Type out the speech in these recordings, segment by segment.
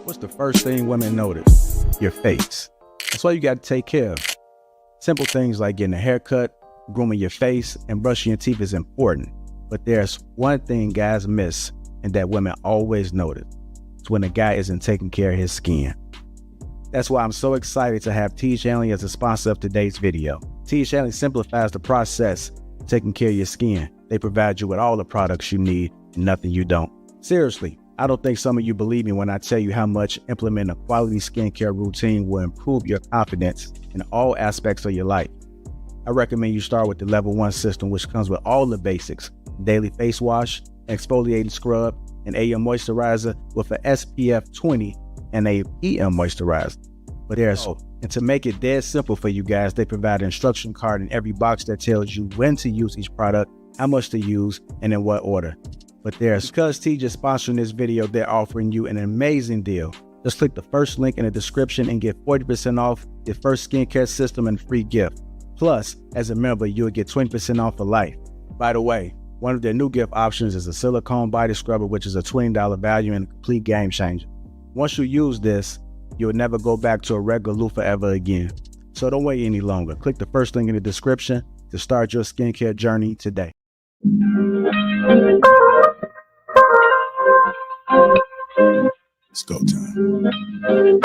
What's the first thing women notice? Your face. That's why you got to take care of it. Simple things like getting a haircut, grooming your face, and brushing your teeth is important. But there's one thing guys miss and that women always notice. It's when a guy isn't taking care of his skin. That's why I'm so excited to have T. Shanley as a sponsor of today's video. T. Shanley simplifies the process of taking care of your skin. They provide you with all the products you need and nothing you don't. Seriously, I don't think some of you believe me when I tell you how much implementing a quality skincare routine will improve your confidence in all aspects of your life. I recommend you start with the level 1 system, which comes with all the basics: daily face wash, exfoliating scrub, an AM moisturizer with an SPF 20 and a PM moisturizer. But and to make it dead simple for you guys, they provide an instruction card in every box that tells you when to use each product, how much to use, and in what order. But because T just sponsoring this video, they're offering you an amazing deal. Just click the first link in the description and get 40% off your first skincare system and free gift. Plus, as a member, you'll get 20% off for life. By the way, one of their new gift options is a silicone body scrubber, which is a $20 value and a complete game changer. Once you use this, you'll never go back to a regular loofah ever again. So don't wait any longer. Click the first link in the description to start your skincare journey today. It's go time.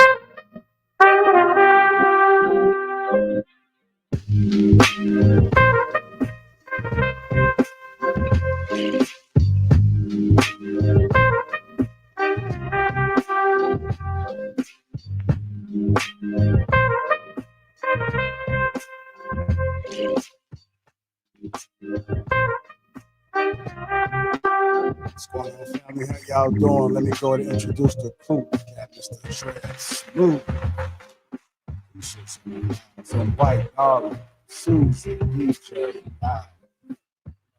What's going on, family? How y'all doing? Let me go ahead and introduce the crew. We got Mr. Trey Smooth. Some White Dollar, Susie, DJ,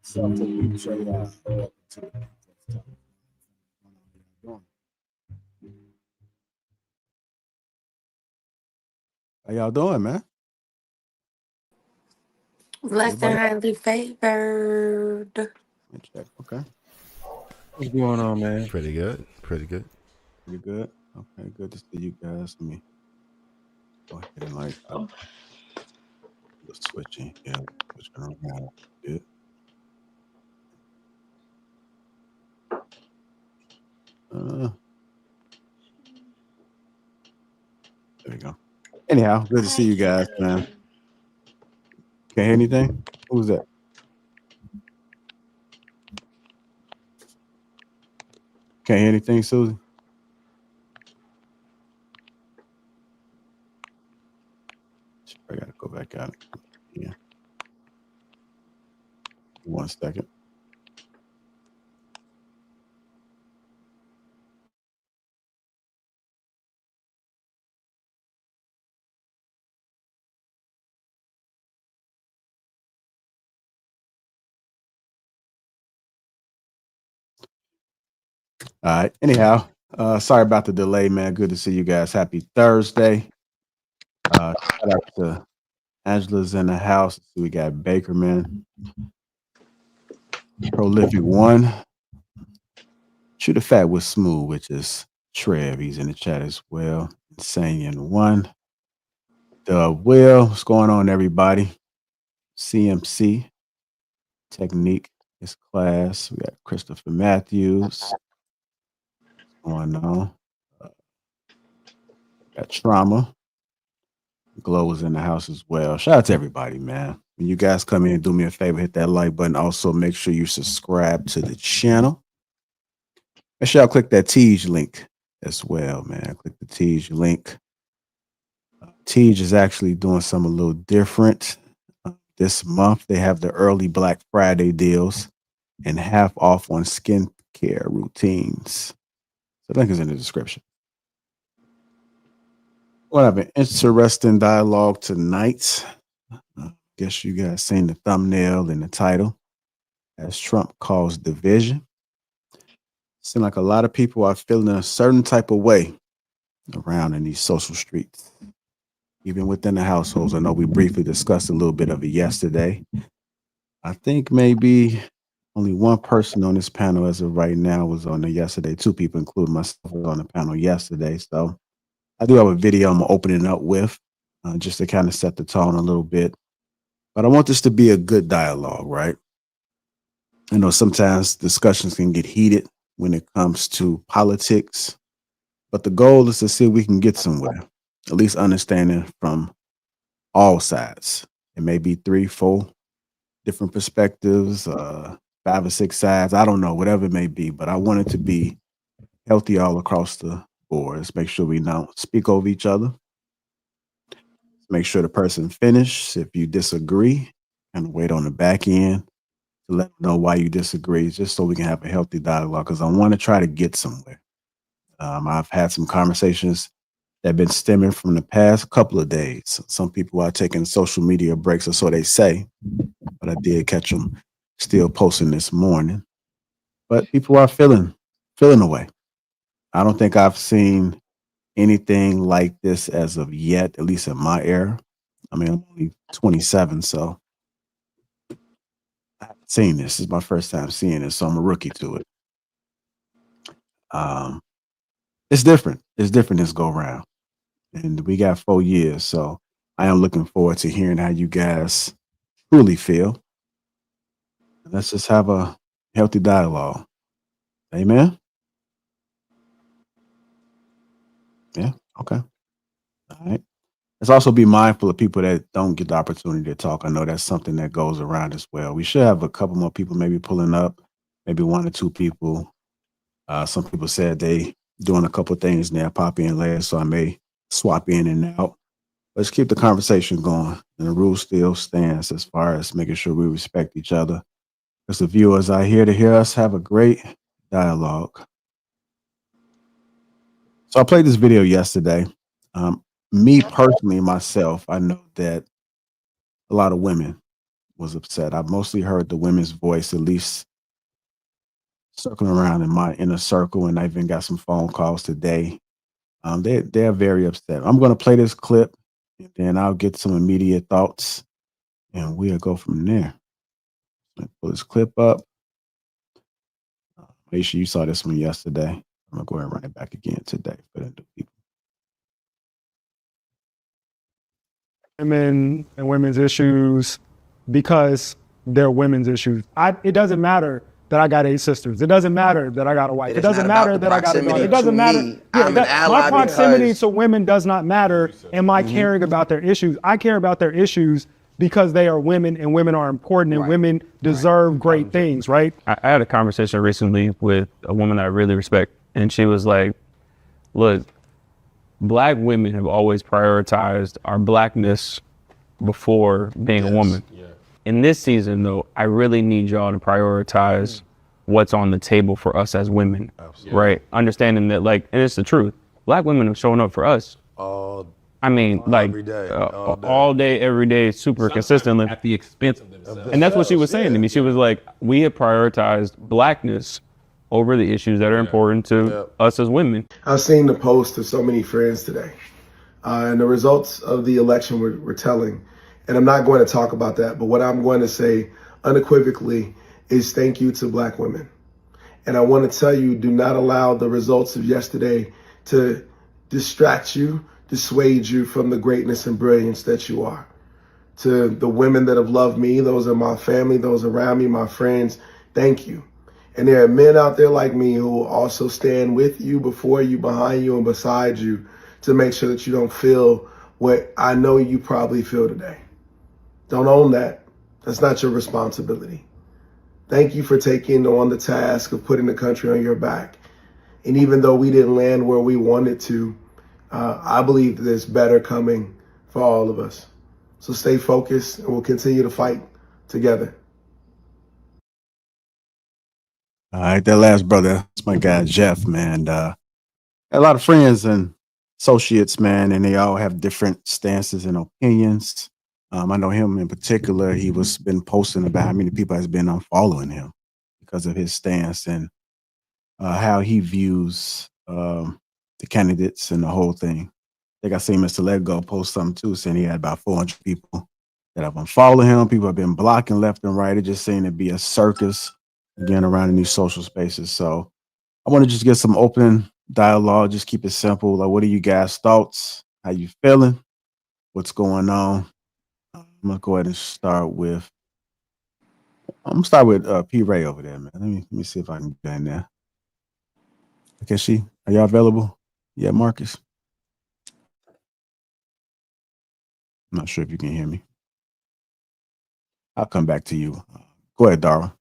something DJ. Welcome to the How y'all doing, man? Blessed and highly favored. Check. Okay. What's going on, man? Pretty good. Pretty good. You good? Okay, good to see you guys. Let me go ahead and like the switching. Yeah, switching around. Good. There we go. Anyhow, good to see you guys, man. Can't hear anything? Who's that? Can't hear anything, Susie? I gotta go back out. Yeah. 1 second. All right. Anyhow, sorry about the delay, man. Good to see you guys. Happy Thursday. Shout out to Angela's in the house. We got Baker, man. Prolific One. Shoot a Fat with Smooth, which is Trev. He's in the chat as well. Insane One. The Will. What's going on, everybody? CMC. Technique is class. We got Christopher Matthews. What's going on? Got Trauma. Glow is in the house as well. Shout out to everybody, man. When you guys come in, do me a favor, hit that like button. Also, make sure you subscribe to the channel. Make sure y'all click that Tej link as well, man. Click the Tej link. Tej is actually doing something a little different. This month, they have the early Black Friday deals and half off on skincare routines. The link is in the description. We'll have an interesting dialogue tonight. Guess you guys seen the thumbnail and the title. As Trump calls division. Seems like a lot of people are feeling a certain type of way around in these social streets, even within the households. I know we briefly discussed a little bit of it yesterday. I think maybe Only one person on this panel as of right now was on there yesterday. Two people, including myself, was on the panel yesterday. So I do have a video I'm opening up with, just to kind of set the tone a little bit. But I want this to be a good dialogue, right? I know sometimes discussions can get heated when it comes to politics, but the goal is to see if we can get somewhere, at least understanding from all sides. It may be 3, 4 different perspectives, 5 or 6 sides. I don't know, whatever it may be, but I want it to be healthy all across the board. Let's make sure we don't speak over each other. Make sure the person finishes. If you disagree, and wait on the back end to let them know why you disagree, just so we can have a healthy dialogue. Because I want to try to get somewhere. I've had some conversations that have been stemming from the past couple of days. Some people are taking social media breaks, or so they say, but I did catch them still posting this morning. But people are feeling away. I don't think I've seen anything like this as of yet, at least in my era. I mean, I'm only 27, so I haven't seen this. This is my first time seeing it, so I'm a rookie to it. It's different. It's different this go round. And we got 4 years, so I am looking forward to hearing how you guys truly feel. Let's just have a healthy dialogue. Amen? Yeah, okay. All right. Let's also be mindful of people that don't get the opportunity to talk. I know that's something that goes around as well. We should have a couple more people maybe pulling up, maybe 1 or 2 people. Some people said they doing a couple of things now, pop in later, so I may swap in and out. Let's keep the conversation going. And the rule still stands as far as making sure we respect each other. Because the viewers are here to hear us have a great dialogue. So I played this video yesterday. Me personally, myself, I know that a lot of women was upset. I mostly heard the women's voice, at least circling around in my inner circle, and I even got some phone calls today. They're very upset. I'm going to play this clip, and then I'll get some immediate thoughts, and we'll go from there. Pull this clip up. Make sure you saw this one yesterday. I'm gonna go ahead and run it back again today for the new people. Women and women's issues because they're women's issues. It doesn't matter that I got 8 sisters. It doesn't matter that I got a wife. It doesn't matter that I got a daughter. It doesn't matter. My proximity to women does not matter. Am I caring about their issues? I care about their issues because they are women, and women are important, and women deserve great things, right? I had a conversation recently with a woman that I really respect, and she was like, look, Black women have always prioritized our Blackness before being a woman. Yeah. In this season, though, I really need y'all to prioritize what's on the table for us as women, right? Understanding that, like, and it's the truth, Black women have shown up for us. Every day, all day, every day, super consistently. At the expense of themselves. And that's what she was saying to me. She was like, we have prioritized Blackness over the issues that are important to us as women. I've seen the post of so many friends today, and the results of the election were telling. And I'm not going to talk about that, but what I'm going to say unequivocally is thank you to Black women. And I want to tell you, do not allow the results of yesterday to distract you, dissuade you from the greatness and brilliance that you are. To the women that have loved me, those are my family, those around me, my friends, thank you. And there are men out there like me who will also stand with you, before you, behind you, and beside you to make sure that you don't feel what I know you probably feel today. Don't own that. That's not your responsibility. Thank you for taking on the task of putting the country on your back. And even though we didn't land where we wanted to, I believe there's better coming for all of us. So stay focused, and we'll continue to fight together. All right, that last brother, that's my guy Jeff, man. A lot of friends and associates, man, and they all have different stances and opinions. I know him in particular. He was been posting about how many people has been unfollowing him because of his stance and how he views the candidates and the whole thing. I think I seen Mr. Lego post something too, saying he had about 400 people that have unfollowed him. People have been blocking left and right. It just seemed to be a circus again around in these social spaces. So I want to just get some open dialogue. Just keep it simple. Like, what are you guys' thoughts? How you feeling? What's going on? I'm gonna go ahead and start with. I'm gonna start with P Ray over there, man. Let me see if I can get in there. Okay, are y'all available? Yeah, Marcus. I'm not sure if you can hear me. I'll come back to you. Go ahead, Dara.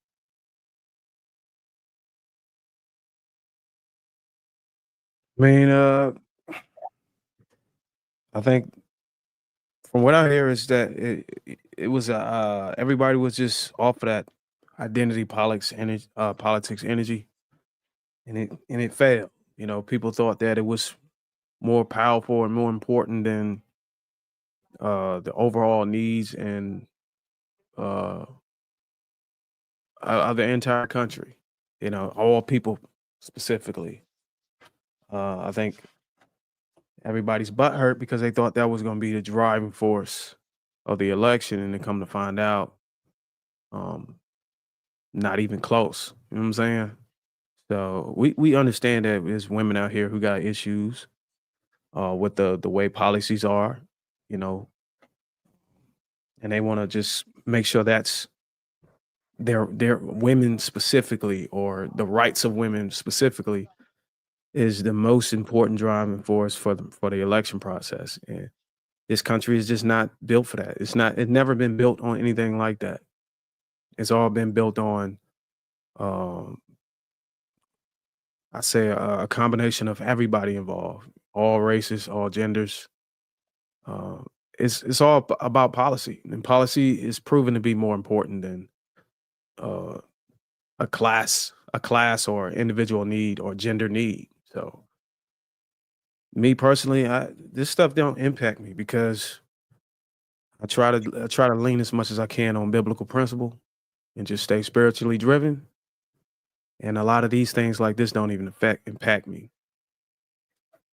I mean, I think from what I hear is that it was everybody was just off of that identity politics energy, and it failed. You know, people thought that it was more powerful and more important than the overall needs and uh, of the entire country. You know, all people specifically. I think everybody's butt hurt because they thought that was going to be the driving force of the election, and then come to find out, um, not even close. You know what I'm saying? So we understand that there's women out here who got issues with the way policies are, you know, and they want to just make sure that's their women specifically, or the rights of women specifically, is the most important driving force for the election process. And this country is just not built for that. It's never been built on anything like that. It's all been built on, um, I say, a combination of everybody involved, all races, all genders. Uh, it's all about policy, and policy is proven to be more important than uh, a class or individual need or gender need. So, me personally, this stuff don't impact me because I try to lean as much as I can on biblical principle and just stay spiritually driven. And a lot of these things like this don't even impact me.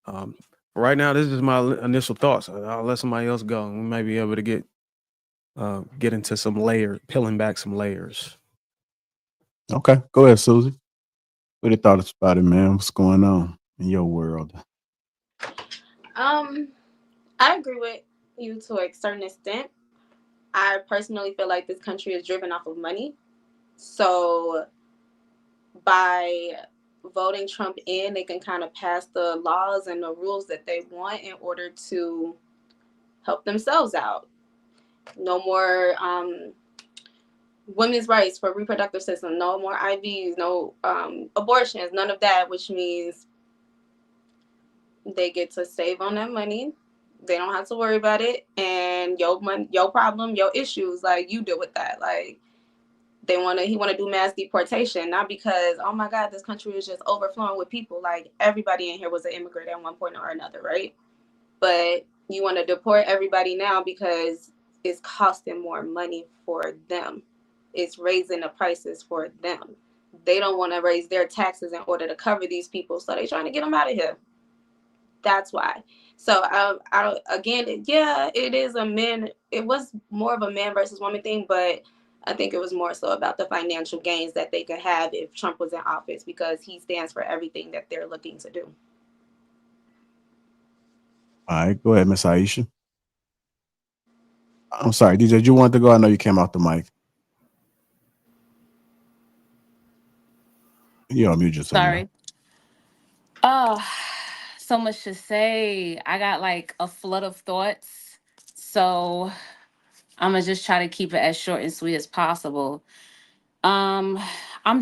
Um, right now, this is my initial thoughts. I'll let somebody else go, and we might be able to get into some peeling back some layers. Okay, go ahead, Susie. What your thoughts about it, man? What's going on in your world? I agree with you to a certain extent. I personally feel like this country is driven off of money. So by voting Trump in, they can kind of pass the laws and the rules that they want in order to help themselves out. No more women's rights for reproductive system, no more IVs, no abortions, none of that, which means they get to save on that money. They don't have to worry about it, and your money, your problem, your issues, like, you deal with that. Like, he want to do mass deportation, not because, oh my God, this country is just overflowing with people. Like, everybody in here was an immigrant at one point or another, right? But you want to deport everybody now because it's costing more money for them. It's raising the prices for them. They don't want to raise their taxes in order to cover these people, so they're trying to get them out of here. That's why. So again, yeah, it is a man. It was more of a man versus woman thing, but I think it was more so about the financial gains that they could have if Trump was in office, because he stands for everything that they're looking to do. All right, go ahead, Miss Aisha. I'm sorry, DJ, did you want to go? I know you came off the mic. You unmute yourself. Sorry. Oh, so much to say. I got like a flood of thoughts. So I'm gonna just try to keep it as short and sweet as possible. I'm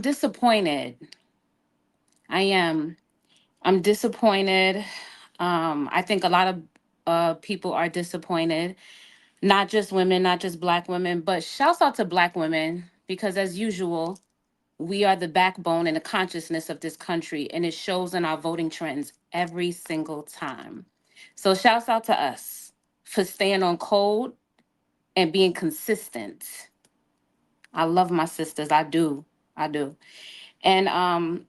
disappointed. I am. I'm disappointed. I think a lot of people are disappointed. Not just women, not just Black women, but shouts out to Black women, because as usual, we are the backbone and the consciousness of this country, and it shows in our voting trends every single time. So shouts out to us for staying on code and being consistent. I love my sisters. I do. I do. And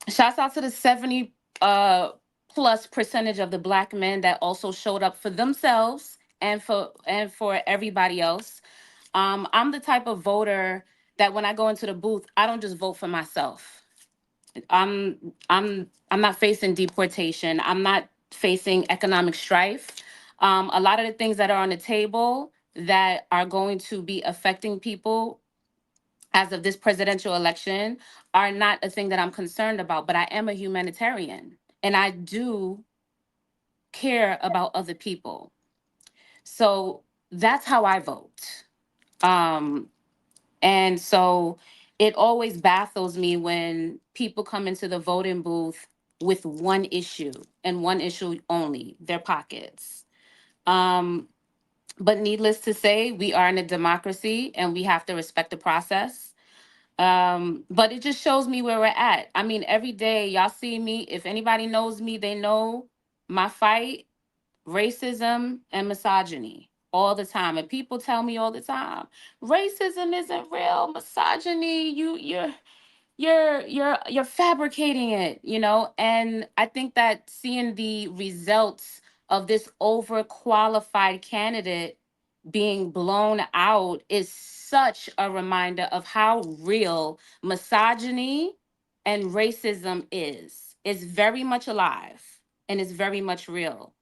shouts out to the 70 plus percentage of the Black men that also showed up for themselves and for everybody else. I'm the type of voter that when I go into the booth, I don't just vote for myself. I'm not facing deportation. I'm not facing economic strife. A lot of the things that are on the table that are going to be affecting people as of this presidential election are not a thing that I'm concerned about, but I am a humanitarian and I do care about other people. So that's how I vote. And so it always baffles me when people come into the voting booth with one issue and one issue only, their pockets. But needless to say, we are in a democracy and we have to respect the process. But it just shows me where we're at. I mean, every day y'all see me. If anybody knows me, they know my fight, racism and misogyny all the time. And people tell me all the time, racism isn't real, misogyny, you're fabricating it, you know? And I think that seeing the results of this overqualified candidate being blown out is such a reminder of how real misogyny and racism is. It's very much alive and it's very much real.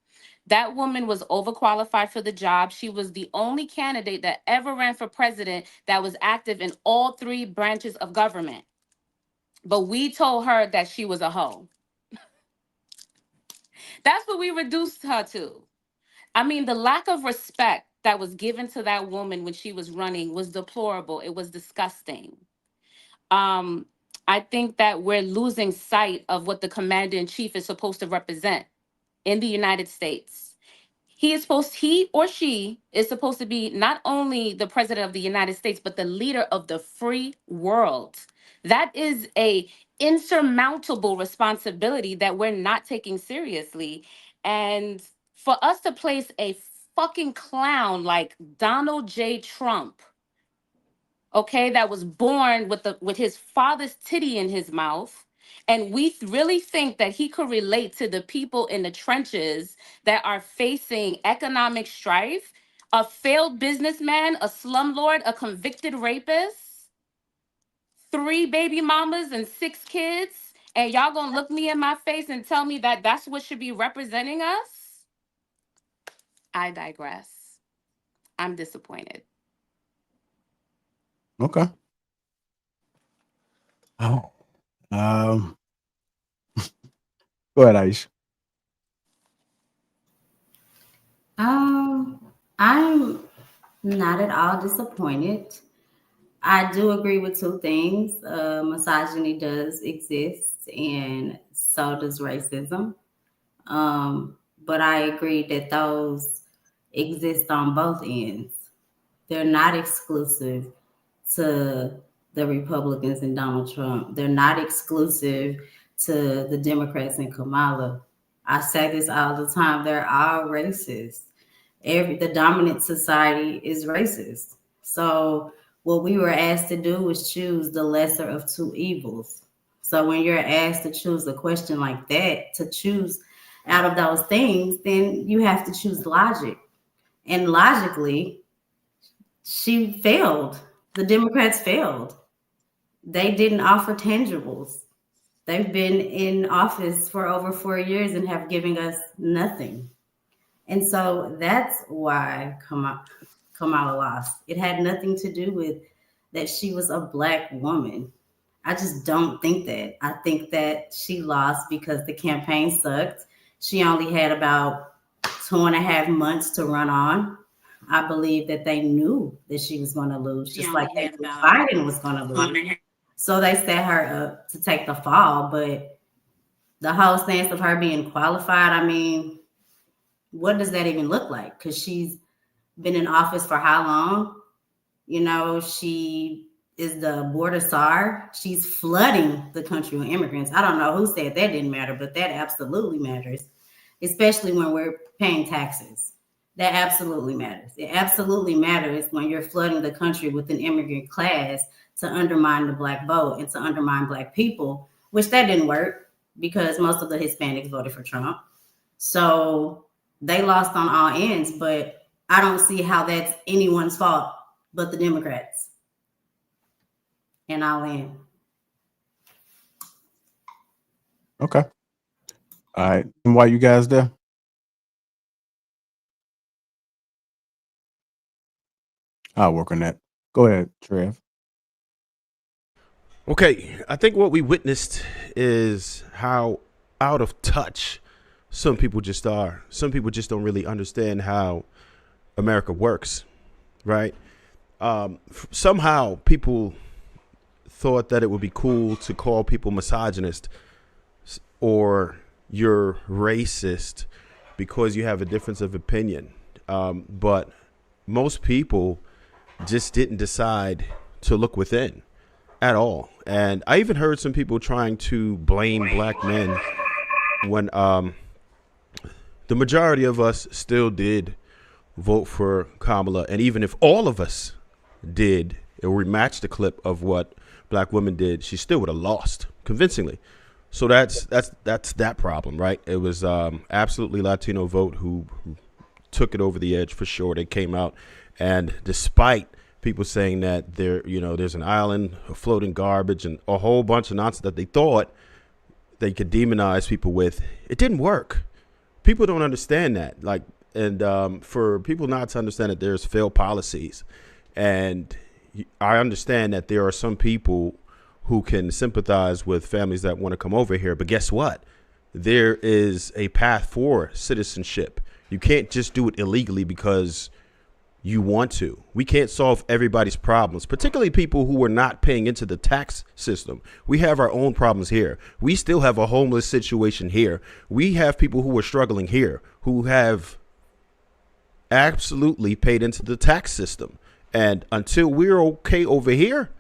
That woman was overqualified for the job. She was the only candidate that ever ran for president that was active in all three branches of government. But we told her that she was a hoe. That's what we reduced her to. I mean, the lack of respect that was given to that woman when she was running was deplorable. It was disgusting. I think that we're losing sight of what the commander in chief is supposed to represent in the United States. He or she is supposed to be not only the president of the United States, but the leader of the free world. That is a insurmountable responsibility that we're not taking seriously. And for us to place a fucking clown like Donald J. Trump, okay, that was born with his father's titty in his mouth, and we really think that he could relate to the people in the trenches that are facing economic strife, a failed businessman, a slumlord, a convicted rapist, 3 baby mamas and 6 kids, and y'all gonna look me in my face and tell me that that's what should be representing us? I digress. I'm disappointed. Okay. Oh. Go ahead, Aisha. I'm not at all disappointed. I do agree with 2 things. Misogyny does exist, and so does racism. But I agree that those exist on both ends. They're not exclusive to the Republicans and Donald Trump. They're not exclusive to the Democrats and Kamala. I say this all the time. They're all racist. The dominant society is racist. So what we were asked to do was choose the lesser of 2 evils. So when you're asked to choose a question like that, to choose out of those things, then you have to choose logic. And logically, she failed. The Democrats failed. They didn't offer tangibles. They've been in office for over 4 years and have given us nothing. And so that's why Kamala lost. It had nothing to do with that she was a Black woman. I just don't think that. I think that she lost because the campaign sucked. She only had about 2.5 months to run on. I believe that they knew that she was going to lose, just like they knew Biden was going to lose. So they set her up to take the fall. But the whole stance of her being qualified, I mean, what does that even look like? Because she's been in office for how long? You know, she is the border czar. She's flooding the country with immigrants. I don't know who said that didn't matter, but that absolutely matters, especially when we're paying taxes. That absolutely matters. It absolutely matters when you're flooding the country with an immigrant class to undermine the Black vote and to undermine Black people, which that didn't work because most of the Hispanics voted for Trump. So they lost on all ends, but I don't see how that's anyone's fault but the Democrats. And I'll end. Okay. All right. And why you guys there? I'll work on that. Go ahead, Trev. Okay, I think what we witnessed is how out of touch some people just are. Some people just don't really understand how America works, right? Somehow people thought that it would be cool to call people misogynist or you're racist because you have a difference of opinion. But most people just didn't decide to look within at all. And I even heard some people trying to blame black men when the majority of us still did vote for Kamala. And even if all of us did, or we matched the clip of what black women did, she still would have lost convincingly. So that's that problem, right? It was absolutely Latino vote who took it over the edge for sure. They came out, and despite people saying that there's an island of floating garbage and a whole bunch of nonsense that they thought they could demonize people with, it didn't work. People don't understand that. For people not to understand that there's failed policies, and I understand that there are some people who can sympathize with families that want to come over here, but guess what? There is a path for citizenship. You can't just do it illegally because you want to. We can't solve everybody's problems, particularly people who are not paying into the tax system. We have our own problems here. We still have a homeless situation here. We have people who are struggling here who have absolutely paid into the tax system. And until we're okay over here,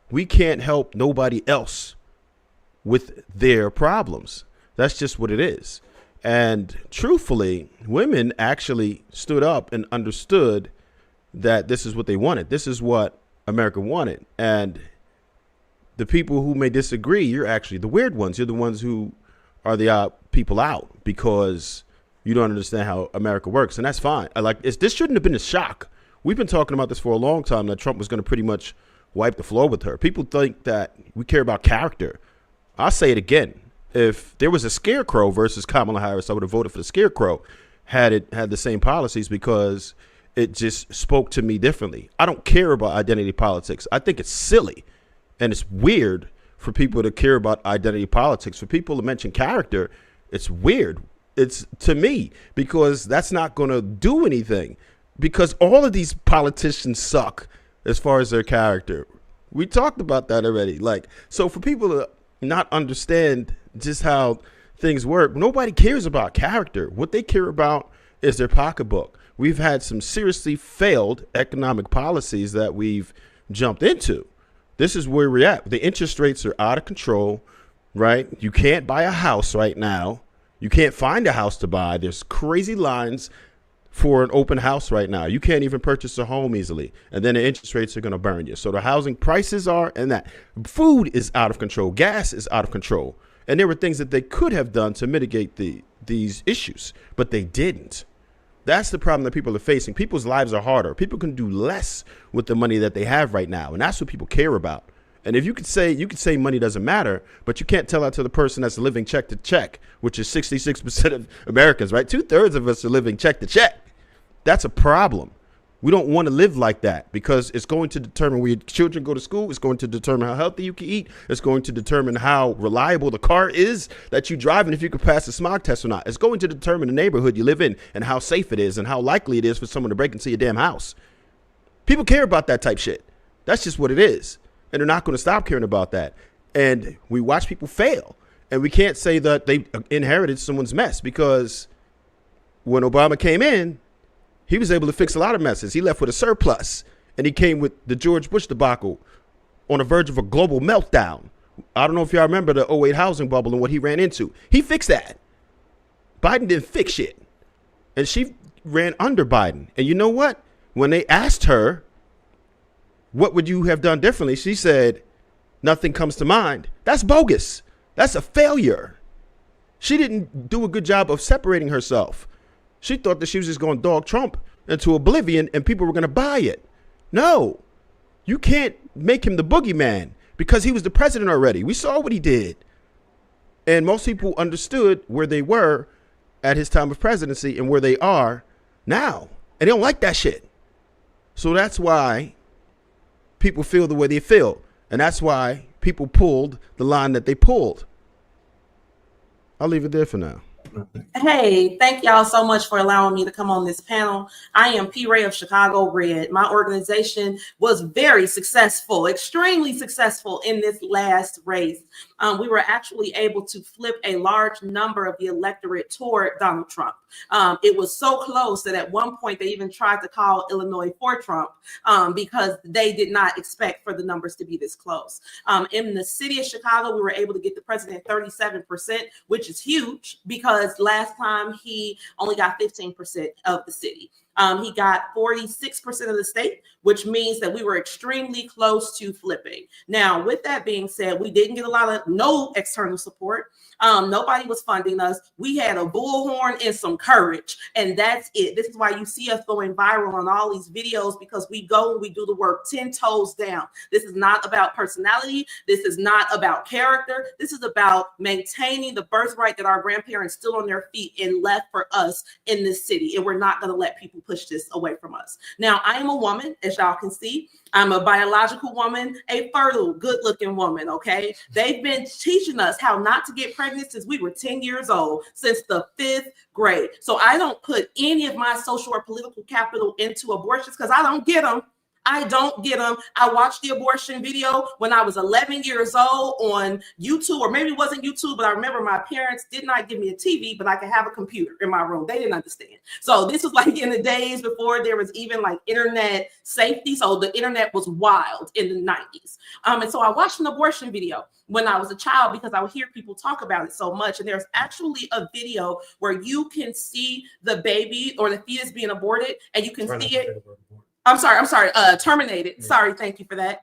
we can't help nobody else with their problems. That's just what it is. And truthfully, women actually stood up and understood that this is what they wanted. This is what America wanted. And the people who may disagree, you're actually the weird ones. You're the ones who are the odd people out because you don't understand how America works. And that's fine. This shouldn't have been a shock. We've been talking about this for a long time, that Trump was going to pretty much wipe the floor with her. People think that we care about character. I'll say it again. If there was a scarecrow versus Kamala Harris, I would have voted for the scarecrow had it had the same policies, because it just spoke to me differently. I don't care about identity politics. I think it's silly and it's weird for people to care about identity politics. For people to mention character, it's weird. It's to me, because that's not going to do anything, because all of these politicians suck as far as their character. We talked about that already. So for people to not understand just how things work, nobody cares about character. What they care about is their pocketbook. We've had some seriously failed economic policies that we've jumped into. This is where we're at. The interest rates are out of control, right? You can't buy a house right now. You can't find a house to buy. There's crazy lines for an open house right now. You can't even purchase a home easily. And then the interest rates are going to burn you. So the housing prices are, and that food is out of control. Gas is out of control. And there were things that they could have done to mitigate these issues, but they didn't. That's the problem that people are facing. People's lives are harder. People can do less with the money that they have right now. And that's what people care about. And if you could say money doesn't matter, but you can't tell that to the person that's living check to check, which is 66% of Americans, right? 2/3 of us are living check to check. That's a problem. We don't want to live like that, because it's going to determine where your children go to school. It's going to determine how healthy you can eat. It's going to determine how reliable the car is that you drive and if you can pass the smog test or not. It's going to determine the neighborhood you live in and how safe it is and how likely it is for someone to break into your damn house. People care about that type shit. That's just what it is. And they're not going to stop caring about that. And we watch people fail. And we can't say that they inherited someone's mess, because when Obama came in, he was able to fix a lot of messes. He left with a surplus, and he came with the George Bush debacle on the verge of a global meltdown. I don't know if y'all remember the '08 housing bubble and what he ran into. He fixed that. Biden didn't fix shit. And she ran under Biden. And you know what? When they asked her, what would you have done differently? She said, nothing comes to mind. That's bogus. That's a failure. She didn't do a good job of separating herself. She thought that she was just going to dog Trump into oblivion and people were going to buy it. No, you can't make him the boogeyman. because he was the president already. We saw what he did. And most people understood where they were at his time of presidency and where they are now. And they don't like that shit. So that's why people feel the way they feel. And that's why people pulled the line that they pulled. I'll leave it there for now. Hey, thank y'all so much for allowing me to come on this panel. I am P. Ray of Chicago Red. My organization was very successful, extremely successful in this last race. We were actually able to flip a large number of the electorate toward Donald Trump. It was so close that at one point they even tried to call Illinois for Trump because they did not expect for the numbers to be this close. In the city of Chicago, we were able to get the president 37%, which is huge because last time he only got 15% of the city. He got 46% of the state, which means that we were extremely close to flipping. Now, with that being said, we didn't get no external support. Nobody was funding us. We had a bullhorn and some courage, and that's it. This is why you see us going viral on all these videos, because we go and we do the work 10 toes down. This is not about personality. This is not about character. This is about maintaining the birthright that our grandparents stood on their feet and left for us in this city, and we're not going to let people push this away from us. Now, I am a woman, as y'all can see. I'm a biological woman, a fertile, good-looking woman, okay? They've been teaching us how not to get pregnant since we were 10 years old, since the 5th grade. So I don't put any of my social or political capital into abortions because I don't get them. I don't get them. I watched the abortion video when I was 11 years old on YouTube, or maybe it wasn't YouTube, but I remember my parents did not give me a TV, but I could have a computer in my room. They didn't understand. So this was like in the days before there was even like internet safety. So the internet was wild in the 90s. And so I watched an abortion video when I was a child because I would hear people talk about it so much. And there's actually a video where you can see the baby or the fetus being aborted, and you can see it. I'm sorry, terminated. Yeah. Sorry, thank you for that.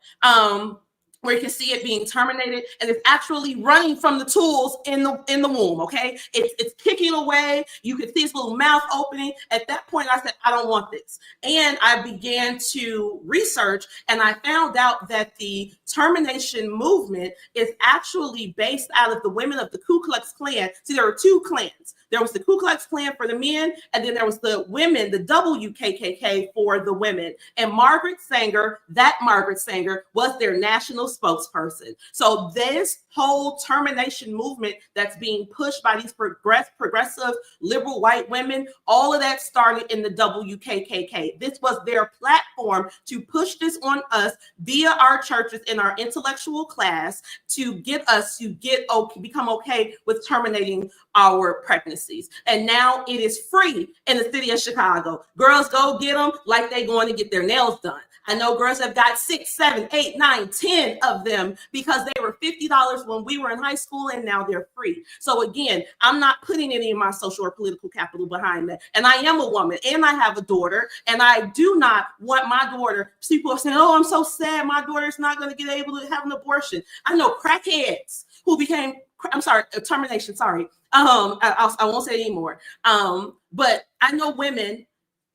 Where you can see it being terminated, and it's actually running from the tools in the womb. Okay, it's kicking away. You can see its little mouth opening. At that point, I said, I don't want this, and I began to research, and I found out that the termination movement is actually based out of the women of the Ku Klux Klan. See, there were two clans. There was the Ku Klux Klan for the men, and then there was the women, the WKKK for the women. And Margaret Sanger was their national spokesperson. So this whole termination movement that's being pushed by these progressive liberal white women, all of that started in the WKKK. This was their platform to push this on us via our churches and our intellectual class to get us to become okay with terminating our pregnancies. And now it is free in the city of Chicago. Girls go get them like they going to get their nails done. I know girls have got 6, 7, 8, 9, 10 of them because they were $50 when we were in high school, and now they're free. So again, I'm not putting any of my social or political capital behind that. And I am a woman, and I have a daughter, and I do not want my daughter. People are saying, oh, I'm so sad my daughter's not going to get able to have an abortion. I know crackheads who became, termination, sorry. I won't say it anymore. But I know women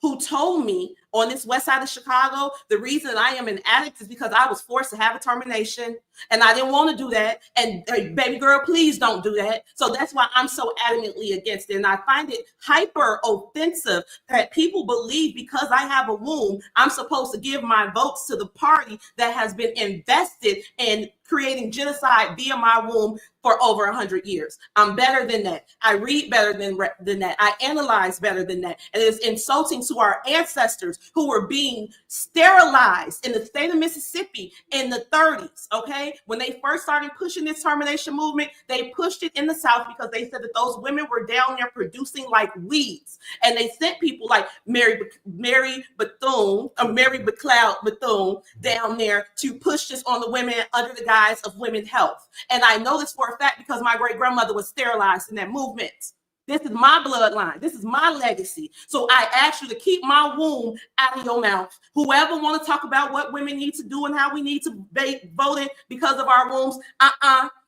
who told me on this west side of Chicago, the reason I am an addict is because I was forced to have a termination, and I didn't want to do that. And baby girl, please don't do that. So that's why I'm so adamantly against it. And I find it hyper offensive that people believe because I have a womb, I'm supposed to give my votes to the party that has been invested in creating genocide via my womb for over 100 years. I'm better than that. I read better than that. I analyze better than that. And it's insulting to our ancestors who were being sterilized in the state of Mississippi in the 30s, okay? When they first started pushing this termination movement, they pushed it in the South because they said that those women were down there producing like weeds. And they sent people like Mary McLeod Bethune down there to push this on the women under the guise of women's health. And I know this for a fact because my great-grandmother was sterilized in that movement. This is my bloodline. This is my legacy. So I ask you to keep my womb out of your mouth. Whoever want to talk about what women need to do and how we need to vote in because of our wombs,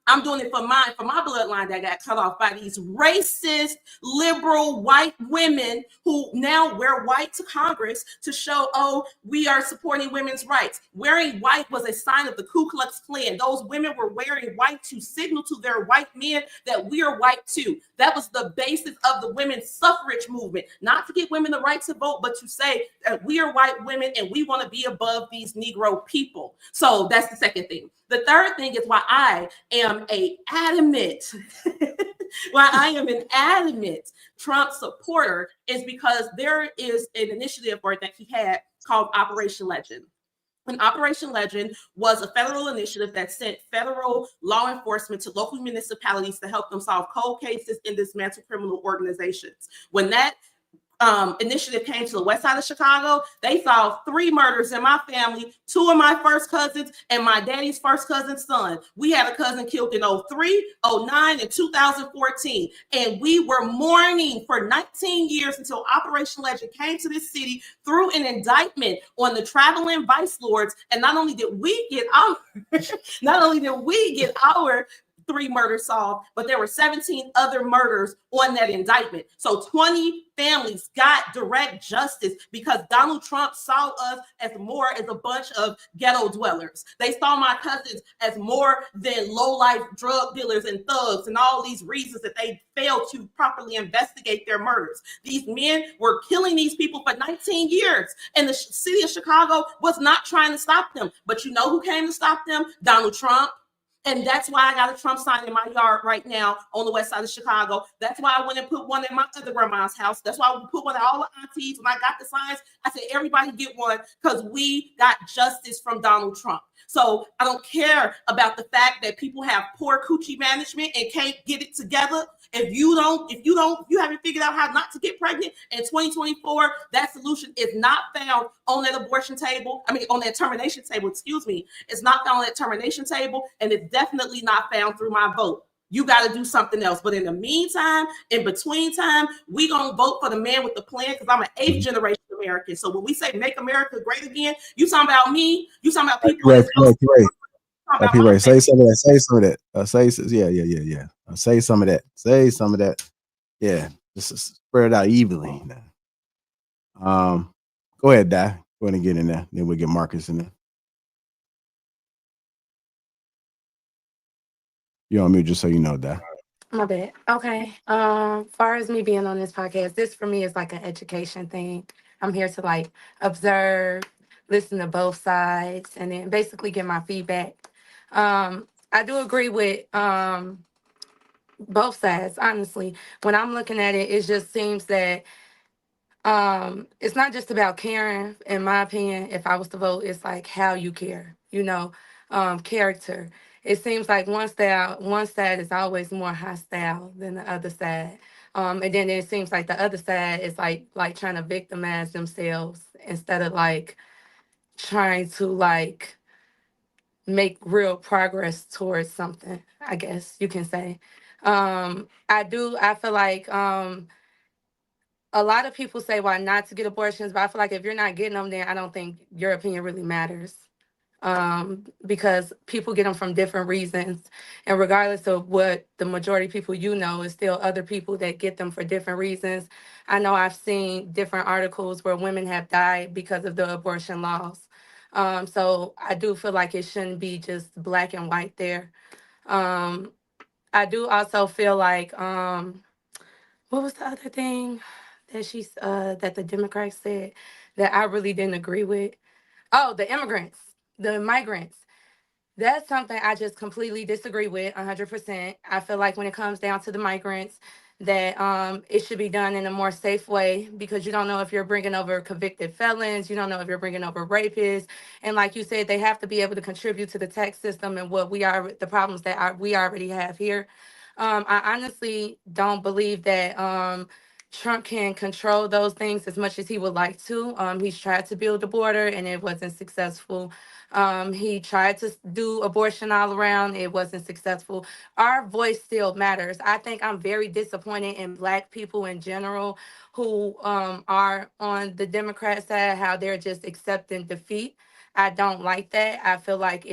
I'm doing it for my bloodline that got cut off by these racist, liberal white women who now wear white to Congress to show, oh, we are supporting women's rights. Wearing white was a sign of the Ku Klux Klan. Those women were wearing white to signal to their white men that we are white too. That was the basis of the women's suffrage movement, not to give women the right to vote, but to say that we are white women and we want to be above these Negro people. So that's the second thing. The third thing is why I am an adamant Trump supporter is because there is an initiative that he had called Operation Legend. And Operation Legend was a federal initiative that sent federal law enforcement to local municipalities to help them solve cold cases and dismantle criminal organizations. When that initiative came to the west side of Chicago, they saw 3 murders in my family, 2 of my first cousins, and my daddy's first cousin's son. We had a cousin killed in 03, 09, and 2014. And we were mourning for 19 years until Operation Legend came to this city through an indictment on the traveling vice lords. And not only did we get our 3 murders solved, but there were 17 other murders on that indictment. So 20 families got direct justice because Donald Trump saw us as more as a bunch of ghetto dwellers. They saw my cousins as more than low-life drug dealers and thugs and all these reasons that they failed to properly investigate their murders. These men were killing these people for 19 years, and the city of Chicago was not trying to stop them. But you know who came to stop them? Donald Trump. And that's why I got a Trump sign in my yard right now on the west side of Chicago. That's why I went and put one in my other grandma's house. That's why I put one at all the aunties. When I got the signs, I said, everybody get one because we got justice from Donald Trump. So I don't care about the fact that people have poor coochie management and can't get it together. If you haven't figured out how not to get pregnant in 2024, that solution is not found on that on that termination table, It's not found on that termination table, and it's definitely not found through my vote. You got to do something else. But in the meantime, in between time, we going to vote for the man with the plan because I'm an 8th generation American. So when we say make America great again, you talking about me, you talking about people. Right. Say some of that. Say some of that. Say some of that. Say some of that. Yeah. Just spread it out evenly. Go ahead, Di. Go ahead and get in there. Then we'll get Marcus in there. You're on mute, just so you know, Di. My bad. Okay. Far as me being on this podcast, this for me is like an education thing. I'm here to like observe, listen to both sides, and then basically get my feedback. I do agree with both sides, honestly. When I'm looking at it, it just seems that it's not just about caring, in my opinion. If I was to vote, it's like how you care, character. It seems like one side is always more hostile than the other side. And then it seems like the other side is like trying to victimize themselves instead of like trying to like make real progress towards something, I guess you can say. I feel like a lot of people say why not to get abortions, but I feel like if you're not getting them, then I don't think your opinion really matters. Because people get them from different reasons, and regardless of what the majority of people is still other people that get them for different reasons. I know I've seen different articles where women have died because of the abortion laws. So I do feel like it shouldn't be just black and white there. I do also feel like what was the other thing that the Democrats said that I really didn't agree with? Oh, the migrants. That's something I just completely disagree with 100%. I feel like when it comes down to the migrants, that it should be done in a more safe way because you don't know if you're bringing over convicted felons, you don't know if you're bringing over rapists, and like you said, they have to be able to contribute to the tax system and the problems that we already have here. I honestly don't believe that Trump can control those things as much as he would like to. He's tried to build the border and it wasn't successful. He tried to do abortion all around. It wasn't successful. Our voice still matters. I think I'm very disappointed in Black people in general who are on the Democrat side, how they're just accepting defeat. I don't like that. I feel like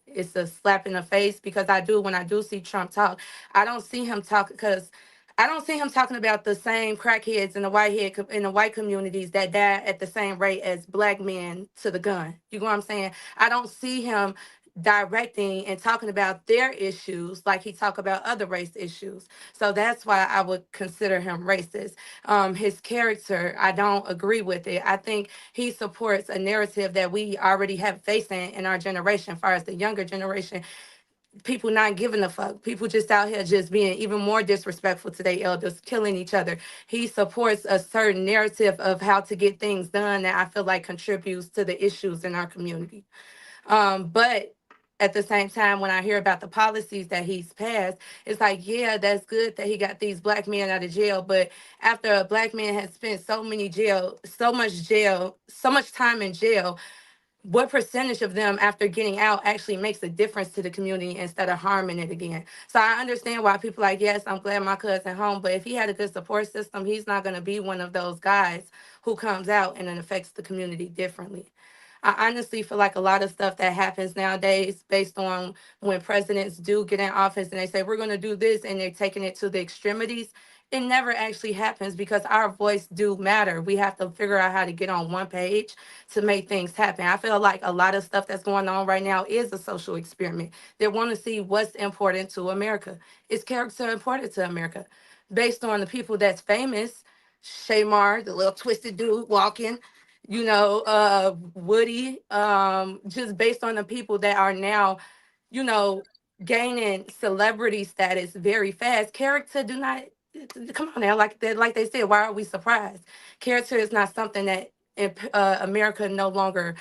it's a slap in the face, because when I do see Trump talk, I don't see him talk because I don't see him talking about the same crackheads in the white communities that die at the same rate as black men to the gun. You know what I'm saying? I don't see him directing and talking about their issues like he talk about other race issues. So that's why I would consider him racist. His character, I don't agree with it. I think he supports a narrative that we already have facing in our generation, as far as the younger generation, people not giving a fuck. People just out here just being even more disrespectful to their elders, killing each other. He supports a certain narrative of how to get things done that I feel like contributes to the issues in our community. But at the same time, when I hear about the policies that he's passed, it's like, yeah, that's good that he got these black men out of jail. But after a black man has spent so much time in jail, what percentage of them after getting out actually makes a difference to the community instead of harming it again? So I understand why people are like, yes, I'm glad my cousin home, but if he had a good support system, he's not going to be one of those guys who comes out and it affects the community differently. I honestly feel like a lot of stuff that happens nowadays based on when presidents do get in office and they say, we're going to do this, and they're taking it to the extremities, it never actually happens because our voice do matter. We have to figure out how to get on one page to make things happen. I feel like a lot of stuff that's going on right now is a social experiment. They want to see what's important to America. Is character important to America? Based on the people that's famous, Shamar, the little twisted dude walking, Woody, just based on the people that are now, you know, gaining celebrity status very fast. Character do not come on now, like they said, why are we surprised? Character is not something that America no longer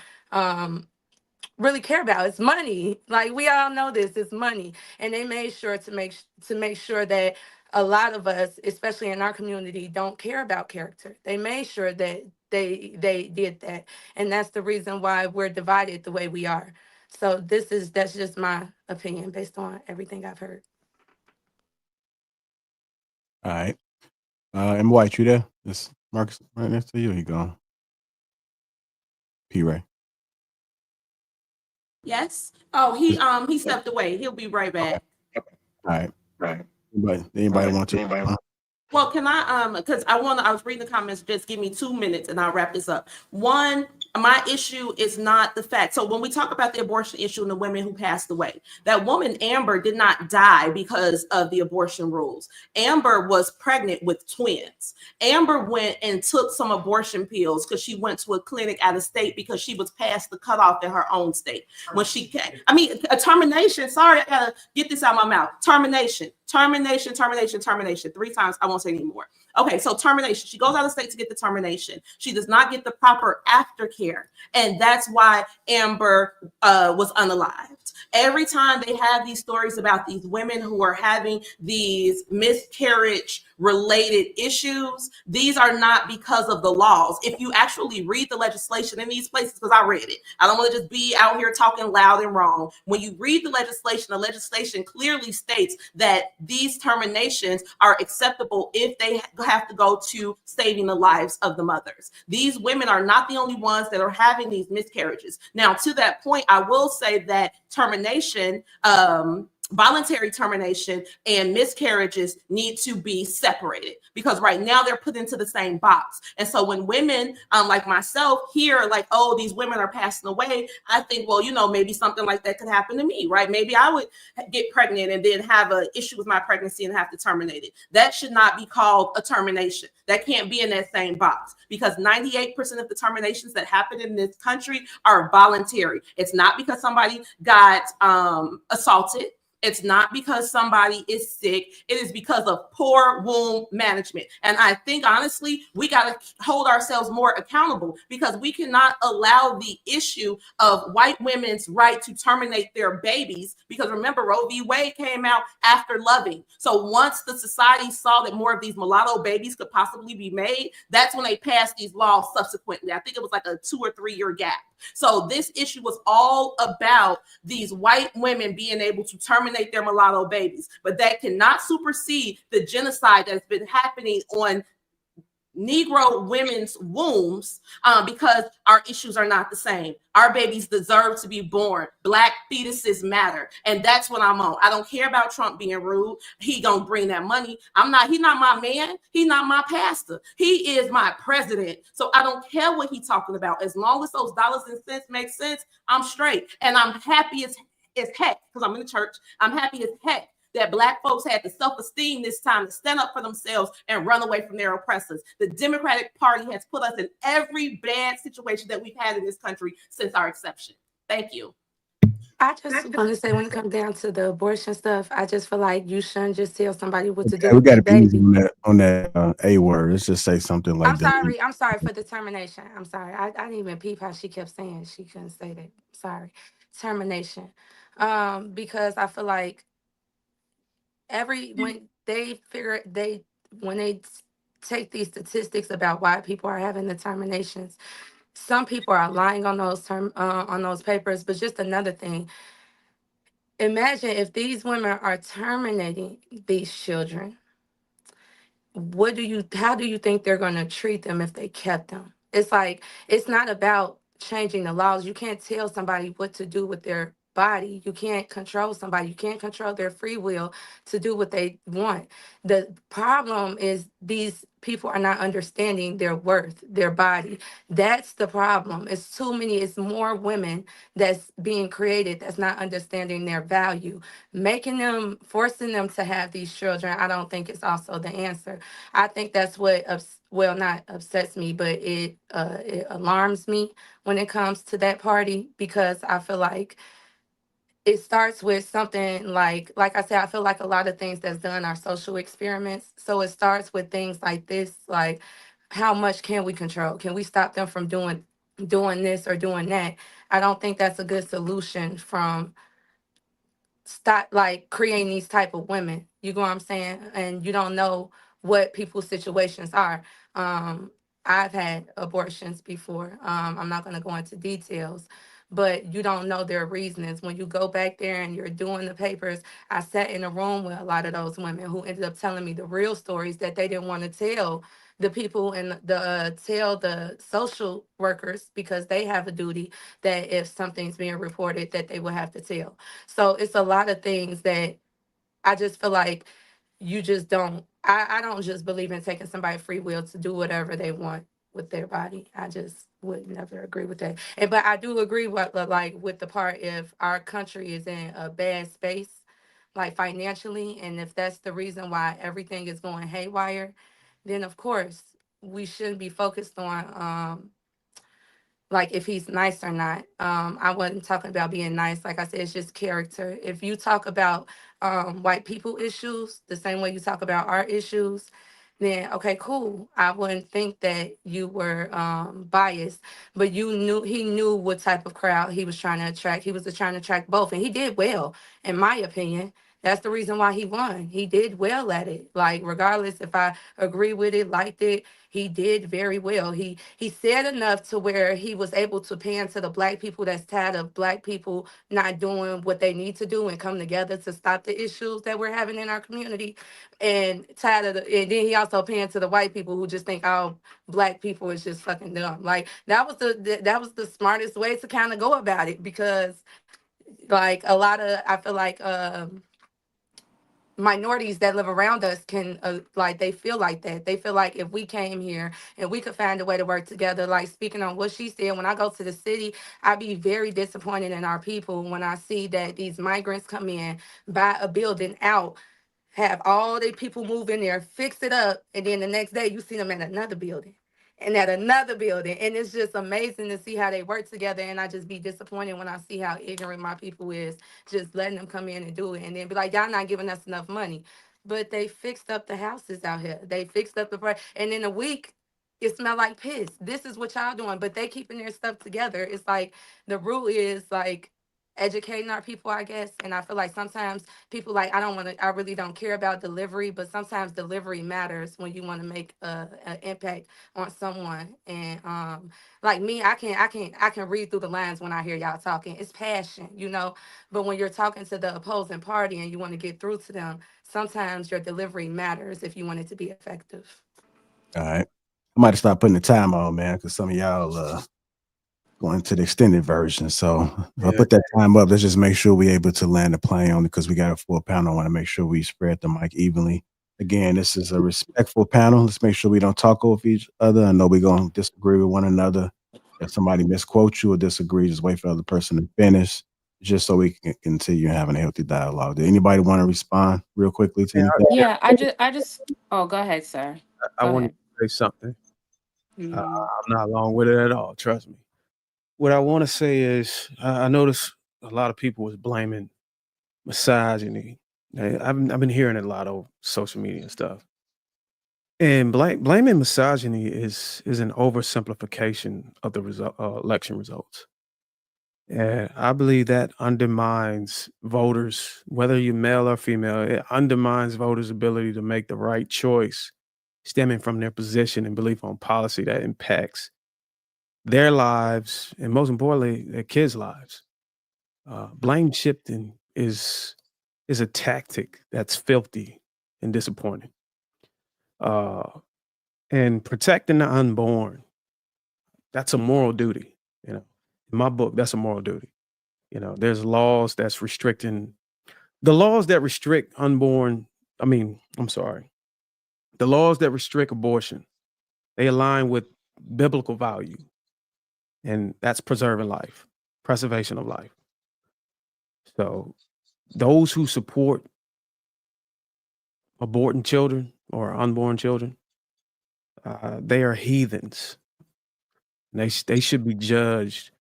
really care about. It's money. Like we all know this, it's money. And they made sure to make sure that a lot of us, especially in our community, don't care about character. They made sure that they did that. And that's the reason why we're divided the way we are. So that's just my opinion based on everything I've heard. All right. M. White, you there? This Marcus right next to you. He gone. P. Ray. Yes. Oh, he stepped away. He'll be right back. All right. Right. Anybody want to? Well, can I because I was reading the comments, just give me 2 minutes and I'll wrap this up. One, my issue is not the fact. So when we talk about the abortion issue and the women who passed away, that woman Amber did not die because of the abortion rules. Amber was pregnant with twins. Amber went and took some abortion pills because she went to a clinic out of state because she was past the cutoff in her own state. When she came, a termination. Sorry, I gotta get this out of my mouth. Termination. 3 times. I won't say anymore. Okay, so termination. She goes out of state to get the termination. She does not get the proper aftercare. And that's why Amber was unalived. Every time they have these stories about these women who are having these miscarriage related issues, these are not because of the laws. If you actually read the legislation in these places, because I read it, I don't want to just be out here talking loud and wrong. When you read the legislation clearly states that these terminations are acceptable if they have to go to saving the lives of the mothers. These women are not the only ones that are having these miscarriages. Now, to that point, I will say that termination, voluntary termination and miscarriages need to be separated because right now they're put into the same box. And so when women like myself hear like, oh, these women are passing away, I think, well, maybe something like that could happen to me, right? Maybe I would get pregnant and then have an issue with my pregnancy and have to terminate it. That should not be called a termination. That can't be in that same box because 98% of the terminations that happen in this country are voluntary. It's not because somebody got assaulted. It's not because somebody is sick. It is because of poor womb management. And I think, honestly, we got to hold ourselves more accountable because we cannot allow the issue of white women's right to terminate their babies. Because remember, Roe v. Wade came out after Loving. So once the society saw that more of these mulatto babies could possibly be made, that's when they passed these laws subsequently. I think it was like a 2 or 3 year gap. So this issue was all about these white women being able to terminate their mulatto babies, but that cannot supersede the genocide that's been happening on Negro women's wombs because our issues are not the same. Our babies deserve to be born. Black fetuses matter. And that's what I'm on. I don't care about Trump being rude. He gonna bring that money. He's not my man. He's not my pastor. He is my president. So I don't care what he's talking about. As long as those dollars and cents make sense, I'm straight. And I'm happy as heck, because I'm in the church. I'm happy as heck that Black folks had the self-esteem this time to stand up for themselves and run away from their oppressors. The Democratic Party has put us in every bad situation that we've had in this country since our inception. Thank you. I just want to say, when it comes down to the abortion stuff, I just feel like you shouldn't just tell somebody what to do we with got their to be easy baby. on that A word. Let's just say something like that. I'm sorry for the termination. I'm sorry. I didn't even peep how she kept saying she couldn't say that. Sorry. Termination. Because I feel like when they take these statistics about why people are having the terminations, some people are lying on those papers. But just another thing, imagine if these women are terminating these children, how do you think they're going to treat them if they kept them? It's like, it's not about changing the laws. You can't tell somebody what to do with their body. You can't control somebody. You can't control their free will to do what they want. The problem is these people are not understanding their worth, their body. That's the problem. It's more women that's being created that's not understanding their value. Forcing them to have these children, I don't think is also the answer. I think that's what not upsets me, but it alarms me when it comes to that party, because I feel like it starts with something like I said, I feel like a lot of things that's done are social experiments. So it starts with things like this, like, how much can we control? Can we stop them from doing this or doing that? I don't think that's a good solution from stop like creating these type of women. You know what I'm saying? And you don't know what people's situations are. I've had abortions before. I'm not going to go into details, but you don't know their reasons. When you go back there and you're doing the papers, I sat in a room with a lot of those women who ended up telling me the real stories that they didn't want to tell the people and tell the social workers, because they have a duty that if something's being reported that they will have to tell. So it's a lot of things that I just feel like you just don't. I don't just believe in taking somebody's free will to do whatever they want with their body. I just would never agree with that. But I do agree with the part, if our country is in a bad space, like financially, and if that's the reason why everything is going haywire, then of course we shouldn't be focused on like if he's nice or not. I wasn't talking about being nice. Like I said, it's just character. If you talk about white people issues the same way you talk about our issues, then okay, cool. I wouldn't think that you were biased, but he knew what type of crowd he was trying to attract. He was trying to attract both, and he did well, in my opinion. That's the reason why he won. He did well at it. Like, regardless if I agree with it, liked it, he did very well. He said enough to where he was able to pan to the Black people that's tired of Black people not doing what they need to do and come together to stop the issues that we're having in our community. And and then he also panned to the white people who just think all Black people is just fucking dumb. Like, that was the smartest way to kind of go about it, because like a lot of, I feel like minorities that live around us can like, they feel like that. They feel like if we came here and we could find a way to work together. Like, speaking on what she said, when I go to the city, I be very disappointed in our people when I see that these migrants come in, buy a building out, have all the people move in there, fix it up, and then the next day you see them at another building and at another building. And it's just amazing to see how they work together. And I just be disappointed when I see how ignorant my people is, just letting them come in and do it and then be like, y'all not giving us enough money. But they fixed up the houses out here. They fixed up the price. And in a week, it smelled like piss. This is what y'all doing. But they keeping their stuff together. It's like the rule is like educating our people, I guess. And I feel like sometimes people like, I really don't care about delivery, but sometimes delivery matters when you want to make an impact on someone. And like me, I can read through the lines when I hear y'all talking. It's passion, but when you're talking to the opposing party and you want to get through to them, sometimes your delivery matters if you want it to be effective. All right. I might have stopped putting the time on, man, because some of y'all going to the extended version. So if I put that time up, let's just make sure we're able to land the plane on it because we got a full panel. I want to make sure we spread the mic evenly. Again, this is a respectful panel. Let's make sure we don't talk over each other. I know we're going to disagree with one another. If somebody misquotes you or disagree, just wait for the other person to finish, just so we can continue having a healthy dialogue. Did anybody want to respond real quickly to anything? Yeah, I just. Oh, go ahead, sir. I Go want ahead. to say something. Mhm. I'm not long with it at all. Trust me. What I want to say is, I noticed a lot of people was blaming misogyny. I've been hearing it a lot on social media and stuff. And blaming misogyny is an oversimplification of the election results. And I believe that undermines voters, whether you're male or female, it undermines voters' ability to make the right choice stemming from their position and belief on policy that impacts their lives and, most importantly, their kids' lives. Blame shifting is a tactic that's filthy and disappointing. And protecting the unborn, that's a moral duty. You know, in my book, that's a moral duty. You know, there's laws that's restricting the laws that restrict unborn. I'm sorry. The laws that restrict abortion, they align with biblical value, and that's preserving life, preservation of life. So those who support aborting children or unborn children, they are heathens. And they should be judged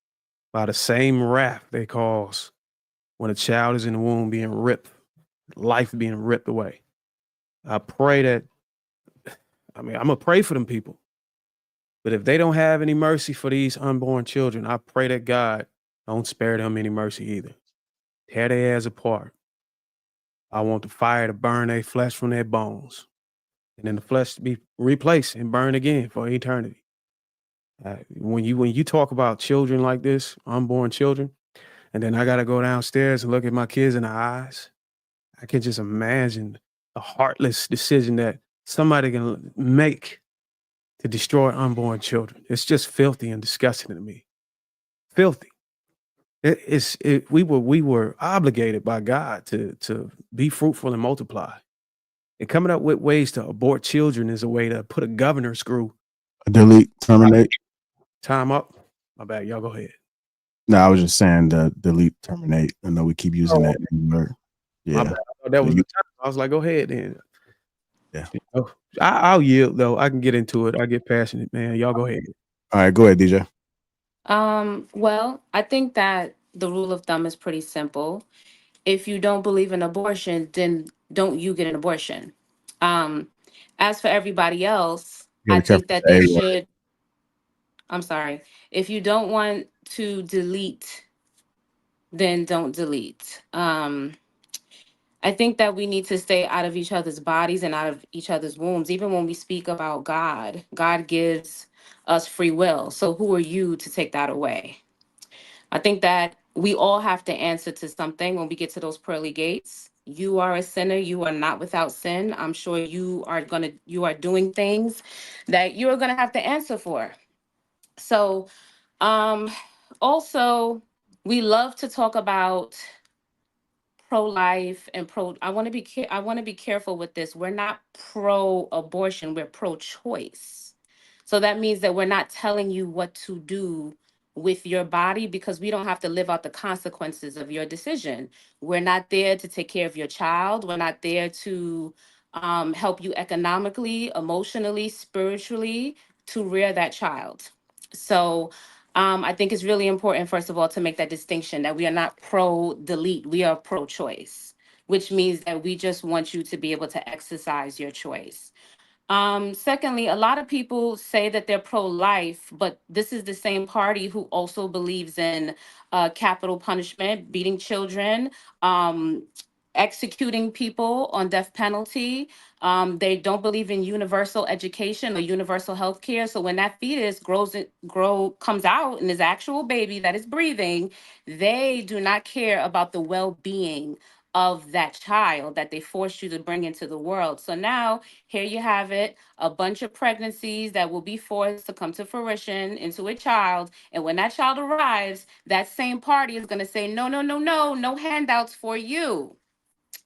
by the same wrath they cause when a child is in the womb being ripped, life being ripped away. I pray that, I'm gonna pray for them people. But if they don't have any mercy for these unborn children, I pray that God don't spare them any mercy either. Tear their ass apart. I want the fire to burn their flesh from their bones, and then the flesh to be replaced and burned again for eternity. When you talk about children like this, unborn children, and then I got to go downstairs and look at my kids in the eyes, I can just imagine a heartless decision that somebody can make to destroy unborn children. It's just filthy and disgusting to me. Filthy. We were obligated by God to be fruitful and multiply. And coming up with ways to abort children is a way to put a governor screw. Delete, terminate. Time up. My bad. Y'all go ahead. No, I was just saying delete, terminate. I know we keep using that word. My Yeah. bad. I thought that was the time. I was like, go ahead then. Yeah. I'll yield though. I can get into it. I get passionate, man. Y'all go ahead. All right, go ahead, DJ. Well, I think that the rule of thumb is pretty simple. If you don't believe in abortion, then don't you get an abortion. As for everybody else, I think that they should. I'm sorry. If you don't want to delete, then don't delete. I think that we need to stay out of each other's bodies and out of each other's wombs. Even when we speak about God, God gives us free will. So who are you to take that away? I think that we all have to answer to something when we get to those pearly gates. You are a sinner. You are not without sin. I'm sure you are doing things that you are gonna have to answer for. So, also, we love to talk about pro-life and pro. I want to be careful with this. We're not pro-abortion. We're pro-choice. So that means that we're not telling you what to do with your body because we don't have to live out the consequences of your decision. We're not there to take care of your child. We're not there to help you economically, emotionally, spiritually to rear that child. So I think it's really important, first of all, to make that distinction that we are not pro-delete, we are pro-choice, which means that we just want you to be able to exercise your choice. Secondly, a lot of people say that they're pro-life, but this is the same party who also believes in capital punishment, beating children, executing people on death penalty. They don't believe in universal education or universal health care. So when that fetus comes out and is actual baby that is breathing, they do not care about the well-being of that child that they forced you to bring into the world. So now here you have it, a bunch of pregnancies that will be forced to come to fruition into a child. And when that child arrives, that same party is going to say, no, no, no, no, no handouts for you.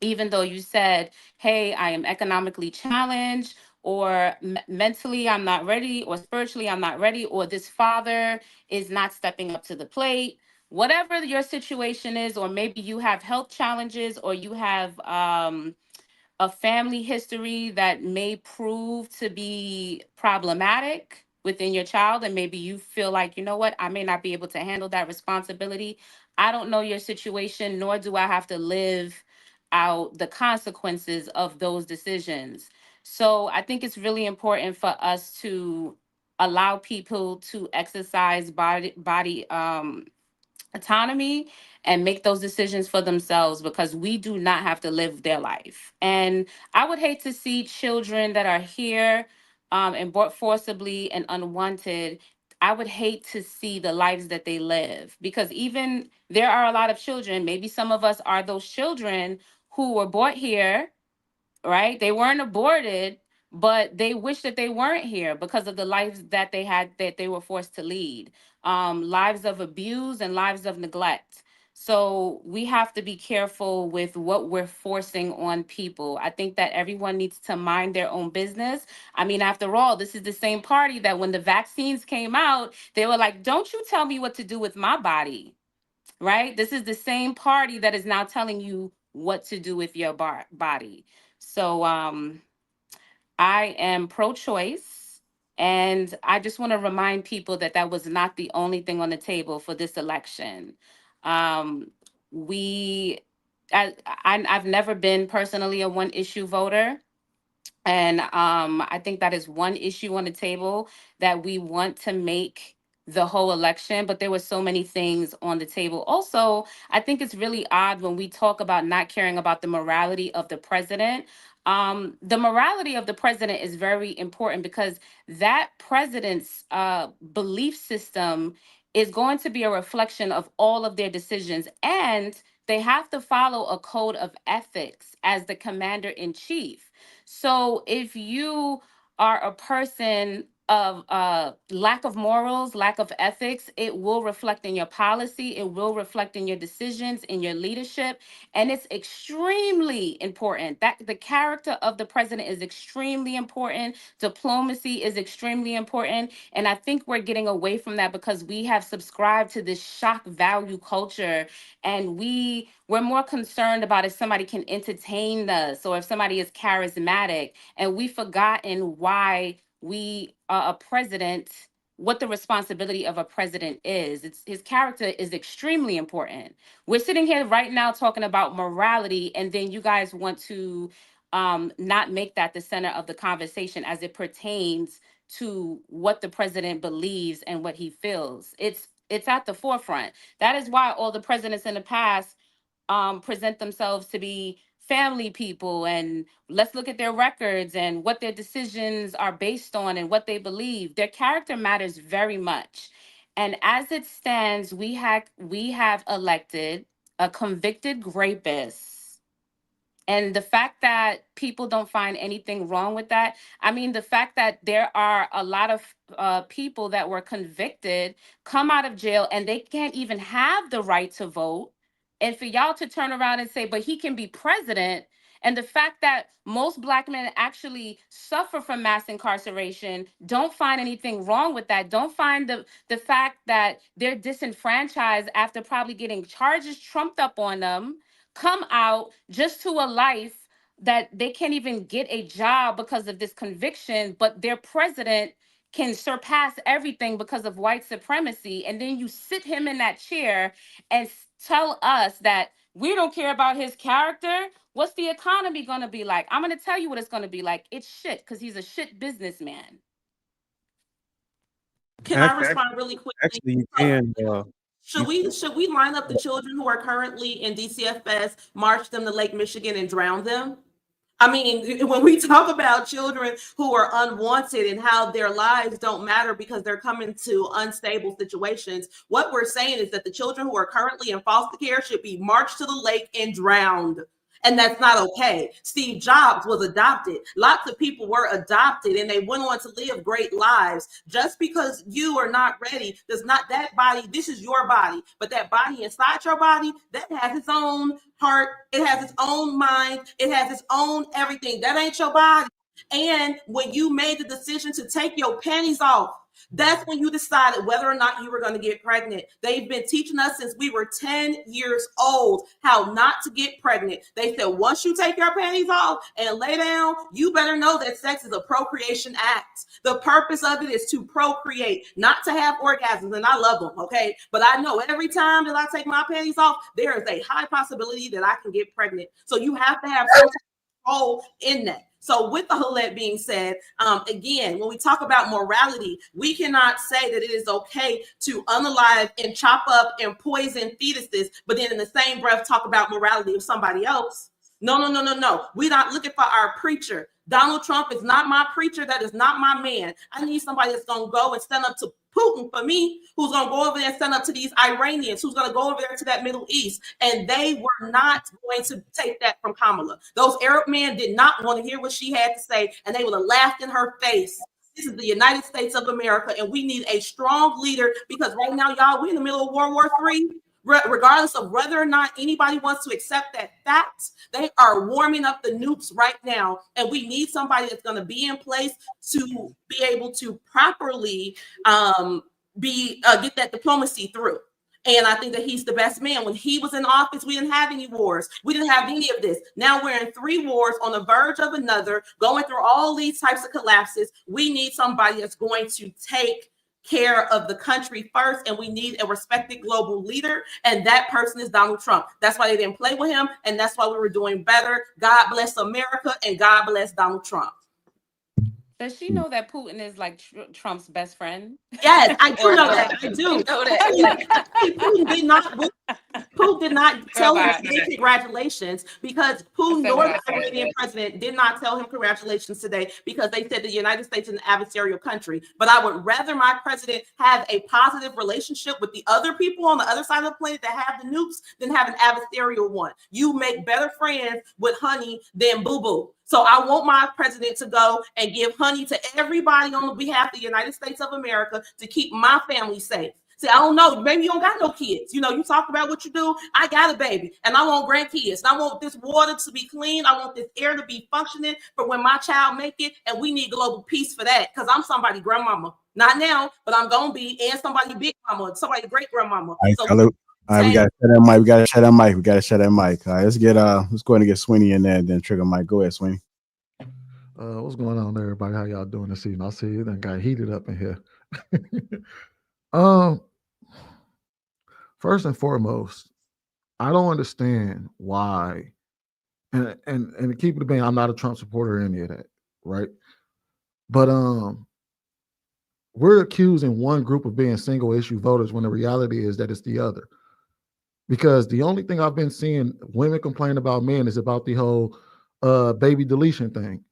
Even though you said, hey, I am economically challenged, or mentally I'm not ready, or spiritually I'm not ready, or this father is not stepping up to the plate. Whatever your situation is, or maybe you have health challenges, or you have a family history that may prove to be problematic within your child, and maybe you feel like, you know what, I may not be able to handle that responsibility. I don't know your situation, nor do I have to live out the consequences of those decisions. So I think it's really important for us to allow people to exercise body autonomy and make those decisions for themselves, because we do not have to live their life. And I would hate to see children that are here and brought forcibly and unwanted. I would hate to see the lives that they live, because even there are a lot of children, maybe some of us are those children who were brought here, right? They weren't aborted, but they wish that they weren't here because of the lives that they had, that they were forced to lead, lives of abuse and lives of neglect. So we have to be careful with what we're forcing on people. I think that everyone needs to mind their own business. I mean, after all, this is the same party that when the vaccines came out, they were like, don't you tell me what to do with my body, right? This is the same party that is now telling you what to do with your body. So I am pro-choice, and I just want to remind people that that was not the only thing on the table for this election. Um, we, I've never been personally a one-issue voter. And I think that is one issue on the table that we want to make the whole election, but there were so many things on the table. Also, I think it's really odd when we talk about not caring about the morality of the president. The morality of the president is very important, because that president's belief system is going to be a reflection of all of their decisions. And they have to follow a code of ethics as the commander in chief. So if you are a person of lack of morals, lack of ethics, it will reflect in your policy, it will reflect in your decisions, in your leadership. And it's extremely important that the character of the president is extremely important. Diplomacy is extremely important. And I think we're getting away from that because we have subscribed to this shock value culture, and we're more concerned about if somebody can entertain us or if somebody is charismatic, and we've forgotten why we are a president, what the responsibility of a president is. It's his character is extremely important. We're sitting here right now talking about morality, and then you guys want to not make that the center of the conversation as it pertains to what the president believes and what he feels. It's at the forefront. That is why all the presidents in the past present themselves to be family people, and let's look at their records and what their decisions are based on and what they believe. Their character matters very much. And as it stands, we have elected a convicted rapist. And the fact that people don't find anything wrong with that, I mean, the fact that there are a lot of people that were convicted, come out of jail, and they can't even have the right to vote. And for y'all to turn around and say, but he can be president. And the fact that most Black men actually suffer from mass incarceration, don't find anything wrong with that. Don't find the fact that they're disenfranchised after probably getting charges trumped up on them, come out just to a life that they can't even get a job because of this conviction, but their president can surpass everything because of white supremacy. And then you sit him in that chair and tell us that we don't care about his character. What's the economy going to be like? I'm going to tell you what it's going to be like. It's shit, because he's a shit businessman. Can I respond really quickly? Actually, you can. Should we line up the children who are currently in DCFS, march them to Lake Michigan, and drown them? I mean, when we talk about children who are unwanted and how their lives don't matter because they're coming to unstable situations, what we're saying is that the children who are currently in foster care should be marched to the lake and drowned. And that's not okay. Steve Jobs was adopted. Lots of people were adopted and they went on to live great lives. Just because you are not ready does not, that body, this is your body, but that body inside your body, that has its own heart, it has its own mind, it has its own everything. That ain't your body. And when you made the decision to take your panties off, that's when you decided whether or not you were going to get pregnant. They've been teaching us since we were 10 years old how not to get pregnant. They said once you take your panties off and lay down, you better know that sex is a procreation act. The purpose of it is to procreate, not to have orgasms. And I love them, okay? But I know every time that I take my panties off, there is a high possibility that I can get pregnant. So you have to have some control in that. So with all that being said, again, when we talk about morality, we cannot say that it is okay to unalive and chop up and poison fetuses, but then in the same breath talk about morality of somebody else. No. We're not looking for our preacher. Donald Trump is not my preacher. That is not my man. I need somebody that's going to go and stand up to Putin for me, who's going to go over there and stand up to these Iranians, who's going to go over there to that Middle East. And they were not going to take that from Kamala. Those Arab men did not want to hear what she had to say, and they would have laughed in her face. This is the United States of America, and we need a strong leader because right now, y'all, we're in the middle of World War III. Regardless of whether or not anybody wants to accept that fact, they are warming up the nukes right now. And we need somebody that's going to be in place to be able to properly get that diplomacy through. And I think that he's the best man. When he was in office, we didn't have any wars. We didn't have any of this. Now we're in 3 wars on the verge of another, going through all these types of collapses. We need somebody that's going to take care of the country first, and we need a respected global leader, and that person is Donald Trump. That's why they didn't play with him, and that's why we were doing better. God bless America, and God bless Donald Trump. Does she know that Putin is like Trump's best friend? Yes, I do know that. I do. You know that. Putin did not tell him congratulations because Putin nor the Iranian president did not tell him congratulations today because they said the United States is an adversarial country. But I would rather my president have a positive relationship with the other people on the other side of the planet that have the nukes than have an adversarial one. You make better friends with honey than boo-boo. So I want my president to go and give honey to everybody on behalf of the United States of America to keep my family safe. See, I don't know. Maybe you don't got no kids. You know, you talk about what you do. I got a baby and I want grandkids. And I want this water to be clean. I want this air to be functioning for when my child make it. And we need global peace for that because I'm somebody grandmama. Not now, but I'm going to be and somebody big mama, somebody great grandmama. All right, we got to shut that mic. We got to shut that mic. We got to shut that mic. All right, let's go ahead and get Sweeney in there and then trigger mic. Go ahead, Sweeney. What's going on there, everybody? How y'all doing this evening? I see you done got heated up in here. First and foremost, I don't understand why, and to keep it being, I'm not a Trump supporter or any of that, right? But we're accusing one group of being single issue voters when the reality is that it's the other. Because the only thing I've been seeing women complain about men is about the whole baby deletion thing.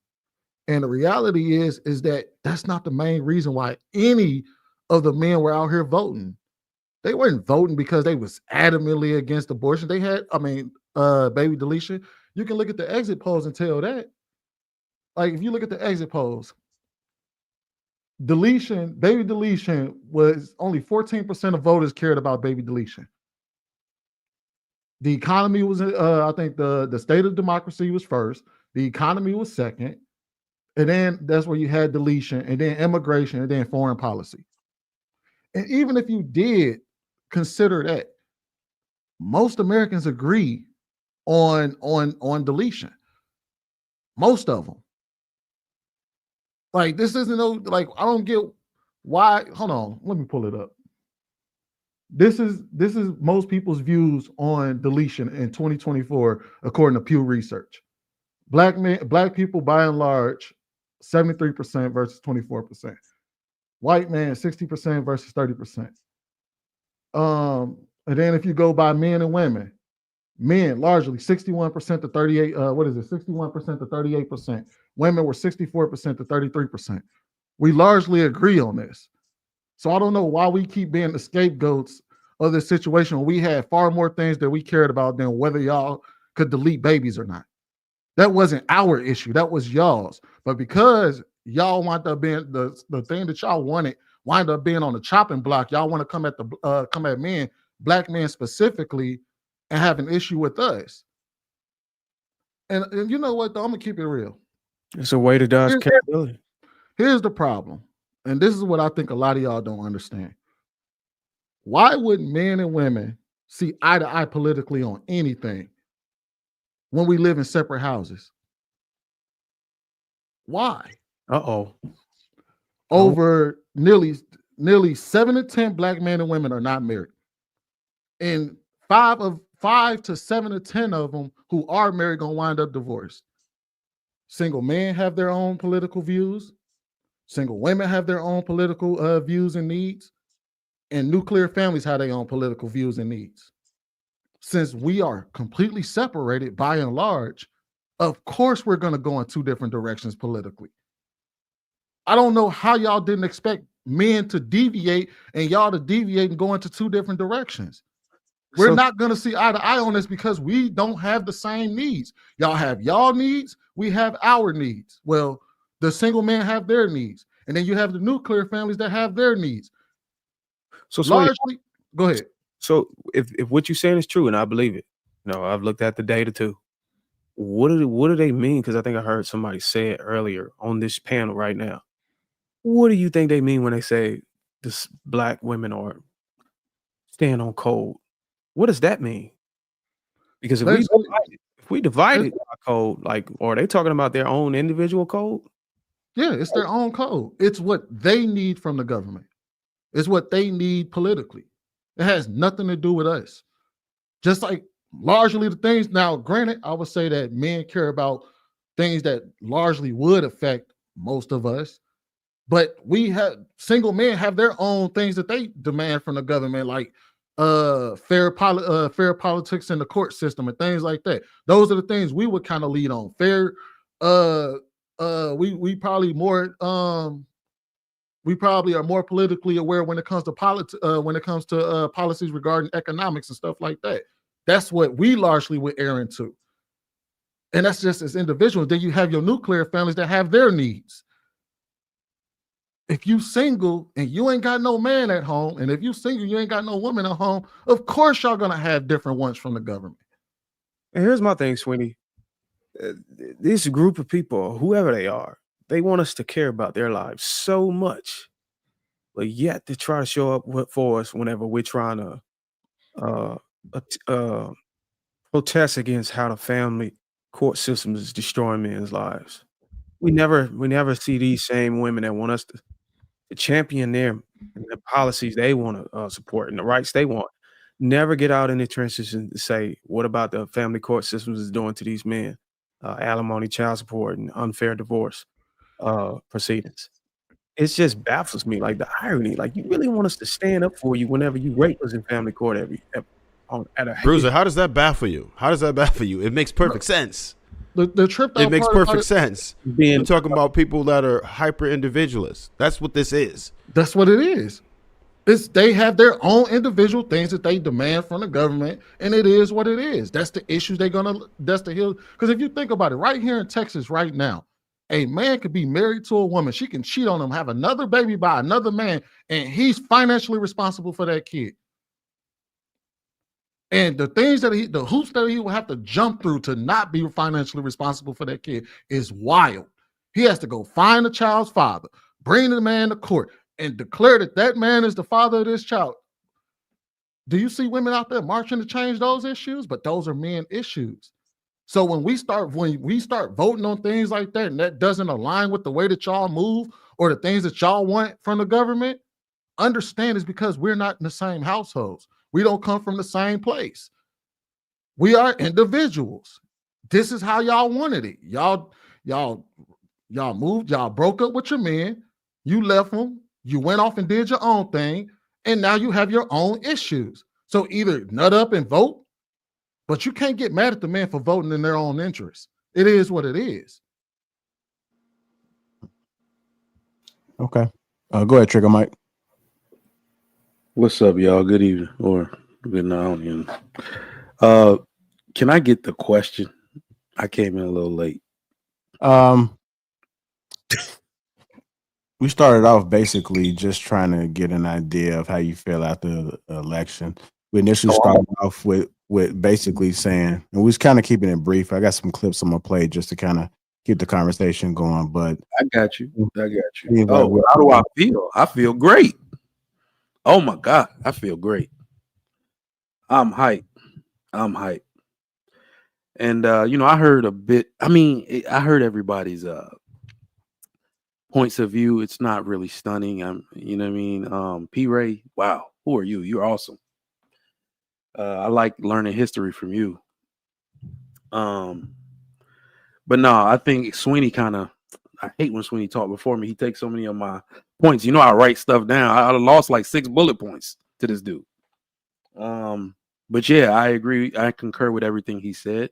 And the reality is that that's not the main reason why any of the men were out here voting. They weren't voting because they was adamantly against abortion. They had, baby deletion. You can look at the exit polls and tell that. Like, if you look at the exit polls, baby deletion was only 14% of voters cared about baby deletion. The economy was, I think the state of democracy was first. The economy was second. And then that's where you had deletion, and then immigration, and then foreign policy. And even if you did consider that, most Americans agree on deletion. Most of them. Like, this isn't I don't get why. Hold on, let me pull it up. This is most people's views on deletion in 2024, according to Pew Research. Black people by and large, 73% versus 24%. White man, 60% versus 30%. And then if you go by men and women, men largely 61% to 38. 61% to 38%. Women were 64% to 33%. We largely agree on this. So I don't know why we keep being the scapegoats of this situation when we had far more things that we cared about than whether y'all could delete babies or not. That wasn't our issue. That was y'all's. But because y'all wound up being the thing that y'all wanted, wind up being on the chopping block, y'all want to come at men, black men specifically, and have an issue with us. And you know what, though? I'm gonna keep it real. It's a way to dodge accountability. Here's the problem, and this is what I think a lot of y'all don't understand. Why would men and women see eye to eye politically on anything when we live in separate houses? Why? Over nearly 7 to 10 black men and women are not married, and 5 to 7 to 10 of them who are married gonna wind up divorced. Single men have their own political views. Single women have their own political views and needs. And nuclear families have their own political views and needs. Since we are completely separated by and large, of course we're going to go in two different directions politically. I don't know how y'all didn't expect men to deviate and y'all to deviate and go into two different directions. We're not going to see eye to eye on this because we don't have the same needs. Y'all have y'all needs, we have our needs. Well, the single men have their needs. And then you have the nuclear families that have their needs. So largely, go ahead. So if what you're saying is true, and I believe it, I've looked at the data too. What do they mean? Because I think I heard somebody say it earlier on this panel right now. What do you think they mean when they say this black women are staying on code? What does that mean? Because if we divide it by code, like, are they talking about their own individual code? Yeah, it's their own code. It's what they need from the government. It's what they need politically. It has nothing to do with us. Just like largely the things, now granted, I would say that men care about things that largely would affect most of us, but we have single men have their own things that they demand from the government, like fair politics in the court system and things like that. Those are the things we would kind of lead on. Fair, we probably are more politically aware when it comes to policies regarding economics and stuff like that. That's what we largely would err into. And that's just as individuals. Then you have your nuclear families that have their needs. If you single and you ain't got no man at home, and if you single, you ain't got no woman at home, of course y'all gonna have different ones from the government. And here's my thing, Sweeney. This group of people, whoever they are, they want us to care about their lives so much, but yet they try to show up for us whenever we're trying to protest against how the family court system is destroying men's lives. We never see these same women that want us to champion the policies they want to support and the rights they want. Never get out in the trenches and say, what about the family court systems is doing to these men? Alimony, child support, and unfair divorce proceedings. It just baffles me, like the irony. Like, you really want us to stand up for you whenever you rape us in family court Bruiser, how does that baffle you? How does that baffle you? It makes perfect sense. It makes perfect sense. We're talking about people that are hyper individualists. That's what this is. That's what it is. They have their own individual things that they demand from the government, and it is what it is. That's the issues that's the hill. Because if you think about it, right here in Texas right now, a man could be married to a woman. She can cheat on him, have another baby by another man, and he's financially responsible for that kid. And the hoops that he will have to jump through to not be financially responsible for that kid is wild. He has to go find the child's father, bring the man to court, and declare that man is the father of this child. Do you see women out there marching to change those issues? But those are men issues. So when we start voting on things like that, and that doesn't align with the way that y'all move or the things that y'all want from the government, understand it's because we're not in the same households. We don't come from the same place. We are individuals. This is how y'all wanted it. Y'all moved, y'all broke up with your man, you left them, you went off and did your own thing, and now you have your own issues. So either nut up and vote, but you can't get mad at the man for voting in their own interest. It is what it is. Okay. Go ahead, Trigger Mike. What's up, y'all? Good evening or good night. Can I get the question? I came in a little late. We started off basically just trying to get an idea of how you feel after the election. We initially started off with basically saying, and we was kind of keeping it brief. I got some clips I'm gonna play just to kind of keep the conversation going. But I got you. seems like Oh, how do I feel? I feel great. Oh my God, I feel great. I'm hyped. And I heard a bit. I mean, I heard everybody's points of view. It's not really stunning. You know what I mean? P. Ray, wow, who are you? You're awesome. I like learning history from you. But no, I think Sweeney I hate when Sweeney talked before me. He takes so many of my points. You know, I write stuff down. I lost like 6 bullet points to this dude. But yeah, I agree. I concur with everything he said.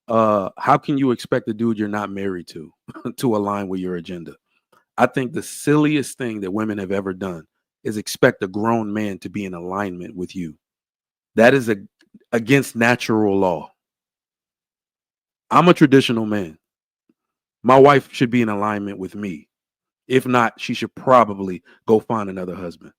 How can you expect a dude you're not married to to align with your agenda? I think the silliest thing that women have ever done is expect a grown man to be in alignment with you. That is against natural law. I'm a traditional man. My wife should be in alignment with me. If not, she should probably go find another husband.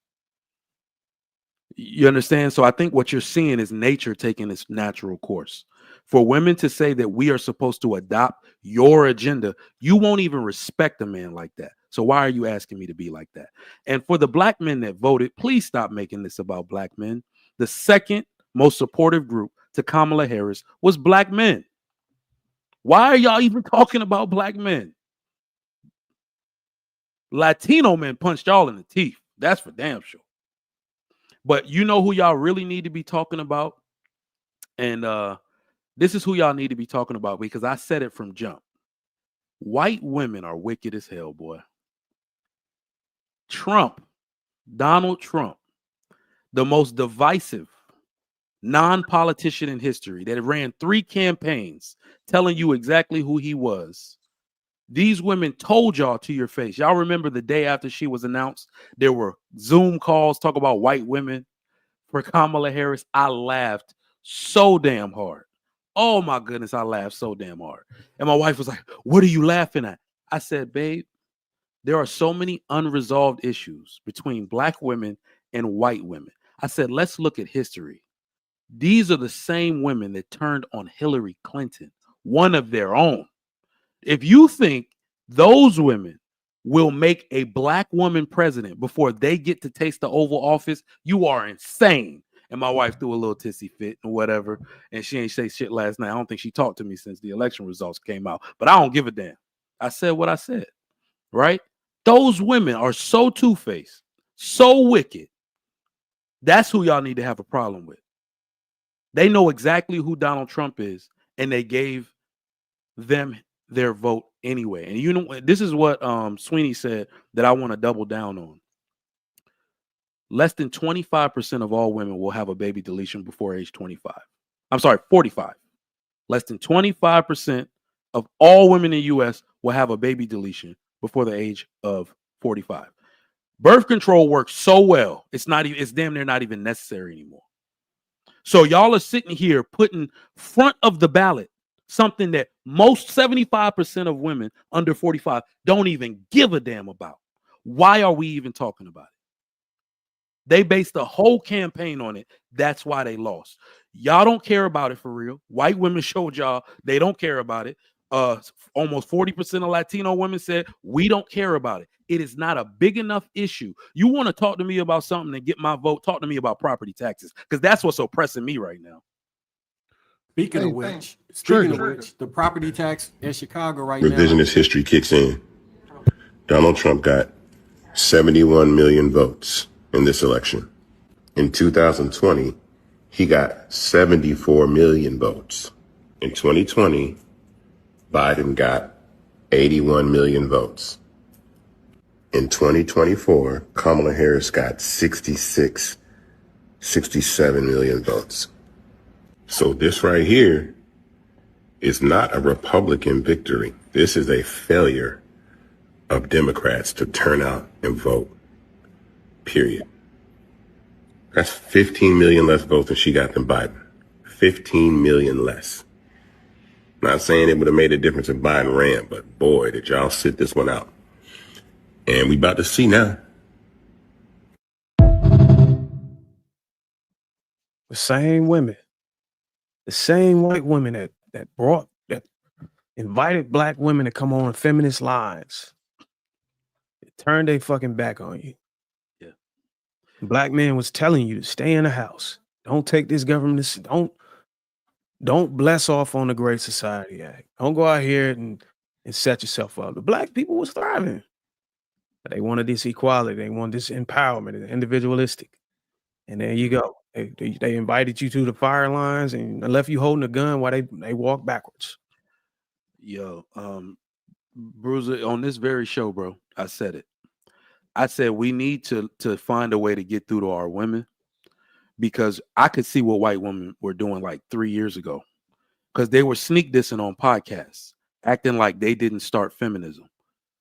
You understand? So I think what you're seeing is nature taking its natural course. For women to say that we are supposed to adopt your agenda, you won't even respect a man like that. So why are you asking me to be like that? And for the black men that voted, please stop making this about black men. The second most supportive group to Kamala Harris was black men. Why are y'all even talking about black men? Latino men punched y'all in the teeth. That's for damn sure. But you know who y'all really need to be talking about? And this is who y'all need to be talking about, because I said it from jump. White women are wicked as hell, boy. Donald Trump, the most divisive non-politician in history that ran 3 campaigns telling you exactly who he was. These women told y'all to your face. Y'all remember the day after she was announced, there were Zoom calls talk about white women for Kamala Harris. I laughed so damn hard. Oh my goodness, I laughed so damn hard. And my wife was like, "What are you laughing at?" I said, "Babe, there are so many unresolved issues between black women and white women." I said, let's look at history. These are the same women that turned on Hillary Clinton, one of their own. If you think those women will make a black woman president before they get to taste the Oval Office, you are insane. And my wife threw a little tissy fit and whatever, and she ain't say shit last night. I don't think she talked to me since the election results came out, but I don't give a damn. I said what I said, right? Those women are so two-faced, so wicked. That's who y'all need to have a problem with. They know exactly who Donald Trump is, and they gave them their vote anyway. And you know, this is what Sweeney said that I want to double down on. Less than 25% of all women will have a baby deletion before age 25. I'm sorry, 45. Less than 25% of all women in the U.S. will have a baby deletion before the age of 45. Birth control works so well, it's damn near not even necessary anymore. So y'all are sitting here putting front of the ballot something that most 75% of women under 45 don't even give a damn about. Why are we even talking about it? They based the whole campaign on it. That's why they lost. Y'all don't care about it for real. White women showed y'all they don't care about it. Almost 40% of Latino women said we don't care about it. It is not a big enough issue. You want to talk to me about something and get my vote? Talk to me about property taxes, because that's what's oppressing me right now. Speaking of which, the property tax in Chicago right now. Revisionist history kicks in. Donald Trump got 71 million votes in this election. In 2020, he got 74 million votes. In 2020, Biden got 81 million votes. In 2024, Kamala Harris got 67 million votes. So this right here is not a Republican victory. This is a failure of Democrats to turn out and vote, period. That's 15 million less votes than she got than Biden. 15 million less. Not saying it would have made a difference if Biden ran, but boy, did y'all sit this one out. And we about to see now. The same women, the same white women that invited black women to come on feminist lines, it turned their fucking back on you. Yeah. Black men was telling you to stay in the house. Don't take this government. Don't bless off on the Great Society Act. Don't go out here and set yourself up. The black people was thriving. But they wanted this equality. They wanted this empowerment, individualistic. And there you go. They invited you to the fire lines and left you holding a gun while they walk backwards. Yo, Bruiser, on this very show, bro, I said it. I said we need to find a way to get through to our women, because I could see what white women were doing like 3 years ago, because they were sneak dissing on podcasts, acting like they didn't start feminism.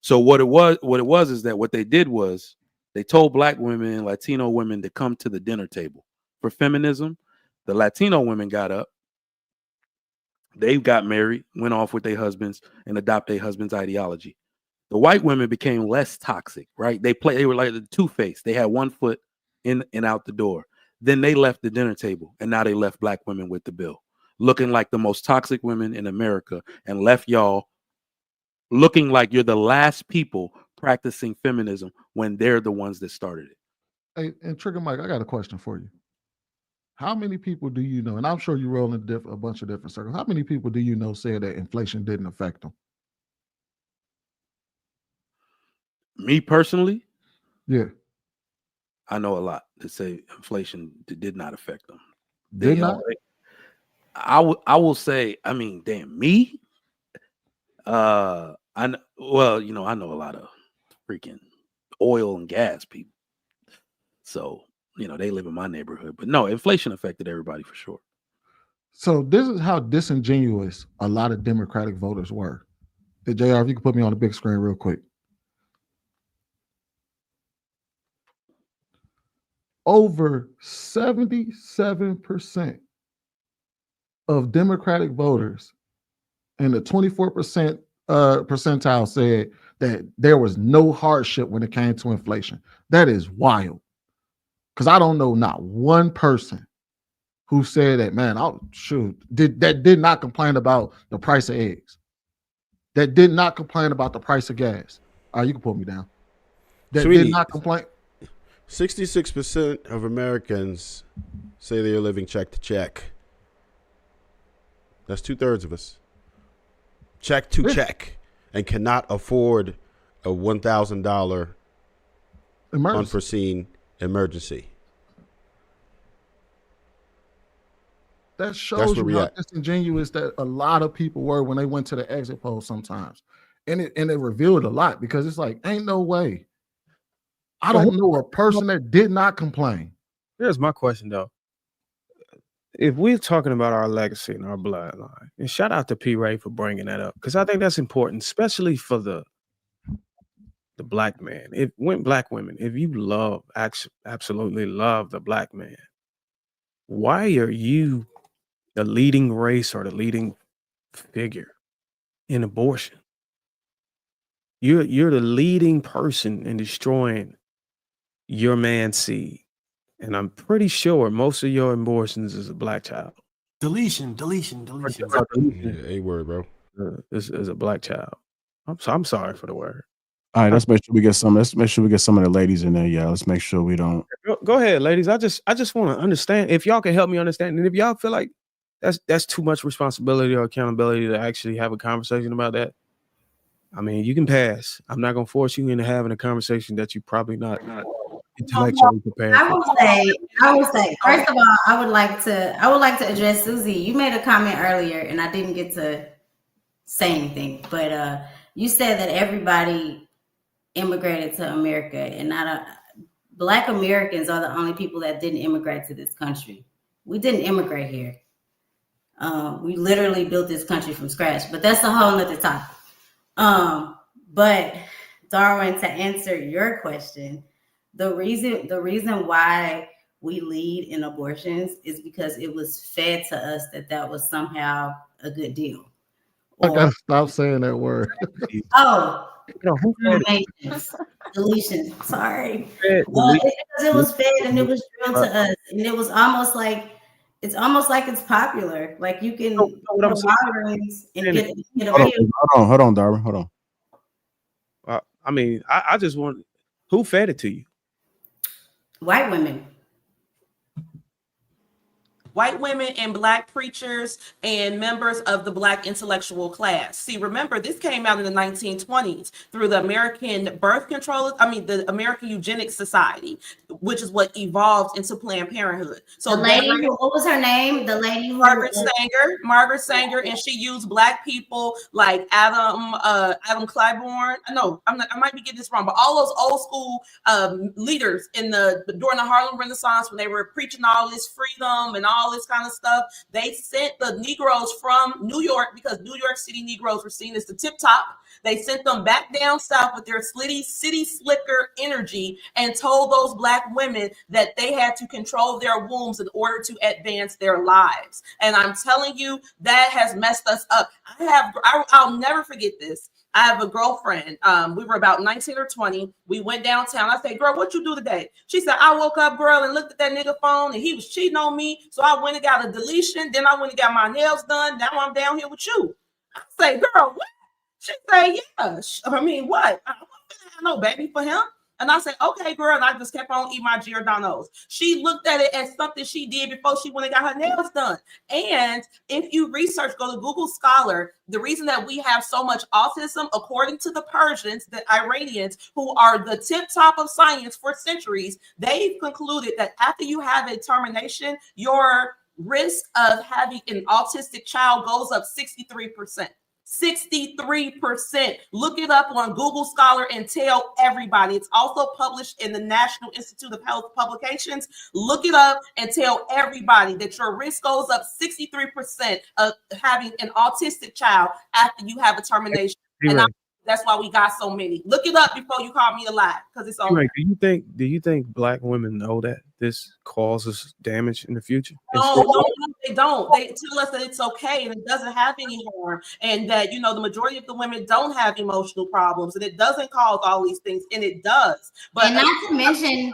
So what it was is that what they did was they told black women and Latino women to come to the dinner table for feminism. The Latino women got up, they got married, went off with their husbands and adopted their husband's ideology. The white women became less toxic, right? They were like the two-faced. They had one foot in and out the door. Then they left the dinner table, and now they left black women with the bill, looking like the most toxic women in America, and left y'all looking like you're the last people practicing feminism when they're the ones that started it. Hey, and Trigger Mike, I got a question for you. How many people do you know, and I'm sure you roll in a bunch of different circles, how many people do you know said that inflation didn't affect them? Me personally? Yeah. I know a lot that say inflation did not affect them. Did not? I will say, I mean, damn, me? I know a lot of freaking oil and gas people. So, they live in my neighborhood. But no, inflation affected everybody for sure. So this is how disingenuous a lot of Democratic voters were. The JR, if you could put me on the big screen real quick. Over 77% of Democratic voters in the 24% percentile said that there was no hardship when it came to inflation. That is wild. Because I don't know not one person who said that, man, that did not complain about the price of eggs. That did not complain about the price of gas. All right, you can put me down. That did not complain. 66% of Americans say they are living check to check. That's 2/3 of us. Check to check, and cannot afford a $1,000 unforeseen emergency. That shows you how disingenuous that a lot of people were when they went to the exit poll sometimes. And it revealed a lot, because it's like, ain't no way. I don't know a person that did not complain. Here's my question, though. If we're talking about our legacy and our bloodline, and shout out to P. Ray for bringing that up, because I think that's important, especially for the black man. Black women, if you absolutely love the black man, why are you the leading race or the leading figure in abortion? You're the leading person in destroying your man's seed. And I'm pretty sure most of your abortions is a black child. Deletion. A word, bro. Is a black child. I'm sorry for the word. All right, let's make sure we get some. Let's make sure we get some of the ladies in there. Yeah, let's make sure we don't. Go ahead, ladies. I just want to understand. If y'all can help me understand, and if y'all feel like that's too much responsibility or accountability to actually have a conversation about that, I mean, you can pass. I'm not gonna force you into having a conversation that you probably not intellectually prepared for. I would say, first of all, I would like to address Susie. You made a comment earlier, and I didn't get to say anything, but you said that everybody immigrated to America, and Black Americans are the only people that didn't immigrate to this country. We didn't immigrate here. We literally built this country from scratch, but that's a whole nother topic. But Darwin, to answer your question, the reason why we lead in abortions is because it was fed to us that was somehow a good deal. I gotta stop saying that word. Oh, No, who fed it? deletion. Sorry. Fed Well, delete- it's because it was fed and it was drilled to us, and it was almost like it's popular. Like you can what I'm go saying- Walgreens and get a Hold pill. on, Darwin. Hold on. I mean, I just want, who fed it to you? White women. White women and Black preachers and members of the Black intellectual class. See, remember, this came out in the 1920s through the American the American Eugenics Society, which is what evolved into Planned Parenthood. So The lady what was her name? The lady who Margaret Sanger, and she used Black people like Adam Claiborne. No, I might be getting this wrong, but all those old school leaders during the Harlem Renaissance, when they were preaching all this freedom and all this kind of stuff, they sent the Negroes from New York, because New York City Negroes were seen as the tip top. They sent them back down south with their city slicker energy and told those Black women that they had to control their wombs in order to advance their lives. And I'm telling you, that has messed us up. I'll never forget this. I have a girlfriend. We were about 19 or 20. We went downtown. I said, girl, what you do today? She said, I woke up, girl, and looked at that nigga phone, and he was cheating on me. So I went and got a deletion. Then I went and got my nails done. Now I'm down here with you. I say, girl, what? She say, yeah. I mean, what? I don't know, baby, for him. And I said, okay, girl. And I just kept on eating my Giordano's. She looked at it as something she did before she went and got her nails done. And if you research, go to Google Scholar, the reason that we have so much autism, according to the Persians, the Iranians, who are the tip top of science for centuries, they've concluded that after you have a termination, your risk of having an autistic child goes up 63%. 63%. Look it up on Google Scholar and tell everybody. It's also published in the National Institute of Health publications. Look it up and tell everybody that your risk goes up 63% of having an autistic child after you have a termination. And that's why we got so many. Look it up before you call me a lie, because it's on. Do you think Black women know that this causes damage in the future? No, they don't. They tell us that it's okay and it doesn't have any harm, and that the majority of the women don't have emotional problems, and it doesn't cause all these things, and it does. But and not to mention,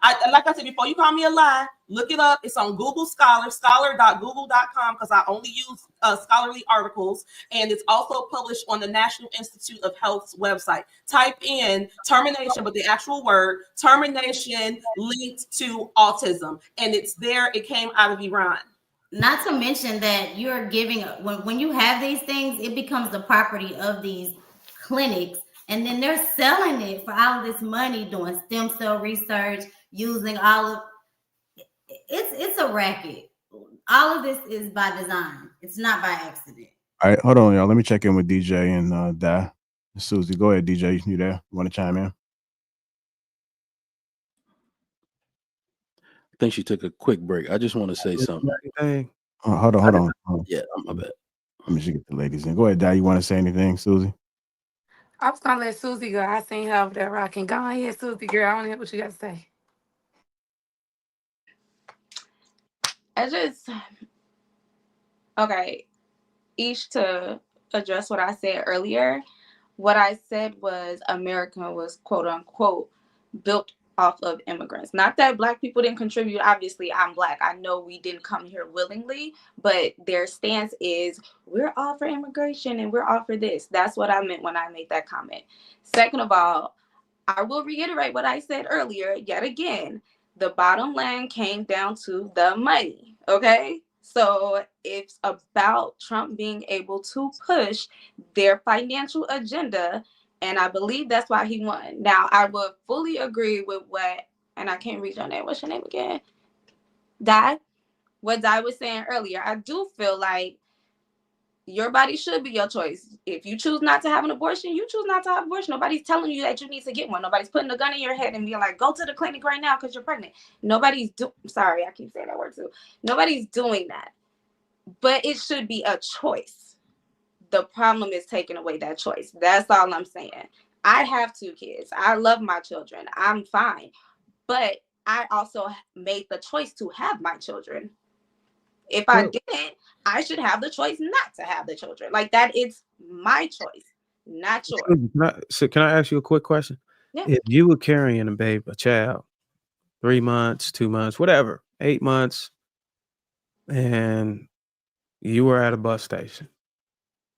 like I said before, you call me a lie. Look it up. It's on Google Scholar, scholar.google.com, because I only use scholarly articles, and it's also published on the National Institute of Health's website. Type in termination, but the actual word termination linked to autism, and it's there. It came out of Iran. Not to mention that you're giving, when you have these things, it becomes the property of these clinics, and then they're selling it for all of this money, doing stem cell research, using all of it's a racket. All of this is by design. It's not by accident. All right, hold on, y'all. Let me check in with DJ and Da. Susie, go ahead, DJ. You there? You want to chime in? I think she took a quick break. I just want to say something. Hold on. Yeah, my bad. Let me just get the ladies in. Go ahead, Da. You want to say anything, Susie? I was gonna let Susie go. I seen her over there rocking. Go ahead, Susie girl. I want to hear what you got to say. Each to address what I said earlier. What I said was America was quote unquote built off of immigrants. Not that Black people didn't contribute. Obviously, I'm Black. I know we didn't come here willingly, but their stance is we're all for immigration and we're all for this. That's what I meant when I made that comment. Second of all, I will reiterate what I said earlier yet again. The bottom line came down to the money, okay? So it's about Trump being able to push their financial agenda, and I believe that's why he won. Now, I would fully agree with and I can't read your name. What's your name again? What Di was saying earlier. I do feel like your body should be your choice. If you choose not to have an abortion, you choose not to have an abortion. Nobody's telling you that you need to get one. Nobody's putting a gun in your head and being like, go to the clinic right now because you're pregnant. Sorry, I keep saying that word too. Nobody's doing that. But it should be a choice. The problem is taking away that choice. That's all I'm saying. I have 2 kids. I love my children. I'm fine. But I also made the choice to have my children. If I didn't, I should have the choice not to have the children. Like that is my choice, not yours. Can I ask you a quick question? Yeah. If you were carrying a child, 3 months, 2 months, whatever, 8 months, and you were at a bus station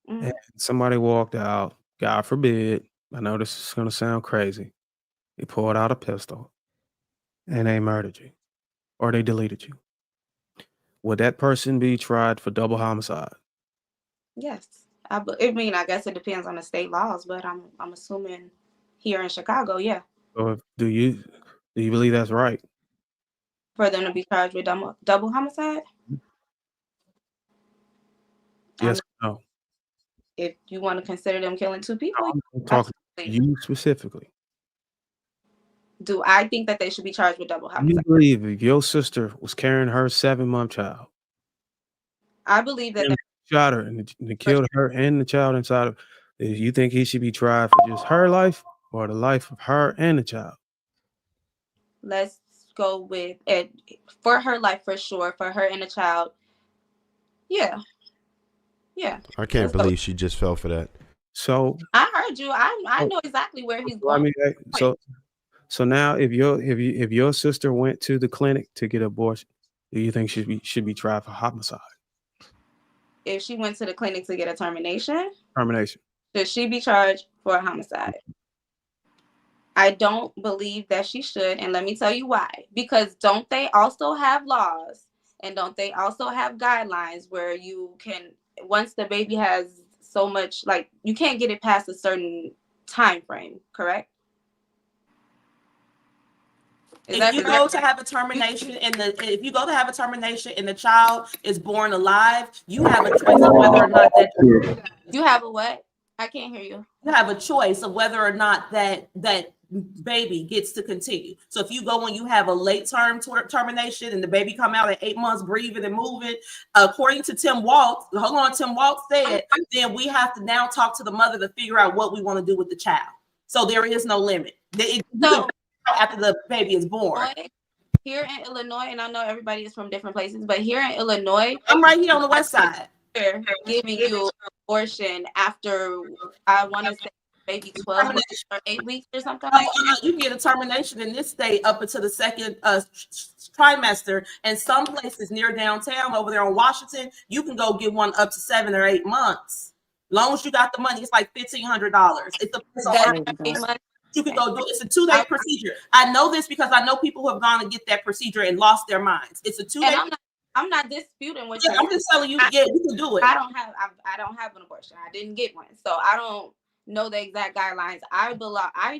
and somebody walked out, God forbid, I know this is going to sound crazy. They pulled out a pistol and they murdered you or they deleted you. Would that person be tried for double homicide? Yes. I mean, I guess it depends on the state laws, but I'm assuming here in Chicago, yeah. Or do you believe that's right? For them to be charged with double homicide? Yes or no? If you want to consider them killing two people, I'm talking to you specifically. do I think that they should be charged with double Do you homicide? believe if your sister was carrying her 7-month child, I believe that and shot her and they killed her and the child inside of, do you think he should be tried for just her life or the life of her and the child? let's go with it for her life for sure, for her and the child. Yeah. I can't believe she just fell for that. So I heard you. I know exactly where he's I going. mean, so now if your sister went to the clinic to get an abortion, do you think she should be tried for homicide? If she went to the clinic to get a termination, should she be charged for a homicide? I don't believe that she should, and let me tell you why. Because don't they also have laws and don't they also have guidelines where you can, once the baby has so much, like you can't get it past a certain time frame, correct? If you go to have a termination and the child is born alive, you have a choice of whether or not that you have a what? I can't hear you. You have a choice of whether or not that baby gets to continue. So if you go and you have a late term termination and the baby come out at 8 months breathing and moving, according to Tim Waltz said, then we have to now talk to the mother to figure out what we want to do with the child. So there is no limit. After the baby is born. Here in Illinois, and I know everybody is from different places, but here in Illinois, I'm right here on the west side. They're giving you abortion after, I want to say, maybe 12 weeks or 8 weeks or something like that. You can get a termination in this state up until the second trimester, and some places near downtown over there on Washington, you can go get one up to 7 or 8 months. Long as you got the money, it's like $1,500. You can go do it's a 2-day procedure. I know this because I know people who have gone and get that procedure and lost their minds. It's a 2-day. I'm not disputing what I'm just telling you, you can do it. I don't have an abortion. I didn't get one, so I don't know the exact guidelines. I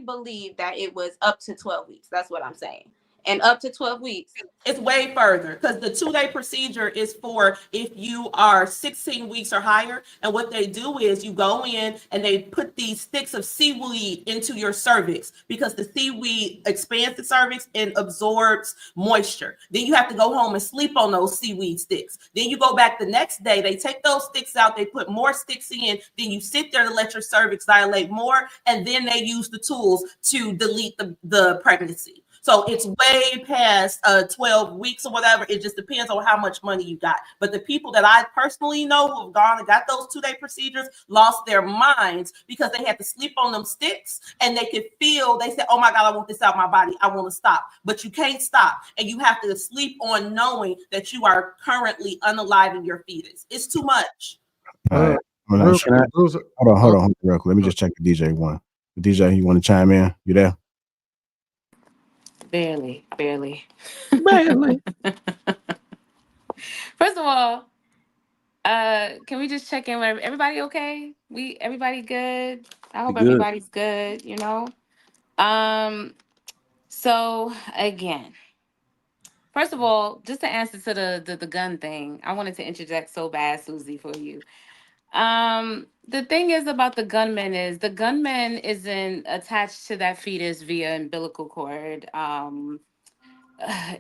believe that it was up to 12 weeks. That's what I'm saying. And up to 12 weeks. It's way further because the 2-day procedure is for if you are 16 weeks or higher. And what they do is you go in and they put these sticks of seaweed into your cervix because the seaweed expands the cervix and absorbs moisture. Then you have to go home and sleep on those seaweed sticks. Then you go back the next day, they take those sticks out, they put more sticks in, then you sit there to let your cervix dilate more, and then they use the tools to delete the pregnancy. So it's way past 12 weeks or whatever. It just depends on how much money you got. But the people that I personally know who have gone and got those 2-day procedures lost their minds because they had to sleep on them sticks and they could feel, they said, oh my God, I want this out of my body. I want to stop. But you can't stop. And you have to sleep on knowing that you are currently unaliving your fetus. It's too much. Hold on, real quick. Let me just check the DJ one. The DJ, you want to chime in? You there? Barely. Barely. First of all, can we just check in with everybody? Okay, everybody good? I hope everybody's good. You know. So again, first of all, just to answer to the gun thing, I wanted to interject so bad, Susie, for you. The thing is about the gunman isn't attached to that fetus via umbilical cord,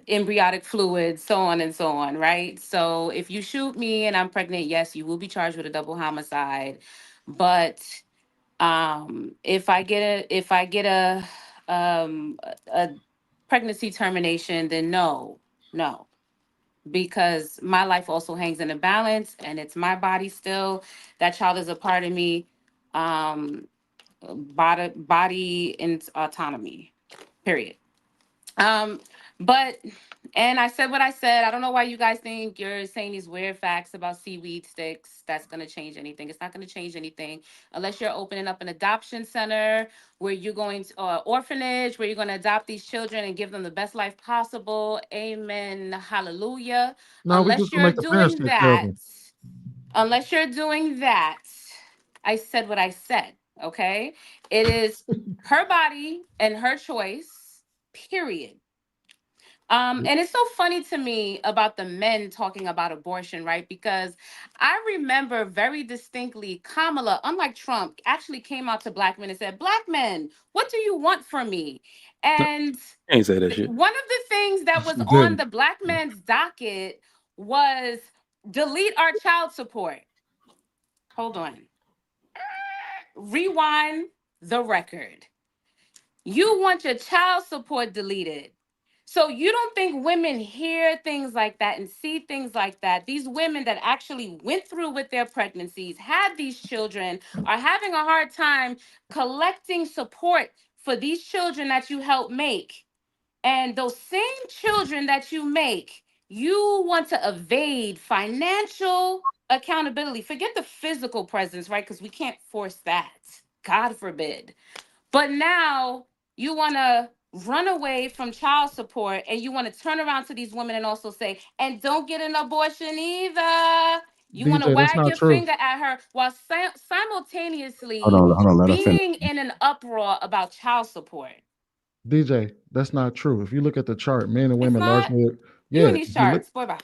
embryonic fluid, so on and so on, right? So if you shoot me and I'm pregnant, yes, you will be charged with a double homicide. But if I get a pregnancy termination, then no, because my life also hangs in a balance, and it's my body still. That child is a part of me. Body and autonomy, period. But and I said what I said. I don't know why you guys think you're saying these weird facts about seaweed sticks. That's going to change anything. It's not going to change anything unless you're opening up an adoption center where you're going to orphanage, where you're going to adopt these children and give them the best life possible. Amen. Hallelujah. No, we just gonna make the parents take care of them. Unless you're doing that, I said what I said. Okay. It is her body and her choice, period. And it's so funny to me about the men talking about abortion, right? Because I remember very distinctly Kamala, unlike Trump, actually came out to black men and said, "Black men, what do you want from me?" And I ain't say that shit. one of the things that was She on didn't. the black man's docket was delete our child support. Hold on. Rewind the record. You want your child support deleted. So you don't think women hear things like that and see things like that? These women that actually went through with their pregnancies, had these children, are having a hard time collecting support for these children that you help make. And those same children that you make, you want to evade financial accountability. Forget the physical presence, right? Because we can't force that. God forbid. But now you want to run away from child support, and you want to turn around to these women and also say, and don't get an abortion either. You want to DJ, that's wag not your true. finger at her while simultaneously Hold on, let her finish. being in an uproar about child support. DJ, that's not true. If you look at the chart, men and It's women not. largely, You yeah. and these If you look, charts, boy, bye.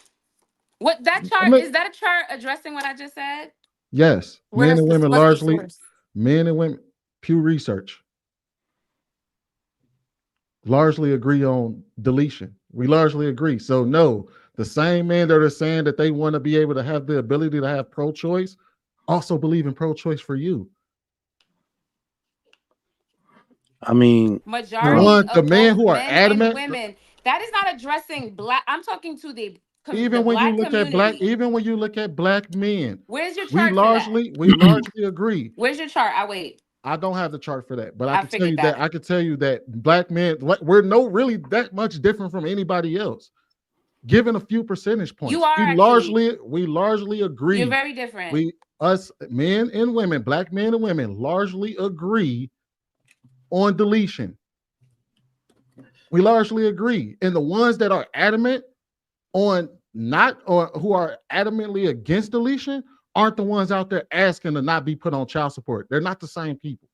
What that chart is? That a chart addressing what I just said? yes, men Where's and the women what's the largely, source? men and women, Pew Research, largely agree on deletion. We largely agree. So no, the same men that are saying that they want to be able to have the ability to have pro-choice also believe in pro-choice for you. I mean, Majority The of men both who are men and adamant, women. That is not addressing black. I'm talking to the even when you black look at black, community. even when you look at black men, Where's your we chart for that? largely agree. Where's your chart? I wait. I don't have the chart for that, but I I can tell you figured that that. I can tell you that black men, we're no really that much different from anybody else. Given a few percentage points, You are actually. we largely agree. You're very different. Us men and women, black men and women, largely agree on deletion. We largely agree, and the ones that are adamant on not, or who are adamantly against deletion, aren't the ones out there asking to not be put on child support. They're not the same people.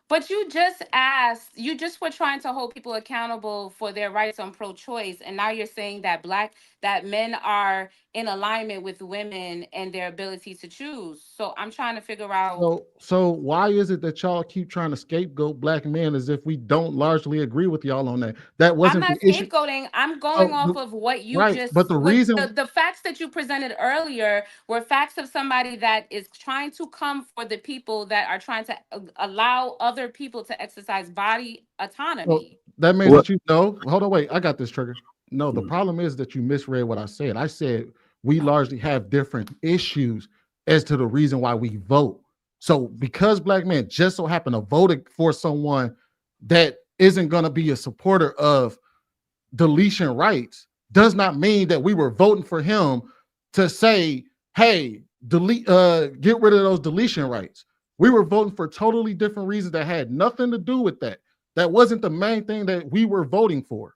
But you just asked, you just were trying to hold people accountable for their rights on pro-choice. And now you're saying that that men are in alignment with women and their ability to choose. So I'm trying to figure out. So why is it that y'all keep trying to scapegoat black men as if we don't largely agree with y'all on that? That wasn't I'm not the issue. scapegoating. I'm going off of what you right, just, but the reason the facts that you presented earlier were facts of somebody that is trying to come for the people that are trying to allow other people to exercise body autonomy. that means that you know. Hold on, wait. I got this, Trigger. No, the problem is that you misread what I said. I said we largely have different issues as to the reason why we vote. So because black men just so happen to vote for someone that isn't going to be a supporter of deletion rights, does not mean that we were voting for him to say, hey, delete, get rid of those deletion rights. We were voting for totally different reasons that had nothing to do with that. That wasn't the main thing that we were voting for.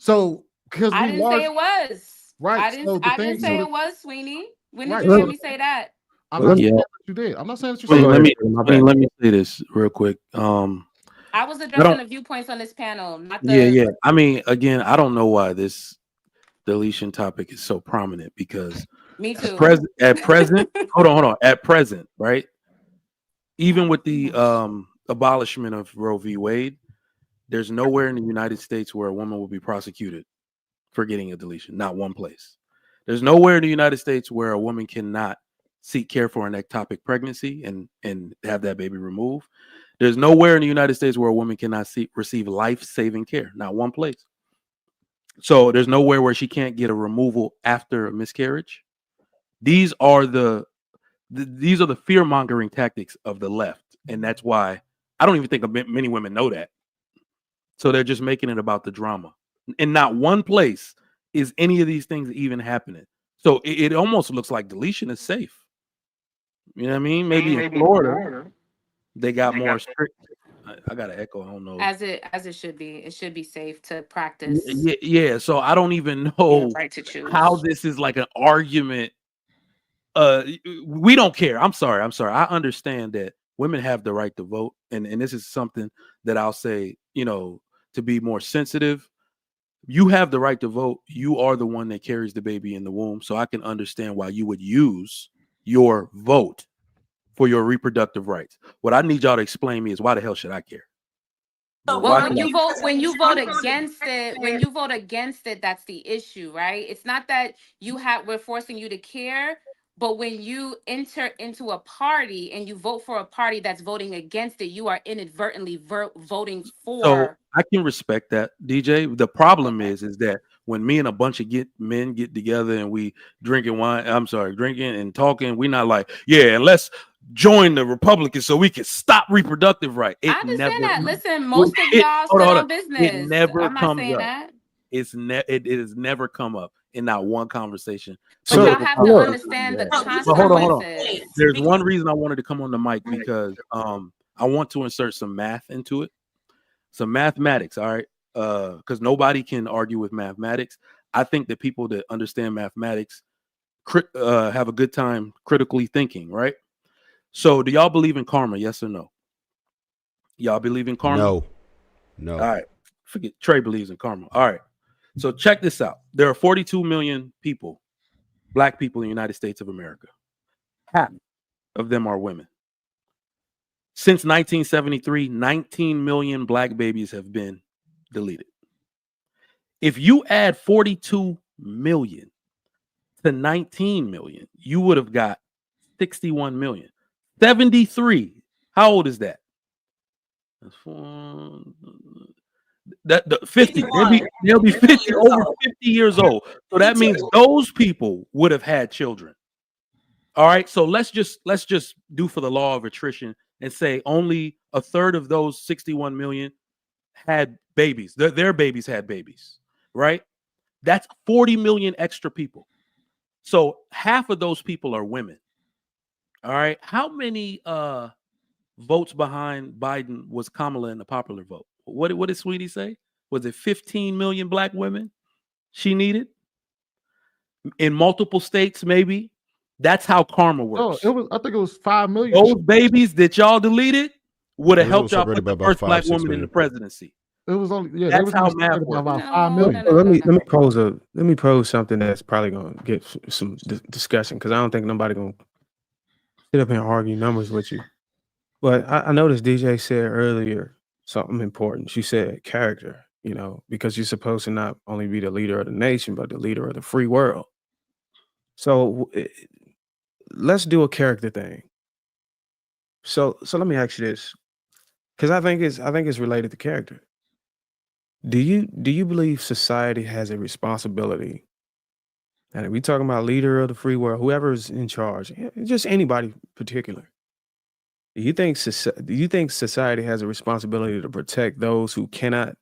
So because I didn't say it was. right. I didn't say it was, Sweeney. When did you hear me say that? I'm not saying that you did. I'm not saying that you Wait, said. let me say this real quick. I was addressing the viewpoints on this panel, not the. Yeah. I mean, again, I don't know why this deletion topic is so prominent because me too. At present, hold on. At present, right? Even with the abolishment of Roe v. Wade, there's nowhere in the United States where a woman will be prosecuted for getting a deletion. Not one place. There's nowhere in the United States where a woman cannot seek care for an ectopic pregnancy and have that baby removed. There's nowhere in the United States where a woman cannot receive life-saving care. Not one place. So there's nowhere where she can't get a removal after a miscarriage. These are the fear-mongering tactics of the left, and that's why I don't even think many women know that. So they're just making it about the drama. And not one place is any of these things even happening. So it almost looks like deletion is safe. You know what I mean? Maybe in Florida, they got more strict. I got an echo. I don't know. As it should be. It should be safe to practice. Yeah. So I don't even know Right to choose. how this is like an argument. We don't care. I'm sorry. I understand that women have the right to vote, and this is something that I'll say, to be more sensitive. You have the right to vote. You are the one that carries the baby in the womb. So I can understand why you would use your vote for your reproductive rights. What I need y'all to explain me is why the hell should I care? Well, when you vote against it, that's the issue, right? It's not that we're forcing you to care, but when you enter into a party and you vote for a party that's voting against it, you are inadvertently voting for. So I can respect that, DJ. The problem is that when me and a bunch of men get together and we drinking and talking, we're not like, yeah, and let's join the Republicans so we can stop reproductive right. I understand that. Listen, most of y'all sit on business. It never I'm not comes saying up. that. It has never come up in not one conversation. But y'all have to understand the consequences. Hold on. There's one reason I wanted to come on the mic because I want to insert some math into it. Some mathematics, all right? Because nobody can argue with mathematics. I think that people that understand mathematics have a good time critically thinking, right? So do y'all believe in karma, yes or no? Y'all believe in karma? No. All right. Forget Trey believes in karma. All right. So check this out. There are 42 million people, black people in the United States of America. Half of them are women. Since 1973, 19 million black babies have been deleted. If you add 42 million to 19 million, you would have got 61 million. 73. How old is that? That's 50. They'll be 50 over 50 years old. So that means those people would have had children. All right. So let's just do for the law of attrition and say only a third of those 61 million had babies. Their babies had babies, right? That's 40 million extra people. So half of those people are women. All right. How many votes behind Biden was Kamala in the popular vote? What did Sweetie say? Was it 15 million black women she needed? In multiple states, maybe? That's how karma works. Oh, I think it was 5 million. Those babies that y'all deleted would have helped y'all put the first black woman in the presidency. It was only that's how math works. About 5 million. Let me pose something that's probably gonna get some discussion because I don't think nobody gonna sit up here and argue numbers with you. But I noticed DJ said earlier something important. She said character, because you're supposed to not only be the leader of the nation, but the leader of the free world. So let's do a character thing. So let me ask you this, because I think it's related to character. Do you believe society has a responsibility? And if we talking about leader of the free world, whoever's in charge, just anybody particular. Do you think society has a responsibility to protect those who cannot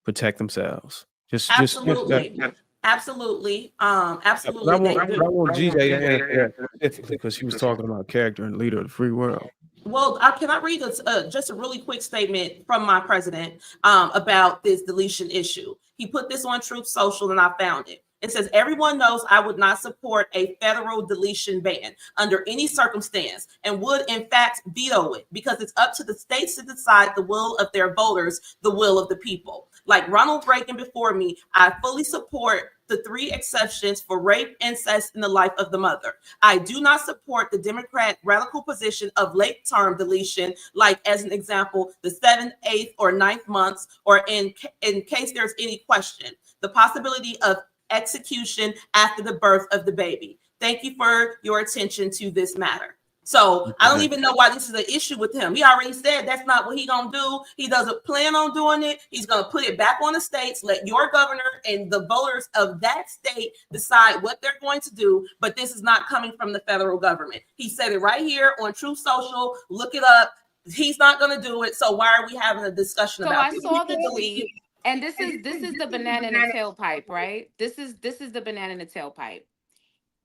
protect themselves? Absolutely. Absolutely. I want GJ to answer specifically because she was talking about character and leader of the free world. Well, can I read just a really quick statement from my president about this deletion issue? He put this on Truth Social and I found it. It says, everyone knows I would not support a federal deletion ban under any circumstance and would, in fact, veto it because it's up to the states to decide the will of their voters, the will of the people. Like Ronald Reagan before me, I fully support the 3 exceptions for rape, incest, and the life of the mother. I do not support the Democrat radical position of late-term deletion, like as an example, the 7th, 8th, or 9th months, or in case there's any question, the possibility of execution after the birth of the baby. Thank you for your attention to this matter. So I don't even know why this is an issue with him. He already said that's not what he gonna do. He doesn't plan on doing it. He's gonna put it back on the states. Let your governor and the voters of that state decide what they're going to do. But this is not coming from the federal government. He said it right here on Truth Social. Look it up. He's not gonna do it. So why are we having a discussion So about I this? saw the tweet, and this is the banana in the tailpipe, right? This is the banana in the tailpipe.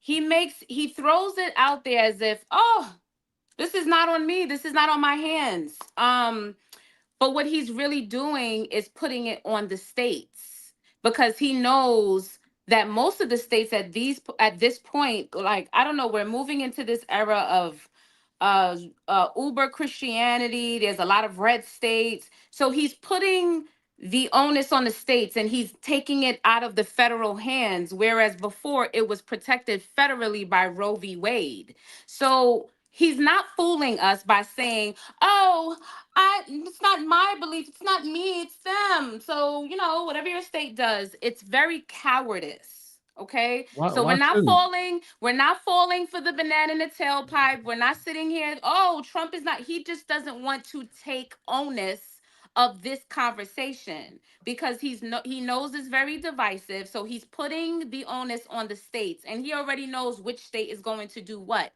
He throws it out there as if, oh, this is not on me. This is not on my hands. But what he's really doing is putting it on the states, because he knows that most of the states at this point, like, I don't know, we're moving into this era of uber Christianity. There's a lot of red states. So he's putting the onus on the states, and he's taking it out of the federal hands, whereas before it was protected federally by Roe v. Wade. So he's not fooling us by saying, oh, it's not my belief, it's not me, it's them. So, whatever your state does, it's very cowardice. Okay. So Why shouldn't? we're not falling for the banana in the tailpipe. We're not sitting here, oh, Trump is not, he just doesn't want to take onus of this conversation, because he knows it's very divisive. So he's putting the onus on the states, and he already knows which state is going to do what.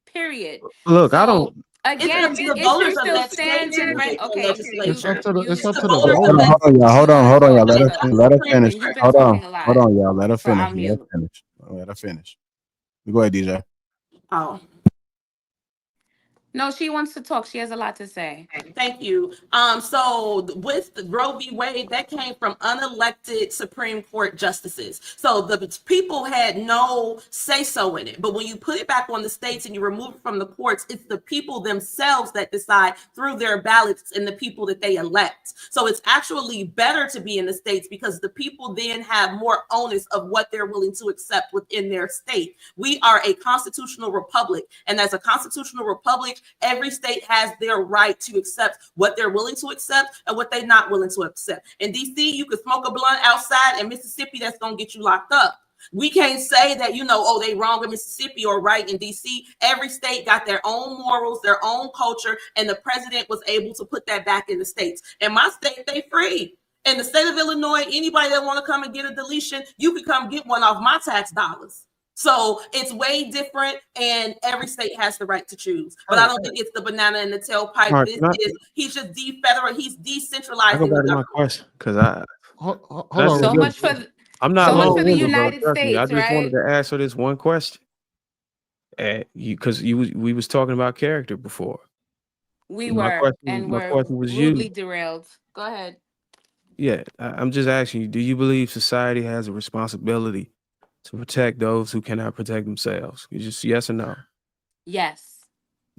Period. Look, I So don't. again, It's the up to the voters issue of still that state stands to in make the okay. It's up legislature. to the It's the voters voters of of that. Hold on, y'all. Hold on, hold on, y'all. Let her So let her finish. and you've been Hold talking on, a lot. hold on, y'all. Let her So finish. I'll Let her mute. finish. Let her finish. Go ahead, DJ. Oh. No, she wants to talk. She has a lot to say. Thank you. So with the Roe v. Wade, that came from unelected Supreme Court justices. So the people had no say-so in it. But when you put it back on the states and you remove it from the courts, it's the people themselves that decide through their ballots and the people that they elect. So it's actually better to be in the states, because the people then have more onus of what they're willing to accept within their state. We are a constitutional republic, and as a constitutional republic, every state has their right to accept what they're willing to accept and what they're not willing to accept. In DC, you can smoke a blunt outside. In Mississippi, that's going to get you locked up. We can't say that, oh, they wrong in Mississippi or right in DC. Every state got their own morals, their own culture, and the president was able to put that back in the states. In my state, they free. In the state of Illinois, anybody that want to come and get a deletion, you can come get one off my tax dollars. So it's way different, and every state has the right to choose. But I don't think it's the banana in the tailpipe. Mark, He's just he's decentralizing. I go back to my question, because Hold on. So much for I'm not so much for the long-winded, bro. United Trust me. I States, just wanted right? to ask her this one question. We was talking about character before. We My were, question, and my we're question was rudely you. derailed. Go ahead. Yeah, I'm just asking you, do you believe society has a responsibility to protect those who cannot protect themselves? You just yes or no? Yes.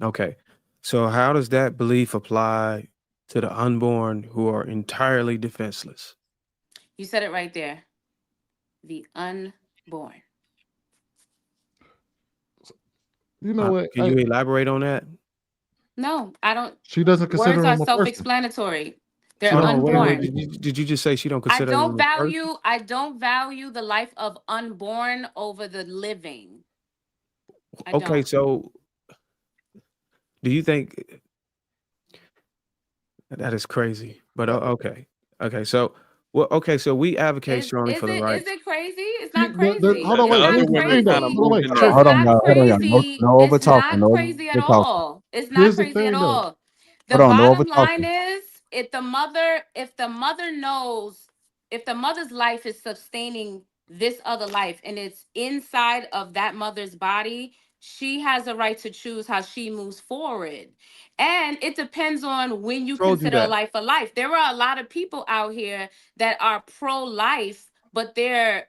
Okay. So how does that belief apply to the unborn who are entirely defenseless? You said it right there. The unborn. You know what? Can you elaborate on that? No, I don't. She doesn't consider Words are him a person. self-explanatory. They're Hold on, unborn. wait. Did you just say she don't I consider don't them a person? value the life of unborn over the living. I Okay, don't. so do you think that is crazy? But okay, so so we advocate strongly for the Is rights. it crazy? It's not crazy. Hold on, It's wait. not Here's the thing, crazy. though. Hold on, wait. It's Hold on, not y'all. Hold on, y'all. crazy. No over It's talking. not No crazy at over talking. all. It's Here's not the crazy at thing, though. all. The Hold on, no over bottom line talking. is, if the mother's life is sustaining this other life and it's inside of that mother's body, she has a right to choose how she moves forward. And it depends on when you Told you consider a that. life a life. There are a lot of people out here that are pro-life, but they're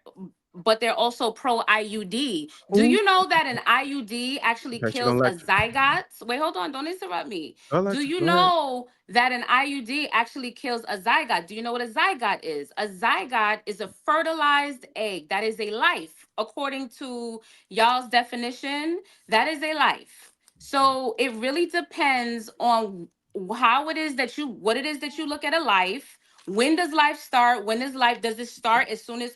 also pro-IUD. Do you know that an IUD actually Okay, she kills gonna a let you. zygote? Wait, hold on. Don't interrupt me. I'll Do let you. you Go ahead. know that an IUD actually kills a zygote? Do you know what a zygote is? A zygote is a fertilized egg. That is a life. According to y'all's definition, that is a life. So it really depends on what it is that you look at a life. When does life start? Does it start as soon as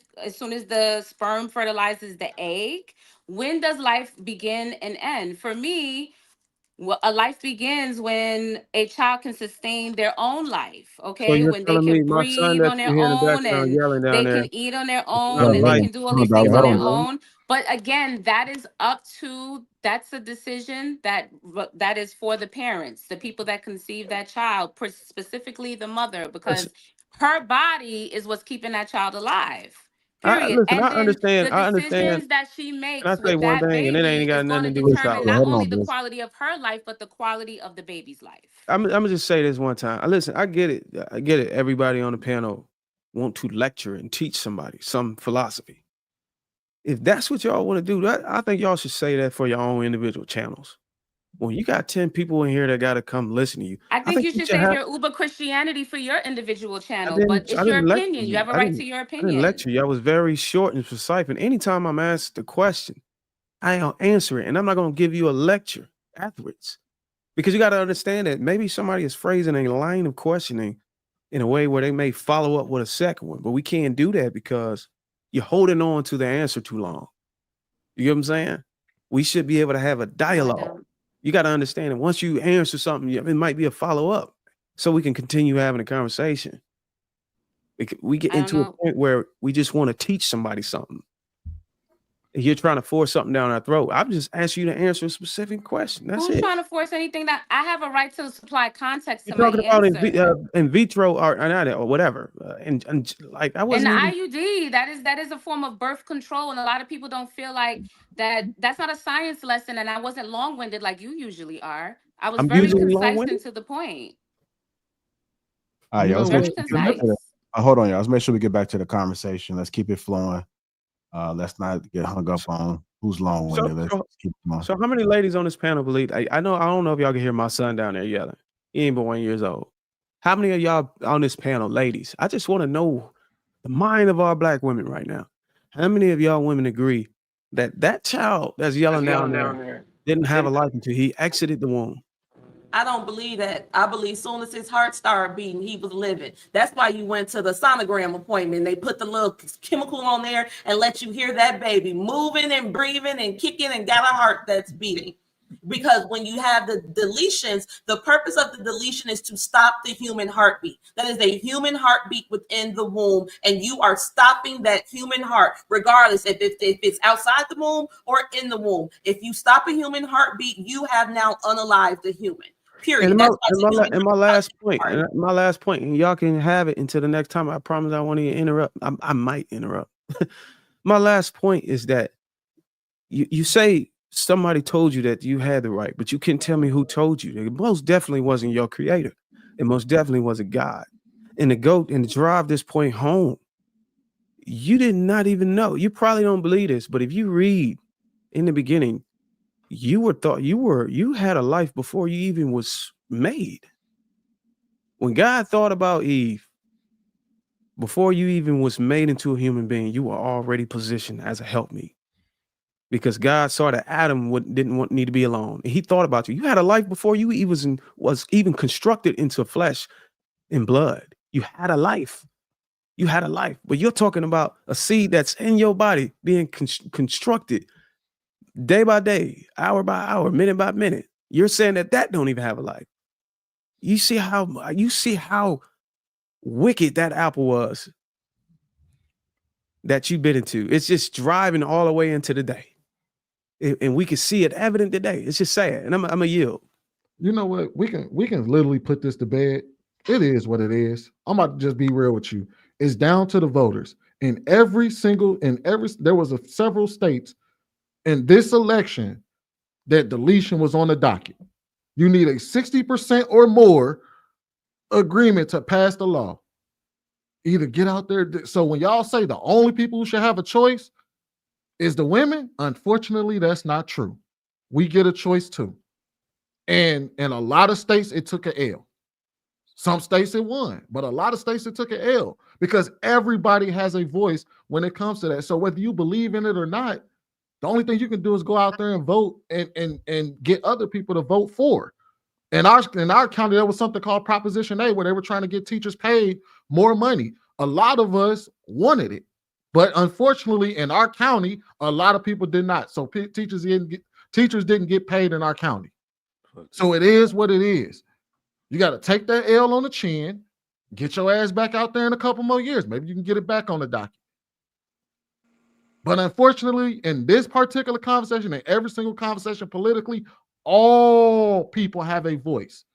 the sperm fertilizes the egg? When does life begin and end? For me, Well, a life begins when a child can sustain their own life, So okay? you're When they telling me can my son breathe that on you their hear in the own background and yelling down they there, can eat on their it's not own a and they life. can do all these things on their own. But again, that's a decision that is for the parents, the people that conceive that child, specifically the mother, because her body is what's keeping that child alive. Period. Listen, And I then understand. the I understand. decisions that she Can I makes say with one that thing, and it baby ain't is got going nothing to to do with determine y'all. not only the quality of her life, but the quality of the baby's life. I'm gonna just say this one time. Listen, I get it. I get it. Everybody on the panel want to lecture and teach somebody some philosophy. If that's what y'all want to do, I think y'all should say that for your own individual channels. When you got 10 people in here that got to come listen to you, I I think think you you should should save have. your Uber Christianity for your individual I channel, but didn't. I it's your didn't lecture opinion. You you. have a right to your I didn't opinion. lecture you. I was very short and precise. And anytime I'm asked a question, I'll answer it, and I'm not gonna give you a lecture afterwards. Because you got to understand that maybe somebody is phrasing a line of questioning in a way where they may follow up with a second one, but we can't do that because you're holding on to the answer too long. You get what I'm saying? We should be able to have a dialogue. You got to understand that once you answer something, it might be a follow up so we can continue having a conversation. We get I don't into a know. point where we just want to teach somebody something. You're trying to force something down our throat. I'm just asking you to answer a specific question. That's Who's it. trying to force anything? That I have a right to supply context You're to my talking about answer. in vitro or whatever, and like I And the wasn't even. IUD, that is a form of birth control, and a lot of people don't feel like that's not a science lesson. And I wasn't long winded like you usually are. I was I'm very usually concise long-winded. and to the point. All right, You y'all. know Let's make Very sure we get back to the. concise. Hold on, y'all. Let's make sure we get back to the conversation. Let's keep it flowing. Let's not get hung up on who's long So, winded. Let's so, keep going. so how many ladies on this panel believe? I know. I don't know if y'all can hear my son down there yelling. He ain't but 1 year old. How many of y'all on this panel, ladies? I just want to know the mind of our black women right now. How many of y'all women agree that that child that's yelling down there didn't have a life until he exited the womb? I don't believe that. I believe soon as his heart started beating, he was living. That's why you went to the sonogram appointment. They put the little chemical on there and let you hear that baby moving and breathing and kicking and got a heart that's beating. Because when you have the deletions, the purpose of the deletion is to stop the human heartbeat. That is a human heartbeat within the womb, and you are stopping that human heart, regardless if it's outside the womb or in the womb. If you stop a human heartbeat, you have now unalived the human. Period. And That's why it's a human my last point, heart. and y'all can have it until the next time. I promise I won't even interrupt. I might interrupt. My last point is that you say somebody told you that you had the right, but you can't tell me who told you. It most definitely wasn't your creator. It most definitely wasn't God. And to drive this point home, you did not even know. You probably don't believe this, but if you read in the beginning, you had a life before you even was made. When God thought about Eve, before you even was made into a human being, you were already positioned as a helpmeet. Because God saw that Adam didn't need to be alone. He thought about you. You had a life before you was even constructed into flesh and blood. You had a life. You had a life. But you're talking about a seed that's in your body being constructed day by day, hour by hour, minute by minute. You're saying that don't even have a life. You see how wicked that apple was that you bit into. It's just driving all the way into the day. And we can see it evident today. It's just sad. And I'm a yield. You know what? We can literally put this to bed. It is what it is. I'm about to just be real with you. It's down to the voters. There was several states in this election that deletion was on the docket. You need a 60% or more agreement to pass the law. Either get out there. So when y'all say the only people who should have a choice is the women, unfortunately, that's not true. We get a choice too. And in a lot of states, it took an L. Some states it won, but a lot of states it took an L because everybody has a voice when it comes to that. So whether you believe in it or not, the only thing you can do is go out there and vote and get other people to vote for. In our county, there was something called Proposition A where they were trying to get teachers paid more money. A lot of us wanted it, but unfortunately, in our county, a lot of people did not. So teachers didn't get paid in our county. So it is what it is. You got to take that L on the chin, get your ass back out there in a couple more years. Maybe you can get it back on the docket. But unfortunately, in this particular conversation, in every single conversation politically, all people have a voice.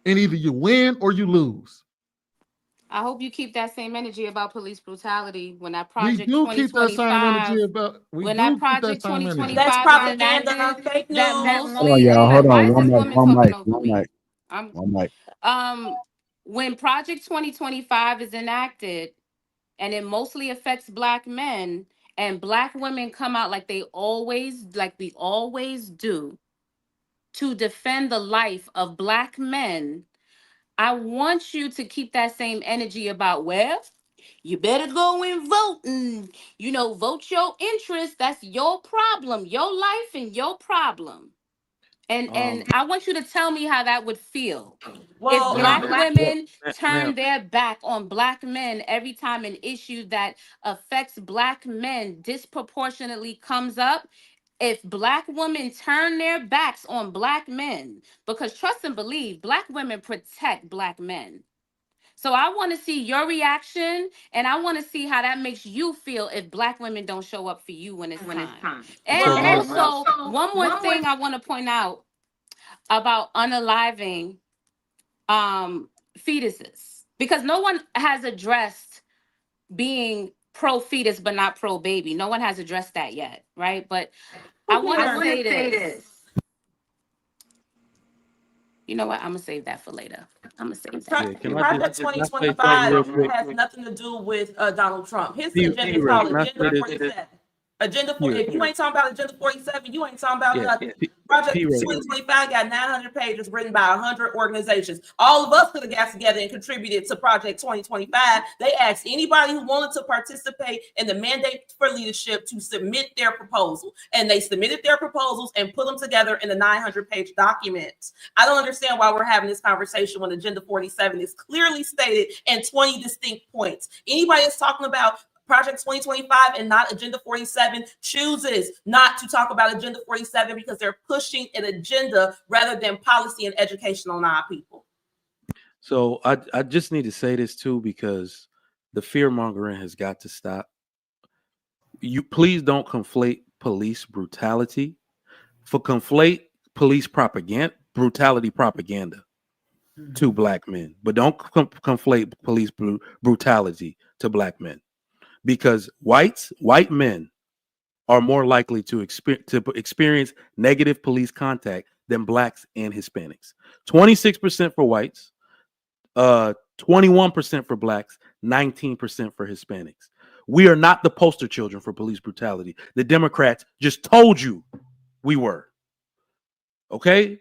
And either you win or you lose. I hope you keep that same energy about police brutality when that We project do keep that same energy 2025, about. We when do that keep that project same energy. 2025 That's is propaganda, enacted, fake that news. Hold on, mostly, y'all. Hold why on. is One this mic. woman One talking mic. over One me? mic. One mic. When Project 2025 is enacted and it mostly affects Black men and Black women come out like we always do to defend the life of Black men, I want you to keep that same energy about, well, you better go and vote and, vote your interest. That's your problem, your life and your problem. And I want you to tell me how that would feel. Well, If Black women ma'am. turn their back on Black men every time an issue that affects Black men disproportionately comes up, if Black women turn their backs on Black men, because trust and believe, Black women protect Black men. So I want to see your reaction, and I want to see how that makes you feel if Black women don't show up for you when it's time. And also, one more thing I want to point out about unaliving fetuses, because no one has addressed being pro fetus but not pro baby. No one has addressed that yet, right? But I want to say this. You know what? I'm gonna save that for later. I'm gonna save that. Project Can I say something real 2025 quick? has nothing to do with Donald Trump. His P- agenda is P-Ray, called can I say Agenda this? 47. Agenda Yeah. 40. If you ain't talking about Agenda 47, you ain't talking about Yeah. nothing. Project P-Ray. 2025 got 900 pages written by 100 organizations. All of us could have got together and contributed to Project 2025. They asked anybody who wanted to participate in the mandate for leadership to submit their proposal. And they submitted their proposals and put them together in a 900-page document. I don't understand why we're having this conversation when Agenda 47 is clearly stated in 20 distinct points. Anybody that's talking about Project 2025 and not Agenda 47 chooses not to talk about Agenda 47 because they're pushing an agenda rather than policy and education on our people. So I just need to say this too, because the fear mongering has got to stop. You please don't conflate police brutality for conflate police propaganda, brutality propaganda to Black men, but don't conflate police brutality to Black men, because white men are more likely to experience negative police contact than Blacks and Hispanics. 26% for whites, 21% for Blacks, 19% for Hispanics. We are not the poster children for police brutality. The Democrats just told you we were. Okay?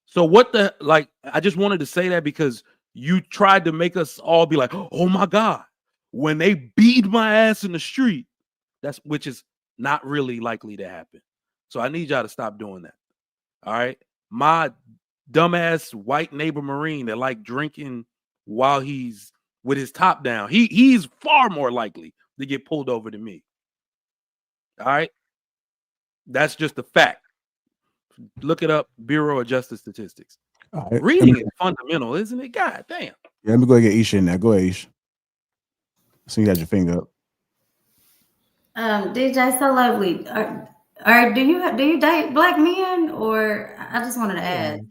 So I just wanted to say that because you tried to make us all be like, oh my God, when they beat my ass in the street, which is not really likely to happen. So I need y'all to stop doing that. All right. My dumbass white neighbor Marine that like drinking while he's with his top down, he's far more likely to get pulled over than me. All right. That's just a fact. Look it up, Bureau of Justice Statistics. Right. Reading is fundamental, isn't it? God damn. Yeah, let me go get Isha in there. Go ahead, Isha. So you got your finger up. DJ, so lovely. Do you date Black men, or I just wanted to ask?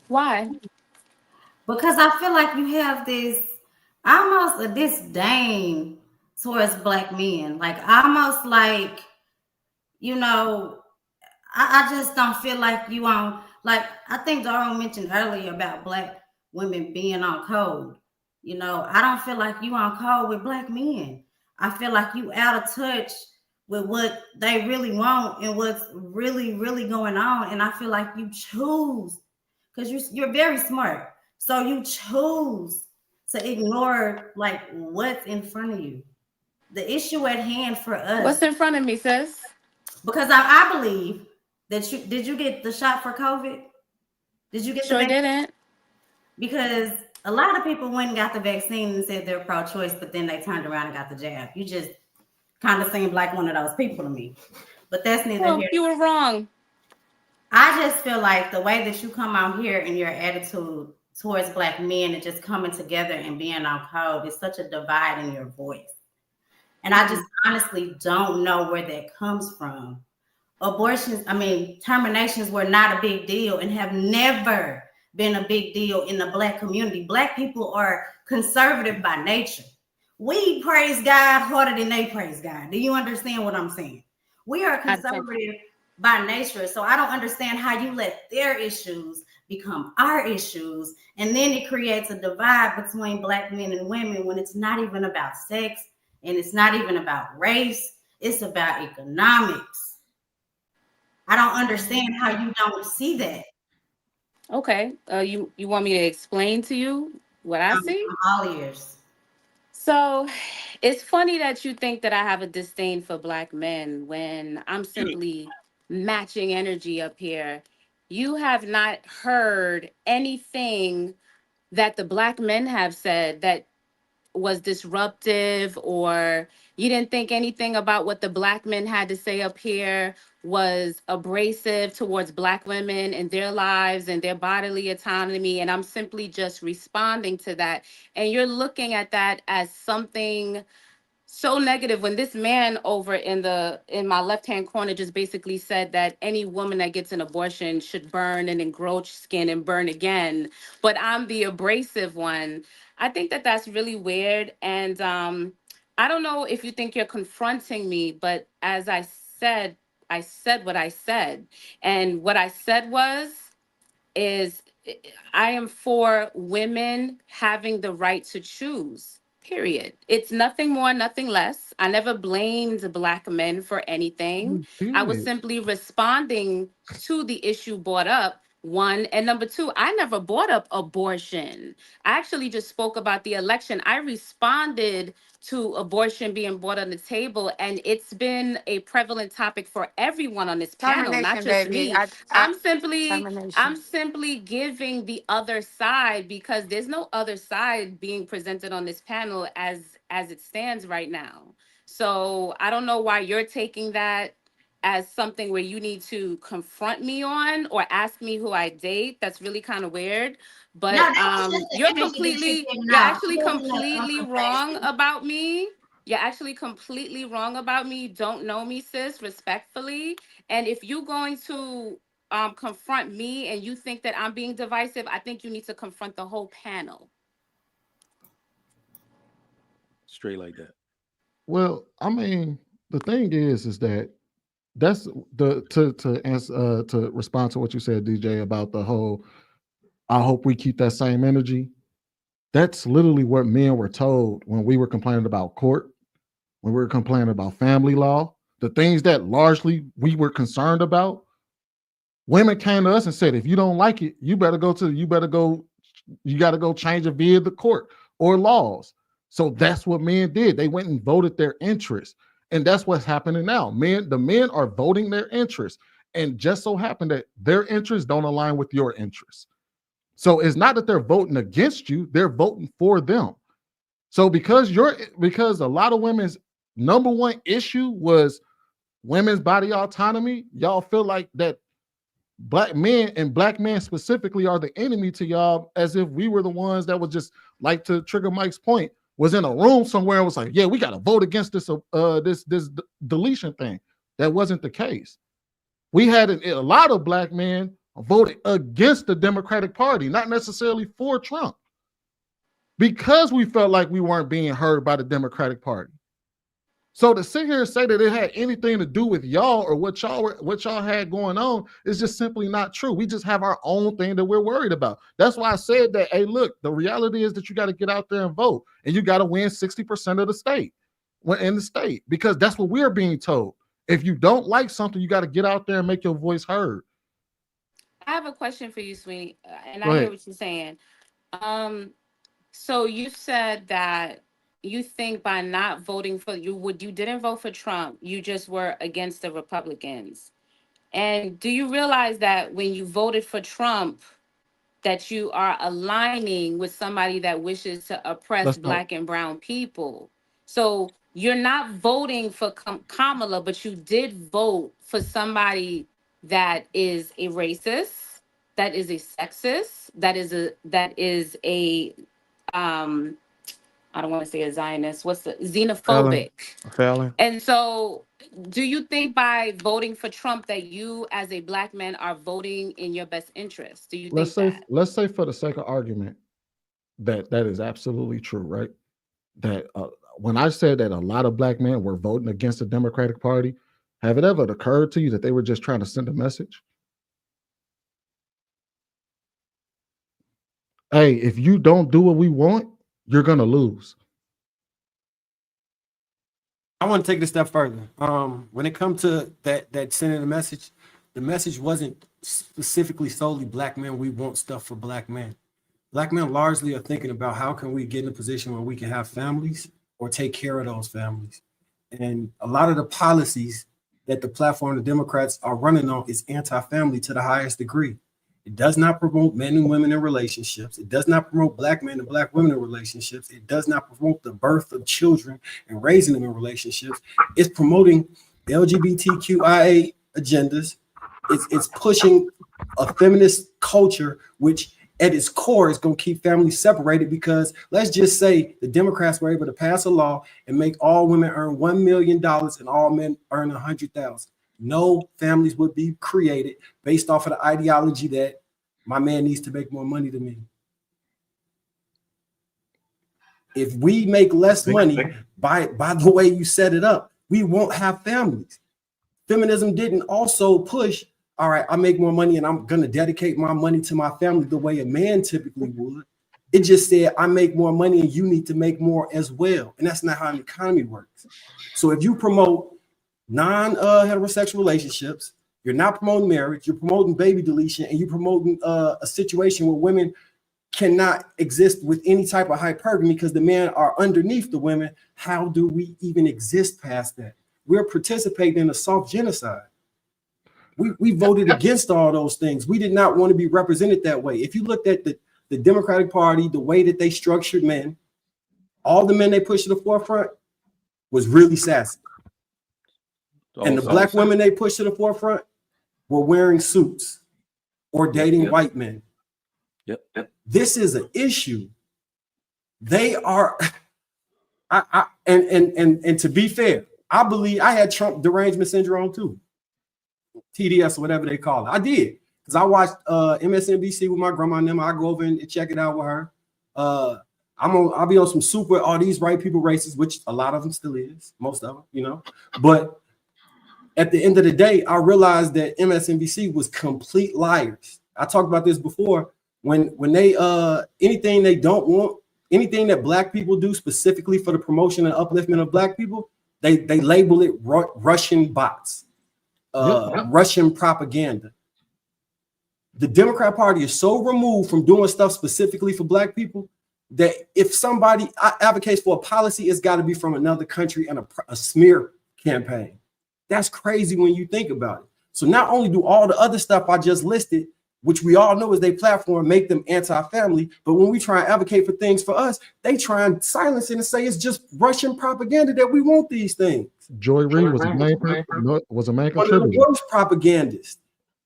Why? Because I feel like you have this almost a disdain towards Black men, like almost like, I just don't feel like you on, like, I think Darwin mentioned earlier about Black women being on code. I don't feel like you on code with Black men. I feel like you out of touch with what they really want and what's really, really going on. And I feel like you choose, because you're very smart. So you choose to ignore like what's in front of you. The issue at hand for us. What's in front of me, sis? Because I believe that did you get the shot for COVID? Did you get Sure the vaccine? didn't. Because a lot of people went and got the vaccine and said they're pro-choice, but then they turned around and got the jab. kind of seemed like one of those people to me. But that's neither Well, here. you were wrong. I just feel like the way that you come out here and your attitude towards Black men and just coming together and being on code is such a divide in your voice. And I just honestly don't know where that comes from. Terminations were not a big deal and have never been a big deal in the Black community. Black people are conservative by nature. We praise God harder than they praise God. Do you understand what I'm saying? We are conservative by nature. So I don't understand how you let their issues become our issues. And then it creates a divide between Black men and women when it's not even about sex and it's not even about race. It's about economics. I don't understand how you don't see that. Okay. You want me to explain to you what I see? I'm all ears. So it's funny that you think that I have a disdain for Black men when I'm simply matching energy up here. You have not heard anything that the Black men have said that was disruptive, or you didn't think anything about what the Black men had to say up here was abrasive towards Black women and their lives and their bodily autonomy. And I'm simply just responding to that. And you're looking at that as something so negative when this man over in my left hand corner just basically said that any woman that gets an abortion should burn and encroach skin and burn again, but I'm the abrasive one. I think that that's really weird. And I don't know if you think you're confronting me, but as I said what I said. And what I said is I am for women having the right to choose. Period. It's nothing more, nothing less. I never blamed Black men for anything. I was Period. simply responding to the issue brought up. One, and number two, I never brought up abortion. I actually just spoke about the election. I responded to abortion being brought on the table, and it's been a prevalent topic for everyone on this panel, not Termination, just baby. me. I'm Termination. simply giving the other side because there's no other side being presented on this panel as it stands right now. So I don't know why you're taking that as something where you need to confront me on or ask me who I date. That's really kind of weird. No, But that was just the energy that you're giving you're off. actually It wasn't a completely wrong confrontation. about me. You're actually completely wrong about me. You don't know me, sis, respectfully. And if you're going to confront me and you think that I'm being divisive, I think you need to confront the whole panel. Straight like that. Well, I mean, the thing is that that's to answer to respond to what you said, DJ, about the whole. I hope we keep that same energy. That's literally what men were told when we were complaining about court, when we were complaining about family law, the things that largely we were concerned about. Women came to us and said, if you don't like it, you got to go change it via the court or laws. So that's what men did. They went and voted their interests. And that's what's happening now. The men are voting their interests. And just so happened that their interests don't align with your interests. So it's not that they're voting against you, they're voting for them. So because a lot of women's number one issue was women's body autonomy, y'all feel like that Black men and Black men specifically are the enemy to y'all, as if we were the ones that would just, like, to trigger Mike's point, was in a room somewhere and was like, yeah, we got to vote against this deletion thing. That wasn't the case. We had a lot of Black men voted against the Democratic Party, not necessarily for Trump, because we felt like we weren't being heard by the Democratic Party. So to sit here and say that it had anything to do with y'all or what y'all had going on is just simply not true. We just have our own thing that we're worried about. That's why I said that, hey, look, the reality is that you got to get out there and vote, and you got to win 60% of the state in the state, because that's what we're being told. If you don't like something, you got to get out there and make your voice heard. I have a question for you, Sweeney, and Go I hear ahead. what you're saying. So you said that you think by not voting for you didn't vote for Trump, you just were against the Republicans. And do you realize that when you voted for Trump, that you are aligning with somebody that wishes to oppress Let's talk. Black and brown people? So you're not voting for Kamala, but you did vote for somebody that is a racist, that is a sexist, that is a I don't want to say a Zionist, what's the xenophobic. Failing. And so do you think by voting for Trump that you as a black man are voting in your best interest? Do you think that? Let's say for the sake of argument that that is absolutely true, right? That when I said that a lot of black men were voting against the Democratic Party, have it ever occurred to you that they were just trying to send a message? Hey, if you don't do what we want, you're gonna lose. I want to take it a step further. When it comes to that sending a message, the message wasn't specifically solely black men. We want stuff for black men. Black men largely are thinking about how can we get in a position where we can have families or take care of those families. And a lot of the policies that the platform of the Democrats are running on is anti-family to the highest degree. It does not promote men and women in relationships. It does not promote black men and black women in relationships. It does not promote the birth of children and raising them in relationships. It's promoting LGBTQIA agendas. It's pushing a feminist culture, which at its core is going to keep families separated, because let's just say the Democrats were able to pass a law and make all women earn $1 million and all men earn $100,000. No families would be created based off of the ideology that my man needs to make more money than me. If we make less money by the way you set it up, we won't have families. Feminism didn't also push, all right, I make more money and I'm going to dedicate my money to my family the way a man typically would. It just said, I make more money and you need to make more as well. And that's not how an economy works. So if you promote non-heterosexual relationships, you're not promoting marriage, you're promoting baby deletion, and you're promoting a situation where women cannot exist with any type of hypergamy because the men are underneath the women. How do we even exist past that? We're participating in a soft genocide. We voted against all those things. We did not want to be represented that way. If you looked at the Democratic Party, the way that they structured men, all the men they pushed to the forefront was really sassy. And the black women they pushed to the forefront were wearing suits or dating white men. Yep. This is an issue. They are, and to be fair, I believe I had Trump derangement syndrome too. TDS or whatever they call it. I did, because I watched MSNBC with my grandma and them. I go over and check it out with her. I'll be on some super, all these white people racist, which a lot of them still is, most of them, But at the end of the day, I realized that MSNBC was complete liars. I talked about this before. When they anything they don't want, anything that black people do specifically for the promotion and upliftment of black people, they label it Russian bots, Russian propaganda. The Democrat Party is so removed from doing stuff specifically for black people that if somebody advocates for a policy, it's got to be from another country and a smear campaign. That's crazy when you think about it. So not only do all the other stuff I just listed, which we all know is their platform, make them anti-family, but when we try and advocate for things for us, they try and silence it and say it's just Russian propaganda that we want these things. Joy Reid was a main contributor. One of the worst propagandists.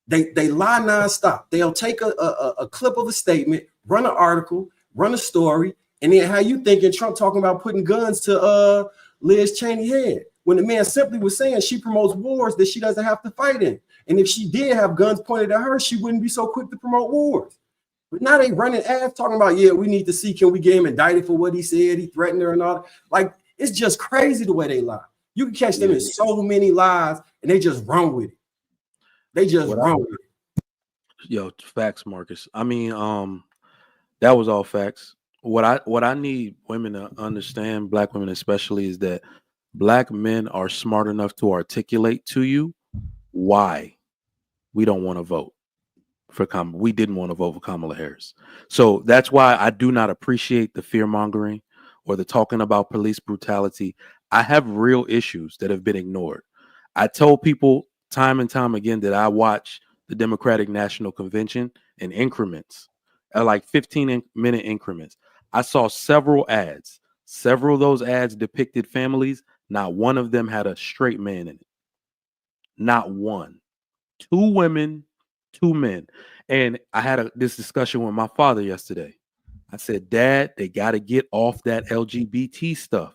They lie nonstop. They'll take a clip of a statement, run an article, run a story, and then how you thinking Trump talking about putting guns to Liz Cheney head, when the man simply was saying she promotes wars that she doesn't have to fight in. And if she did have guns pointed at her, she wouldn't be so quick to promote wars. But now they running ads talking about, yeah, we need to see, can we get him indicted for what he said? He threatened her and all that. Like, it's just crazy the way they lie. You can catch them in so many lies and they just run with it. They just run with it. Yo, facts, Marcus. I mean, that was all facts. What I need women to understand, black women especially, is that black men are smart enough to articulate to you why we don't want to vote for Kamala. We didn't want to vote for Kamala Harris. So that's why I do not appreciate the fear mongering or the talking about police brutality. I have real issues that have been ignored. I told people time and time again that I watch the Democratic National Convention in increments, like 15-minute increments. I saw several ads. Several of those ads depicted families Not one of them had a straight man in it. Not one. 2 women, 2 men. And I had this discussion with my father yesterday. I said, Dad, they got to get off that LGBT stuff,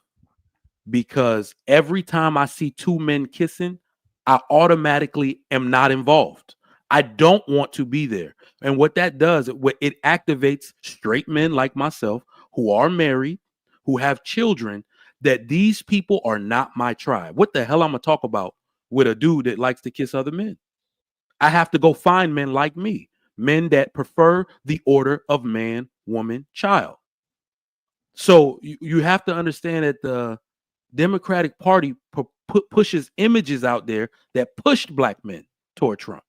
because every time I see 2 men kissing, I automatically am not involved. I don't want to be there. And what that does, it activates straight men like myself who are married, who have children, that these people are not my tribe. What the hell I'm going to talk about with a dude that likes to kiss other men? I have to go find men like me, men that prefer the order of man, woman, child. So you have to understand that the Democratic Party pushes images out there that pushed black men toward Trump.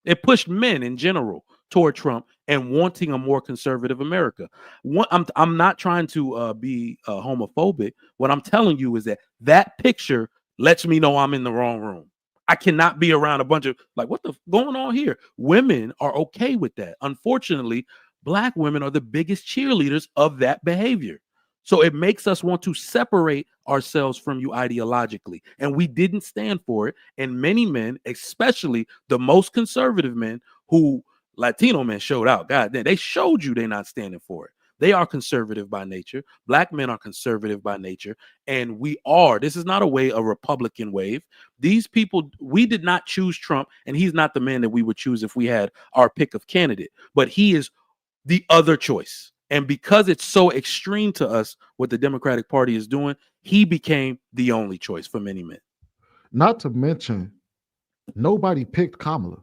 It pushed men in general toward Trump and wanting a more conservative America. I'm not trying to be homophobic. What I'm telling you is that picture lets me know I'm in the wrong room. I cannot be around a bunch of what the going on here? Women are okay with that. Unfortunately, black women are the biggest cheerleaders of that behavior. So it makes us want to separate ourselves from you ideologically. And we didn't stand for it. And many men, especially the most conservative men, who Latino men showed out. God damn, they showed you they're not standing for it. They are conservative by nature. Black men are conservative by nature. And this is not a Republican wave. These people, we did not choose Trump, and he's not the man that we would choose if we had our pick of candidate. But he is the other choice. And because it's so extreme to us what the Democratic Party is doing, he became the only choice for many men. Not to mention, nobody picked Kamala.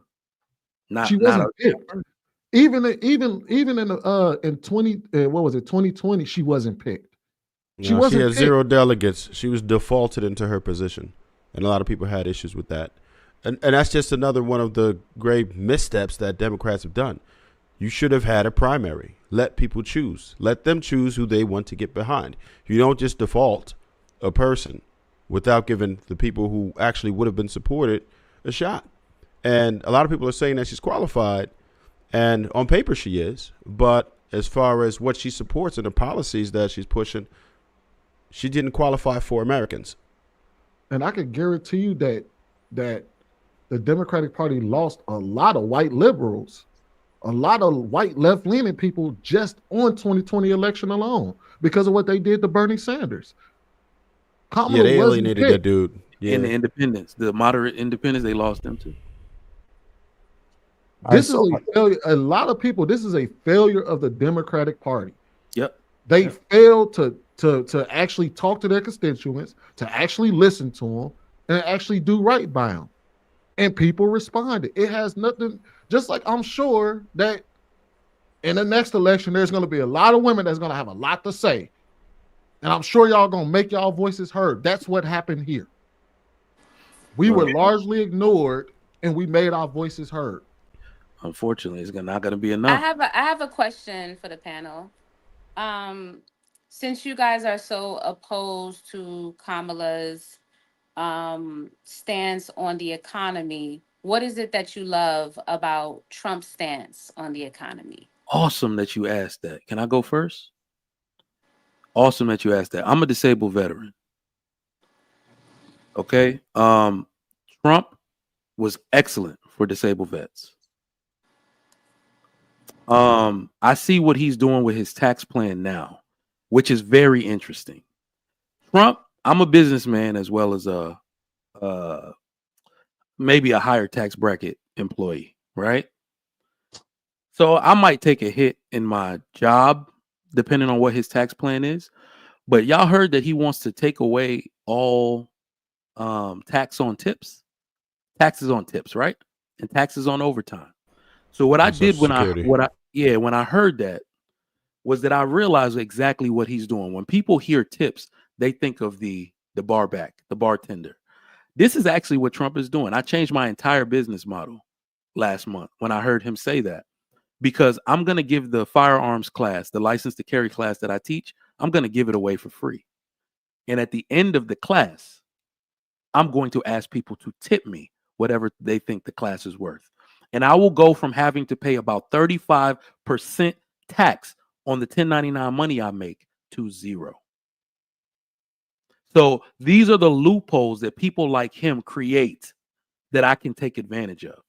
She wasn't picked. Even in 2020, she wasn't picked. She had picked. 0 delegates. She was defaulted into her position, and a lot of people had issues with that. And that's just another one of the grave missteps that Democrats have done. You should have had a primary. Let people choose. Let them choose who they want to get behind. You don't just default a person without giving the people who actually would have been supported a shot. And a lot of people are saying that she's qualified, and on paper she is. But as far as what she supports and the policies that she's pushing, she didn't qualify for Americans. And I can guarantee you that the Democratic Party lost a lot of white liberals, a lot of white left-leaning people just on 2020 election alone because of what they did to Bernie Sanders. Kamala they alienated that dude. Yeah. And the independents, the moderate independents, they lost them too. This is a failure. A lot of people, this is a failure of the Democratic Party. Yep. They failed to actually talk to their constituents, to actually listen to them, and actually do right by them. And people responded. It has nothing, just like I'm sure that in the next election, there's going to be a lot of women that's going to have a lot to say. And I'm sure y'all going to make y'all voices heard. That's what happened here. We were largely ignored, and we made our voices heard. Unfortunately, it's not going to be enough. I have a question for the panel. Since you guys are so opposed to Kamala's stance on the economy, what is it that you love about Trump's stance on the economy? Awesome that you asked that. Can I go first? Awesome that you asked that. I'm a disabled veteran. Okay. Trump was excellent for disabled vets. I see what he's doing with his tax plan now, which is very interesting. Trump, I'm a businessman as well as maybe a higher tax bracket employee, right? So I might take a hit in my job depending on what his tax plan is. But y'all heard that he wants to take away all taxes on tips, right? And taxes on overtime. So what I did when I heard that was that I realized exactly what he's doing. When people hear tips, they think of the barback, the bartender. This is actually what Trump is doing. I changed my entire business model last month when I heard him say that, because I'm going to give the firearms class, the license to carry class that I teach, I'm going to give it away for free. And at the end of the class, I'm going to ask people to tip me whatever they think the class is worth. And I will go from having to pay about 35% tax on the 1099 money I make to 0. So these are the loopholes that people like him create that I can take advantage of.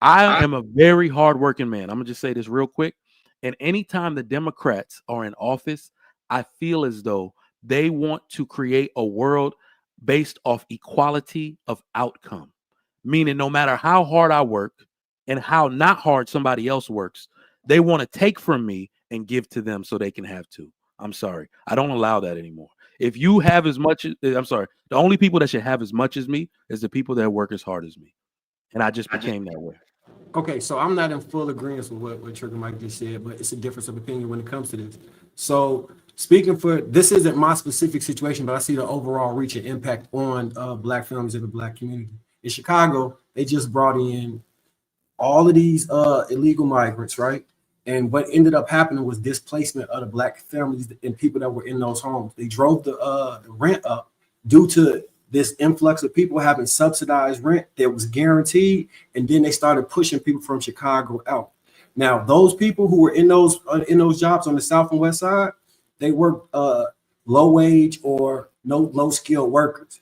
I am a very hardworking man. I'm gonna just say this real quick. And anytime the Democrats are in office, I feel as though they want to create a world based off equality of outcome, meaning no matter how hard I work and how not hard somebody else works, they want to take from me and give to them so they can have too. I'm sorry. I don't allow that anymore. If you have as much, I'm sorry, the only people that should have as much as me is the people that work as hard as me. And I just became that way. Okay, so I'm not in full agreement with what Trigger Mike just said, but it's a difference of opinion when it comes to this. So speaking for, this isn't my specific situation, but I see the overall reach and impact on Black families in the Black community. In Chicago, they just brought in all of these illegal migrants, right? And what ended up happening was displacement of the Black families and people that were in those homes. They drove the rent up due to this influx of people having subsidized rent that was guaranteed, and then they started pushing people from Chicago out. Now, those people who were in those jobs on the South and West Side, they worked low wage or low skilled workers.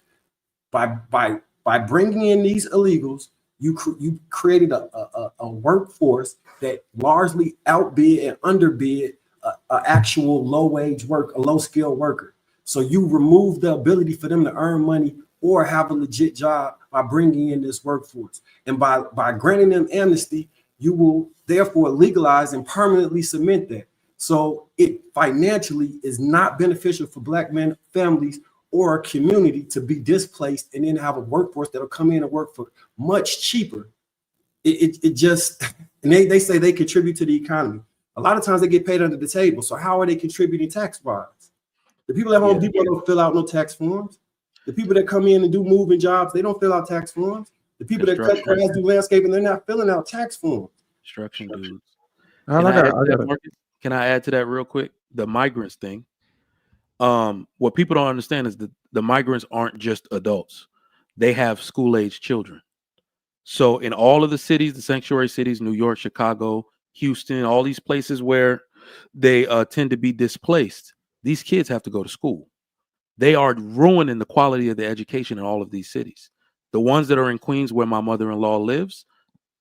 By bringing in these illegals, you created a workforce that largely outbid and underbid an actual low wage work, a low skilled worker. So you remove the ability for them to earn money or have a legit job by bringing in this workforce. And by granting them amnesty, you will therefore legalize and permanently cement that. So it financially is not beneficial for Black men, families, or a community to be displaced and then have a workforce that'll come in and work for much cheaper. It just, and they say they contribute to the economy. A lot of times they get paid under the table. So how are they contributing tax-wise? The people at Home Depot don't fill out no tax forms. The people that come in and do moving jobs, they don't fill out tax forms. The people that cut grass, do landscaping, they're not filling out tax forms. Construction dudes. I Can I add to that real quick? The migrants thing. What people don't understand is that the migrants aren't just adults. They have school-age children. So in all of the cities, the sanctuary cities, New York, Chicago, Houston, all these places where they tend to be displaced, these kids have to go to school. They are ruining the quality of the education in all of these cities. The ones that are in Queens, where my mother-in-law lives,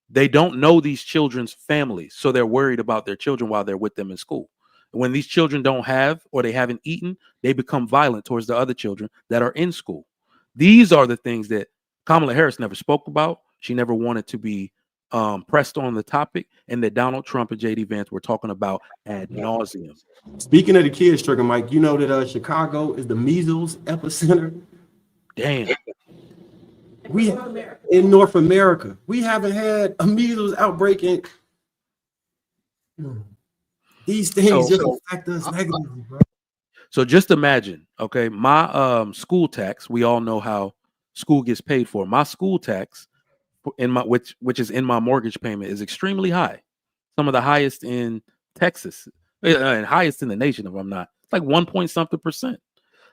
they don't know these children's families, so they're worried about their children while they're with them in school. And when these children don't have or they haven't eaten, they become violent towards the other children that are in school. These are the things that Kamala Harris never spoke about. She never wanted to be pressed on the topic, and that Donald Trump and J.D. Vance were talking about ad nauseum. Speaking of the kids, Trigger Mike, you know that Chicago is the measles epicenter. Damn. We in North America, we haven't had a measles outbreak in. These things just affect us negatively, bro. So just imagine, okay, my school tax. We all know how school gets paid for. My school tax, in my which is in my mortgage payment, is extremely high. Some of the highest in Texas, and highest in the nation. If I'm not, it's like 1.something%.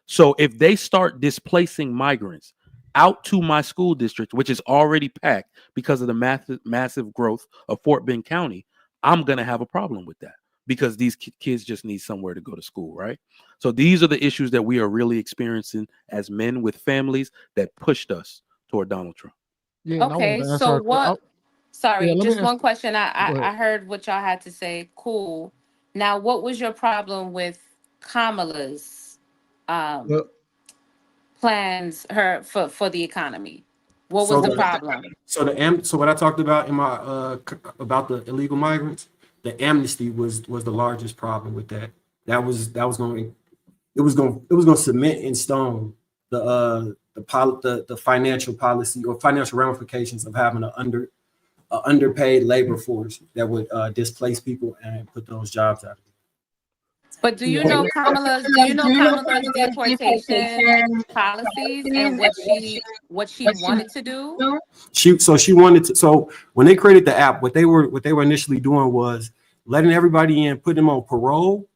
So if they start displacing migrants out to my school district, which is already packed because of the massive growth of Fort Bend County, I'm gonna have a problem with that, because these kids just need somewhere to go to school, right? So these are the issues that we are really experiencing as men with families that pushed us toward Donald Trump. Yeah, Okay, so what? Sorry, let me just ask- one question. Go ahead. I heard what y'all had to say. Cool. Now, what was your problem with Kamala's Well, plans for the economy? What So was the problem? So what I talked about in my about the illegal migrants, the amnesty was the largest problem with that. That was going to cement in stone the financial policy or financial ramifications of having an underpaid labor force that would displace people and put those jobs out. But do you know Kamala's deportation policies and what she wanted to do? She wanted to. So when they created the app, what they were initially doing was letting everybody in, putting them on parole.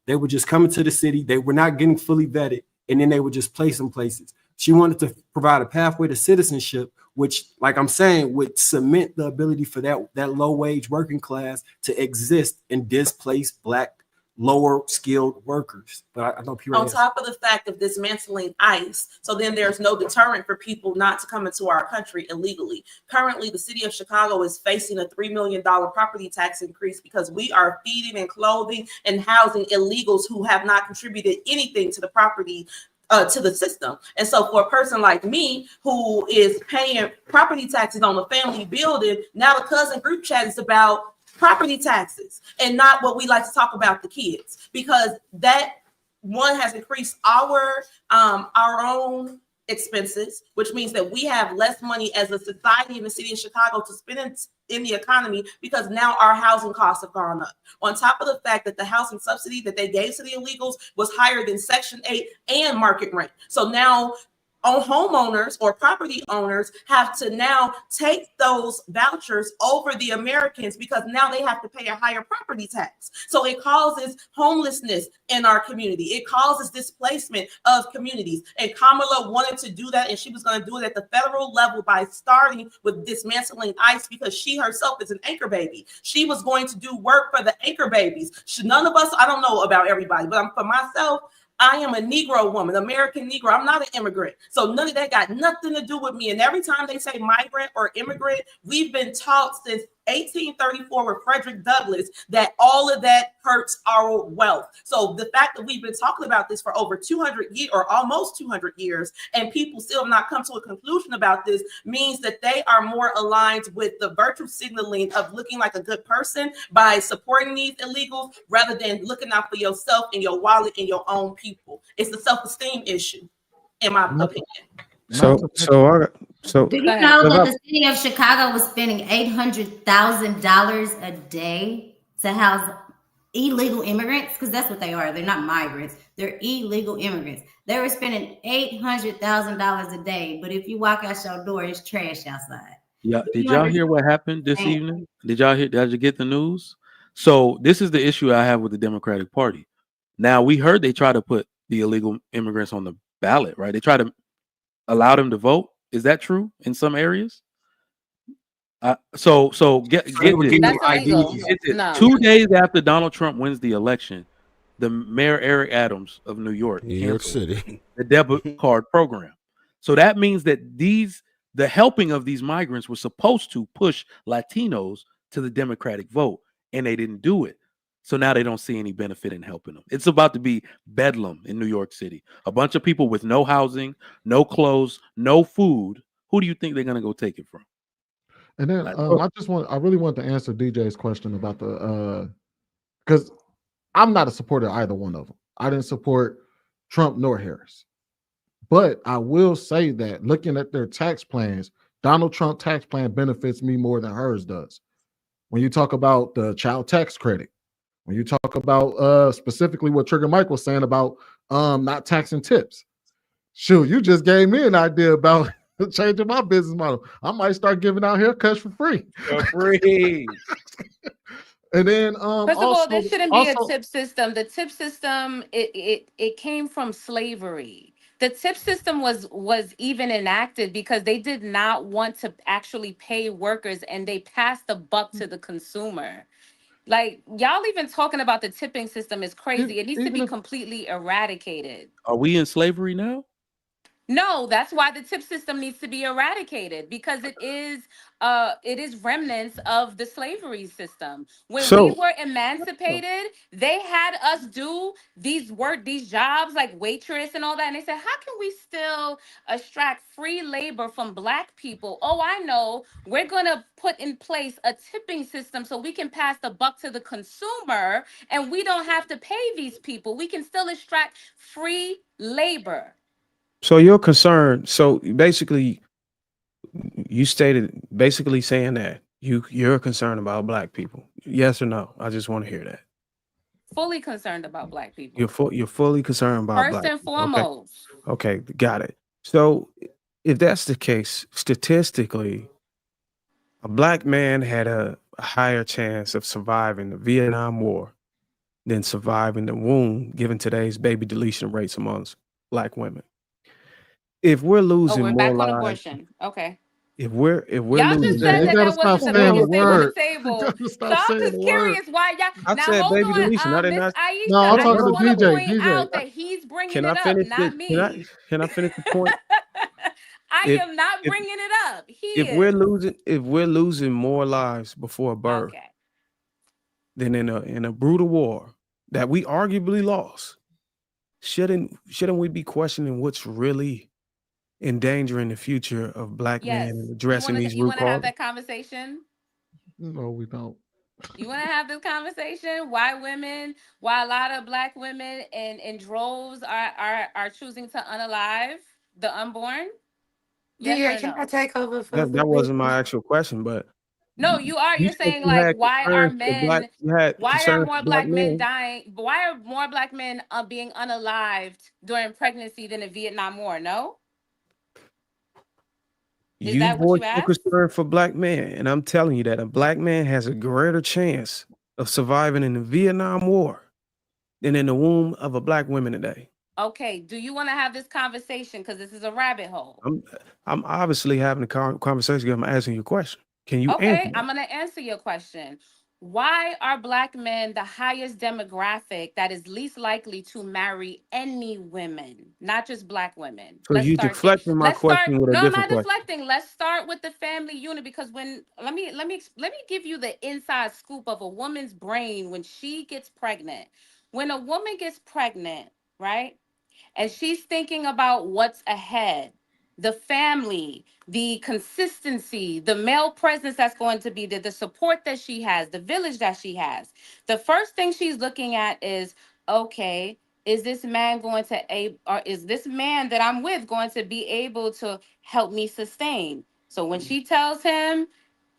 They were just coming to the city. They were not getting fully vetted, and then they would just place them places. She wanted to provide a pathway to citizenship, which, like I'm saying, would cement the ability for that low wage working class to exist and displace Black lower skilled workers. But I know on top of the fact of dismantling ICE, so then there's no deterrent for people not to come into our country illegally. Currently, the city of Chicago is facing a $3 million property tax increase because we are feeding and clothing and housing illegals who have not contributed anything to the property, to the system. And so for a person like me who is paying property taxes on the family building, now the cousin group chat is about property taxes and not what we like to talk about, the kids, because that one has increased our own expenses, which means that we have less money as a society in the city of Chicago to spend in the economy because now our housing costs have gone up. On top of the fact that the housing subsidy that they gave to the illegals was higher than Section 8 and market rent. So now homeowners or property owners have to now take those vouchers over the Americans because now they have to pay a higher property tax. So it causes homelessness in our community. It causes displacement of communities. And Kamala wanted to do that, and she was going to do it at the federal level by starting with dismantling ICE because she herself is an anchor baby. She was going to do work for the anchor babies. None of us, I don't know about everybody, but for myself, I am a Negro woman, American Negro. I'm not an immigrant. So none of that got nothing to do with me. And every time they say migrant or immigrant, we've been taught since 1834 with Frederick Douglass that all of that hurts our wealth. So the fact that we've been talking about this for over 200 years or almost 200 years and people still have not come to a conclusion about this means that they are more aligned with the virtue signaling of looking like a good person by supporting these illegals rather than looking out for yourself and your wallet and your own people. It's a self-esteem issue, in my opinion. So Do you know that the city of Chicago was spending $800,000 a day to house illegal immigrants? Because that's what they are. They're not migrants. They're illegal immigrants. They were spending $800,000 a day. But if you walk out your door, it's trash outside. Yeah. Did y'all hear what happened this evening? Did y'all hear? Did you get the news? So this is the issue I have with the Democratic Party. Now we heard they try to put the illegal immigrants on the ballot, right? They try to allow them to vote. Is that true in some areas? So get this. No. 2 days after Donald Trump wins the election, the Mayor Eric Adams of New York City, the debit card program. So that means that the helping of these migrants was supposed to push Latinos to the Democratic vote, and they didn't do it. So now they don't see any benefit in helping them. It's about to be bedlam in New York City. A bunch of people with no housing, no clothes, no food. Who do you think they're going to go take it from? And then I really want to answer DJ's question about because I'm not a supporter of either one of them. I didn't support Trump nor Harris. But I will say that looking at their tax plans, Donald Trump tax plan benefits me more than hers does. When you talk about the child tax credit, when you talk about specifically what Trigger Mike was saying about not taxing tips. Shoot, you just gave me an idea about changing my business model. I might start giving out haircuts for free. For free. And then first of all, there shouldn't be a tip system. The tip system, it came from slavery. The tip system was even enacted because they did not want to actually pay workers, and they passed the buck to the consumer. Like, y'all even talking about the tipping system is crazy. It needs to be completely eradicated. Are we in slavery now? No, that's why the tip system needs to be eradicated, because it is remnants of the slavery system. When we were emancipated, they had us do these jobs like waitress and all that, and they said, how can we still extract free labor from Black people? Oh, I know, we're gonna put in place a tipping system so we can pass the buck to the consumer, and we don't have to pay these people. We can still extract free labor. So you're concerned. So basically, you stated basically saying that you're concerned about Black people. Yes or no? I just want to hear that. Fully concerned about Black people. You're fully concerned about First Black and people. foremost. Okay, got it. So if that's the case, statistically, a Black man had a higher chance of surviving the Vietnam War than surviving the womb, given today's baby deletion rates amongst Black women. If we're losing we're more back on lives, abortion. Okay. if we're Y'all just losing said You more, that gotta that stop wasn't the saying the biggest thing on the word. You table. gotta So stop I'm saying the just word. curious why y'all. I Now said hold baby deletion. I on, did Miss not. No, Aisha. I'm I Hold talking just to on. want to DJ. point DJ. out that he's bringing Can I it up, finish not the? me. Can I finish the point? I If am not if bringing it up. He if we're is. losing more lives before birth Okay. than in a brutal war that we arguably lost, shouldn't we be questioning what's really endangering the future of black men Yes. and You addressing wanna these you root wanna have causes? that conversation? No, we don't. You wanna have this conversation? Why a lot of black women in droves are choosing to unalive the unborn? Yes DA, or can I no? take over for a That little wasn't bit? my actual question, but No, you are. you You're said saying you like had concerns for black. You had why are concerns more for black black men men. dying? Why are more black men being unalived during pregnancy than the Vietnam War? No? Is You that what you voiced your asked? concern for black men, and I'm telling you that a black man has a greater chance of surviving in the Vietnam War than in the womb of a black woman today. Okay, do you want to have this conversation? Because this is a rabbit hole. I'm obviously having a conversation because I'm asking you a question. Can you answer Okay, that? I'm going to answer your question. Why are black men the highest demographic that is least likely to marry any women, not just black women? So Let's you start there. deflecting my Let's start. question with a No, I'm different not question. deflecting. Let's start with the family unit because when let me give you the inside scoop of a woman's brain when she gets pregnant. When a woman gets pregnant, right? And she's thinking about what's ahead, the family, the consistency, the male presence that's going to be there, the support that she has, the village that she has. The first thing she's looking at is, okay, is this man going to or is this man that I'm with going to be able to help me sustain? So when she tells him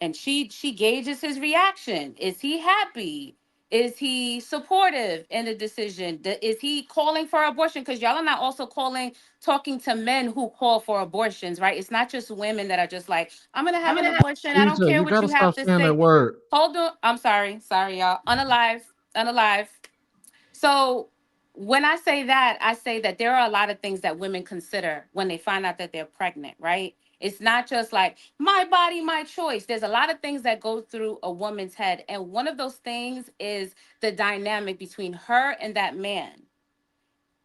and she gauges his reaction, is he happy? Is he supportive in the decision? Is he calling for abortion? Because y'all are not also talking to men who call for abortions, right? It's not just women that are just like, I'm gonna have an abortion. I don't DJ, care you what gotta you have stop to saying that say. word. Hold on. I'm sorry, y'all. Unalive. So when I say that there are a lot of things that women consider when they find out that they're pregnant, right? It's not just like my body, my choice. There's a lot of things that go through a woman's head. And one of those things is the dynamic between her and that man.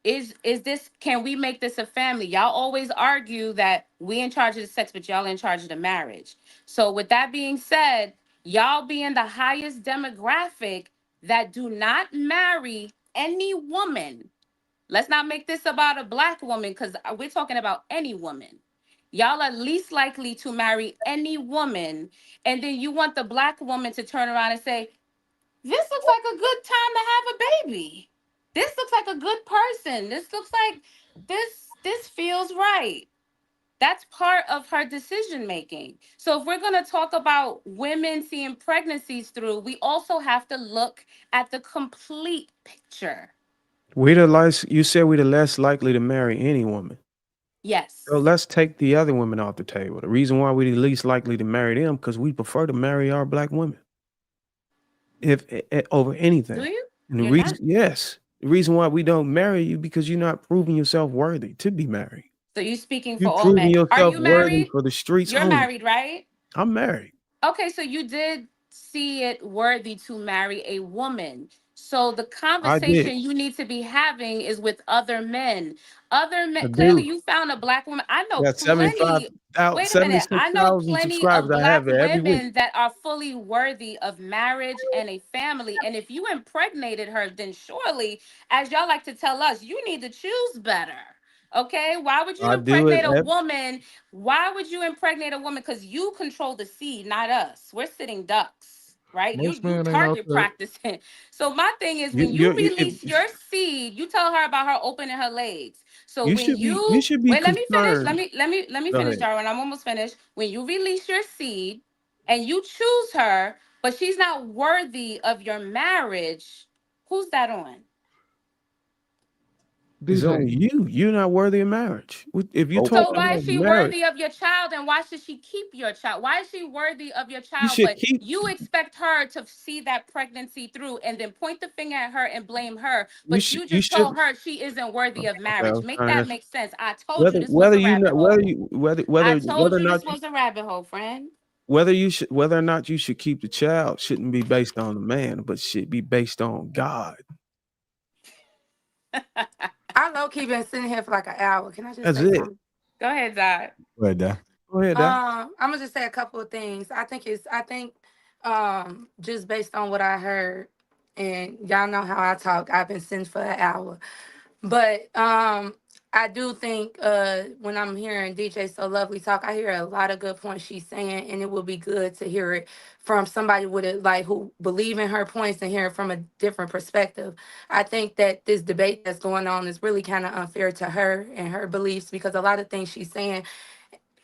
Is this, can we make this a family? Y'all always argue that we in charge of the sex, but y'all in charge of the marriage. So with that being said, y'all being the highest demographic that do not marry any woman. Let's not make this about a black woman because we're talking about any woman. Y'all are least likely to marry any woman. And then you want the black woman to turn around and say, this looks like a good time to have a baby. This looks like a good person. This looks like this feels right. That's part of her decision making. So if we're going to talk about women seeing pregnancies through, we also have to look at the complete picture. You said we're the less likely to marry any woman. So Yes. let's take the other women off the table. The reason why we're the least likely to marry them because we prefer to marry our black women over Do anything. you? And the You're reason, not. yes, the reason why we don't marry you because you're not proving yourself worthy to be married. So you speaking for You're all proving men. Are yourself you worthy married? for the streets You're only. married, right? I'm married. Okay, so you did see it worthy to marry a woman. So the I did. conversation you need to be having is with other men. Other I men, clearly do. you found a black woman. I know Got plenty. Wait a minute. I know 76,000 plenty subscribers. of I black have it every week. women that are fully worthy of marriage and a family. And if you impregnated her, then surely, as y'all like to tell us, you need to choose better. Okay? Why would you I do it. impregnate a woman? Why would you impregnate a woman? Because you control the seed, not us. We're sitting ducks, right? You Most you men ain't out target there. practicing. So my thing is You when you you release your seed, you tell her about her opening her legs. So you when should be you you should be wait, let me finish. concerned. Let me Go finish, ahead. Jarwin. I'm almost finished. When you release your seed and you choose her, but she's not worthy of your marriage, who's that on? It's DJ. on you. You're not worthy of marriage. If you Oh, told So her why not is to she marry, worthy of your child, and why should she keep your child? Why is she worthy of your you child, should but keep. you expect her to see that pregnancy through and then point the finger at her and blame her, You but should. you You just should. told her she isn't worthy of Okay, I marriage. was Make trying that to. make sense. I told you Whether this was a you know rabbit hole. I told whether or you this not you was a rabbit hole, friend. whether or not you should keep the child shouldn't be based on the man, but should be based on God. I low key been sitting here for like an hour. Can I just That's say it. something? Go ahead, Zod. Go ahead, Dan. Go ahead, Doc. I'm gonna just say a couple of things. Just based on what I heard, and y'all know how I talk. I've been sitting for an hour. But I do think when I'm hearing DJ So Lovely talk, I hear a lot of good points she's saying, and it would be good to hear it from somebody with it like who believe in her points and hear it from a different perspective. I think that this debate that's going on is really kind of unfair to her and her beliefs because a lot of things she's saying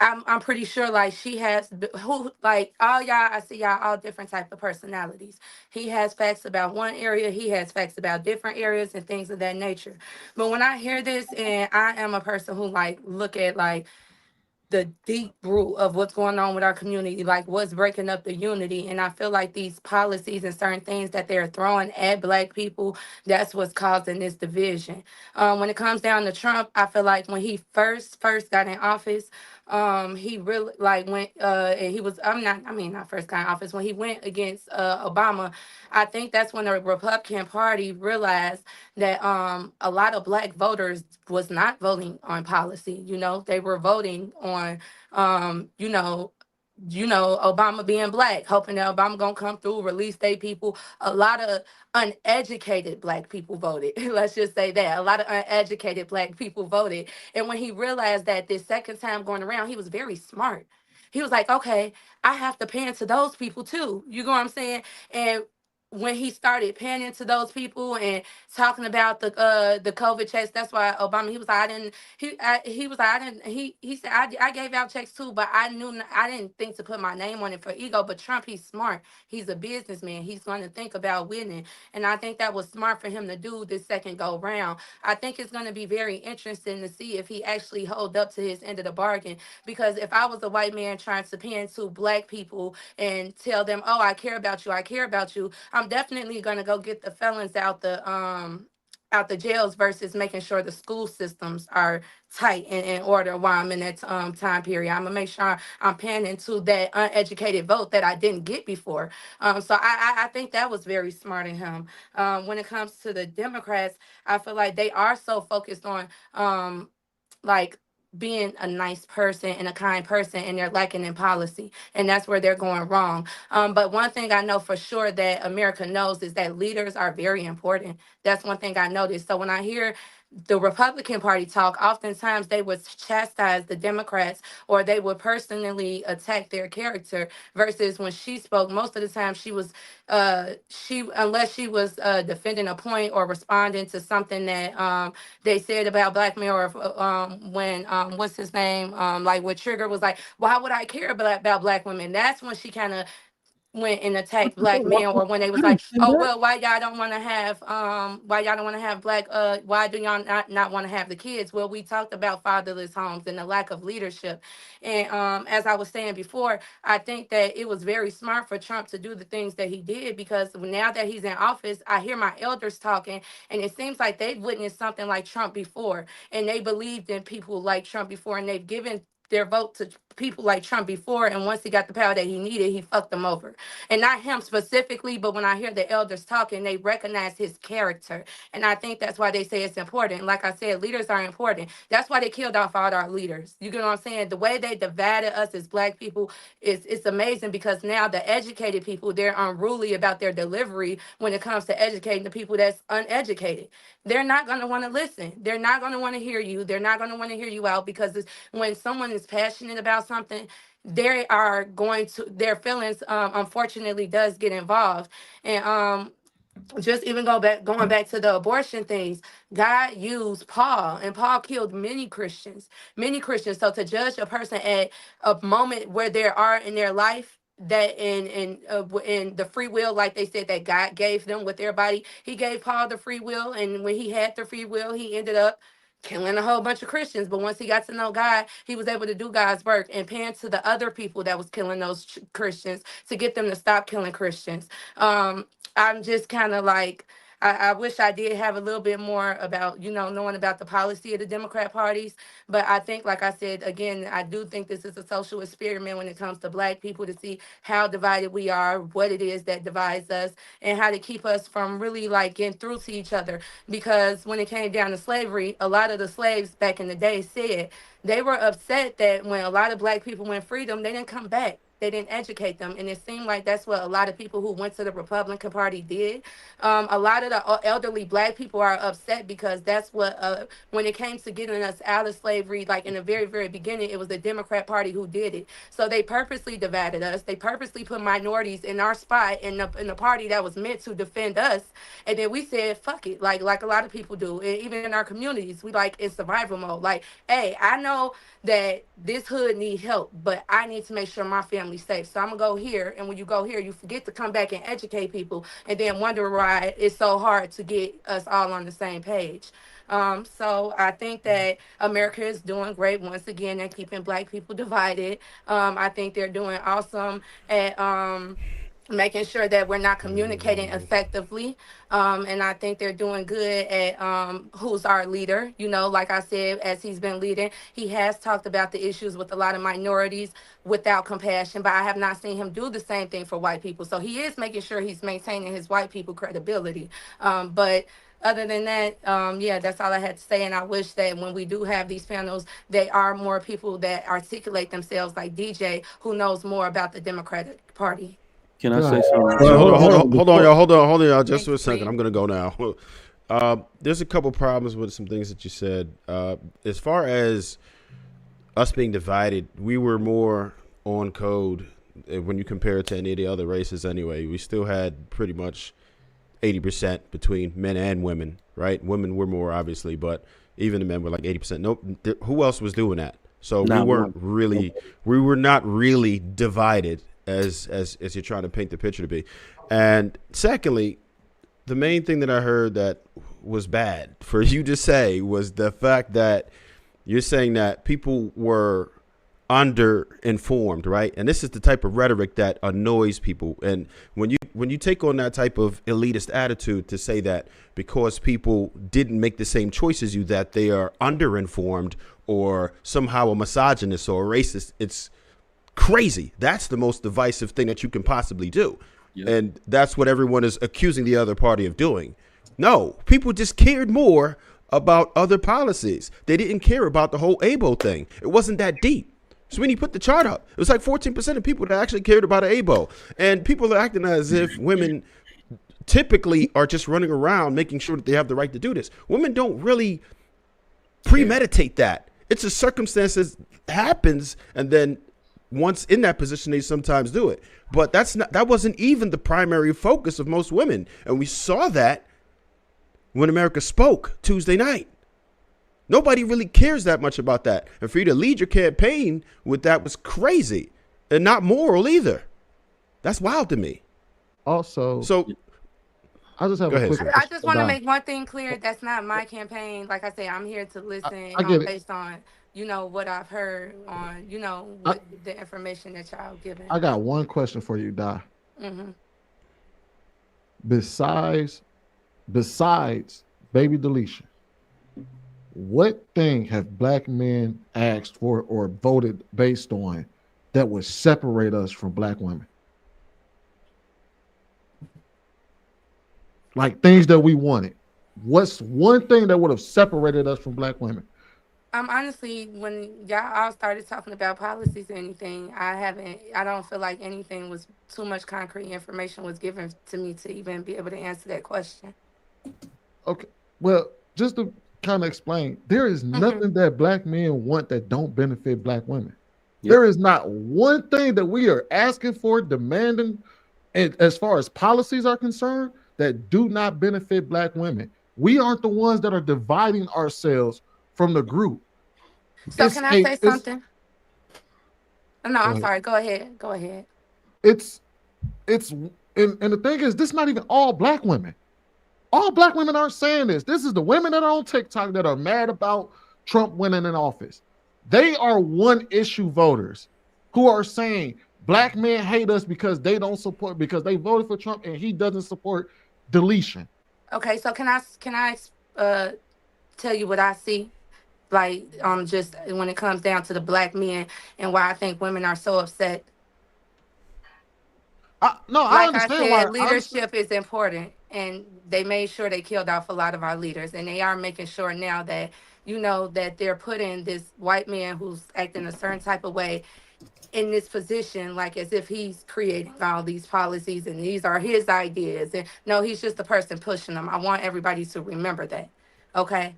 I'm pretty sure like she has who like all y'all I see y'all all different type of personalities. He has facts about one area, he has facts about different areas and things of that nature. But when I hear this and I am a person who like look at like the deep root of what's going on with our community, like what's breaking up the unity. And I feel like these policies and certain things that they're throwing at Black people, that's what's causing this division. When it comes down to Trump, I feel like when he first got in office, he really like went and he was not first got in office when he went against Obama. I think that's when the Republican Party realized that a lot of Black voters was not voting on policy. You know, they were voting on Obama being Black, hoping that Obama gonna come through, release their people. A lot of uneducated Black people voted. Let's just say that. A lot of uneducated Black people voted. And when he realized that this second time going around, he was very smart. He was like, okay, I have to pan to those people too. You know what I'm saying? And when he started panning to those people and talking about the COVID checks, that's why Obama he was like, he was like, I didn't he said I gave out checks too, but I didn't think to put my name on it for ego. But Trump, he's smart, he's a businessman, he's going to think about winning, and I think that was smart for him to do this second go round. I think it's going to be very interesting to see if he actually hold up to his end of the bargain, because if I was a white man trying to pan to Black people and tell them, oh, I care about you, I'm definitely gonna go get the felons out the jails versus making sure the school systems are tight and in order while I'm in that time period. I'm gonna make sure I'm paying into that uneducated vote that I didn't get before. So I think that was very smart in him. When it comes to the Democrats, I feel like they are so focused on like being a nice person and a kind person, and they're lacking in policy, and that's where they're going wrong. But one thing I know for sure that America knows is that leaders are very important. That's one thing I noticed. So when I hear the Republican Party talk, oftentimes they would chastise the Democrats or they would personally attack their character, versus when she spoke, most of the time she unless she was defending a point or responding to something that they said about Black men, or when what's his name, like what Trigger was like, why would I care about Black women? That's when she kind of went and attacked Black men, or when they was I like, didn't say oh that. well, why y'all don't want to have Black why do y'all not want to have the kids? Well, we talked about fatherless homes and the lack of leadership. And as I was saying before, I think that it was very smart for Trump to do the things that he did, because now that he's in office, I hear my elders talking, and it seems like they've witnessed something like Trump before, and they believed in people like Trump before, and they've given their vote to people like Trump before, and once he got the power that he needed, he fucked them over. And not him specifically, but when I hear the elders talking, they recognize his character. And I think that's why they say it's important. Like I said, leaders are important. That's why they killed off all our leaders. You get what I'm saying? The way they divided us as Black people is it's amazing, because now the educated people, they're unruly about their delivery when it comes to educating the people that's uneducated. They're not going to want to listen. They're not going to want to hear you. They're not going to want to hear you out, because when someone is passionate about something, they are going to their feelings unfortunately does get involved. And just even going back to the abortion things, God used Paul, and Paul killed many Christians. So to judge a person at a moment where they are in their life, that in the free will, like they said, that God gave them with their body. He gave Paul the free will, and when he had the free will, he ended up killing a whole bunch of Christians. But once he got to know God, he was able to do God's work and pan to the other people that was killing those Christians to get them to stop killing Christians. I'm just kind of like, I wish I did have a little bit more about, knowing about the policy of the Democrat parties. But I think, like I said, again, I do think this is a social experiment when it comes to Black people, to see how divided we are, what it is that divides us, and how to keep us from really like getting through to each other. Because when it came down to slavery, a lot of the slaves back in the day said they were upset that when a lot of Black people went freedom, they didn't come back. They didn't educate them. And it seemed like that's what a lot of people who went to the Republican Party did. A lot of the elderly Black people are upset because that's what, when it came to getting us out of slavery, like in the very, very beginning, it was the Democrat Party who did it. So they purposely divided us. They purposely put minorities in our spot in the party that was meant to defend us. And then we said, fuck it, like a lot of people do. And even in our communities, we like in survival mode. Like, hey, I know that this hood need help, but I need to make sure my family's safe. So I'm gonna go here. And when you go here, you forget to come back and educate people and then wonder why it's so hard to get us all on the same page. So I think that America is doing great once again at keeping Black people divided. I think they're doing awesome at making sure that we're not communicating effectively. And I think they're doing good at who's our leader. Like I said, as he's been leading, he has talked about the issues with a lot of minorities without compassion, but I have not seen him do the same thing for white people. So he is making sure he's maintaining his white people credibility. But other than that, yeah, that's all I had to say. And I wish that when we do have these panels, they are more people that articulate themselves like DJ, who knows more about the Democratic Party. Can I say something? Hold on, y'all. Just for a second. I'm gonna go now. There's a couple problems with some things that you said. As far as us being divided, we were more on code when you compare it to any of the other races. Anyway, we still had pretty much 80% between men and women. Right? Women were more obviously, but even the men were like 80%. Nope. Who else was doing that? So we were not really divided as you're trying to paint the picture to be. And secondly, the main thing that I heard that was bad for you to say was the fact that you're saying that people were underinformed, right? And this is the type of rhetoric that annoys people. And when you take on that type of elitist attitude to say that because people didn't make the same choice as you, that they are underinformed or somehow a misogynist or a racist, it's crazy. That's the most divisive thing that you can possibly do. Yeah. And that's what everyone is accusing the other party of doing. No, people just cared more about other policies. They didn't care about the whole ABO thing. It wasn't that deep. Sweeney put the chart up. It was like 14% of people that actually cared about ABO. And people are acting as if women typically are just running around making sure that they have the right to do this. Women don't really premeditate that. It's a circumstance that happens, and then once in that position, they sometimes do it. But that wasn't even the primary focus of most women. And we saw that when America spoke Tuesday night. Nobody really cares that much about that. And for you to lead your campaign with that was crazy and not moral either. That's wild to me. Also, so I just have a quick. I just want to make one thing clear. That's not my campaign. Like I say, I'm here to listen based on what I've heard on, what the information that y'all given. I got one question for you, Di. Mm-hmm. Besides baby deletion, what thing have Black men asked for or voted based on that would separate us from Black women? Like things that we wanted. What's one thing that would have separated us from Black women? Honestly, when y'all all started talking about policies or anything, I don't feel like anything was too much concrete information was given to me to even be able to answer that question. Okay. Well, just to kind of explain, there is nothing that Black men want that don't benefit Black women. Yep. There is not one thing that we are asking for, demanding, and as far as policies are concerned, that do not benefit Black women. We aren't the ones that are dividing ourselves from the group. So can I say something? No, I'm sorry. Go ahead. it's and the thing is, this is not even all black women. All black women aren't saying this. This is the women that are on TikTok that are mad about Trump winning in office. They are one issue voters who are saying black men hate us because they don't support, because they voted for Trump and he doesn't support deletion. Okay, so can I tell you what I see? Like, just when it comes down to the black men and why I think women are so upset. I Like I understand why. said, leadership is important, and they made sure they killed off a lot of our leaders, and they are making sure now that that they're putting this white man who's acting a certain type of way in this position, like as if he's creating all these policies and these are his ideas, and no, he's just the person pushing them. I want everybody to remember that. Okay.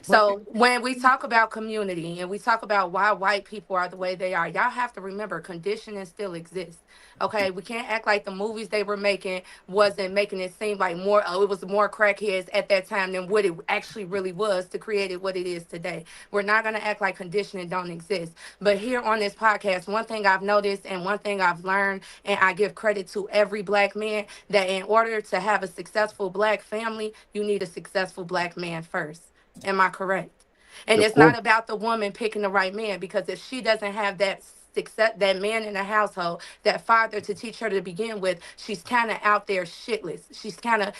So when we talk about community and we talk about why white people are the way they are, y'all have to remember conditioning still exists. Okay, we can't act like the movies they were making wasn't making it seem like more. Oh, it was more crackheads at that time than what it actually really was to create it what it is today. We're not gonna act like conditioning don't exist. But here on this podcast, one thing I've noticed and one thing I've learned, and I give credit to every black man, that in order to have a successful black family, you need a successful black man first. Am I correct? And Of it's course. not about the woman picking the right man, because if she doesn't have that success, that man in the household, that father to teach her to begin with, she's kind of out there shitless. She's kind of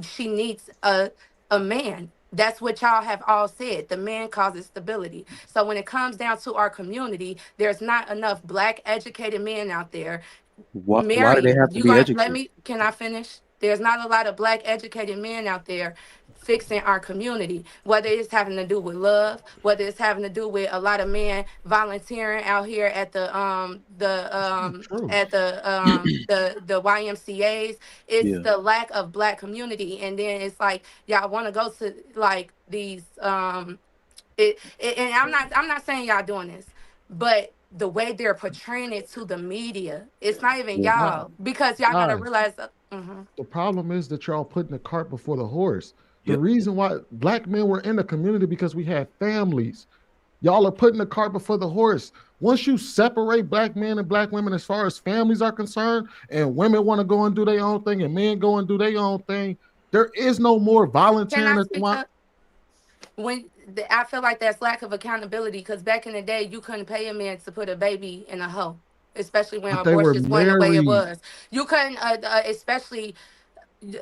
she needs a man. That's what y'all have all said. The man causes stability. So when it comes down to our community, there's not enough black educated men out there. Why do they Mary, have to you be gonna let educated? me? Can I finish? There's not a lot of black educated men out there fixing our community, whether it's having to do with love, whether it's having to do with a lot of men volunteering out here at the True. the YMCA's. It's Yeah. the lack of black community, and then it's like y'all want to go to like these and I'm not saying y'all doing this, but the way they're portraying it to the media, it's not even Yeah. y'all, because y'all gotta Guys, realize. the problem is that y'all putting the cart before the horse. The Yep. reason why black men were in the community because we had families. Y'all are putting the cart before the horse. Once you separate black men and black women as far as families are concerned, and women want to go and do their own thing, and men go and do their own thing, there is no more Can volunteering I at the speak one. up? I feel like that's lack of accountability, because back in the day, you couldn't pay a man to put a baby in a hoe, especially when But they were abortions went the way it married. was. You couldn't, especially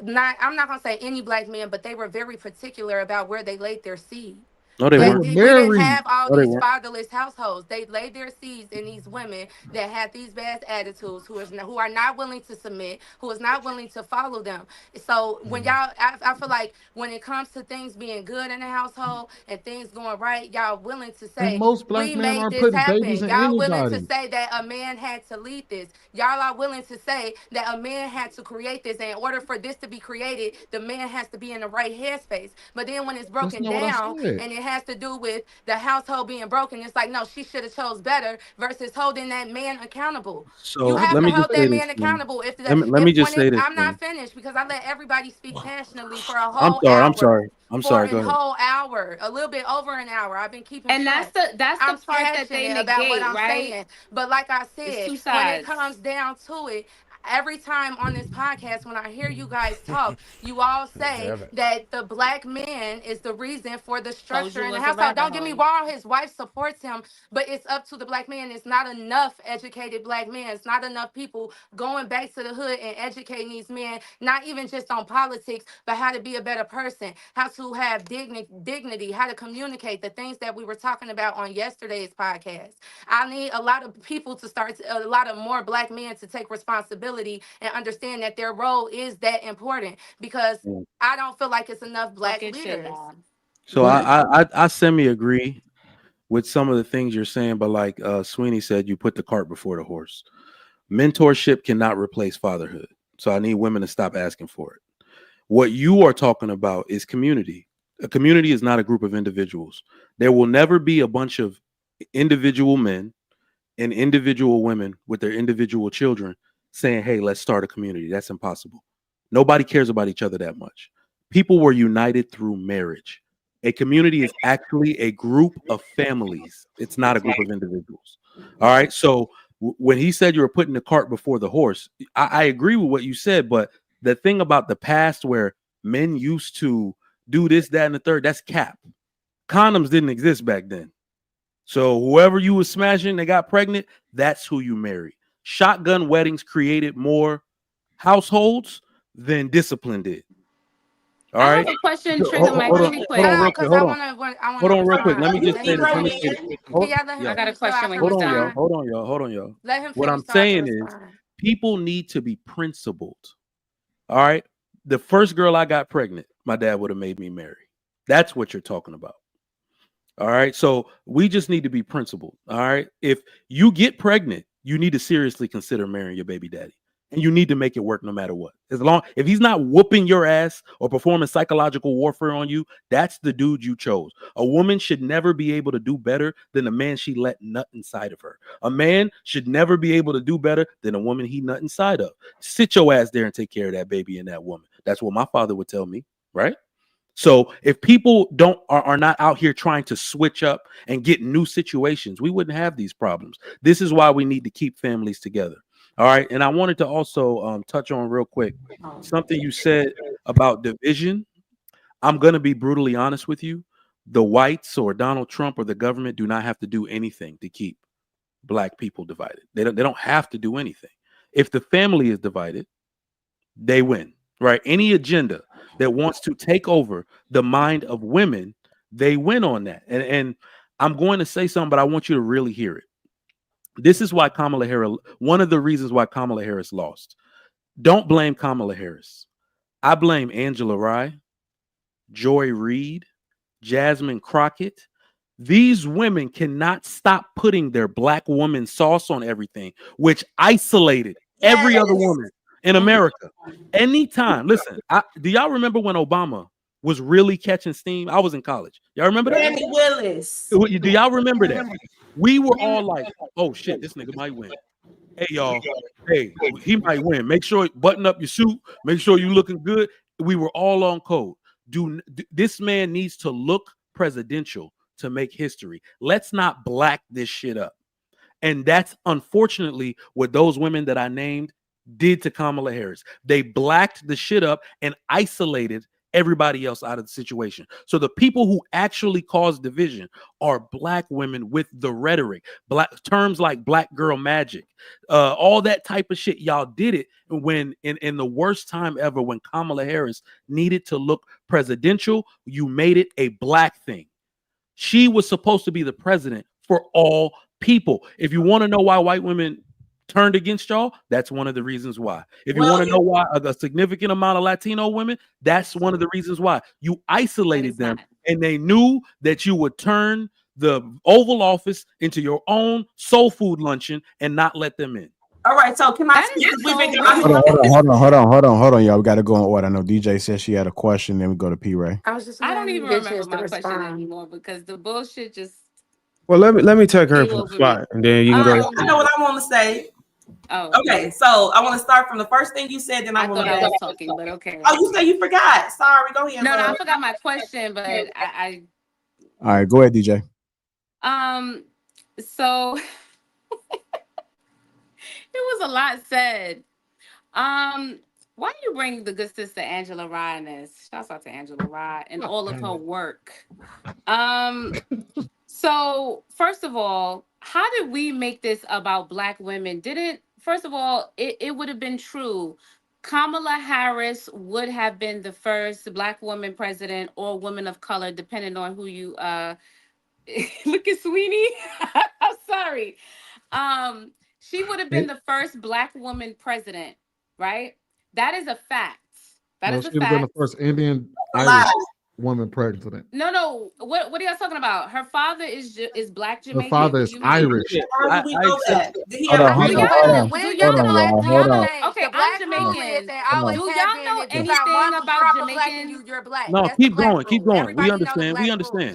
not. I'm not gonna say any black men, but they were very particular about where they laid their seed. No, they They They were weren't. did. We didn't married. have all No, they these weren't. fatherless households. They laid their seeds in these women that had these bad attitudes, who are not willing to submit, who is not willing to follow them. So when y'all, I feel like when it comes to things being good in the household and things going right, y'all willing to And say most black we men made aren't this putting babies happen. in Y'all willing to anybody. say that a man had to lead this. Y'all are willing to say that a man had to create this. And in order for this to be created, the man has to be in the right headspace. But then when it's That's broken not what I down said. and it has to do with the household being broken, it's like, no, she should have chose better, versus holding that man accountable. You So I have let to me didn't just hold say. say that this, man man. accountable. Let me If just when say it, this, I'm not man. finished, because I let everybody speak passionately for a I'm whole sorry. I'm hour, sorry. I'm sorry. Go ahead. a little bit over an hour. I've been keeping And track. that's the I'm part that they passionate about what negate, I'm right? saying. But like I It's said, two when it sides. comes down to it, every time on this podcast, when I hear you guys talk, you all say that the black man is the reason for the Told structure you it in the was a household. rabbit Don't get me hole. wrong, his wife supports him, but it's up to the black man. It's not enough educated black men. It's not enough people going back to the hood and educating these men, not even just on politics, but how to be a better person, how to have dignity, how to communicate, the things that we were talking about on yesterday's podcast. I need a lot of people to start, a lot of more black men to take responsibility and understand that their role is that important, because Yeah. I don't feel like it's enough black Talking shit, leaders. Dom. So But I semi agree with some of the things you're saying, but like Sweeney said, you put the cart before the horse. Mentorship cannot replace fatherhood. So I need women to stop asking for it. What you are talking about is community. A community is not a group of individuals. There will never be a bunch of individual men and individual women with their individual children saying, hey, let's start a community. That's impossible. Nobody cares about each other that much. People were united through marriage. A community is actually a group of families. It's not a group of individuals. All right. So when he said you were putting the cart before the horse, I agree with what you said, but the thing about the past where men used to do this, that, and the third, that's cap. Condoms didn't exist back then. So whoever you was smashing, they got pregnant, that's who you married. Shotgun weddings created more households than discipline did. All I right. have a question, Trigger Mike, really quick. Hold on real quick. Let me just say this. Can y'all let him I got a finish so I question can when Hold he's on, y'all. done. Hold on, y'all. Let him What finish I'm so I can saying is respond. people need to be principled. All right. The first girl I got pregnant, my dad would have made me marry. That's what you're talking about. All right. So we just need to be principled. All right. If you get pregnant, you need to seriously consider marrying your baby daddy. And you need to make it work no matter what. If he's not whooping your ass or performing psychological warfare on you, that's the dude you chose. A woman should never be able to do better than a man she let nut inside of her. A man should never be able to do better than a woman he nut inside of. Sit your ass there and take care of that baby and that woman. That's what my father would tell me, right? So if people are not out here trying to switch up and get new situations, we wouldn't have these problems. This is why we need to keep families together. All right. And I wanted to also touch on real quick something you said about division. I'm going to be brutally honest with you. The whites or Donald Trump or the government do not have to do anything to keep black people divided. They don't have to do anything. If the family is divided, they win, right? Any agenda that wants to take over the mind of women, they win on that. And I'm going to say something, but I want you to really hear it. This is why Kamala Harris, one of the reasons why Kamala Harris lost. Don't blame Kamala Harris. I blame Angela Rye, Joy Reid, Jasmine Crockett. These women cannot stop putting their black woman sauce on everything, which isolated every other woman in America. Anytime, listen, do y'all remember when Obama was really catching steam? I was in college. Y'all remember that? Randy Willis. Do y'all remember that? We were all like, oh shit, this nigga might win. Hey, y'all. Hey, he might win. Make sure you button up your suit. Make sure you looking good. We were all on code. This man needs to look presidential to make history. Let's not black this shit up. And that's unfortunately what those women that I named did to Kamala Harris. They blacked the shit up and isolated everybody else out of the situation. So the people who actually cause division are black women with the rhetoric, black terms like black girl magic, all that type of shit. Y'all did it when in the worst time ever, when Kamala Harris needed to look presidential, you made it a black thing. She was supposed to be the president for all people. If you want to know why white women turned against y'all, that's one of the reasons why. If you want to know why a significant amount of Latino women, that's one of the reasons why. You isolated them and they knew that you would turn the Oval Office into your own soul food luncheon and not let them in. All right, so can I speak? Hold on, y'all. We got to go in order. I know DJ said she had a question. Then we go to P. Ray. I don't even remember my question anymore because the bullshit just. Well, let me take her spot, and then you can go. I know what I want to say. Oh, okay. So I want to start from the first thing you said. Then I thought I was talking, but okay. Oh, you said you forgot. Sorry, go ahead. No, I forgot my question, but I. All right, go ahead, DJ. So it was a lot said. Why do you bring the good sister Angela Rye in this? Shouts out to Angela Rye and all of her work. So first of all, how did we make this about black women? First of all, it would have been true. Kamala Harris would have been the first black woman president or woman of color, depending on who you look at Sweeney. I'm sorry. She would have been the first black woman president, right? That is a fact. That is a fact. She would have been the first Indian Irish woman president. No. What are y'all talking about? Her father is black Jamaican. Her father is Irish. How do we know that? Okay, I'm Jamaican. Do y'all know anything about Jamaican? You're black. No, keep going. We understand.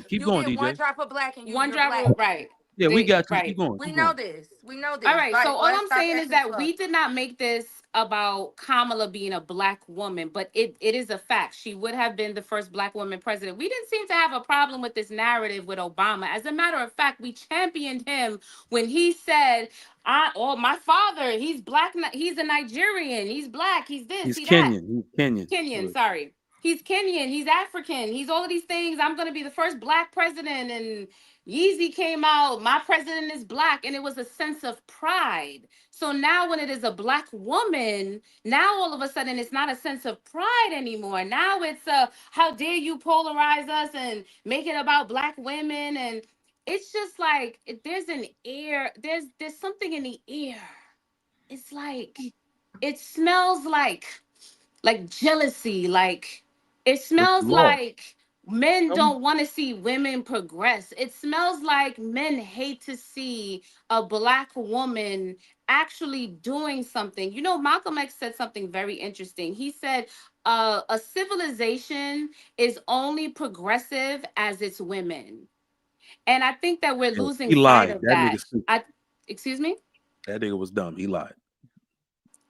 Keep going, DJ. One drop of black and one drop, right? Yeah, we got you. Keep going. We know this. All right. So all I'm saying is that we did not make this about Kamala being a black woman, but it is a fact. She would have been the first black woman president. We didn't seem to have a problem with this narrative with Obama. As a matter of fact, we championed him when he said, my father, he's black, he's a Nigerian, he's black, he's this, He's he that. Kenyan. He's Kenyan. Kenyan, sorry. He's Kenyan, he's African, he's all of these things. I'm going to be the first black president. And Yeezy came out, my president is black. And it was a sense of pride. So now when it is a black woman, now all of a sudden it's not a sense of pride anymore. Now it's how dare you polarize us and make it about black women. And it's just like, there's an air, there's something in the air. It's like, it smells like jealousy, like it smells like men don't want to see women progress. It smells like men hate to see a black woman actually doing something. You know, Malcolm X said something very interesting. He said, a civilization is only progressive as its women. And I think that we're losing sight of that. Excuse me? That nigga was dumb. He lied.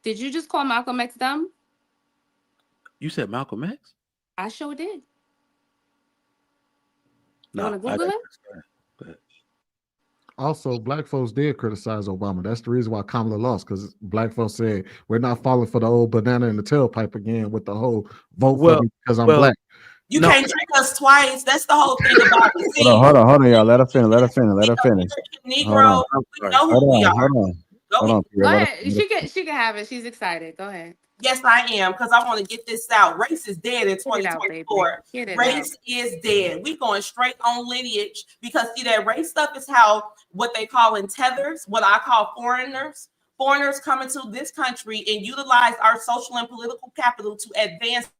Did you just call Malcolm X dumb? You said Malcolm X? I sure did. You No, want to Google it? Also, black folks did criticize Obama. That's the reason why Kamala lost, because black folks said we're not falling for the old banana in the tailpipe again with the whole vote for me because I'm black. You can't trick us twice. That's the whole thing about it. See, Hold on, y'all. Let her finish. Negro, we know who we are. Hold on. Go ahead. She can have it. She's excited. Go ahead. Yes, I am, because I want to get this out. Race is dead in 2024. Race is dead. We going straight on lineage, because see, that race stuff is how what they call in tethers, what I call foreigners. Foreigners come into this country and utilize our social and political capital to advance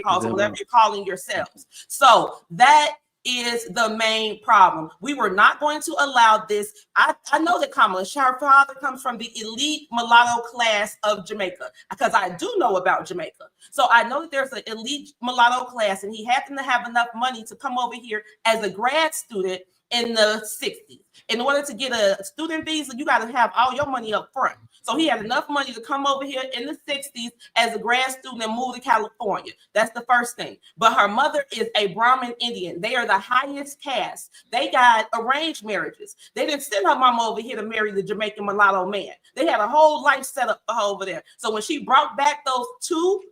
whatever you're calling yourselves. So that is the main problem. We were not going to allow this. I know that Kamala, her father comes from the elite mulatto class of Jamaica, because I do know about Jamaica. So I know that there's an elite mulatto class, and he happened to have enough money to come over here as a grad student in the 60s. In order to get a student visa, you got to have all your money up front. So he had enough money to come over here in the 60s as a grad student and move to California. That's the first thing. But her mother is a Brahmin Indian. They are the highest caste. They got arranged marriages. They didn't send her mama over here to marry the Jamaican mulatto man. They had a whole life set up for her over there. So when she brought back those two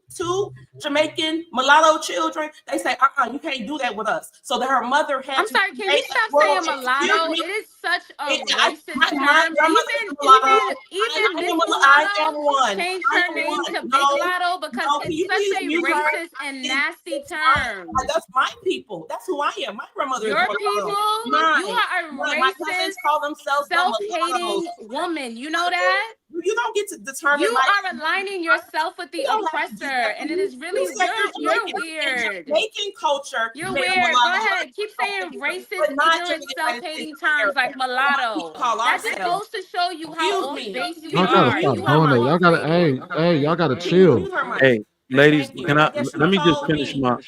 Jamaican mulatto children, they say, you can't do that with us. So that her mother had I'm sorry, can you stop saying mulatto? It is such a racist term. Even this mulatto changed her name to Big Lotto because it's such a racist and nasty term. That's my people. That's who I am. My grandmother Your people? You are a racist, self-hating woman. You know that? You don't get to determine. You are aligning yourself with the oppressor, and it is really you're weird. Jamaican culture. You're weird. Go ahead. Keep saying racist, ignorant, self-hating terms like mulatto. That just goes to show you how off base you are. Y'all gotta, y'all gotta chill. Hey, ladies, let me just finish my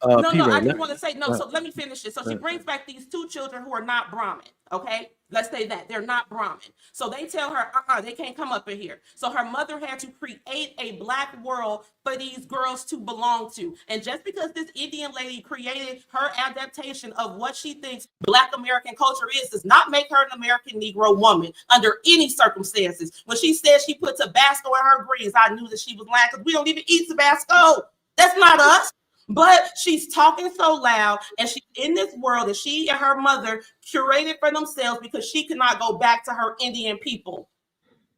I just want to say no. So let me finish it. So she brings back these two children who are not Brahmin. Okay, let's say that they're not Brahmin. So they tell her, they can't come up in here. So her mother had to create a black world for these girls to belong to. And just because this Indian lady created her adaptation of what she thinks Black American culture is, does not make her an American Negro woman under any circumstances. When she said she put Tabasco in her greens, I knew that she was lying, because we don't even eat Tabasco. That's not us. But she's talking so loud, and she's in this world that she and her mother curated for themselves because she could not go back to her Indian people.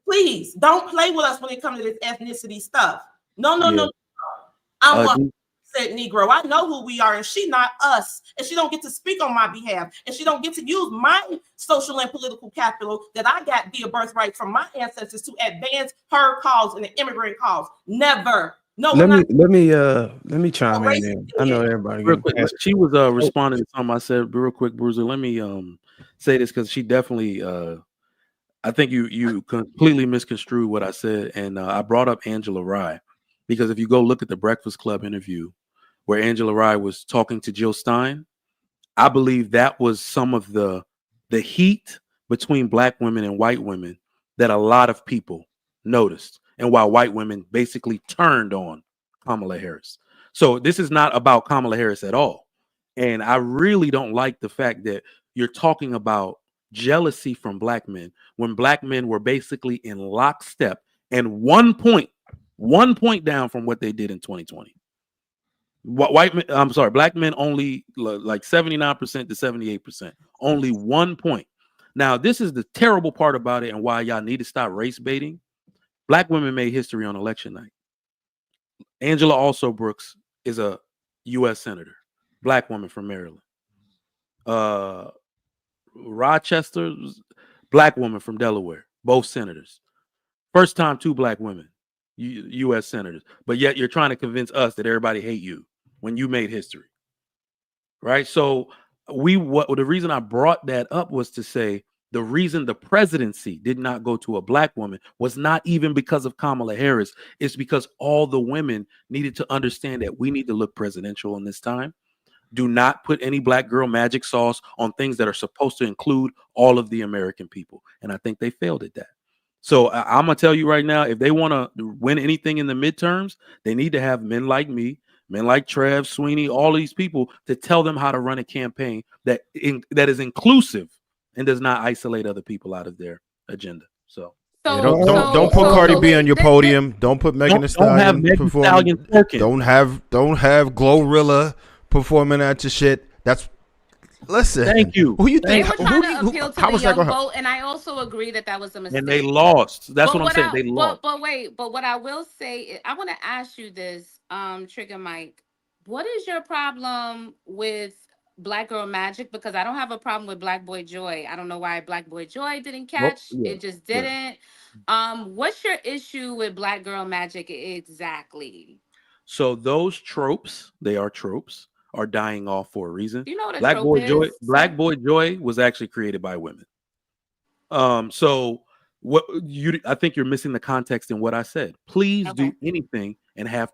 Please don't play with us when it comes to this ethnicity stuff. No. I'm 100% Negro. I know who we are, and she not us. And she don't get to speak on my behalf, and she don't get to use my social and political capital that I got via birthright from my ancestors to advance her cause and the immigrant cause. Never. No, let me chime in. I know everybody. Real quick, she was responding to something I said real quick, Bruiser. Let me say this, because she definitely I think you completely misconstrued what I said, and I brought up Angela Rye because if you go look at the Breakfast Club interview where Angela Rye was talking to Jill Stein, I believe that was some of the heat between black women and white women that a lot of people noticed, and why white women basically turned on Kamala Harris. So this is not about Kamala Harris at all. And I really don't like the fact that you're talking about jealousy from black men when black men were basically in lockstep and 1 point down from what they did in 2020. White men, I'm sorry, black men only like 79% to 78%, only 1 point. Now, this is the terrible part about it and why y'all need to stop race baiting. Black women made history on election night. Angela Also Brooks is a U.S. senator, black woman from Maryland. Rochester, black woman from Delaware, both senators. First time 2 black women, U.S. senators. But yet you're trying to convince us that everybody hate you when you made history, right? So the reason I brought that up was to say the reason the presidency did not go to a black woman was not even because of Kamala Harris. It's because all the women needed to understand that we need to look presidential in this time. Do not put any black girl magic sauce on things that are supposed to include all of the American people. And I think they failed at that. So I'm going to tell you right now, if they want to win anything in the midterms, they need to have men like me, men like Trev, Sweeney, all these people to tell them how to run a campaign that is inclusive and does not isolate other people out of their agenda. So yeah, don't put Cardi B on your podium. Don't put Megan Thee Stallion performing. Don't have Glorilla performing at your shit. That's listen. Thank you. Who you think? They were trying to appeal to the young vote, and I also agree that was a mistake. And they lost. That's what I'm saying. They lost. But what I will say, I want to ask you this, Trigger Mike. What is your problem with Black Girl Magic? Because I don't have a problem with Black Boy Joy. I don't know why Black Boy Joy didn't catch. It just didn't. What's your issue with Black Girl Magic exactly? So those tropes, they are tropes, are dying off for a reason. Do you know what a Black trope Boy is? Joy, Black Boy Joy was actually created by women. So I think you're missing the context in what I said. Please do anything and have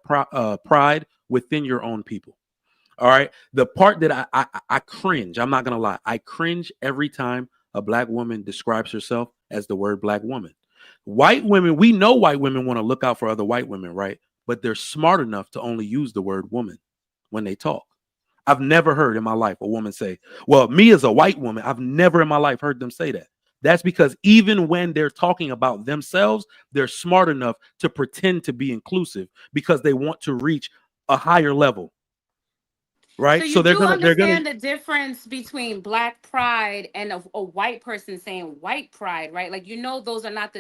pride within your own people. All right. The part that I cringe, I'm not gonna lie, I cringe every time a black woman describes herself as the word black woman. White women, we know white women want to look out for other white women, right? But they're smart enough to only use the word woman when they talk. I've never heard in my life a woman say, well, me as a white woman, I've never in my life heard them say that. That's because even when they're talking about themselves, they're smart enough to pretend to be inclusive because they want to reach a higher level. Right. So they're gonna understand the difference between black pride and a white person saying white pride, right? Like, those are not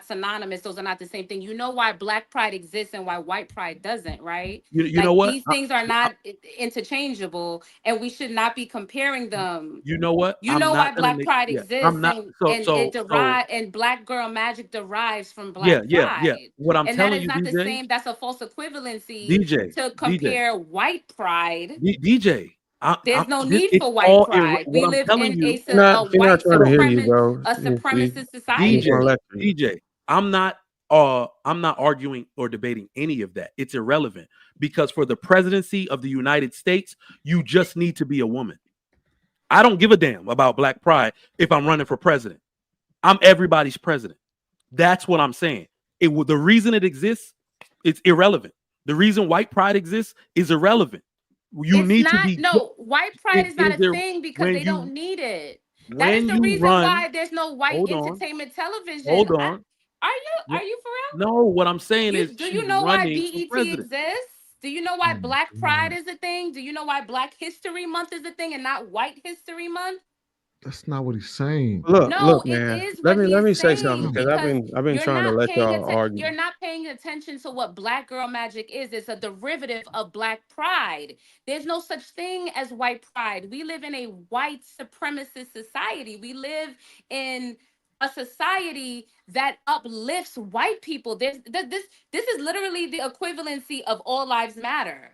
synonymous. Those are not the same thing. You know why black pride exists and why white pride doesn't, right? You know what? These things are not interchangeable, and we should not be comparing them. You know what? You know why black pride exists, and Black Girl Magic derives from black pride. Yeah. What I'm telling you, that is not DJ, the same. That's a false equivalency to compare white pride. DJ, there's no need for white pride. We live in a supremacist society. DJ, I'm not arguing or debating any of that. It's irrelevant because for the presidency of the United States, you just need to be a woman. I don't give a damn about black pride if I'm running for president. I'm everybody's president. That's what I'm saying. The reason it exists, it's irrelevant. The reason white pride exists is irrelevant. White pride is not a thing because they don't need it. That is the reason why there's no white entertainment television. Hold on. Are you for real? No, what I'm saying is, do you know why BET exists? Do you know why Black Pride is a thing? Do you know why Black History Month is a thing and not White History Month? That's not what he's saying. Look, man. Let me say something because I've been trying to let y'all argue. You're not paying attention to what Black Girl Magic is. It's a derivative of Black Pride. There's no such thing as white pride. We live in a white supremacist society. We live in a society that uplifts white people. This is literally the equivalency of all lives matter.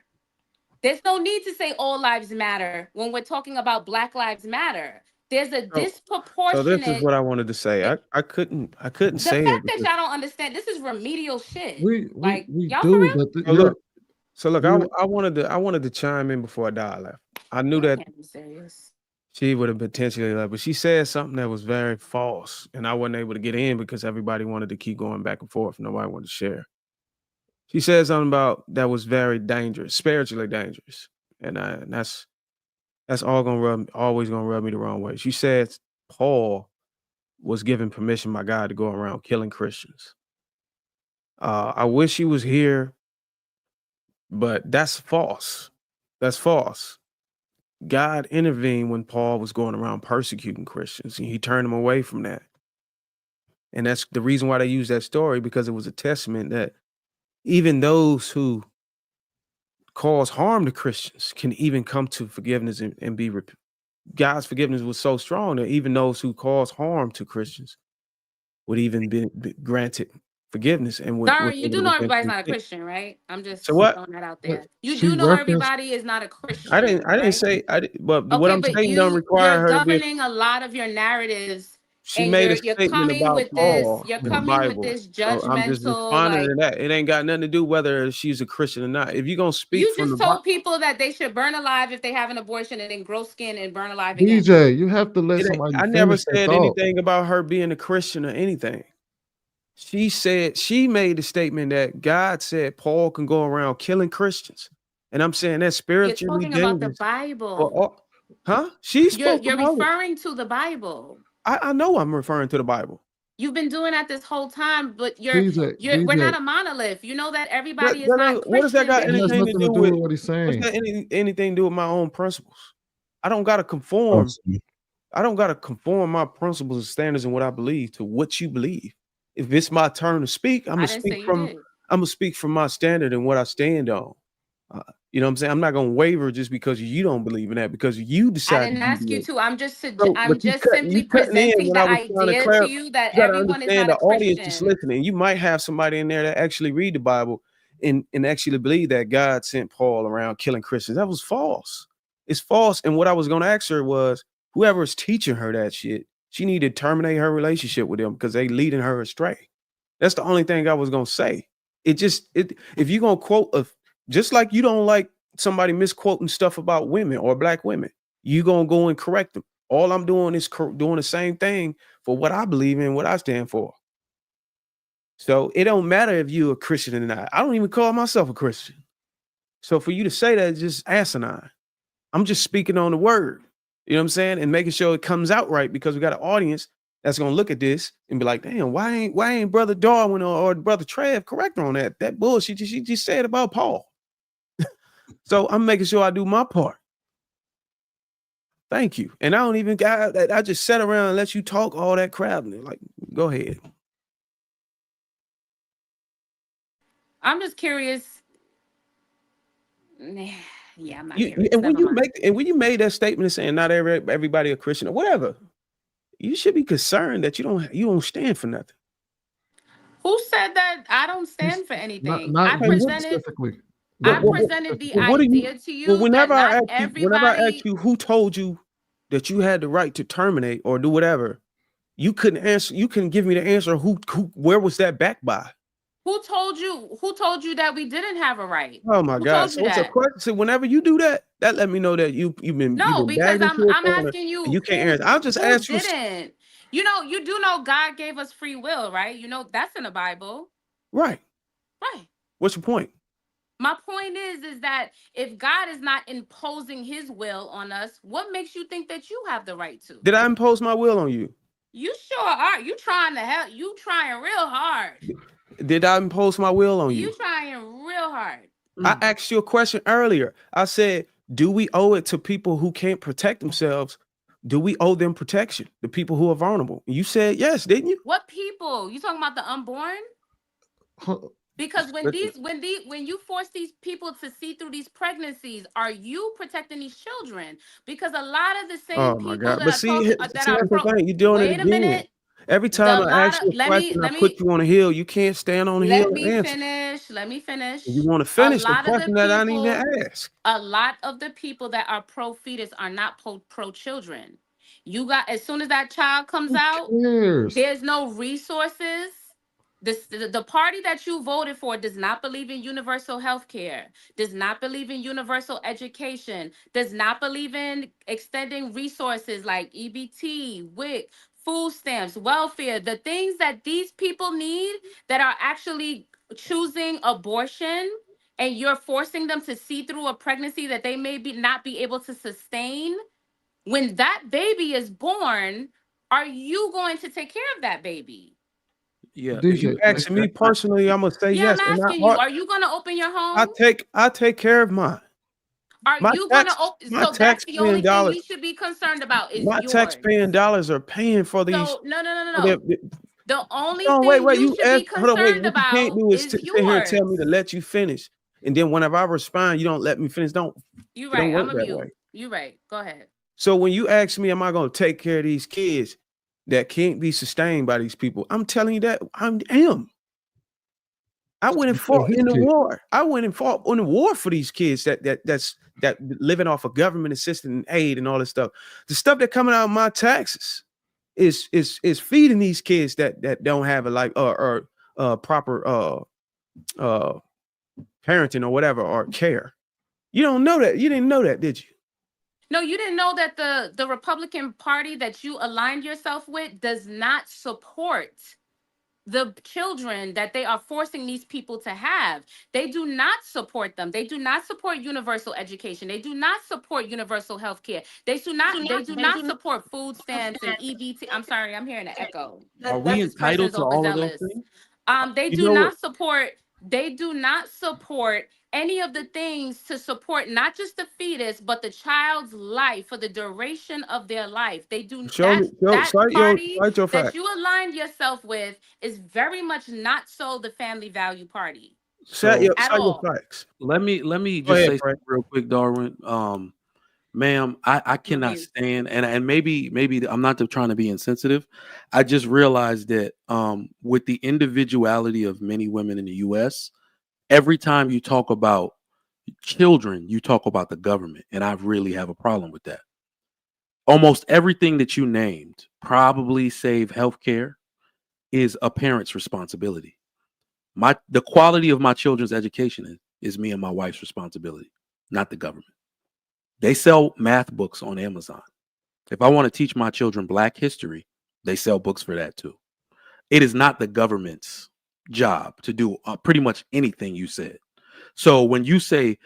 There's no need to say all lives matter when we're talking about Black Lives Matter. There's a disproportionate. So this is what I wanted to say. I couldn't say it. The fact that y'all don't understand, this is remedial shit. We y'all do, for real? I wanted to chime in before Di left. I knew that. Can't be serious. She would have potentially left, but she said something that was very false, and I wasn't able to get in because everybody wanted to keep going back and forth. Nobody wanted to share. She said something about that was very dangerous, spiritually dangerous, and that's always gonna rub me the wrong way. She said Paul was given permission by God to go around killing Christians. I wish he was here, but that's false. That's false. God intervened when Paul was going around persecuting Christians, and he turned them away from that. And that's the reason why they use that story, because it was a testament that even those who cause harm to Christians can even come to forgiveness and be God's forgiveness was so strong that even those who cause harm to Christians would even be granted forgiveness and Sir, you do know everybody's not a Christian, right? I'm just So what? throwing that out there. You She do know referenced everybody is not a Christian. I didn't right? say but what Okay, I'm but saying don't require you're her to be. governing a lot of your narratives, She and made a you're statement coming about with this. Paul You're in the coming with Bible. this So I'm just judgmental, responding like to that. It ain't got nothing to do whether she's a Christian or not. If you're gonna speak you from the just Bible, told people that they should burn alive if they have an abortion, and then grow skin and burn alive again. DJ, you have to let somebody I never finish their said thought. anything about her being a Christian or anything. She said she made the statement that God said Paul can go around killing Christians. And I'm saying that's You're spiritually talking about the dangerous. Bible. Huh? She spoke You're about it. referring to the Bible. I know I'm referring to the Bible. You've been doing that this whole time, but DJ, we're not DJ, a monolith. You know that That, everybody is not what does that Christian, got it has anything baby. to nothing to do do with? with what he's What's saying. that anything to do with my own principles? I don't gotta conform. I don't gotta conform my principles and standards and what I believe to what you believe. If it's my turn to speak, I didn't say you did. I'm gonna speak from my standard and what I stand on. You know what I'm saying? I'm not gonna waver just because you don't believe in that, because you I decided didn't you ask you do it. to. I'm But you simply cutting in presenting when the I was trying to idea to clarify. you that You gotta everyone is understand not the a audience is Christian. listening. You might have somebody in there that actually read the Bible and actually believe that God sent Paul around killing Christians. That was false. It's false. And what I was gonna ask her was, whoever is teaching her that shit, she needed to terminate her relationship with them because they leading her astray. That's the only thing I was gonna say. If you're gonna quote just like you don't like somebody misquoting stuff about women or black women, you gonna go and correct them. All I'm doing is doing the same thing for what I believe in, what I stand for. So it don't matter if you're a Christian or not. I don't even call myself a Christian. So for you to say that is just asinine. I'm just speaking on the word. You know what I'm saying? And making sure it comes out right, because we got an audience that's gonna look at this and be like, damn, why ain't Brother Darwin or Brother Trev correct on that bullshit she just said about Paul? So I'm making sure I do my part. Thank you. And I don't even got I just sat around and let you talk all that crap. Like, go ahead. I'm just curious. Yeah, I'm not You curious. and when Never mind. you made that statement of saying not everybody a Christian or whatever, you should be concerned that you don't stand for nothing. Who said that I don't stand for anything? I Not you presented specifically. the What do you? idea to Well, you that not whenever I ask everybody. you who told you that you had the right to terminate or do whatever, you couldn't answer. You couldn't give me the answer. Where was that backed by? Who told you that we didn't have a right? Oh my Who God! told you So it's a that? question. So whenever you do that, that let me know that you've been No, because bagged into a I'm corner asking you and you can't who answer. I'll just ask you. didn't. You do know God gave us free will, right? You know that's in the Bible. Right. Right. What's your point? My point is that if God is not imposing his will on us, what makes you think that you have the right to? Did I impose my will on you? You sure are. You trying to help. You trying real hard. Did I impose my will on you? You trying real hard. I asked you a question earlier. I said, do we owe it to people who can't protect themselves? Do we owe them protection? The people who are vulnerable? You said yes, didn't you? What people? You talking about the unborn? Because when you force these people to see through these pregnancies, are you protecting these children? Because a lot of the same people that But are see, talking that's the thing. You're doing it wait a again. minute. Every time I ask you a let question, I me put you on a hill. You can't stand on a hill let and me answer. finish. Let me finish. You want to A finish the lot of the question that I didn't people, even ask. a lot of the people that are pro fetus are not pro children. You got as soon as that child comes out, cares? there's no resources. The party that you voted for does not believe in universal health care, does not believe in universal education, does not believe in extending resources like EBT, WIC, food stamps, welfare, the things that these people need that are actually choosing abortion, and you're forcing them to see through a pregnancy that they may not be able to sustain. When that baby is born, are you going to take care of that baby? Yeah, if DJ, you asking me personally, I'm gonna say Yeah, yes. I'm And asking you, are you going to open your home? I take care of mine. Are My you going to open? my So that's the only taxpaying thing dollars, we should be concerned about is my yours. taxpaying dollars are paying for these. So no. For their, The only no, thing wait. you You should ask. be Hold on, wait. concerned What you can't about do is is sit here and tell yours. me to let you finish, and then whenever I respond, you don't let me finish. Don't. You It don't right. I'm work a that mute. way. You right. Go ahead. So when you ask me, am I going to take care of these kids that can't be sustained by these people? I'm telling you that I am. I went and fought in the war. I went and fought on the war for these kids that's living off of government assistance and aid and all this stuff. The stuff that coming out of my taxes is feeding these kids that don't have a life or proper parenting or whatever or care. You don't know that. You didn't know that, did you? No, you didn't know that the Republican Party that you aligned yourself with does not support the children that they are forcing these people to have. They do not support them. They do not support universal education. They do not support universal health care. They do not support food stamps and EBT. I'm sorry, I'm hearing an echo. Are we This person entitled is to all of those overzealous. things? They You do know what? not support, they do not support any of the things to support not just the fetus, but the child's life for the duration of their life. They do Show me. that Cite party your that fact. you aligned yourself with is very much not so the family value party. Cite your At all. facts. Let me Go just ahead, say Frank. something real quick, Darwin. Ma'am, I cannot stand, and maybe I'm not trying to be insensitive. I just realized that with the individuality of many women in the U.S., every time you talk about children, you talk about the government, and I really have a problem with that. Almost everything that you named, probably save healthcare, is a parent's responsibility. The quality of my children's education is me and my wife's responsibility, not the government. They sell math books on Amazon. If I want to teach my children Black history, they sell books for that too. It is not the government's job to do pretty much anything you said. So when you say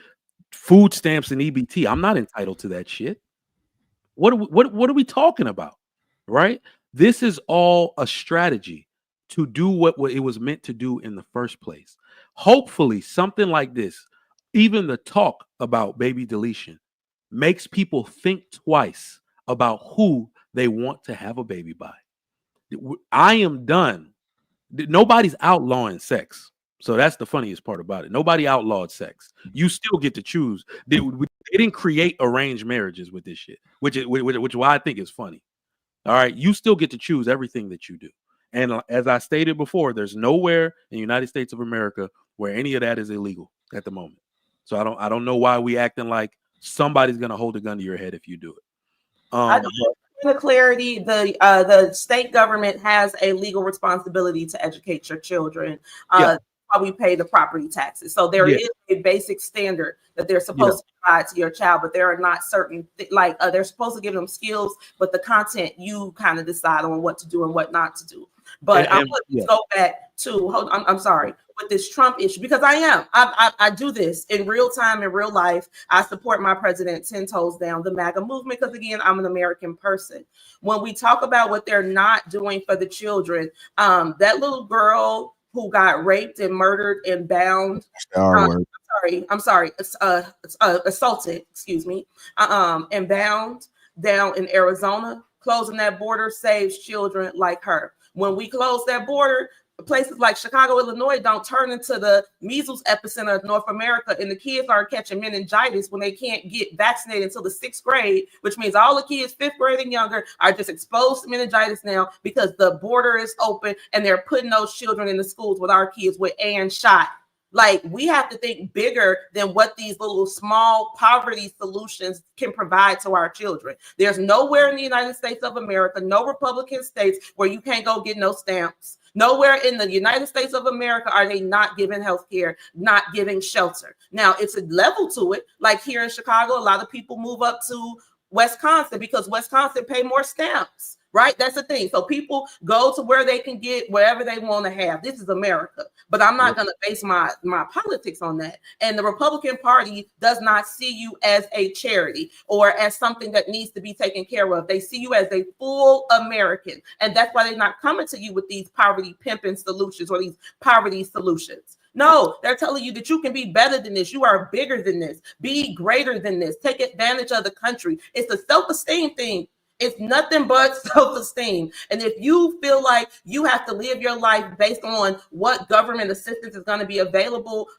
food stamps and EBT, I'm not entitled to that shit. What are we talking about? Right? This is all a strategy to do what it was meant to do in the first place. Hopefully, something like this, even the talk about baby deletion, makes people think twice about who they want to have a baby by. I am done. Nobody's outlawing sex. So that's the funniest part about it. Nobody outlawed sex. You still get to choose. They didn't create arranged marriages with this shit, which why I think is funny. All right, you still get to choose everything that you do. And as I stated before, there's nowhere in the United States of America where any of that is illegal at the moment. So I don't know why we acting like somebody's gonna hold a gun to your head if you do it. The clarity, the state government has a legal responsibility to educate your children. How we pay the property taxes. So there is a basic standard that they're supposed to provide to your child, but there are not certain they're supposed to give them skills, but the content you kind of decide on what to do and what not to do. But I'm going to go back to I'm sorry, with this Trump issue, because I do this in real time, in real life. I support my president 10 toes down, the MAGA movement, because again, I'm an American person. When we talk about what they're not doing for the children, that little girl who got raped and murdered and bound. I'm sorry, assaulted, excuse me, and bound down in Arizona. Closing that border saves children like her. When we close that border, places like Chicago, Illinois don't turn into the measles epicenter of North America, and the kids are catching meningitis when they can't get vaccinated until the 6th grade, which means all the kids 5th grade and younger are just exposed to meningitis now because the border is open and they're putting those children in the schools with our kids with and shot. Like, we have to think bigger than what these little small poverty solutions can provide to our children. There's nowhere in the United States of America, no Republican states, where you can't go get no stamps. Nowhere in the United States of America are they not giving health care, not giving shelter. Now, it's a level to it. Like here in Chicago, a lot of people move up to Wisconsin because Wisconsin pay more stamps, right? That's the thing. So people go to where they can get wherever they want to have. This is America, but I'm not going to base my politics on that. And the Republican Party does not see you as a charity or as something that needs to be taken care of. They see you as a full American. And that's why they're not coming to you with these poverty pimping solutions or these poverty solutions. No, they're telling you that you can be better than this. You are bigger than this. Be greater than this. Take advantage of the country. It's a self-esteem thing. It's nothing but self-esteem. And if you feel like you have to live your life based on what government assistance is going to be available.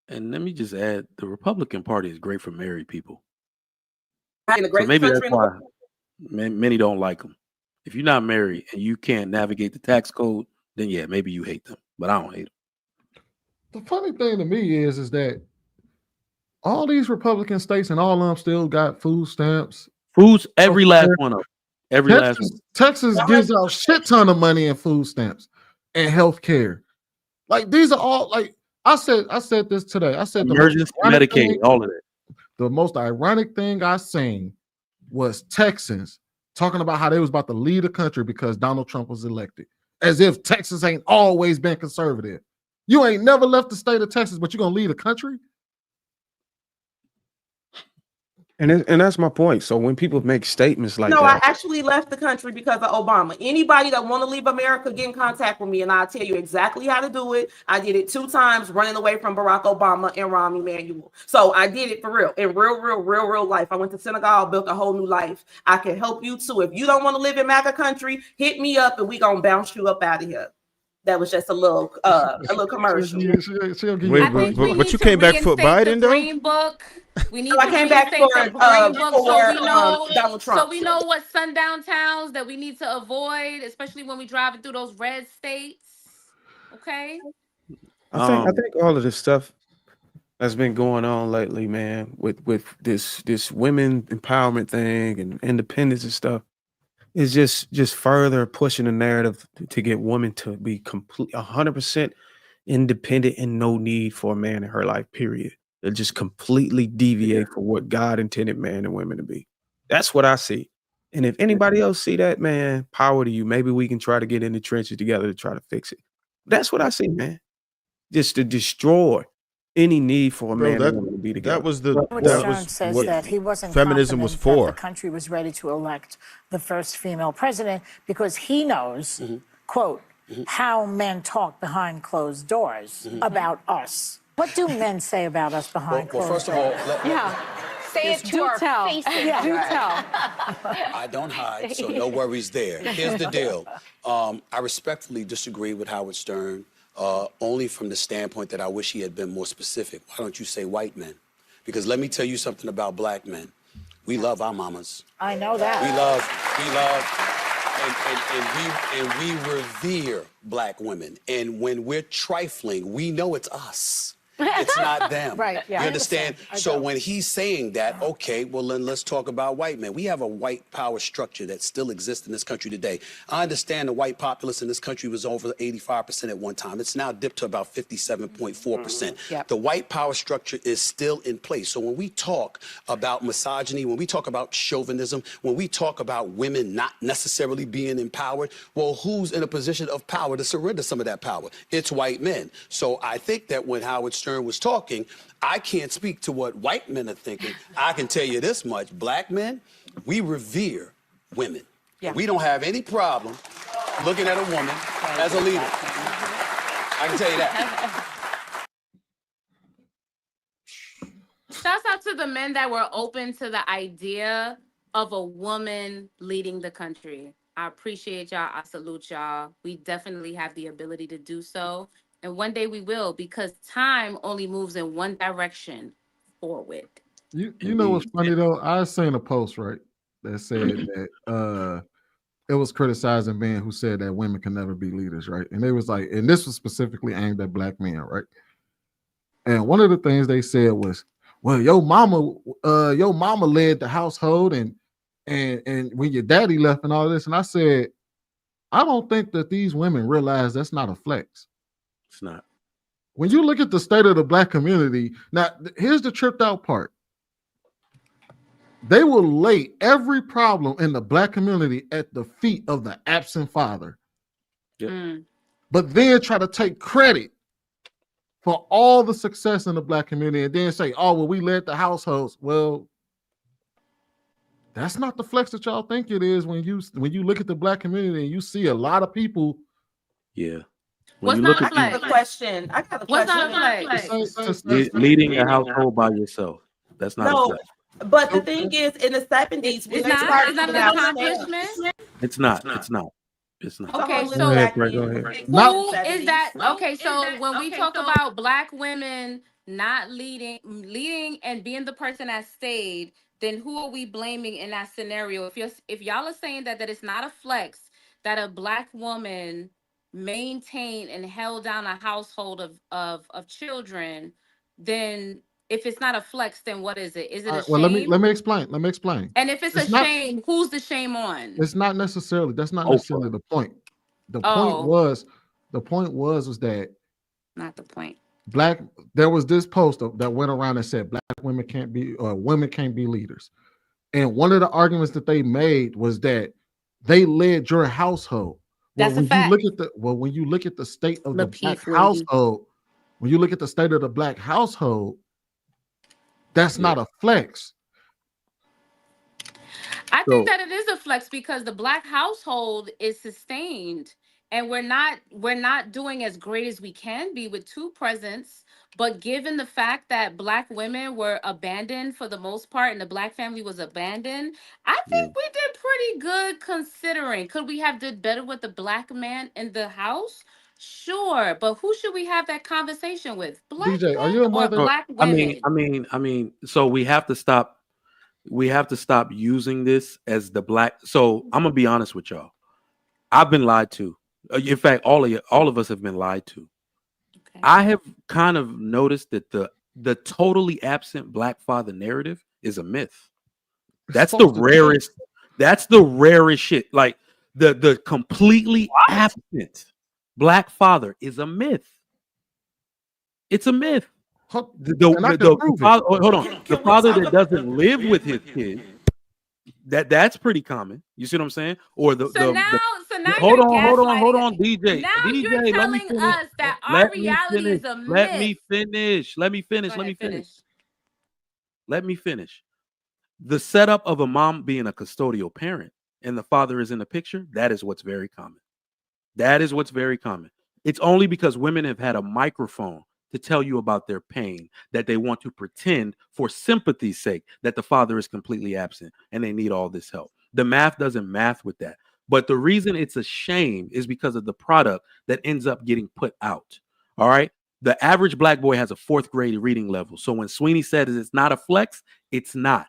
And let me just add, the Republican Party is great for married people. In the So maybe that's country in the why world. many don't like them. If you're not married and you can't navigate the tax code, then yeah, maybe you hate them. But I don't hate them. The funny thing to me is that all these Republican states and all of them still got food stamps. Foods, every last one of them. Every last one. Texas gives out a shit ton of money in food stamps and health care. Like these are all like I said this today. I said Emergency Medicaid, all of that. The most ironic thing I seen was Texans talking about how they was about to lead the country because Donald Trump was elected. As if Texas ain't always been conservative. You ain't never left the state of Texas, but you're gonna lead a country. And that's my point. So when people make statements like No, that, I actually left the country because of Obama. Anybody that want to leave America, get in contact with me, and I'll tell you exactly how to do it. I did it 2 times, running away from Barack Obama and Rahm Emanuel. So I did it for real, in real life. I went to Senegal, built a whole new life. I can help you too. If you don't want to live in MAGA country, hit me up, and we gonna bounce you up out of here. That was just a little commercial. But you came back for Biden, though? Green Book. We need I to came back reinstate for the Green Book so we know Donald Trump. So we know what sundown towns that we need to avoid, especially when we driving through those red states. Okay. I think all of this stuff that's been going on lately, man, with this women empowerment thing and independence and stuff, is just further pushing the narrative to get women to be 100% independent and no need for a man in her life, period. They'll just completely deviate from what God intended man and women to be. That's what I see. And if anybody else see that, man, power to you. Maybe we can try to get in the trenches together to try to fix it. That's what I see, man. Just to destroy any need for a man and woman to be together. That was says what that he wasn't feminism was confident for. that the country was ready to elect the first female president because he knows, quote, how men talk behind closed doors about us. What do men say about us behind closed doors? Well, first of all, say it to our faces. Yeah. Do tell. I don't hide, so no worries there. Here's the deal. I respectfully disagree with Howard Stern, only from the standpoint that I wish he had been more specific. Why don't you say white men? Because let me tell you something about black men. We love our mamas. I know that. And we revere black women. And when we're trifling, we know it's us. It's not them. Right, yeah. You understand? So when he's saying that, okay, well, then let's talk about white men. We have a white power structure that still exists in this country today. I understand the white populace in this country was over 85% at one time. It's now dipped to about 57.4%. Yep. The white power structure is still in place. So when we talk about misogyny, when we talk about chauvinism, when we talk about women not necessarily being empowered, well, who's in a position of power to surrender some of that power? It's white men. So I think that when Howard Stern was talking, I can't speak to what white men are thinking. I can tell you this much. Black men, we revere women. Yeah. We don't have any problem looking at a woman as a leader. I can tell you that. Shouts out to the men that were open to the idea of a woman leading the country. I appreciate y'all. I salute y'all. We definitely have the ability to do so. And one day we will, because time only moves in one direction, forward. You know what's funny though? I seen a post, right, that said that it was criticizing men who said that women can never be leaders, right? And they was like, and this was specifically aimed at black men, right? And one of the things they said was, well, your mama led the household and when your daddy left and all this. And I said, I don't think that these women realize that's not a flex. It's not. When you look at the state of the black community, now here's the tripped out part. They will lay every problem in the black community at the feet of the absent father. Yep. But then try to take credit for all the success in the black community and then say, oh, well, we led the households. Well, that's not the flex that y'all think it is when you look at the black community and you see a lot of people. Yeah. What's you not look a flex? I got a question. leading a household by yourself. That's not a No, flex. but the thing is, in the 70s, when they started It's not giving an out accomplishment. stamps, It's not. It's not. It's not. Okay, Go so ahead, Fred, go ahead. who is that? Okay, so when we talk about black women not leading and being the person that stayed, then who are we blaming in that scenario? If y'all are saying that it's not a flex that a black woman maintained and held down a household of children, then if it's not a flex, then what is it? Is it a Well, shame? let me explain. Let me explain. And if it's a shame, who's the shame on? It's not necessarily. That's not necessarily the point. The point was that not the point. There was this post that went around and said black women can't be leaders. And one of the arguments that they made was that they led your household. Well, when you look at the state of the black household, when you look at the state of the black household, that's not a flex. I think that it is a flex because the black household is sustained and we're not doing as great as we can be with two presents. But given the fact that black women were abandoned for the most part and the black family was abandoned, I think we did pretty good considering. Could we have did better with the black man in the house? Sure, but who should we have that conversation with? Black DJ, are you a mother? Or black women? I mean, so we have to stop using this as the black. So I'm gonna be honest with y'all. I've been lied to. In fact, all of us have been lied to. Okay. I have kind of noticed that the totally absent black father narrative is a myth. That's the rarest. That's the rarest shit. Like the completely absent black father is a myth. It's a myth. The father, hold on. The father that doesn't live with his kid, that's pretty common. You see what I'm saying? Or now hold on, DJ. Now DJ, you're telling us that our reality is a myth. Let me finish. Let me finish. The setup of a mom being a custodial parent and the father is in the picture, that is what's very common. It's only because women have had a microphone to tell you about their pain that they want to pretend for sympathy's sake that the father is completely absent and they need all this help. The math doesn't math with that. But the reason it's a shame is because of the product that ends up getting put out. All right. The average black boy has a 4th grade reading level. So when Sweeney said it's not a flex, it's not.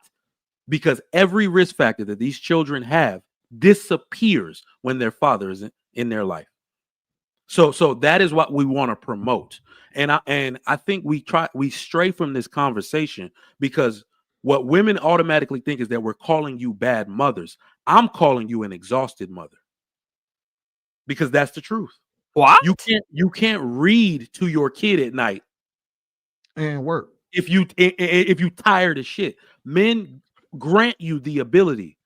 Because every risk factor that these children have disappears when their father is in their life. So that is what we want to promote. And I think we stray from this conversation because what women automatically think is that we're calling you bad mothers. I'm calling you an exhausted mother. Because that's the truth. What? You can't read to your kid at night and work. If you tired of shit. Men grant you the ability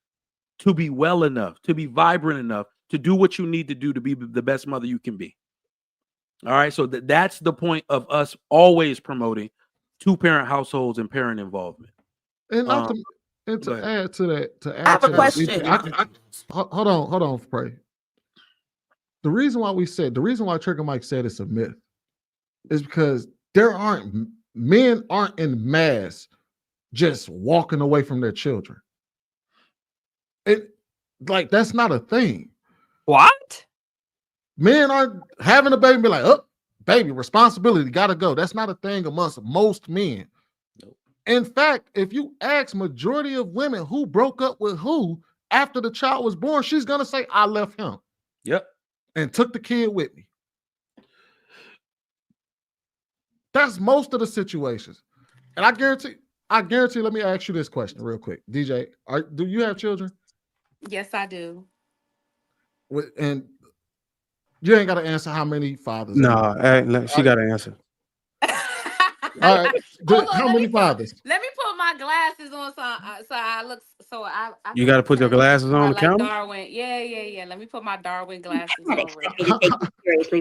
to be well enough, to be vibrant enough, to do what you need to do to be the best mother you can be. All right. So that's the point of us always promoting 2-parent households and parent involvement. And to add to that, I have a question. Hold on, Pray. The reason why Trigger Mike said it's a myth is because men aren't in mass just walking away from their children. That's not a thing. What? Men aren't having a baby and be like, oh, baby, responsibility, gotta go. That's not a thing amongst most men. Nope. In fact, if you ask majority of women who broke up with who after the child was born, she's gonna say, I left him. Yep. And took the kid with me. That's most of the situations. And I guarantee, let me ask you this question real quick. DJ, do you have children? Yes, I do. And You ain't got to answer how many fathers. Nah, she got to answer. All right. Hold on, How many fathers? Let me put my glasses on so I look I You got to put your glasses on the like camera. Darwin. Yeah. Let me put my Darwin glasses on.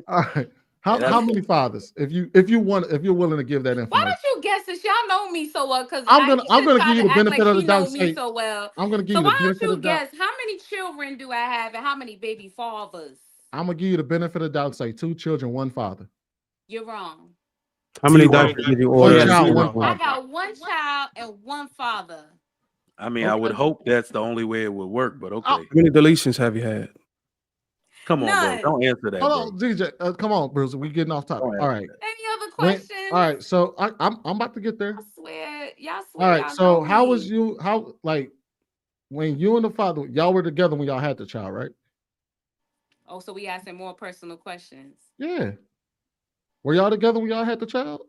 All right. How many fathers? If you're willing to give that information. Why don't you guess this? Y'all know me so well because I'm gonna give you the benefit of the doubt. Me so well. I'm gonna give so you the why don't benefit you of the doubt. guess how many children do I have and how many baby fathers? I'm gonna give you the benefit of the doubt. Say 2 children, 1 father. You're wrong. How many dice did you order? One child, one I father. got 1 child and 1 father. I mean, I would hope that's the only way it would work, but okay. How many deletions have you had? Come on, bro. Don't answer that. Hold bro. on, DJ. Come on, Bruce. We getting off topic. All right. Any other questions? All right. So I'm about to get there. Y'all swear. All right. Y'all So know how me. was you? How like when you and the father y'all were together when y'all had the child, right? Oh, so we asking more personal questions. Yeah. Were y'all together when y'all had the child?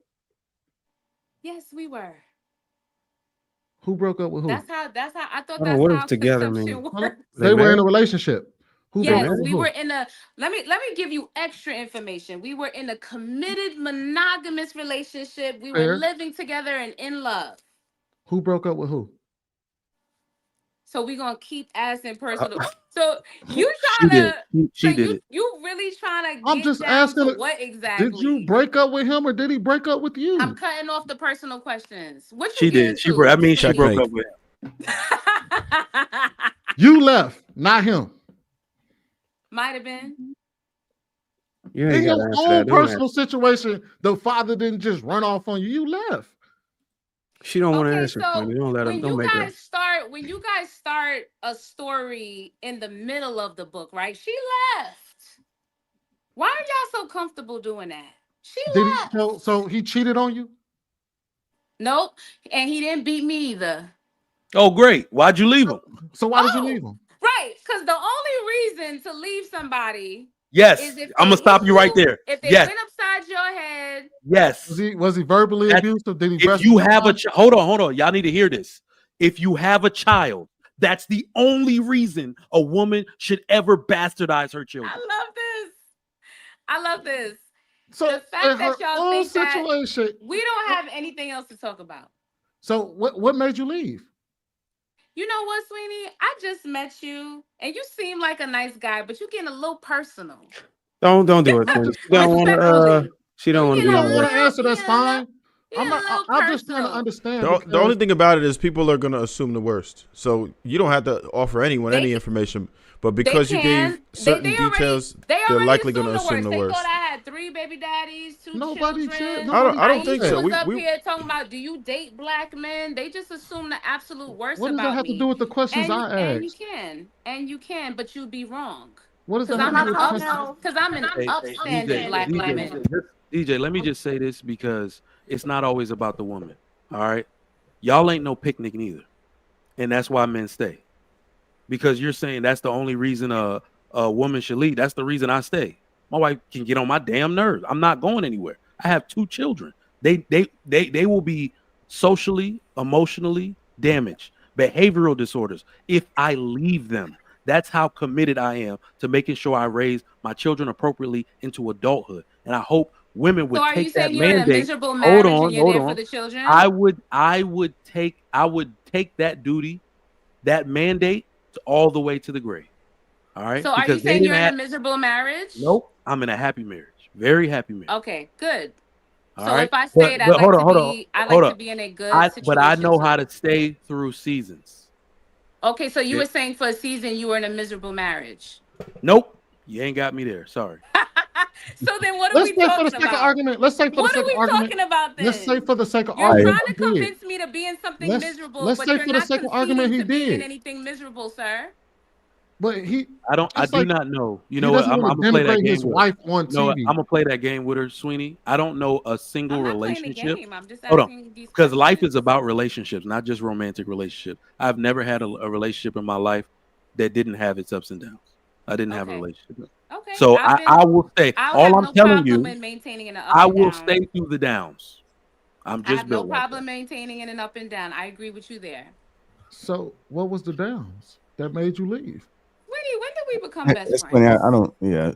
Yes, we were. Who broke up with who? That's how I thought I don't that's know what how together conception means. works. They were in a relationship. Who Yes, broke up with we who? were in a let me give you extra information. We were in a committed monogamous relationship. We were Fair. living together and in love. Who broke up with who? So we're gonna keep asking personal. So you She trying did. to She did it. You really trying to I'm get just down asking. to what exactly? Did you break up with him or did he break up with you? I'm cutting off the personal questions. What She you getting did. to? I mean, she Checkmate. broke up with him. You left, not him. Might have been. You In ain't got your to answer own that. Don't personal situation, the father didn't just run off on you. You left. She don't want to Okay, answer. so Funny. Don't let her. when Don't you make her. guys start a story in the middle of the book, right? She left. Why are y'all so comfortable doing that? She left. So he cheated on you? Nope. And he didn't beat me either. Oh, great. Why'd you leave him? So why did you leave him? Right. Because the only reason to leave somebody Yes. is if I'm they gonna stop hit you right there. If they Yes. went upside your head. Yes. Was he verbally abusive? Did he If you have hold on. Y'all need to hear this. If you have a child, that's the only reason a woman should ever bastardize her children. I love this. So the fact that y'all think situation, that we don't have anything else to talk about. So what made you leave? You know what, Sweeney? I just met you, and you seem like a nice guy, but you're getting a little personal. Don't do it. Queen. She don't want to. She don't want to You be. don't want to answer. That's fine. I'm just trying to understand. The only thing about it is people are going to assume the worst. So you don't have to offer anyone any information. But because you gave certain details, they're likely going to assume the worst. They thought I had 3 baby daddies, 2 Nobody children. I don't think so. was up here talking about, do you date black men? They just assume the absolute worst about me. What does that have to do with the questions I asked? And you can, but you'd be wrong. What does that Because have to do with the questions? Because I'm an upstanding black woman. DJ, let me just say this because it's not always about the woman. All right, y'all ain't no picnic neither, and that's why men stay. Because you're saying that's the only reason a woman should leave. That's the reason I stay. My wife can get on my damn nerves. I'm not going anywhere. I have 2 children. They will be socially, emotionally damaged, behavioral disorders if I leave them. That's how committed I am to making sure I raise my children appropriately into adulthood. And I hope women would take that mandate. Hold on. For the children? I would take that duty, that mandate, all the way to the grave. All right. So are you saying you're in a miserable marriage? Nope. I'm in a happy marriage. Very happy marriage. Okay, good. All so right? if I stayed, I'd like to be in a good situation. But I know how to stay through seasons. Okay, so you were saying for a season you were in a miserable marriage. Nope. You ain't got me there. Sorry. So then what are we talking about? Let's say for the sake of argument. Talking about then? Let's say for the sake of You're argument. trying to convince me to be in something miserable, let's but say you're for the not sake of argument he to be in did. anything miserable, sir. But I do not know. You know what? I'm gonna play that game his wife on TV. I'm gonna play that game with her, Sweeney. I don't know a single relationship. I'm just Hold asking on, these because life is about relationships, not just romantic relationships. I've never had a relationship in my life that didn't have its ups and downs. I didn't have a relationship. Okay. So I will say, all I'm telling you, maintaining an up I and will down. stay through the downs. I'm just I have no built like problem maintaining in an up and down. I agree with you there. So what was the downs that made you leave? When did we become best That's friends? funny. I don't. Yeah.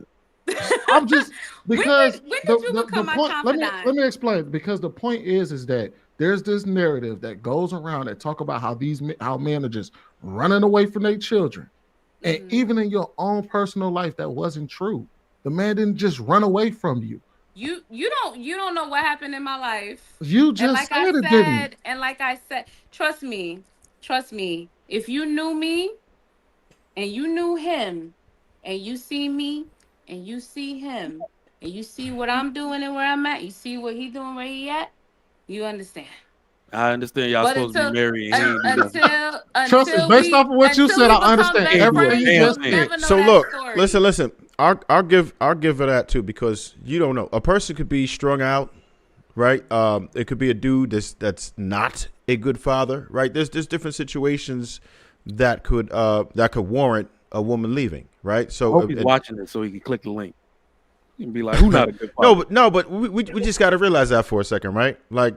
I'm just because when did you become my point. Let confidant? me explain. Because the point is that there's this narrative that goes around that talk about how men are just running away from their children, and even in your own personal life, that wasn't true. The man didn't just run away from you. You don't know what happened in my life. You just said it, didn't? And like I said, trust me. If you knew me and you knew him and you see me and you see him and you see what I'm doing and where I'm at, you see what he doing where he at, you understand. I understand y'all But supposed to be married. And he ain't do nothing. Trust me, based off of what you said, I understand everything you just said. So look, listen. I'll give her that too, because you don't know. A person could be strung out, right? It could be a dude that's not a good father, right? There's different situations that could warrant a woman leaving, right? So I hope he's watching this so he can click the link. He can be like, "Who not a good father?" No, but we just got to realize that for a second, right? Like,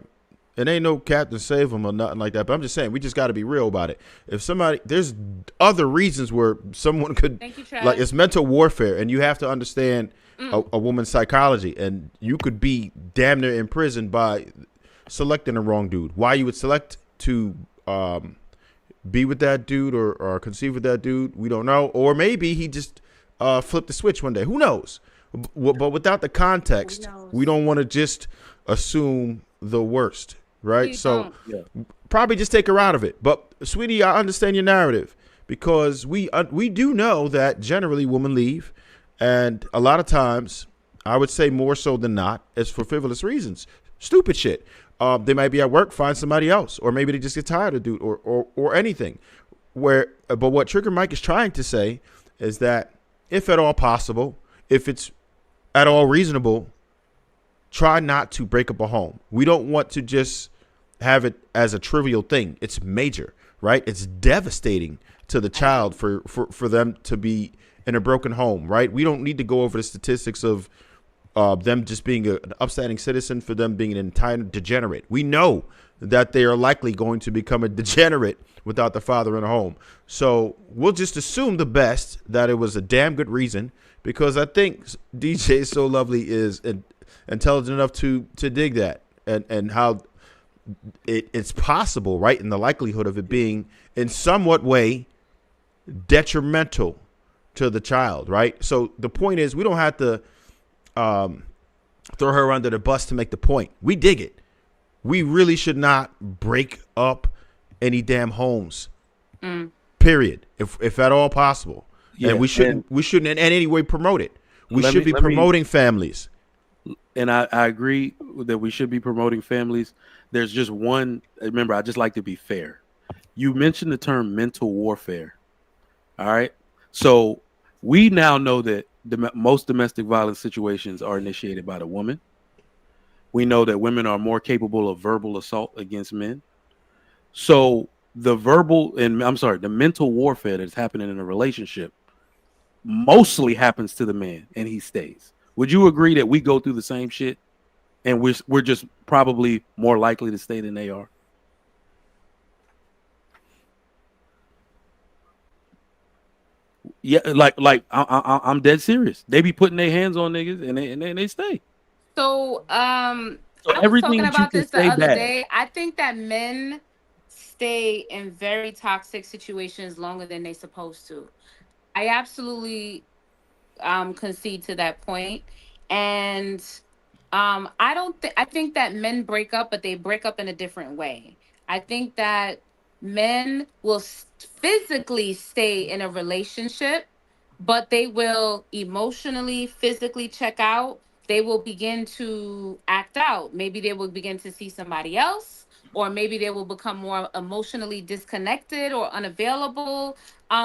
it ain't no Captain Save him or nothing like that. But I'm just saying, we just got to be real about it. If there's other reasons where someone could, like, it's mental warfare, and you have to understand a woman's psychology, and you could be damn near in prison by selecting the wrong dude. Why you would select to be with that dude or conceive with that dude, we don't know. Or maybe he just flipped the switch one day. Who knows? But without the context, we don't want to just assume the worst. Right. So probably just take her out of it. But sweetie, I understand your narrative, because we do know that generally women leave. And a lot of times, I would say more so than not, it's for frivolous reasons. Stupid shit. They might be at work, find somebody else, or maybe they just get tired of dude or anything. But what Trigger Mike is trying to say is that if at all possible, if it's at all reasonable, try not to break up a home. We don't want to just have it as a trivial thing. It's major, right? It's devastating to the child for them to be in a broken home, right? We don't need to go over the statistics of them just being an upstanding citizen, for them being an entire degenerate. We know that they are likely going to become a degenerate without the father in a home. So we'll just assume the best, that it was a damn good reason, because I think DJ So Lovely is intelligent enough to dig that and how it's possible, right, in the likelihood of it being in somewhat way detrimental to the child, right? So the point is, we don't have to throw her under the bus to make the point. We dig it. We really should not break up any damn homes, period, if at all possible. Yeah, and we shouldn't in any way promote it. We should be promoting families. And I agree that we should be promoting families. There's just one. Remember, I just like to be fair. You mentioned the term mental warfare. All right. So we now know that most domestic violence situations are initiated by the woman. We know that women are more capable of verbal assault against men. So the mental warfare that's happening in a relationship mostly happens to the man, and he stays. Would you agree that we go through the same shit, and we're just probably more likely to stay than they are? Yeah, like I'm dead serious. They be putting their hands on niggas, and they stay. So I was everything talking that you about can this the say other bad. day. I think that men stay in very toxic situations longer than they're supposed to. I absolutely concede to that point. And I think that men break up, but they break up in a different way. I think that men will physically stay in a relationship, but they will emotionally, physically check out. They will begin to act out. Maybe they will begin to see somebody else, or maybe they will become more emotionally disconnected or unavailable.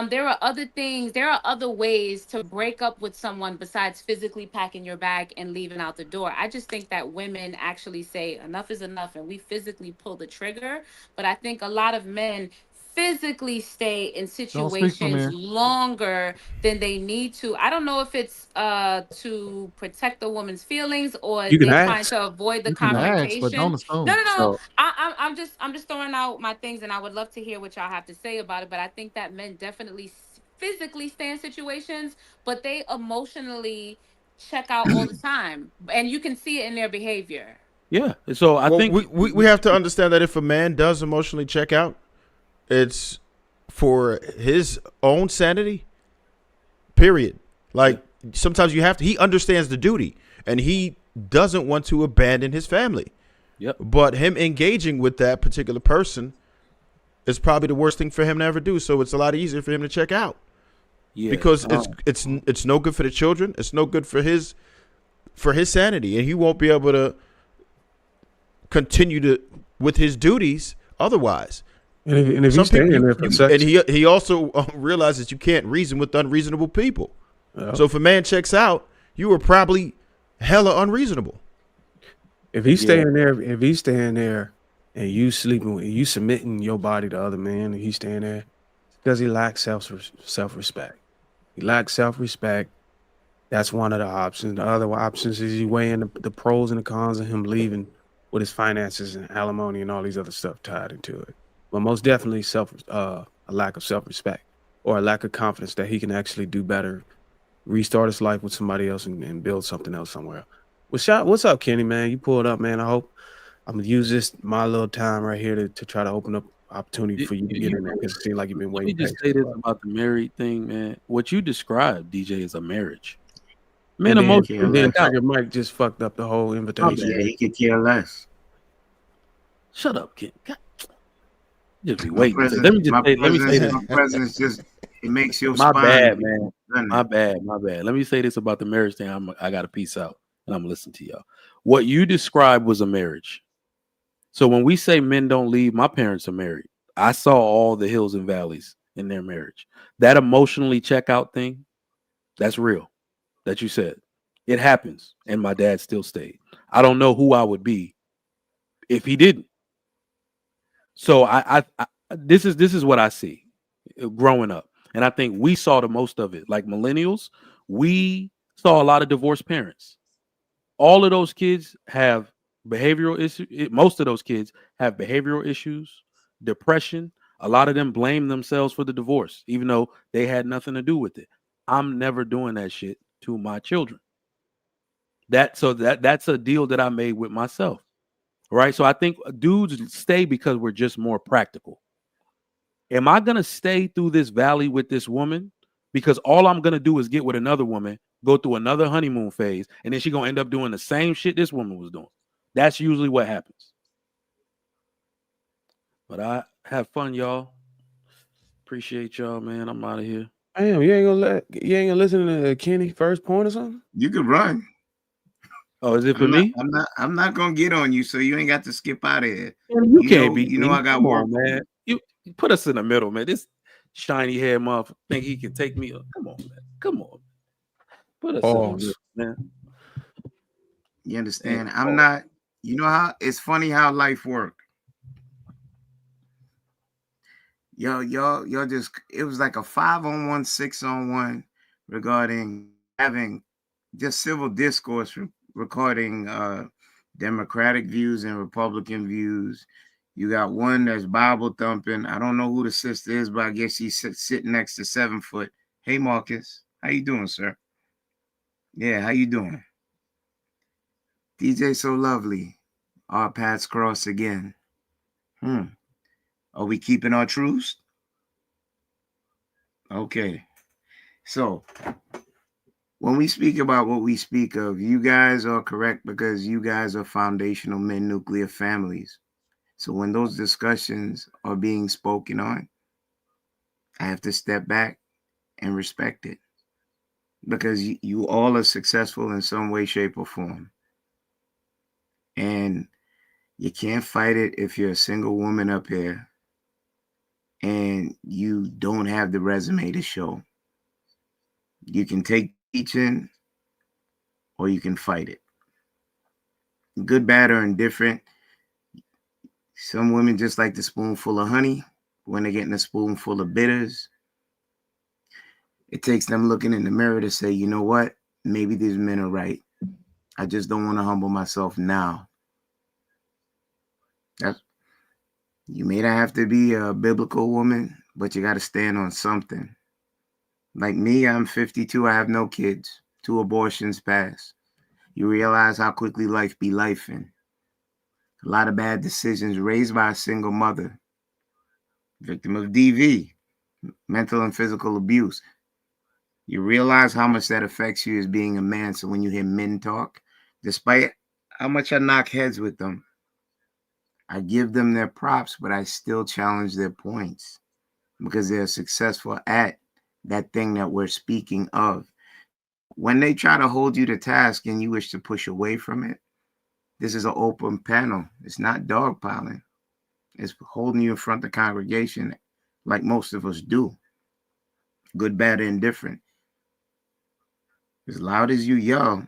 There are other things, there are other ways to break up with someone besides physically packing your bag and leaving out the door. I just think that women actually say enough is enough and we physically pull the trigger. But I think a lot of men physically stay in Don't speak for situations me. longer than they need to. I don't know if it's to protect the woman's feelings or You can they trying ask. to avoid the You can ask, but don't confrontation. No, assume. no, no. So I'm just throwing out my things, and I would love to hear what y'all have to say about it. But I think that men definitely physically stay in situations, but they emotionally check out all the time, and you can see it in their behavior. Yeah. So I think we have to understand that if a man does emotionally check out, it's for his own sanity. Period. Like sometimes you have to. He understands the duty, and he doesn't want to abandon his family. Yep. But him engaging with that particular person is probably the worst thing for him to ever do. So it's a lot easier for him to check out. Yeah. Because it's no good for the children. It's no good for his sanity, and he won't be able to continue with his duties otherwise. And if he's staying there for sex, and he also realizes you can't reason with unreasonable people. Yeah. So if a man checks out, you are probably hella unreasonable. if he's staying there, and you sleeping with, you submitting your body to other men, and he's staying there, because he lacks self-respect. He lacks self-respect. That's one of the options. The other options is you weighing the pros and the cons of him leaving with his finances and alimony and all these other stuff tied into it. But most definitely a lack of self-respect or a lack of confidence that he can actually do better, restart his life with somebody else and build something else somewhere. What's up, Kenny, man? You pulled up, man. I hope I'm going to use my little time right here to try to open up opportunity for you to get in there, because it seems like you've been waiting. Let me just say this about the married thing, man. What you described, DJ, is a marriage. Men emotionally. Then Tiger Mike just fucked up the whole invitation. Yeah, he could care less. Shut up, kid. God. Just be waiting. Let me say this. My presence just, it makes your My spine. bad, man. My bad. Let me say this about the marriage thing. I got to peace out, and I'm gonna listen to y'all. What you described was a marriage. So when we say men don't leave, my parents are married. I saw all the hills and valleys in their marriage. That emotionally checkout thing, that's real. That you said. It happens, and my dad still stayed. I don't know who I would be if he didn't. So I this is what I see growing up, and I think we saw the most of it. Like millennials, we saw a lot of divorced parents. All of those kids have behavioral issues. Most of those kids have behavioral issues, depression. A lot of them blame themselves for the divorce, even though they had nothing to do with it. I'm never doing that shit to my children. That's a deal that I made with myself. Right. So I think dudes stay because we're just more practical. Am I going to stay through this valley with this woman? Because all I'm going to do is get with another woman, go through another honeymoon phase, and then she's going to end up doing the same shit this woman was doing. That's usually what happens. But I have fun, y'all. Appreciate y'all, man. I'm out of here. Damn, you ain't gonna listen to Kenny first point or something? You could run. Oh, is it for me? I'm not gonna get on you, so you ain't got to skip out of here. You can't beat You me. know I got Come work, on, man. You put us in the middle, man. This shiny hair motherfucker think he can take me up. Come on, man. Come on. Put us in the middle, man. You understand? I'm not. You know how it's funny how life works. Y'all just, it was like a 5-on-1, 6-on-1 regarding having just civil discourse regarding Democratic views and Republican views. You got one that's Bible thumping. I don't know who the sister is, but I guess she's sitting next to 7 foot. Hey, Marcus, how you doing, sir? Yeah, how you doing? DJ So Lovely. Our paths cross again. Are we keeping our truths? Okay. So when we speak about what we speak of, you guys are correct because you guys are foundational men, nuclear families. So when those discussions are being spoken on, I have to step back and respect it because you all are successful in some way, shape, or form. And you can't fight it if you're a single woman up here and you don't have the resume to show. You can take teaching or you can fight it. Good, bad, or indifferent. Some women just like the spoonful of honey. When they're getting a spoonful of bitters, it takes them looking in the mirror to say, you know what? Maybe these men are right. I just don't want to humble myself now. You may not have to be a biblical woman, but you got to stand on something. Like me, I'm 52. I have no kids. 2 abortions passed. You realize how quickly life be lifing. A lot of bad decisions raised by a single mother, victim of DV, mental and physical abuse. You realize how much that affects you as being a man. So when you hear men talk, despite how much I knock heads with them, I give them their props, but I still challenge their points because they're successful at that thing that we're speaking of. When they try to hold you to task and you wish to push away from it, this is an open panel. It's not dogpiling. It's holding you in front of the congregation like most of us do. Good, bad, and indifferent. As loud as you yell,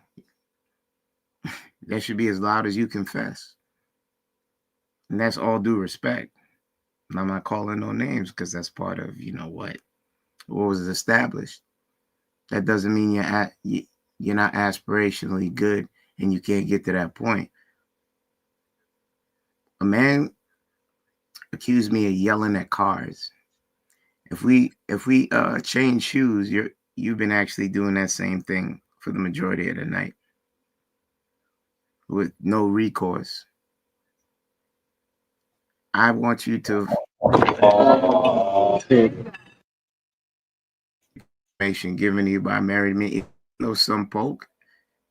that should be as loud as you confess. And that's all due respect. And I'm not calling no names because that's part of, what was established. That doesn't mean you're not aspirationally good and you can't get to that point. A man accused me of yelling at cars. If we change shoes, you've been actually doing that same thing for the majority of the night with no recourse. I want you to information given to you by married men. If you know some poke,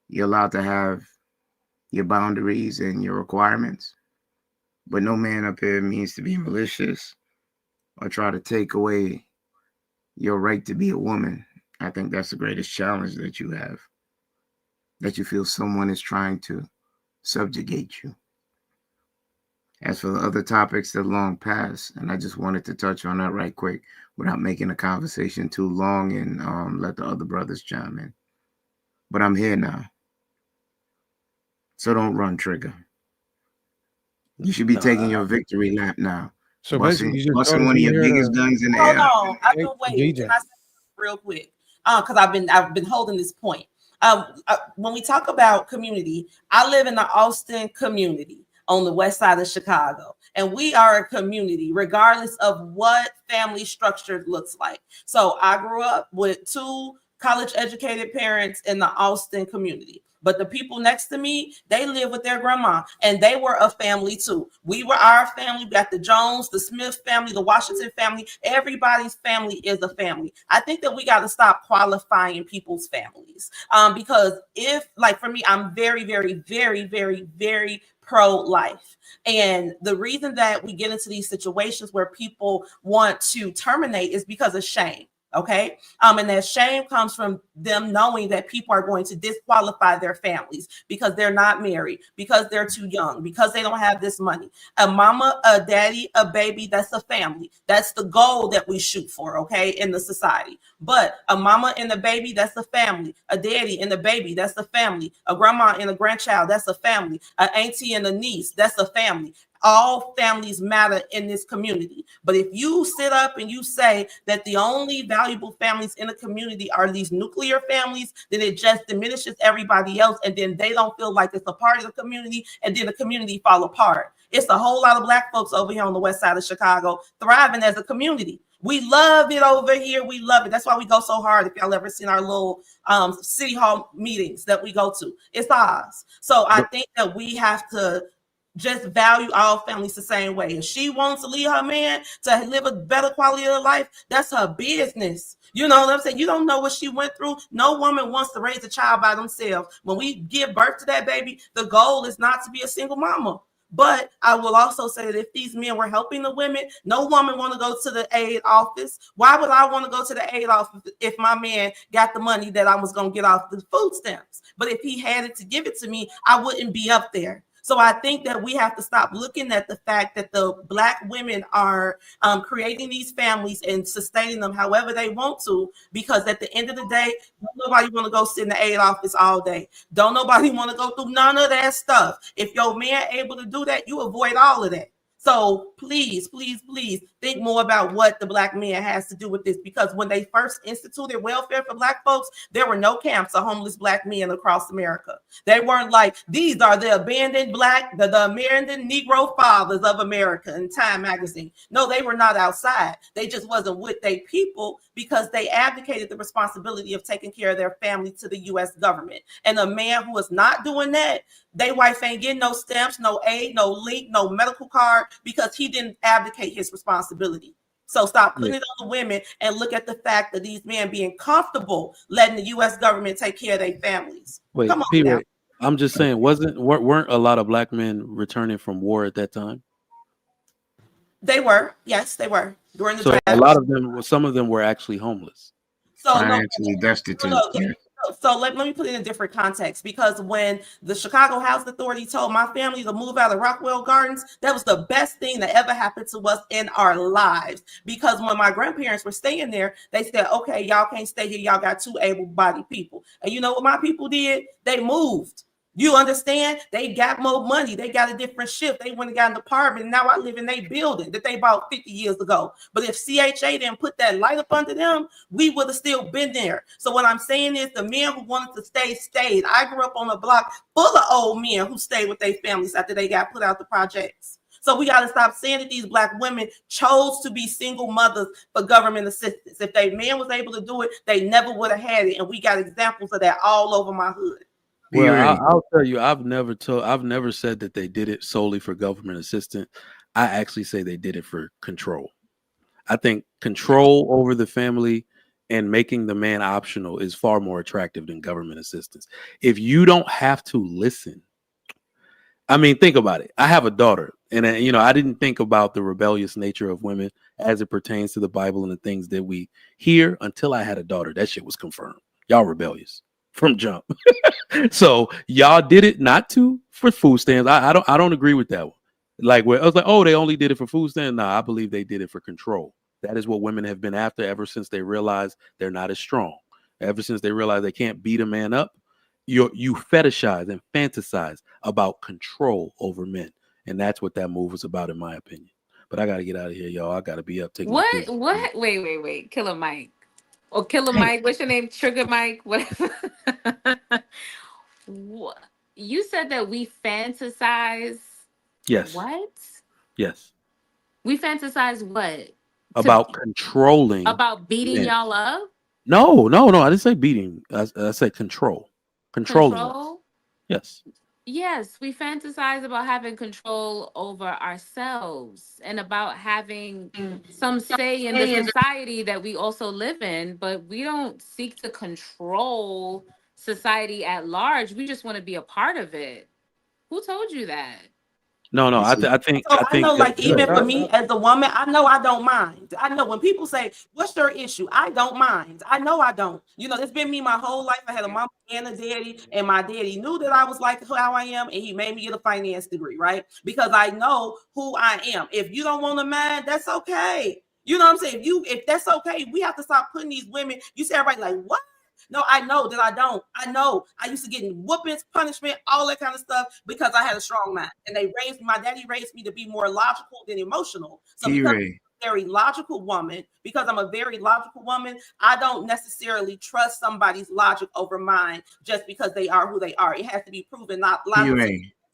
you're allowed to have your boundaries and your requirements. But no man up here means to be malicious or try to take away your right to be a woman. I think that's the greatest challenge that you have, that you feel someone is trying to subjugate you. As for the other topics that long past, and I just wanted to touch on that right quick without making the conversation too long and let the other brothers chime in. But I'm here now. So don't run, Trigger. You should be taking your victory lap now. So busting basically, you just one of your biggest guns in the air. Hold on, I've been waiting. Can I say real quick? Because I've been holding this point. When we talk about community, I live in the Austin community on the west side of Chicago, and we are a community regardless of what family structure looks like. So I grew up with 2 college-educated parents in the Austin community. But the people next to me, they live with their grandma, and they were a family too. We were our family. We got the Jones, the Smith family, the Washington family. Everybody's family is a family. I think that we got to stop qualifying people's families because for me, I'm very, very, very, very, very pro-life. And the reason that we get into these situations where people want to terminate is because of shame. Okay. And that shame comes from them knowing that people are going to disqualify their families because they're not married, because they're too young, because they don't have this money. A mama, a daddy, a baby, that's a family. That's the goal that we shoot for, okay, in the society. But a mama and a baby, that's a family. A daddy and a baby, that's a family. A grandma and a grandchild, that's a family. An auntie and a niece, that's a family. All families matter in this community. But if you sit up and you say that the only valuable families in a community are these nuclear families, then it just diminishes everybody else. And then they don't feel like it's a part of the community. And then the community fall apart. It's a whole lot of Black folks over here on the west side of Chicago thriving as a community. We love it over here. We love it. That's why we go so hard. If y'all ever seen our little city hall meetings that we go to, it's ours. So I think that we have to just value all families the same way. If she wants to leave her man to live a better quality of life, that's her business. You know what I'm saying? You don't know what she went through. No woman wants to raise a child by themselves. When we give birth to that baby, the goal is not to be a single mama. But I will also say that if these men were helping the women, no woman want to go to the aid office. Why would I want to go to the aid office if my man got the money that I was going to get off the food stamps? But if he had it to give it to me, I wouldn't be up there. So I think that we have to stop looking at the fact that the Black women are creating these families and sustaining them however they want to, because at the end of the day, nobody want to go sit in the aid office all day. Don't nobody want to go through none of that stuff. If your man able to do that, you avoid all of that. So please, please, please think more about what the Black man has to do with this, because when they first instituted welfare for Black folks, there were no camps of homeless Black men across America. They weren't like, these are the abandoned Black, the abandoned Negro fathers of America in Time magazine. No, they were not outside. They just wasn't with their people because they abdicated the responsibility of taking care of their family to the U.S. government. And a man who is not doing that, they wife ain't getting no stamps, no aid, no link, no medical card, because he didn't abdicate his responsibility. So stop putting it on the women and look at the fact that these men being comfortable letting the U.S. government take care of their families. Wait, Come on now. I'm just saying, weren't a lot of Black men returning from war at that time? They were, yes, they were during the So draft. a lot of them, some of them were actually homeless. So financially destitute. So let me put it in a different context, because when the Chicago Housing Authority told my family to move out of Rockwell Gardens, that was the best thing that ever happened to us in our lives. Because when my grandparents were staying there, they said, okay, y'all can't stay here. Y'all got 2 able-bodied people. And you know what my people did? They moved. You understand? They got more money. They got a different shift. They went and got an apartment. And now I live in their building that they bought 50 years ago. But if CHA didn't put that light up under them, we would have still been there. So what I'm saying is the men who wanted to stay, stayed. I grew up on a block full of old men who stayed with their families after they got put out the projects. So we got to stop saying that these Black women chose to be single mothers for government assistance. If their man was able to do it, they never would have had it. And we got examples of that all over my hood. Well, I'll tell you, I've never said that they did it solely for government assistance. I actually say they did it for control. I think control over the family and making the man optional is far more attractive than government assistance. If you don't have to listen, I mean, think about it. I have a daughter, and I didn't think about the rebellious nature of women as it pertains to the Bible and the things that we hear until I had a daughter. That shit was confirmed. Y'all rebellious from jump. So y'all did it not for food stamps. I don't agree with that one. Like, where I was like, oh, they only did it for food stamps. Nah, I believe they did it for control. That is what women have been after ever since they realized they're not as strong. Ever since they realize they can't beat a man up, you fetishize and fantasize about control over men. And that's what that move was about, in my opinion. But I got to get out of here, y'all. I got to be up taking What? Wait. Killer Mike. Or Killer Mike. What's your name? Trigger Mike? Whatever. You said that we fantasize. Yes. What? Yes. We fantasize what? About controlling. About beating y'all up? No. I didn't say beating. I said control. Control? Yes. Yes, we fantasize about having control over ourselves and about having some say in the society that we also live in, but we don't seek to control society at large. We just want to be a part of it. Who told you that? No, I think. So I know, like, even for me as a woman, I know I don't mind. I know when people say, what's your issue? I don't mind. I know I don't. It's been me my whole life. I had a mama and a daddy, and my daddy knew that I was like how I am, and he made me get a finance degree, right? Because I know who I am. If you don't want to mind, that's okay. You know what I'm saying? If that's okay, we have to stop putting these women. You say everybody like, what? No, I know that I don't. I know I used to get whoopings, punishment, all that kind of stuff because I had a strong mind. And my daddy raised me to be more logical than emotional. So because I'm a very logical woman, I don't necessarily trust somebody's logic over mine just because they are who they are. It has to be proven, not logical.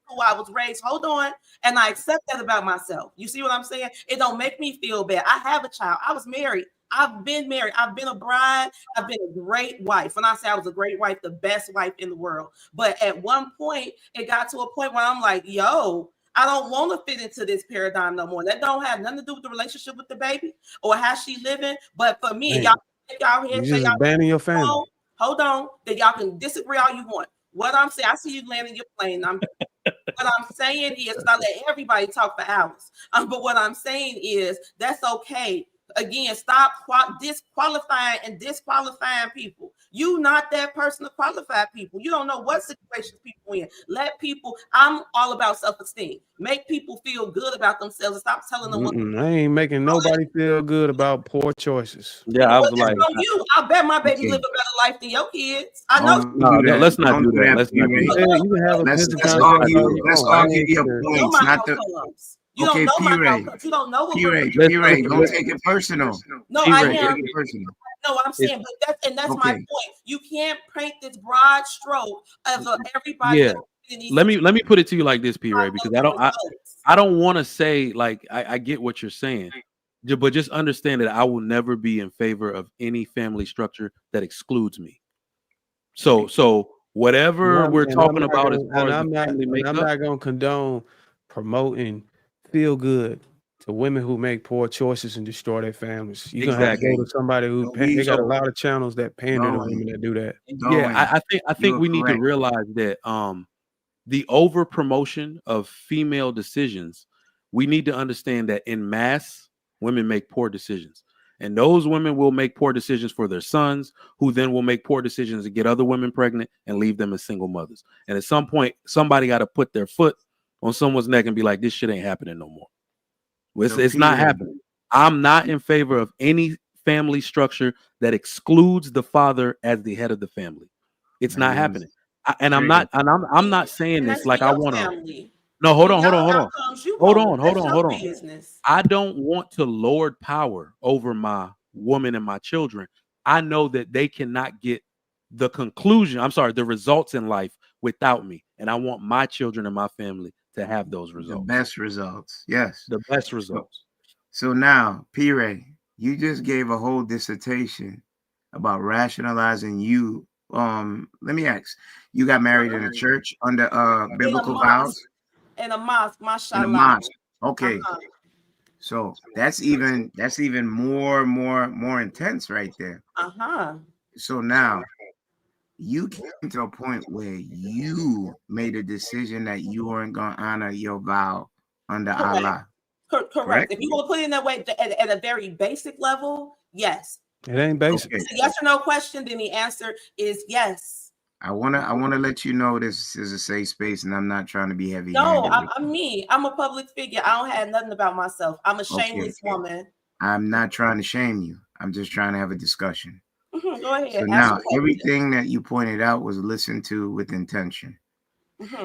Who I was raised, hold on, and I accept that about myself. You see what I'm saying? It don't make me feel bad. I have a child. I was married. I've been married. I've been a bride. I've been a great wife. When I say I was a great wife, the best wife in the world. But at one point, it got to a point where I'm like, yo, I don't want to fit into this paradigm no more. That don't have nothing to do with the relationship with the baby or how she living. But for me, y'all here say y'all abandoning your family. Hold on, that y'all can disagree all you want. What I'm saying, I see you landing your plane. What I'm saying is, I let everybody talk for hours. But what I'm saying is, that's okay. Again, stop disqualifying and disqualifying people. You not that person to qualify people. You don't know what situations people in. Let people. I'm all about self-esteem. Make people feel good about themselves and stop telling them what. I ain't making nobody feel good about poor choices. Yeah, I was like, you. I bet my baby live a better life than your kids. I know. No, let's not do that. Let's not do that. You can have a let's argue your points, not the. You Okay, don't know my P-Ray. outcomes. You don't know what P-Ray, we're P-Ray, don't take it personal. No, I Don't am. take it personal. No, I'm saying, but that's my Okay. point. You can't paint this broad stroke of everybody. Yeah. Let me put it to you like this, P. Ray, because I don't want to say like I get what you're saying, but just understand that I will never be in favor of any family structure that excludes me. So whatever we're talking about as far as the family I'm makeup, not gonna condone promoting feel good to women who make poor choices and destroy their families. You're gonna have to go to somebody who they got a lot of channels that pander to women that do that. yeah, I think we need to realize that the over promotion of female decisions, we need to understand that in mass, women make poor decisions. And those women will make poor decisions for their sons, who then will make poor decisions to get other women pregnant and leave them as single mothers. And at some point, somebody got to put their foot on someone's neck and be like, this shit ain't happening no more. It's not happening. I'm not in favor of any family structure that excludes the father as the head of the family. It's not happening. I'm not saying this like I want to. No, hold on. I don't want to lord power over my woman and my children. I know that they cannot get the the results in life without me. And I want my children and my family to have those results. The best results. Yes. The best results. So now, P-Ray, you just gave a whole dissertation about rationalizing you. Let me ask, you got married in a church under biblical vows? In a mosque, mashallah. In a mosque. Okay. So that's even more intense right there. So now you came to a point where you made a decision that you weren't gonna honor your vow under Allah. Correct. If you want to put it in that way, at a very basic level, yes. It ain't basic. It's a yes or no question, then the answer is yes. I wanna let you know this is a safe space, and I'm not trying to be heavy. No, I'm me. I'm a public figure. I don't have nothing about myself. I'm a shameless woman. I'm not trying to shame you. I'm just trying to have a discussion. Go ahead. So now everything that you pointed out was listened to with intention.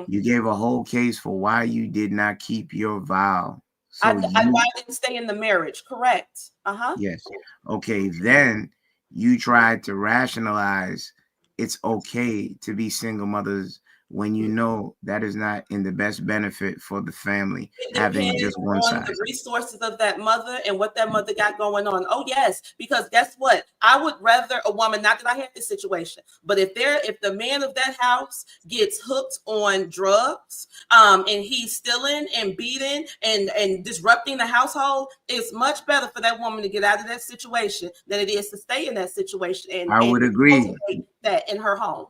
You gave a whole case for why you did not keep your vow. So why I didn't stay in the marriage. Correct. Yes. Okay. Then you tried to rationalize it's okay to be single mothers when you know that is not in the best benefit for the family, having just one side. The resources of that mother and what that mother got going on. Oh yes, because guess what? I would rather a woman, not that I have this situation, but if the man of that house gets hooked on drugs, and he's stealing and beating and disrupting the household, it's much better for that woman to get out of that situation than it is to stay in that situation. And I would agree that in her home.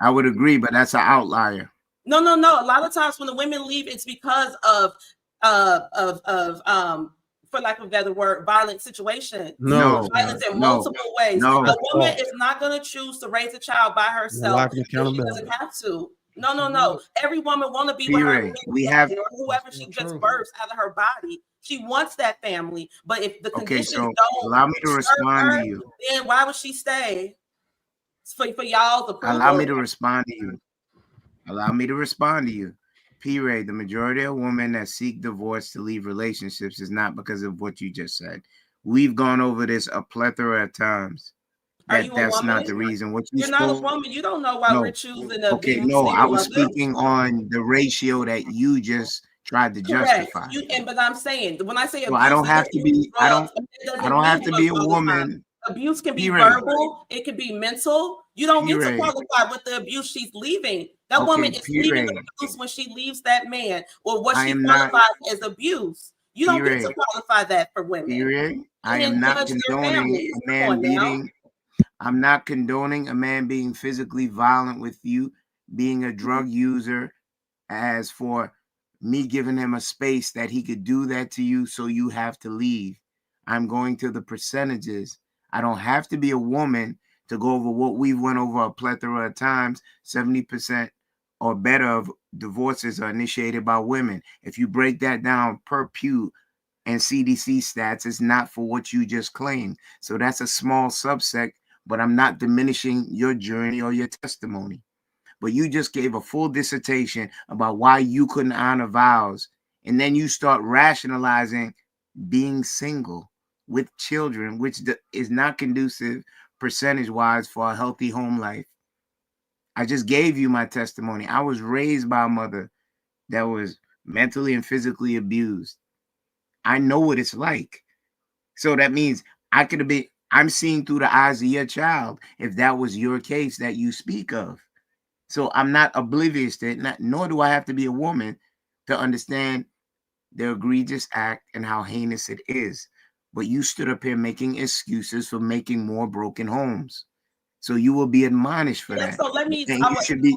I would agree, but that's an outlier. No. A lot of times when the women leave, it's because of for lack of a better word, violent situation. Violence in multiple ways. A woman is not going to choose to raise a child by herself. She doesn't have to. No. Every woman want to be with her or whoever she just births out of her body. She wants that family, but if the conditions don't allow me to respond to you, then why would she stay? For y'all to allow me to respond to you. Allow me to respond to you. P-Ray, the majority of women that seek divorce to leave relationships is not because of what you just said. We've gone over this a plethora of times. That's not the reason. You're not a woman. You don't know why we're choosing to be I was speaking on the ratio that you just tried to justify. But I'm saying when I say abuse, I don't have to be. I don't have to be a woman. Abuse can be verbal. It can be mental. You don't get to qualify with the abuse she's leaving. That woman is leaving the abuse when she leaves that man, or what she qualifies as abuse. You don't get to qualify that for women. I am not condoning a man beating. I'm not condoning a man being physically violent with you, being a drug user. As for me giving him a space that he could do that to you, so you have to leave. I'm going to the percentages. I don't have to be a woman to go over what we've went over a plethora of times. 70% or better of divorces are initiated by women. If you break that down per Pew and CDC stats, it's not for what you just claimed. So that's a small subset, but I'm not diminishing your journey or your testimony. But you just gave a full dissertation about why you couldn't honor vows And then you start rationalizing being single with children, which is not conducive percentage-wise for a healthy home life. I just gave you my testimony. I was raised by a mother that was mentally and physically abused. I know what it's like. So that means I could have been, I'm seeing through the eyes of your child if that was your case that you speak of. So I'm not oblivious to it, nor do I have to be a woman to understand the egregious act and how heinous it is. But you stood up here making excuses for making more broken homes. So you will be admonished for that. So let me, and you should be.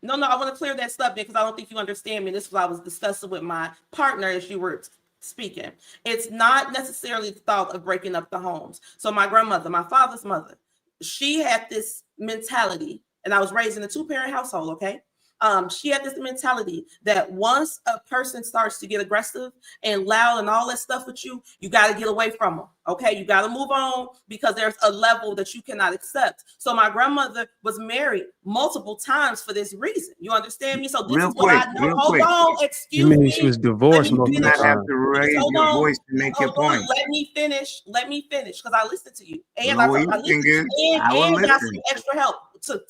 No, I want to clear that stuff because I don't think you understand me. This is what I was discussing with my partner as you were speaking. It's not necessarily the thought of breaking up the homes. So my grandmother, my father's mother, she had this mentality, and I was raised in a 2-parent household, okay? She had this mentality that once a person starts to get aggressive and loud and all that stuff with you, you got to get away from them. Okay, you got to move on because there's a level that you cannot accept. So my grandmother was married multiple times for this reason. You understand me? So this is what I know. Hold on, excuse me. You mean she was divorced most of the not have time? to raise your voice to make your point. Let me finish because I listened to you and Lower I your listened fingers. I will and got listen. some extra help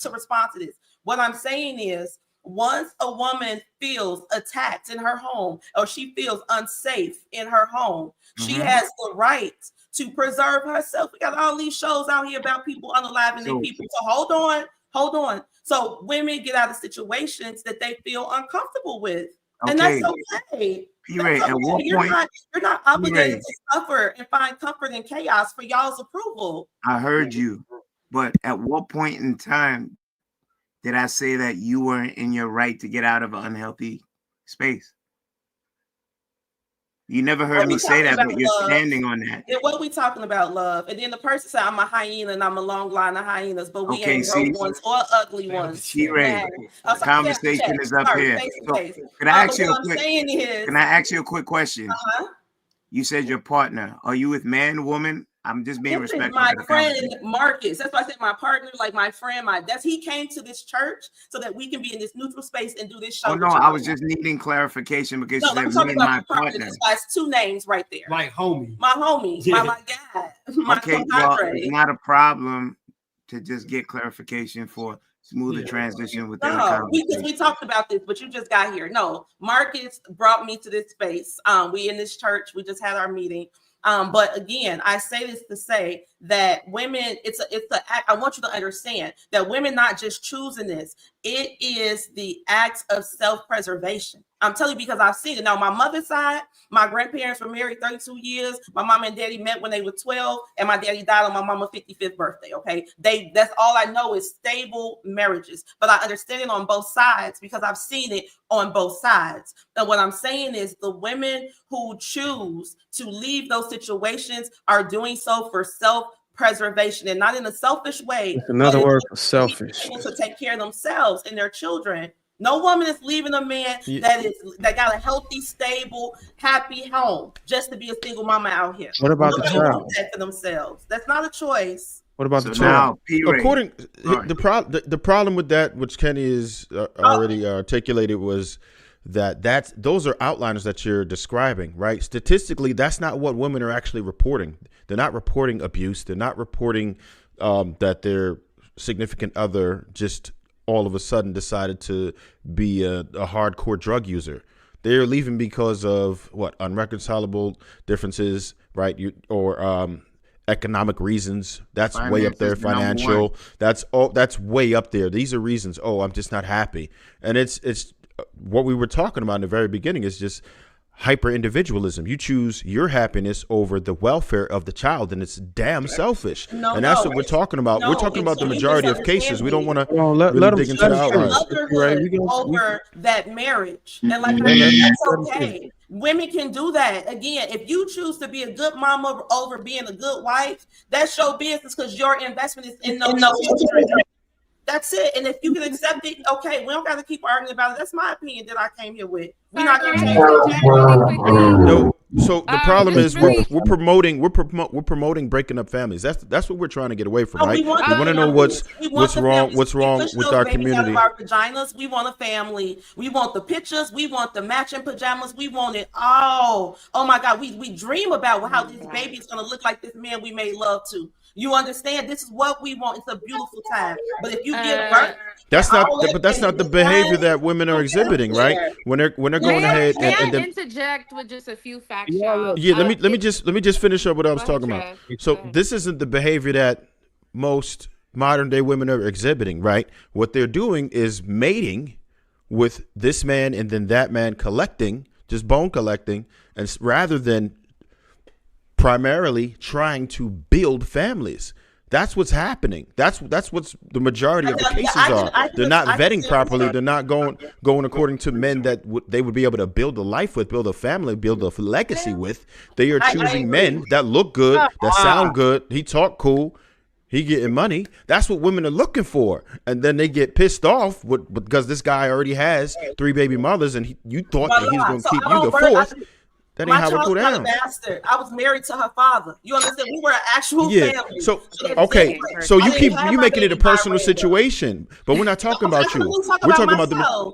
to respond to this. What I'm saying is, once a woman feels attacked in her home or she feels unsafe in her home, she has the right to preserve herself. We got all these shows out here about people unaliving their people. So hold on. So women get out of situations that they feel uncomfortable with. And that's okay. P-Ray, at what You're point? not obligated to suffer and find comfort in chaos for y'all's approval. I heard you, but at what point in time did I say that you weren't in your right to get out of an unhealthy space? You never heard me say that, but you're standing on that. And what are we talking about, love? And then the person said, I'm a hyena and I'm a long line of hyenas, but we ain't broke ones or ugly ones. T-Ray, the conversation is up here. So, can I ask you a quick question? You said your partner. Are you with man, woman? I'm just being respectful. My friend Marcus. That's why I said my partner, like my friend, he came to this church so that we can be in this neutral space and do this show. Oh no, I was just needing clarification because you said me and my partner. That's 2 names right there. Like homie. My homie, my guy. Okay, well, it's not a problem to just get clarification for smoother transition within the conversation. Because we talked about this, but you just got here. No, Marcus brought me to this space. We in this church, we just had our meeting. But again, I say this to say that women, I want you to understand that women not just choosing this, it is the act of self-preservation. I'm telling you because I've seen it. Now, my mother's side, my grandparents were married 32 years. My mom and daddy met when they were 12, and my daddy died on my mama's 55th birthday. Okay, that's all I know is stable marriages. But I understand it on both sides because I've seen it on both sides. And what I'm saying is the women who choose to leave those situations are doing so for self-preservation and not in a selfish way. That's another word for selfish. Able to take care of themselves and their children. No woman is leaving a man that got a healthy, stable, happy home just to be a single mama out here. What about the child? For themselves. That's not a choice. What about the child? According the problem with that, which Kenny is already articulated, was that those are outliners that you're describing, right? Statistically, that's not what women are actually reporting. They're not reporting abuse. They're not reporting that their significant other just all of a sudden decided to be a hardcore drug user. They're leaving because of unreconcilable differences, right? Or economic reasons. That's way up there. Financial. That's way up there. These are reasons. Oh, I'm just not happy. And it's what we were talking about in the very beginning is just hyper individualism. You choose your happiness over the welfare of the child, and it's damn selfish. And that's what we're talking about. We're talking about the majority of cases. We don't want to really dig into the outlines. Over that marriage, and like that's okay. Women can do that. Again, if you choose to be a good mama over being a good wife, that's your business because your investment is in those children. That's it. And if you can accept it, okay, we don't got to keep arguing about it. That's my opinion that I came here with. We're not going to change it. So the problem it's is really we're promoting breaking up families. That's what we're trying to get away from, No, right? we want We the want to know families. We want what's the wrong families. We push with those our babies out of community. our vaginas. We want a family. We want the pictures. We want the matching pajamas. We want it all. Oh my God, we dream about how this baby is gonna look like this man we made love to. You understand? This is what we want. It's a beautiful time. But if you give birth, That's not the behavior that women are exhibiting, right? When they're going ahead may I and then interject with just a few facts, y'all? yeah, let me just finish up what I was Go ahead, talking about. Trev. So Go ahead. this isn't the behavior that most modern day women are exhibiting, right? What they're doing is mating with this man and then that man, collecting, just bone collecting, and rather than primarily trying to build families. That's what's happening. That's what's the majority of the cases are. They're not vetting properly. They're not going according to men that they would be able to build a life with, build a family, build a legacy with. They are choosing men that look good, that sound good. He talk cool. He getting money. That's what women are looking for. And then they get pissed off because this guy already has 3 baby mothers, and you thought that he's going to keep you the 4th. That ain't how it go down. Bastard. I was married to her father. You understand? We were an actual family. So okay. So you making it a personal situation, but we're not talking about you. We're talking about the.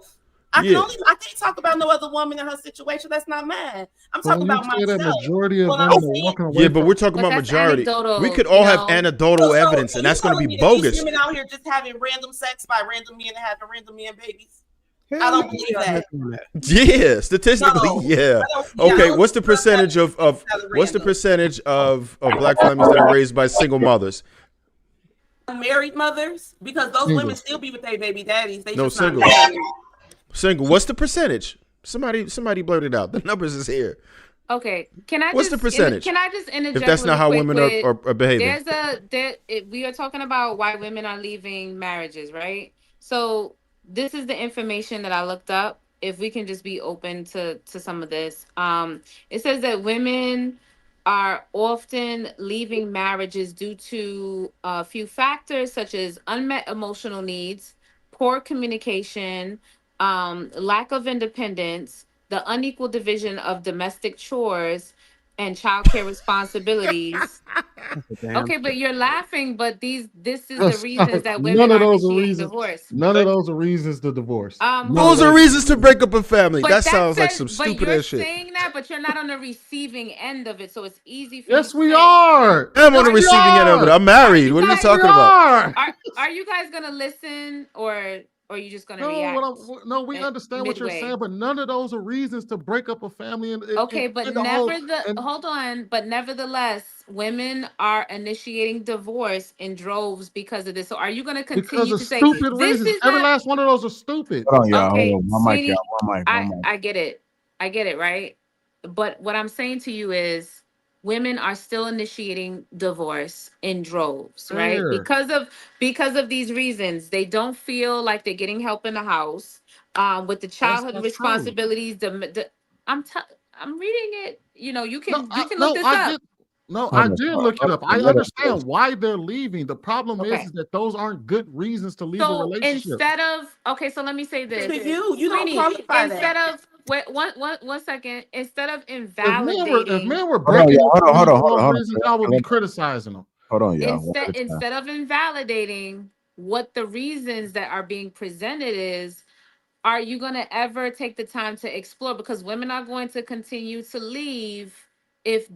I can't talk about no other woman in her situation. That's not mine. I'm talking about myself. That majority of women are walking away. Yeah, but we're talking about majority. We could all have anecdotal evidence, and that's going to be bogus. Women out here just having random sex by random men and having random men babies. I don't believe that. Yeah, statistically, yeah. Okay, what's the percentage of black families that are raised by single mothers? Married mothers, because those women still be with their baby daddies. They just single. Not married. Single. What's the percentage? Somebody blurted out. The numbers is here. Okay, can I? What's the percentage? Can I just interject? If that's not how women are behaving. We are talking about why women are leaving marriages, right? So this is the information that I looked up. If we can just be open to some of this, it says that women are often leaving marriages due to a few factors such as unmet emotional needs, poor communication, lack of independence, the unequal division of domestic chores and childcare responsibilities. Okay, but you're laughing, but this is the reasons that women are initiating divorce. None of those are reasons to divorce. Those are reasons to break up a family. But That sounds like some stupid ass shit. You're saying that, but you're not on the receiving end of it, so it's easy for Yes, you we to say. are. I'm on the receiving end of it. I'm married. What are you talking about? Are you guys gonna listen or are you just gonna No, react? we understand what you're saying, but none of those are reasons to break up a family. But nevertheless, women are initiating divorce in droves because of this. So are you going to continue to say stupid reasons? Every last one of those are stupid. Hold on, y'all. Okay, hold on. One mic, sweetie, y'all. One mic. I get it, right? But what I'm saying to you is women are still initiating divorce in droves, right? Fair. Because of these reasons. They don't feel like they're getting help in the house with the childhood responsibilities. I'm reading it. You know, you can look this up. I did look it up. I understand why they're leaving. The problem is that those aren't good reasons to leave a relationship. So let me say this. You don't qualify that. Wait, one second. Instead of invalidating, if men were breaking hold on. reasons, I would be criticizing them. Hold on, y'all. Instead of invalidating what the reasons that are being presented is, are you going to ever take the time to explore? Because women are going to continue to leave if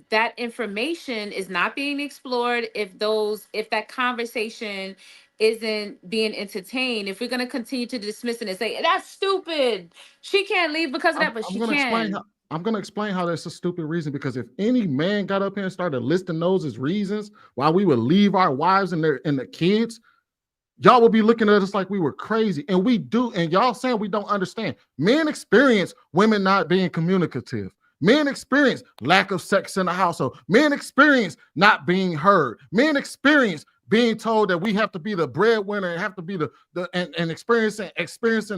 that information is not being explored, if that conversation isn't being entertained, if we're going to continue to dismiss it and say that's stupid, she can't leave because of that, but she can. I'm going to explain how that's a stupid reason, because if any man got up here and started listing those as reasons why we would leave our wives and the kids, y'all will be looking at us like we were crazy. And we do. And y'all saying we don't understand. Men experience women not being communicative. Men experience lack of sex in the household. Men experience not being heard. Men experience being told that we have to be the breadwinner and have to be and experiencing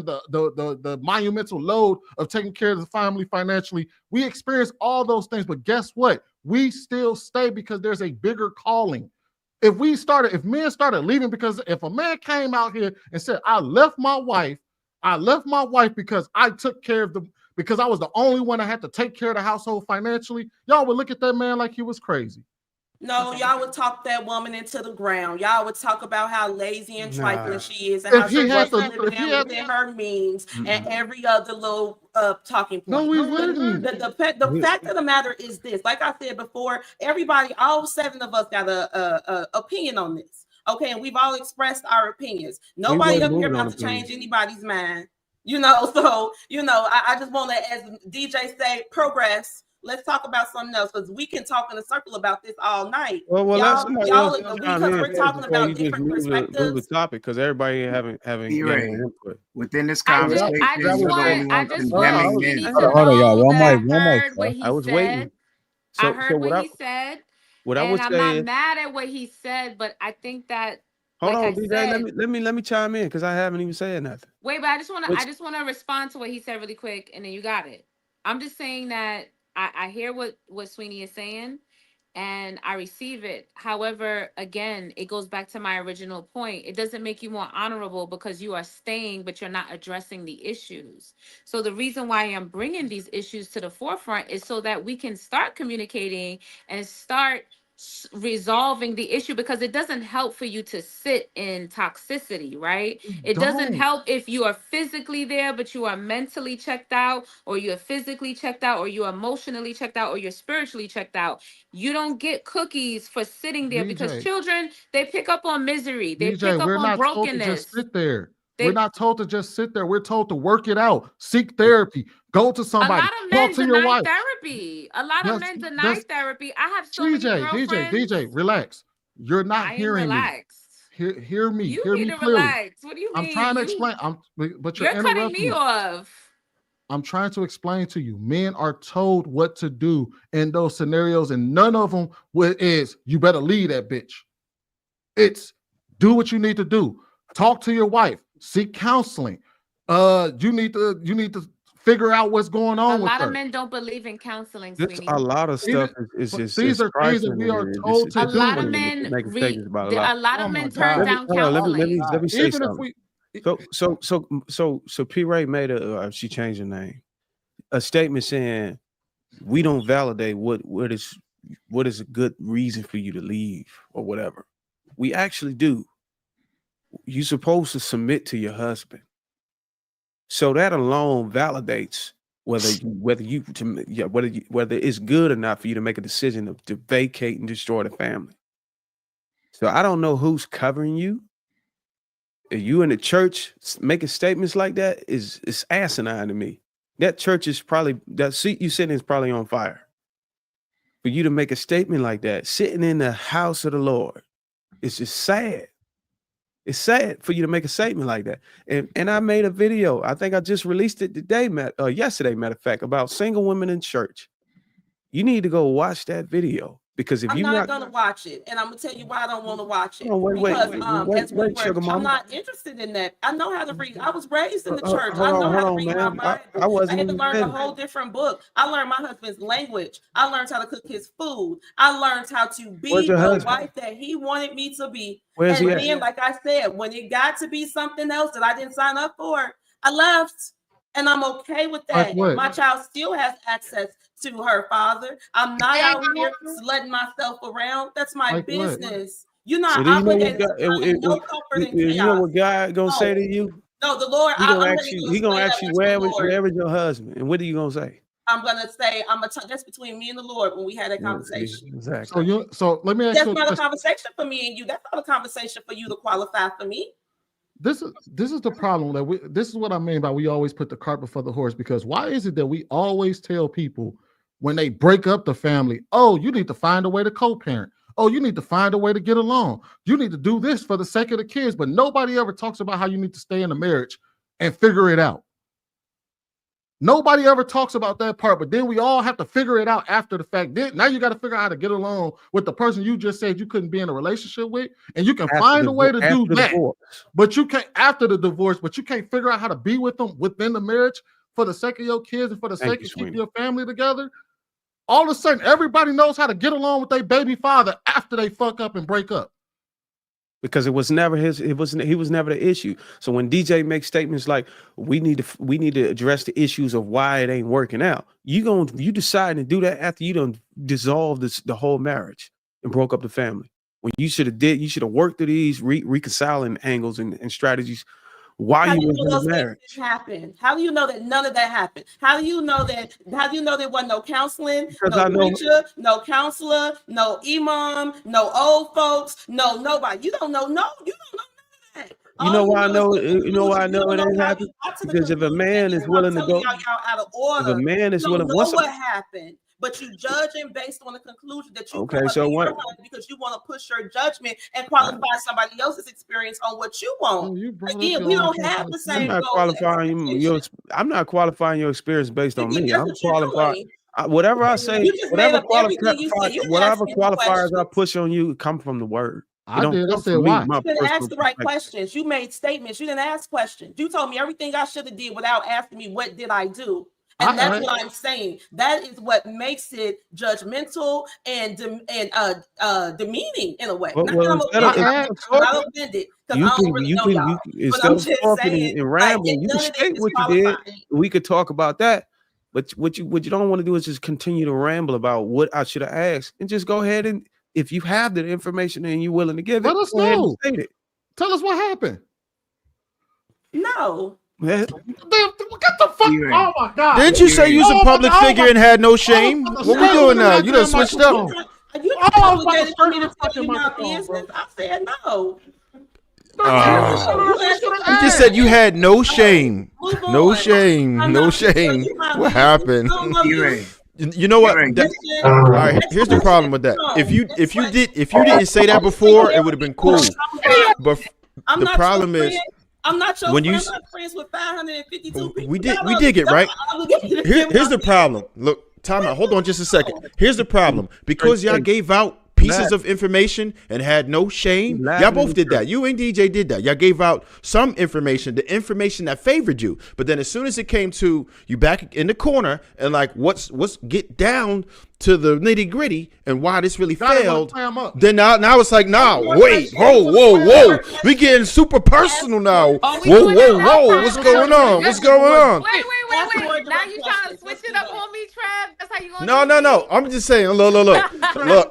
the monumental load of taking care of the family financially. We experience all those things, but guess what? We still stay because there's a bigger calling. If men started leaving, because if a man came out here and said, I left my wife because I took care of because I was the only one that had to take care of the household financially, y'all would look at that man like he was crazy. No, y'all would talk that woman into the ground. Y'all would talk about how lazy and trifling she is, and how she wasn't living within her means, and every other little talking point. No, we wouldn't. The fact of the matter is this: like I said before, everybody, all 7 of us, got a opinion on this. Okay, and we've all expressed our opinions. Nobody up here about to change anybody's mind. You know, so I just want to, as DJ say, progress. Let's talk about something else, because we can talk in a circle about this all night. Well, y'all, because we're talking about different move perspectives. the topic, because everybody having input within this I conversation. just want Sweetie to Hold on, y'all. know One that mic, I one mic. heard what he I was said. waiting. I heard what he said, what I and would I'm say not is, mad at what he said, but I think that, hold like on, I DJ, said, let me chime in, because I haven't even said nothing. wait, but I just want to respond to what he said really quick, and then you got it. I'm just saying that I hear what Sweeney is saying, and I receive it. However, again, it goes back to my original point. It doesn't make you more honorable because you are staying, but you're not addressing the issues. So the reason why I'm bringing these issues to the forefront is so that we can start communicating and start resolving the issue, because it doesn't help for you to sit in toxicity, right? It doesn't help if you are physically there but you are mentally checked out, or you're physically checked out, or you're emotionally checked out, or you're spiritually checked out. You don't get cookies for sitting there, because children, they pick up on misery, they pick up we're on not told to just brokenness. sit there. We're not told to just sit there. We're told to work it out, seek therapy, go to somebody, A lot of men talk to your deny wife. therapy. A lot of men deny therapy. I have so many DJ, girlfriends. relax. You're not I am hearing relaxed. me. Hear me. You Hear need me to clearly. relax. What do you mean? I'm trying to explain. But you're cutting interrupting me off. I'm trying to explain to you. Men are told what to do in those scenarios, and none of them is you better leave that bitch. It's do what you need to do. Talk to your wife. Seek counseling. You need to figure out what's going on with her. A lot of men don't believe in counseling, There's Sweeney. a lot of stuff is just these are things that we are told to A do. lot of men turn down counseling. Let me say something. So P. Ray made she changed her name, a statement saying we don't validate what is a good reason for you to leave or whatever. We actually do. You're supposed to submit to your husband. So that alone validates whether it's good or not for you to make a decision to vacate and destroy the family. So I don't know who's covering you. If you in the church making statements like that is asinine to me. That church is probably, that seat you sitting in is probably on fire. For you to make a statement like that, sitting in the house of the Lord, it's just sad. It's sad for you to make a statement like that. And I made a video. I think I just released it today, yesterday, matter of fact, about single women in church. You need to go watch that video, because if I'm you're not gonna watch it, and I'm gonna tell you why I don't want to watch it. Wait, Sugar Mama. I'm not interested in that. I know how to read. I was raised in the church. Hold I know on, how to read my Bible. I had to learn a finished. whole different book. I learned my husband's language. I learned how to cook his food. I learned how to be the wife that he wanted me to be. Where's and he then, at? like I said, when it got to be something else that I didn't sign up for, I left. And I'm okay with that. My child still has access to her father. I'm not out here letting myself around. That's my business. You're not obligated to find no comfort in chaos. You know what God gonna say to you? No, the Lord. He gonna ask you where is your husband, and what are you gonna say? I'm gonna say that's between me and the Lord when we had that conversation. Exactly. So let me ask that's you. That's not a conversation for me and you. That's not a conversation for you to qualify for me. This is the problem that this is what I mean by we always put the cart before the horse, because why is it that we always tell people when they break up the family, oh, you need to find a way to co-parent. Oh, you need to find a way to get along. You need to do this for the sake of the kids, but nobody ever talks about how you need to stay in a marriage and figure it out. Nobody ever talks about that part, but then we all have to figure it out after the fact. Now you got to figure out how to get along with the person you just said you couldn't be in a relationship with, and you can find a way to do that. But you can't after the divorce, but you can't figure out how to be with them within the marriage for the sake of your kids and for the sake of keeping your family together. All of a sudden, everybody knows how to get along with their baby father after they fuck up and break up. because it was never he was never the issue. So when DJ makes statements like we need to address the issues of why it ain't working out, you decide to do that after you done dissolved the whole marriage and broke up the family. When you should have worked through these reconciling angles and strategies. Why you in the marriage? Happen? How do you know that none of that happened? How do you know that? How do you know there wasn't no counseling, no preacher, no counselor, no imam, no old folks, no nobody? You don't know. No, you don't know none of that. You know why I know? You know why I know it ain't happening? Because if a man is willing to go, y'all out of order. If a man is willing, know what happened. But you judging based on the conclusion that you because you want to push your judgment and qualify somebody else's experience on what you want. Again, we don't have the same. I'm not qualifying your experience based on me. I'm qualifying whatever I say. Whatever qualifiers I push on you come from the word. I said why? You didn't ask the right questions. You made statements. You didn't ask questions. You told me everything I should have did without asking me what did I do. And that's what I'm saying. That is what makes it judgmental and demeaning in a way. I'm not offended because I don't really know y'all. Instead of talking and rambling, you can state what you did. We could talk about that. But what you don't want to do is just continue to ramble about what I should have asked, and just go ahead and if you have the information and you're willing to give it, let us know. Tell us what happened. No. Get the fuck! Oh my God! Didn't you say you was a public figure and had no shame? What we doing now? You done switched up. You obligated for me to tell you my business. I said no. You just said you had no shame. No shame. No shame. What happened? You know what? All right, here's the problem with that. If you didn't say that before, it would have been cool. But the problem is, I'm not your friend. I'm friends with 552 people. We did it right. Here's the problem. Look, time out. Hold on just a second. Here's the problem. Because y'all gave out pieces of information and had no shame. Y'all both did that. You and DJ did that. Y'all gave out some information, the information that favored you. But then as soon as it came to you back in the corner and like what's get down to the nitty gritty and why this really failed, then now it's like, wait, whoa. We getting super personal now. Whoa. What's going on? What's going on? Wait. Now you trying to switch it up on me, Trav? That's how you gonna No. I'm just saying, look.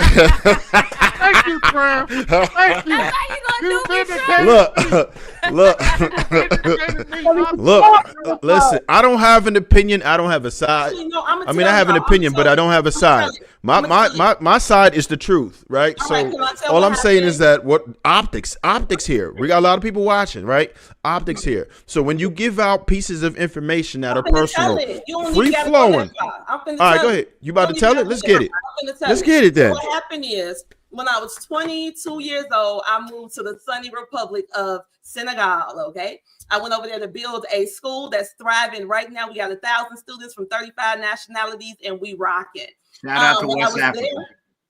Thank you, Trav. Thank you. That's how you gonna do me, Look. Listen, I don't have an opinion. I don't have a side. I mean, I have an opinion, but I don't have a side. My side is the truth, right? So all I'm saying is that what optics here. We got a lot of people watching, right? Optics here. So when you give out pieces of information that are personal, free flowing. All right, go ahead. You about to tell it? Let's get it. Let's get it then. What happened is when I was 22 years old, I moved to the sunny Republic of Senegal. Okay. I went over there to build a school that's thriving right now. We got 1,000 students from 35 nationalities and we rock it. Shout out to West Africa.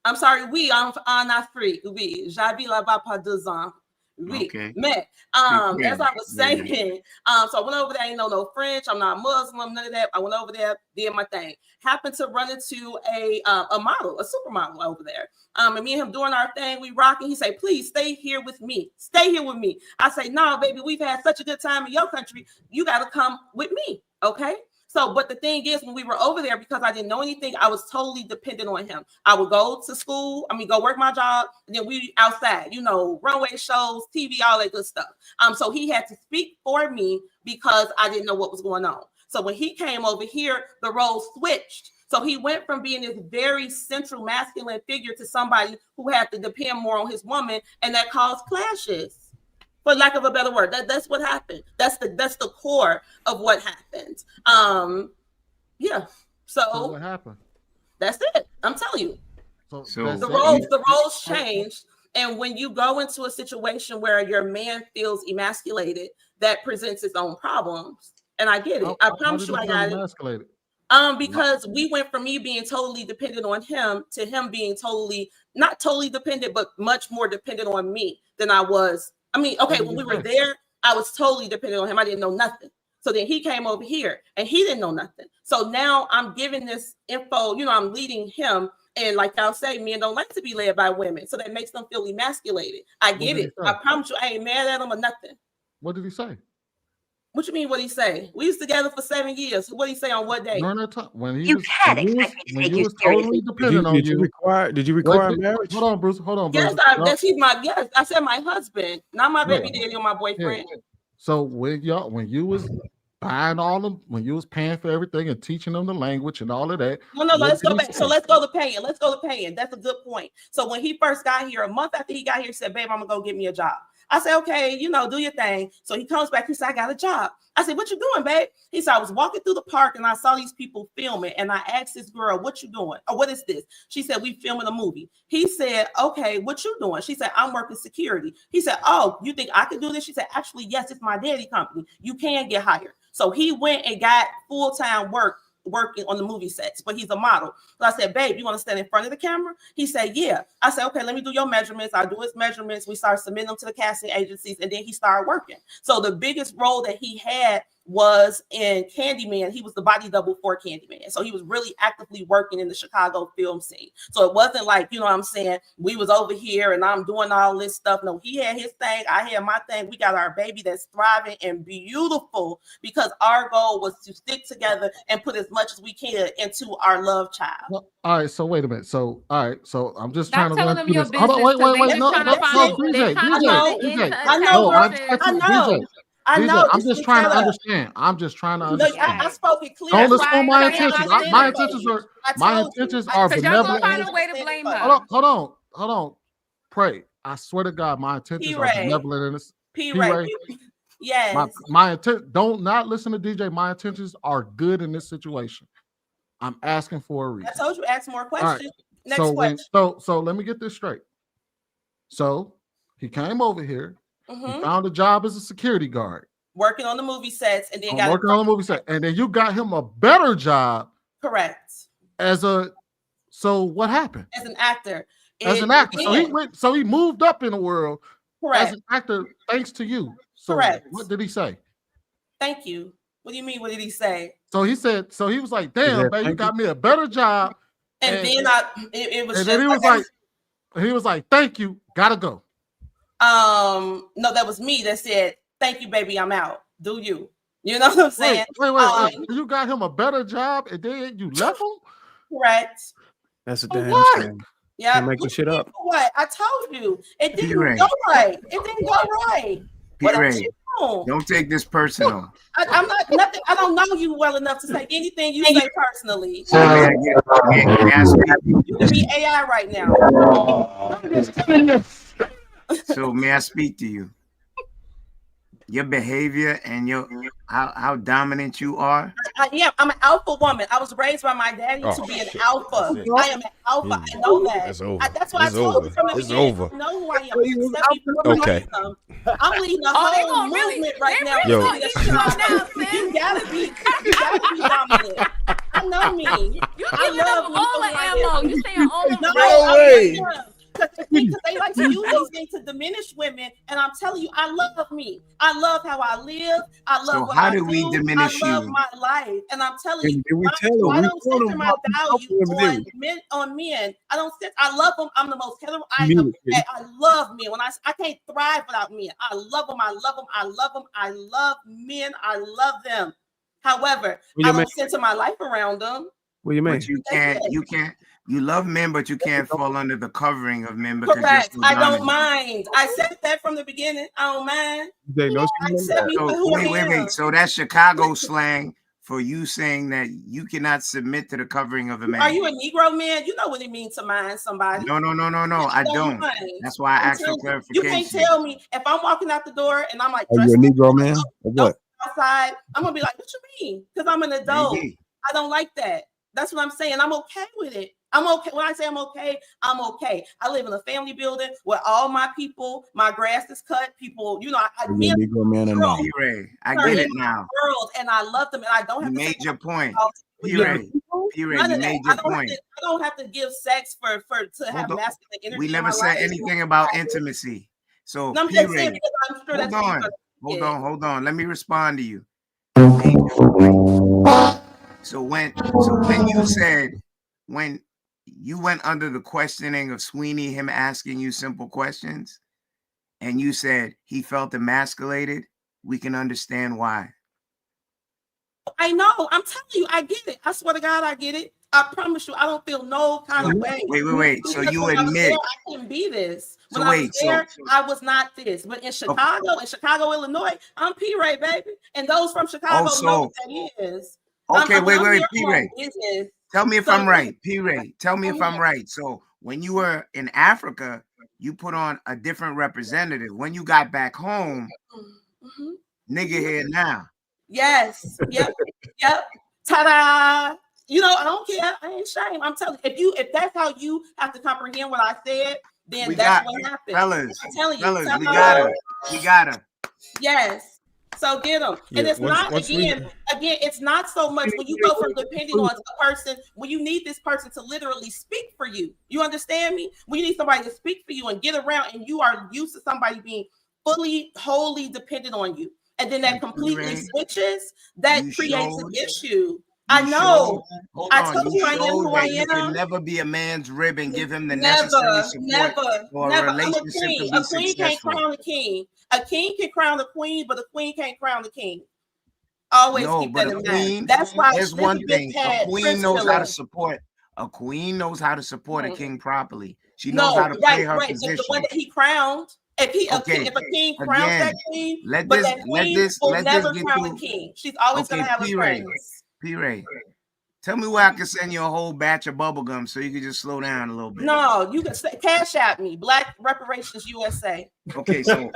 I'm sorry, en Afrique. Oui, j'habite là-bas par 2 ans. Oui, okay. Mais, as I was saying, so I went over there. I ain't know no French. I'm not Muslim, none of that. I went over there, did my thing. Happened to run into a model, a supermodel over there. And me and him doing our thing, we rocking. He say, please stay here with me. Stay here with me. I say, no, baby, we've had such a good time in your country. You got to come with me, okay? So, but the thing is, when we were over there, because I didn't know anything, I was totally dependent on him. I would go to school, go work my job, and then we outside, runway shows, TV, all that good stuff. So he had to speak for me because I didn't know what was going on. So when he came over here, the roles switched. So he went from being this very central masculine figure to somebody who had to depend more on his woman, and that caused clashes. For lack of a better word, that's what happened. That's the core of what happened. Yeah. So what happened? That's it. I'm telling you. So the roles changed, and when you go into a situation where your man feels emasculated, that presents its own problems. And I get it. I promise you, I got it. Because we went from me being totally dependent on him to him being not totally dependent, but much more dependent on me than I was. When we were there, I was totally dependent on him. I didn't know nothing. So then he came over here and he didn't know nothing. So now I'm giving this info, I'm leading him And like y'all say, men don't like to be led by women, so that makes them feel emasculated. I get it. I promise you, I ain't mad at him or nothing. What did he say? What you mean? What he say? We was together for 7 years. What did he say on what day? During that time, when he was totally dependent on you. Did you require marriage? Hold on, Bruce. Hold on, Bruce. Yes, he's my. Yes, I said my husband, not my baby daddy or my boyfriend. Yeah. So when you was buying all them, when you was paying for everything and teaching them the language and all of that. No, let's go back. So let's go to paying. Let's go to paying. That's a good point. So when he first got here, a month after he got here, he said, "Babe, I'm gonna go get me a job." I said, "Okay, do your thing." So he comes back. He said, "I got a job." I said, "What you doing, babe?" He said, "I was walking through the park and I saw these people filming. And I asked this girl, 'What you doing?' Or 'What is this?' She said, 'We filming a movie.'" He said, "Okay, what you doing?" She said, "I'm working security." He said, "Oh, you think I could do this?" She said, "Actually, yes, it's my daddy company. You can get hired." So he went and got full-time working on the movie sets, but he's a model. So I said, "Babe, you want to stand in front of the camera?" He said, "Yeah." I said, "Okay, let me do your measurements." I do his measurements. We started submitting them to the casting agencies, and then he started working. So the biggest role that he had was in Candyman. He was the body double for Candyman. So he was really actively working in the Chicago film scene. So it wasn't like, what I'm saying, we was over here and I'm doing all this stuff. No, he had his thing. I had my thing. We got our baby that's thriving and beautiful because our goal was to stick together and put as much as we can into our love child. Well, all right, so wait a minute. So I'm just Stop trying to telling run them through your this. Hold on, business, 'cause wait. they No, just trying to follow- they trying to DJ. fit into I know. I'm This just is trying to setup. understand. I'm just trying to No, understand. I spoke it clear. Don't listen on my That's why intentions. I said My it for intentions you. are I told you. Because y'all gonna benevolent. find a way to blame her. Hold on. Pray. I swear to God, my intentions are P-Ray. benevolent in this. P-Ray. Yes. My intent. Don't not listen to DJ. My intentions are good in this situation. I'm asking for a reason. I told you ask more questions. Next So question. so let me get this straight. So he came over here. Mm-hmm. He found a job as a security guard. Working on the movie sets and then Working on the movie set. And then you got him a better job. Correct. So what happened? As an actor. As an actor. So he moved up in the world. Correct. As an actor, thanks to you. So Correct. what did he say? Thank you. What do you mean? What did he say? So he was like, "Damn, babe, you got me a better job." And then it was and just then he was like, "Thank you, gotta go." No, that was me that said, "Thank you, baby, I'm out. Do you?" You know what I'm saying? Wait. You got him a better job and then you left him? Correct. That's a damn shame. Yeah. Can't make this shit up. What? I told you. It didn't go right. It didn't go right. P-Ray, don't take this personal. I'm not nothing. I don't know you well enough to say anything you say personally. So may I speak? You can be AI right now. So may I speak to you? Your behavior and how dominant you are. I'm an alpha woman. I was raised by my daddy to be an alpha. I am an alpha. I know that. That's over. That's why I told you from the beginning. Over. I know who I am. Okay. I'm leading a whole movement right now. Yo. You gotta be dominant. I know me. You giving them all the ammo. You saying all the No way. Because they like to use these things to diminish women, and I'm telling you, I love me. I love how I live. I love what I do. So how do we diminish I love you? my life, and I'm telling you, I I don't center my value on men. I don't. I love them. I'm the most hetero. I love men. When I can't thrive without men. I love them. I love them. I love them. I love men. I love them. However, I don't center my life around them. What do you mean? But you can't. You love men, but you can't fall under the covering of men because correct. You're so I don't mind. I said that from the beginning. I don't mind. Wait. So that's Chicago slang for you saying that you cannot submit to the covering of a man. Are you a Negro man? You know what it means to mind somebody. No. I don't. That's why I asked for clarification. You can't tell me if I'm walking out the door and I'm like, are you a Negro man? Or what? Outside, I'm gonna be like, what you mean? Because I'm an adult. I don't like that. That's what I'm saying. I'm okay with it. I'm okay. When I say I'm okay, I'm okay. I live in a family building where all my people, my grass is cut. People, I Negro man or not? I get it now. World, and I love them, and I don't have you to made your point. P-Ray, you made your point. I don't have to give sex for to have masculine energy. We never said anything about intimacy. So I'm just saying because I'm sure that's hold on. Let me respond to you. So when you said when You went under the questioning of Sweeney, him asking you simple questions, and you said he felt emasculated. We can understand why. I know. I'm telling you, I get it. I swear to God, I get it. I promise you, I don't feel no kind of way. Wait. So you when I was admit there, I couldn't be this. When So I wait, was there, so- I was not this. But in Chicago, Illinois, I'm P-Ray, baby. And those from Chicago know what that is. Okay, I'm wait, here P-Ray. for business. Tell me if So I'm right. P-Ray, tell me if I'm Mhm. right. So when you were in Africa, you put on a different representative. When you got back home, Mhm. nigga here now. Yes. Yep. Ta-da. You know, I don't care. I ain't ashamed. I'm telling you, if that's how you have to comprehend what I said, then that's what happened. Fellas, I'm telling you. fellas, we Ta-da. got her. Yes. So get them. And Yeah, it's again, it's not so much when you go from depending on a person, when you need this person to literally speak for you. You understand me? When you need somebody to speak for you and get around, and you are used to somebody being fully, wholly dependent on you. And then that completely switches, that creates an issue. I know. I told you I am who I You can am. never be a man's rib and give him the necessary support for a relationship to be A queen can't successful. crown a king. A king can crown a queen, but a queen can't crown the king. Always No, keep but that a in queen, mind. That's why there's one thing. A queen Prince knows how to Philip. support. A queen knows how to support a king properly. She No, knows how to play right. her But position. the one that he crowned, if a king crowns again, that queen, let but this- that let queen this- will let this never get crown through. the king. She's always Okay, gonna have a P-Ray. prince. P-Ray, tell me where I can send you a whole batch of bubble gum so you can just slow down a little bit. No, you can say cash at me. Black Reparations USA. Okay, so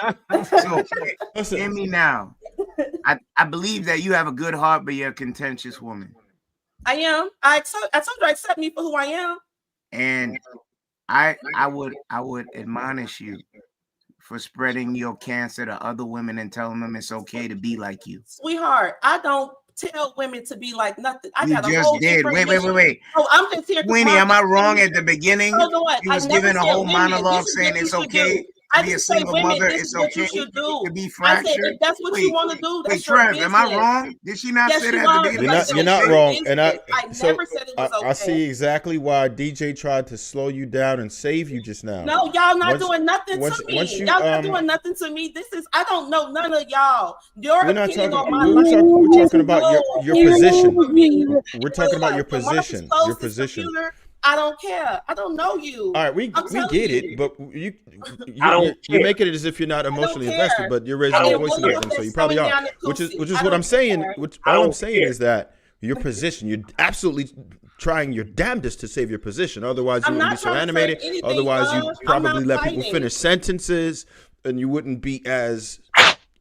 hear me now. I believe that you have a good heart, but you're a contentious woman. I am. I told you, accept me for who I am. And I would admonish you for spreading your cancer to other women and telling them it's okay to be like you. Sweetheart, I don't tell women to be like nothing. I You got a just whole did. different Wait. mission. Oh, I'm just here. Winnie, am I wrong at the beginning? You know what? You I was never giving a said whole women, monologue this is saying what it's you should okay do. to I be a didn't say single women, mother. this It's is what you okay should do. to be I fractured. said if that's what you want to do, that's your Trev, business. am I wrong? Did she not Yes, say you that at the are. beginning? You're not wrong, and I never said it was I see exactly why DJ tried to slow you down and save you just now. No, y'all not Once- doing nothing once- to me. once you, Y'all not doing nothing to me. I don't know none of y'all. Your We're not opinion talking. on my We're life. talking about your position. We're talking about your When Marcus position. closed Your this position. computer, I don't care. I don't know you. All right, we telling get you. it, but you're making it as if you're not emotionally invested, but you're raising your voice and everything, so you probably are. Which is what I'm saying. All I'm saying is that your position, you're absolutely trying your damnedest to save your position. Otherwise, you wouldn't be so animated. Otherwise, you probably let people finish sentences, and you wouldn't be as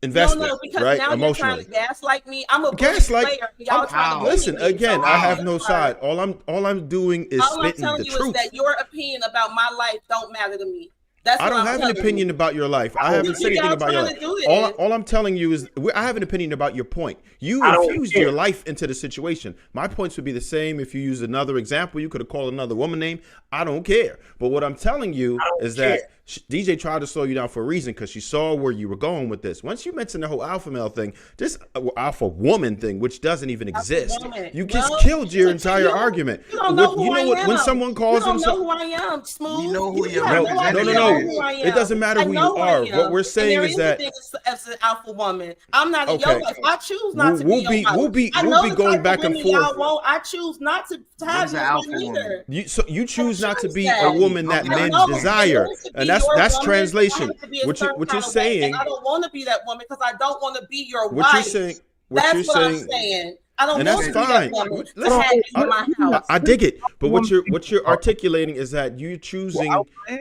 invested, No, because right? now Emotionally. you're trying to gaslight me. I'm a Gaslight. player. Y'all trying to Listen bully me. again. So I have no side. All I'm doing is all I'm spitting telling the you truth. is that your opinion about my life don't matter to me. That's I what don't I'm have an telling opinion you. about your life. I haven't said anything about your life. All I'm telling you is I have an opinion about your point. You infused your life into the situation. My points would be the same if you used another example. You could have called another woman name. I don't care. But what I'm telling you is that DJ tried to slow you down for a reason because she saw where you were going with this. Once you mentioned the whole alpha male thing, this alpha woman thing, which doesn't even exist, you just killed your entire argument. You don't know who I am. When someone calls you don't themselves, know who I am, Smooth. You know who you your have no representative idea is. who I am. It doesn't matter I who you know are. I am. What we're saying and there is that as an alpha woman, I'm not in Okay. your life. I choose not to We'll be your wife. we'll be I know the going type back of and women forth. y'all want. I choose not to have an you alpha one woman? either. You choose not to be that. a woman that I men know, but desire, in order to be and your that's woman, translation. I have to be a What certain you're kind of way, saying, and I don't want to be that woman because I don't want to be your what you're wife. saying, That's what I'm saying. I don't and want that's to be fine. that woman to Listen, have you in my house. I dig it, but what you're articulating is that you're choosing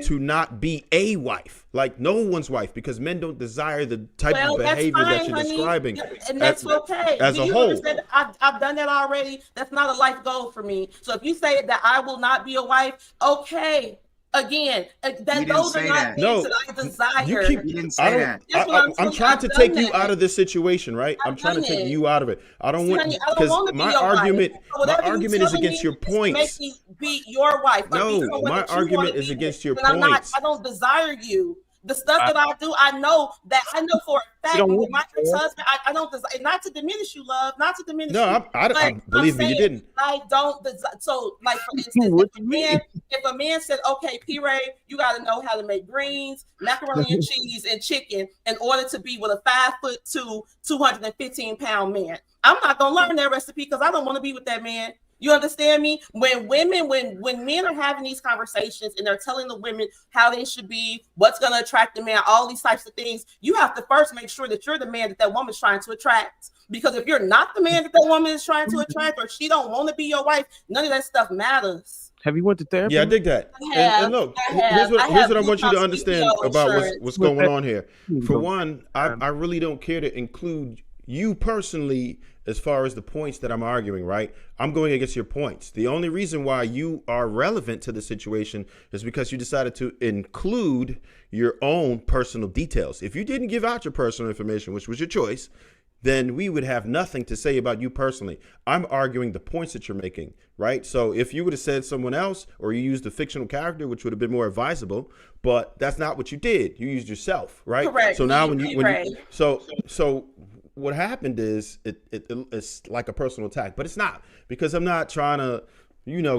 to not be a wife, like no one's wife, because men don't desire the type of behavior that you're describing, and that's okay. as Do a you whole. understand? I've done that already. That's not a life goal for me. So if you say that I will not be a wife, okay. Again, those are not things that I desire. You didn't say that. I'm trying to take you out of this situation, right? I'm trying to take you out of it. I don't want, because my argument is against your points. Make me be your wife. No, my argument is against your points. I don't desire you. The stuff that I do, I know for a fact with my ex-husband, I don't desire, not to diminish you, love, not to diminish you. No, I believe me, you didn't. I don't so like for instance, if a man said, okay, P. Ray, you got to know how to make greens, macaroni and cheese, and chicken in order to be with a 5'2", 215-pound man. I'm not gonna learn that recipe because I don't want to be with that man. You understand me? When men are having these conversations and they're telling the women how they should be, what's going to attract the man, all these types of things, you have to first make sure that you're the man that woman's trying to attract. Because if you're not the man that woman is trying to attract, or she don't want to be your wife, none of that stuff matters. Have you went to therapy? Yeah, I dig that. And look, here's what I want you to understand about what's going on here. For one, I really don't care to include you personally as far as the points that I'm arguing, right? I'm going against your points. The only reason why you are relevant to the situation is because you decided to include your own personal details. If you didn't give out your personal information, which was your choice, then we would have nothing to say about you personally. I'm arguing the points that you're making, right? So if you would have said someone else, or you used a fictional character, which would have been more advisable, but that's not what you did. You used yourself, right? Correct. So now so what happened is it's like a personal attack, but it's not, because I'm not trying to,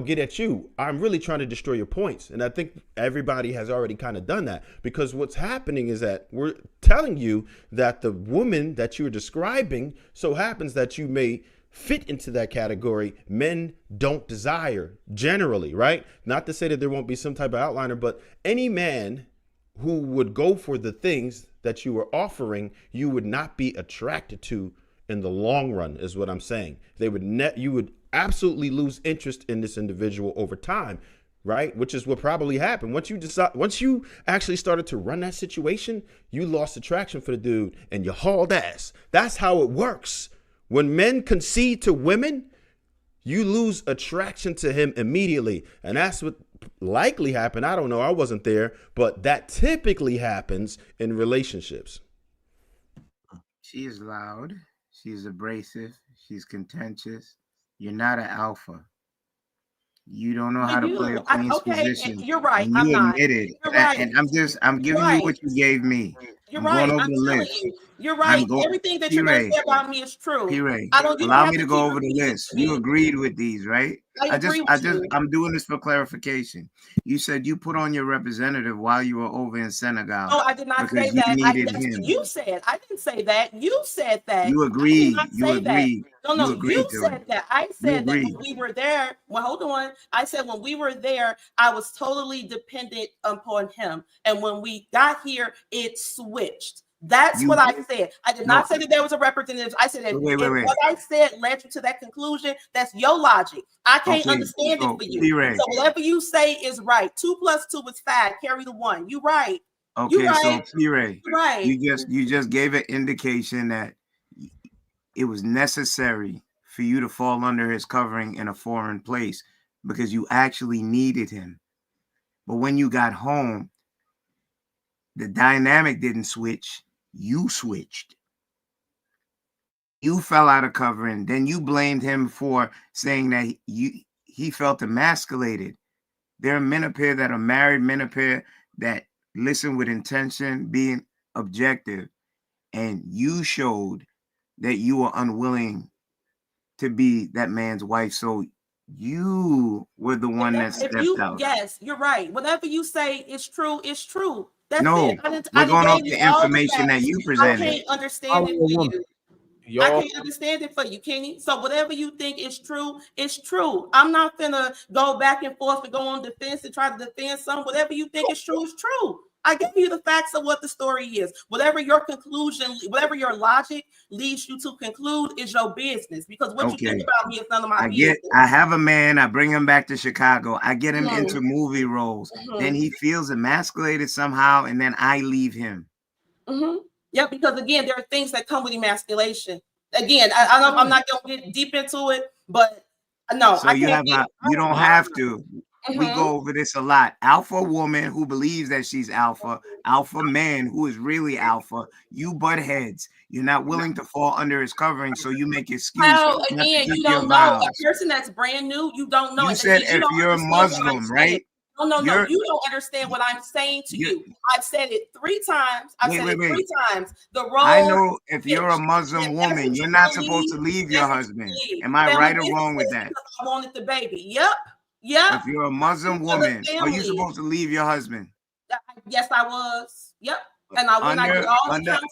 get at you. I'm really trying to destroy your points. And I think everybody has already kind of done that, because what's happening is that we're telling you that the woman that you're describing so happens that you may fit into that category. Men don't desire generally, right? Not to say that there won't be some type of outliner, but any man who would go for the things that you were offering, you would not be attracted to in the long run, is what I'm saying. You would absolutely lose interest in this individual over time, right? Which is what probably happened. Once you actually started to run that situation, you lost attraction for the dude and you hauled ass. That's how it works. When men concede to women, you lose attraction to him immediately. And that's what likely happened. I don't know. I wasn't there, but that typically happens in relationships. She is loud. She's abrasive. She's contentious. You're not an alpha. You don't know how to play a queen's position. You're right. And I'm not. admitted. You're right. And I'm giving you what you gave me. You're right. I'm telling you. You're right. Everything that you're going to say about me is true. P-Ray, allow me to go over the list. You agreed with these, right? I'm doing this for clarification. You said you put on your representative while you were over in Senegal. No, I did not say that. You said. I didn't say that. You said that. You agreed. You agreed. No, you said that. I said that when we were there. Well, hold on. I said when we were there, I was totally dependent upon him. And when we got here, it switched. That's what I said. I did not say that there was a representative. I said that what I said led you to that conclusion. That's your logic. I can't understand it for you. So whatever you say is right. 2 + 2 is 5. Carry the 1. You right. Okay, so P-Ray, right. You just gave an indication that it was necessary for you to fall under his covering in a foreign place because you actually needed him. But when you got home, the dynamic didn't switch. You switched. You fell out of covering. Then you blamed him for saying that he felt emasculated. There are men up here that are married, men up here that listen with intention, being objective. And you showed that you were unwilling to be that man's wife. So you were the one that stepped out. Yes, you're right. Whatever you say is true, it's true. That's no, it. We're going off the information that you presented. I can't understand it for you. I can't understand it for you, Kenny. So whatever you think is true, it's true. I'm not gonna go back and forth and go on defense and try to defend something. Whatever you think is true is true. I gave you the facts of what the story is. Whatever your conclusion, whatever your logic leads you to conclude is your business. Because what you think about me is none of my business. I have a man. I bring him back to Chicago. I get him into movie roles. Then he feels emasculated somehow, and then I leave him. Yeah, because again, there are things that come with emasculation. Again, I'm not going to get deep into it, but no. So you don't have to. We go over this a lot. Alpha woman who believes that she's alpha, alpha man who is really alpha. You butt heads. You're not willing to fall under his covering, so you make excuses. Well, again, you don't know a person that's brand new. You don't know. You said if you're a Muslim, right? No. You don't understand what I'm saying to you. I've said it 3 times. I've said it 3 times. The role. I know if you're a Muslim woman, you're not supposed to leave your husband. Am I right or wrong with that? I wanted the baby. Yep. If you're a Muslim woman, are you supposed to leave your husband? Yes, I was. Yep. And I went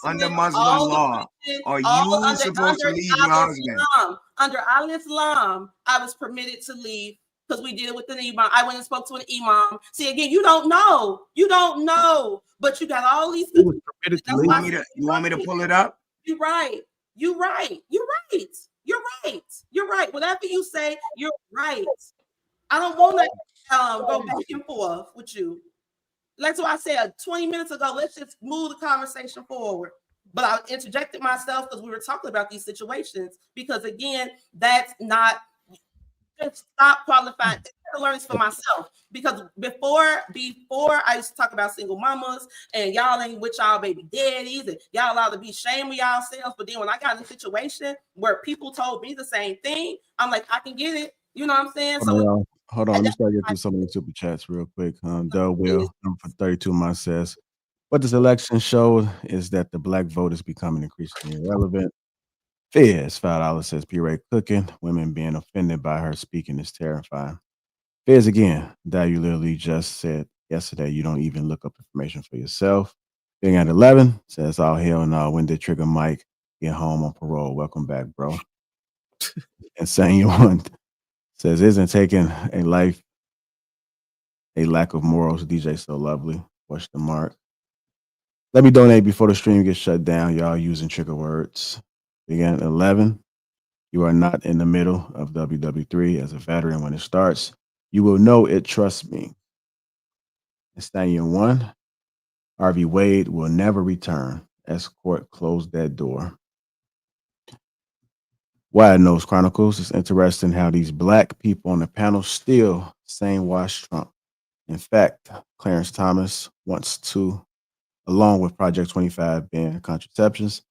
under Muslim law, are you supposed to leave your husband? Under Al-Islam, I was permitted to leave because we did it with an imam. I went and spoke to an imam. See, again, you don't know. You don't know. But you got all these things. You want me to pull it up? You're right. You're right. You're right. You're right. You're right. Whatever you say, you're right. I don't want to go back and forth with you. That's what I said 20 minutes ago. Let's just move the conversation forward. But I interjected myself because we were talking about these situations. Because again, that's not just stop qualifying. I learned this for myself. Because before I used to talk about single mamas and y'all ain't with y'all baby daddies and y'all allowed to be ashamed of yourselves. But then when I got in a situation where people told me the same thing, I'm like, I can get it. You know what I'm saying? Hold on. Let me start getting through some of the super chats real quick. Doug Will, number 32 months says, what this election showed is that the black vote is becoming increasingly irrelevant. Fizz, $5 says, P. Ray cooking. Women being offended by her speaking is terrifying. Fizz again, that you literally just said yesterday, you don't even look up information for yourself. Being at 11 says, oh, hell no. When did Trigger Mike get home on parole? Welcome back, bro. And saying you want says, isn't taking a lack of morals, DJ so lovely? Question mark. Let me donate before the stream gets shut down. Y'all using trigger words. Again, at 11, you are not in the middle of WW3 as a veteran when it starts. You will know it, trust me. Stallion 1, Harvey Wade will never return. Escort closed that door. Wide Nose Chronicles. It's interesting how these black people on the panel still saying wash Trump. In fact, Clarence Thomas wants to, along with Project 25 ban contraceptions,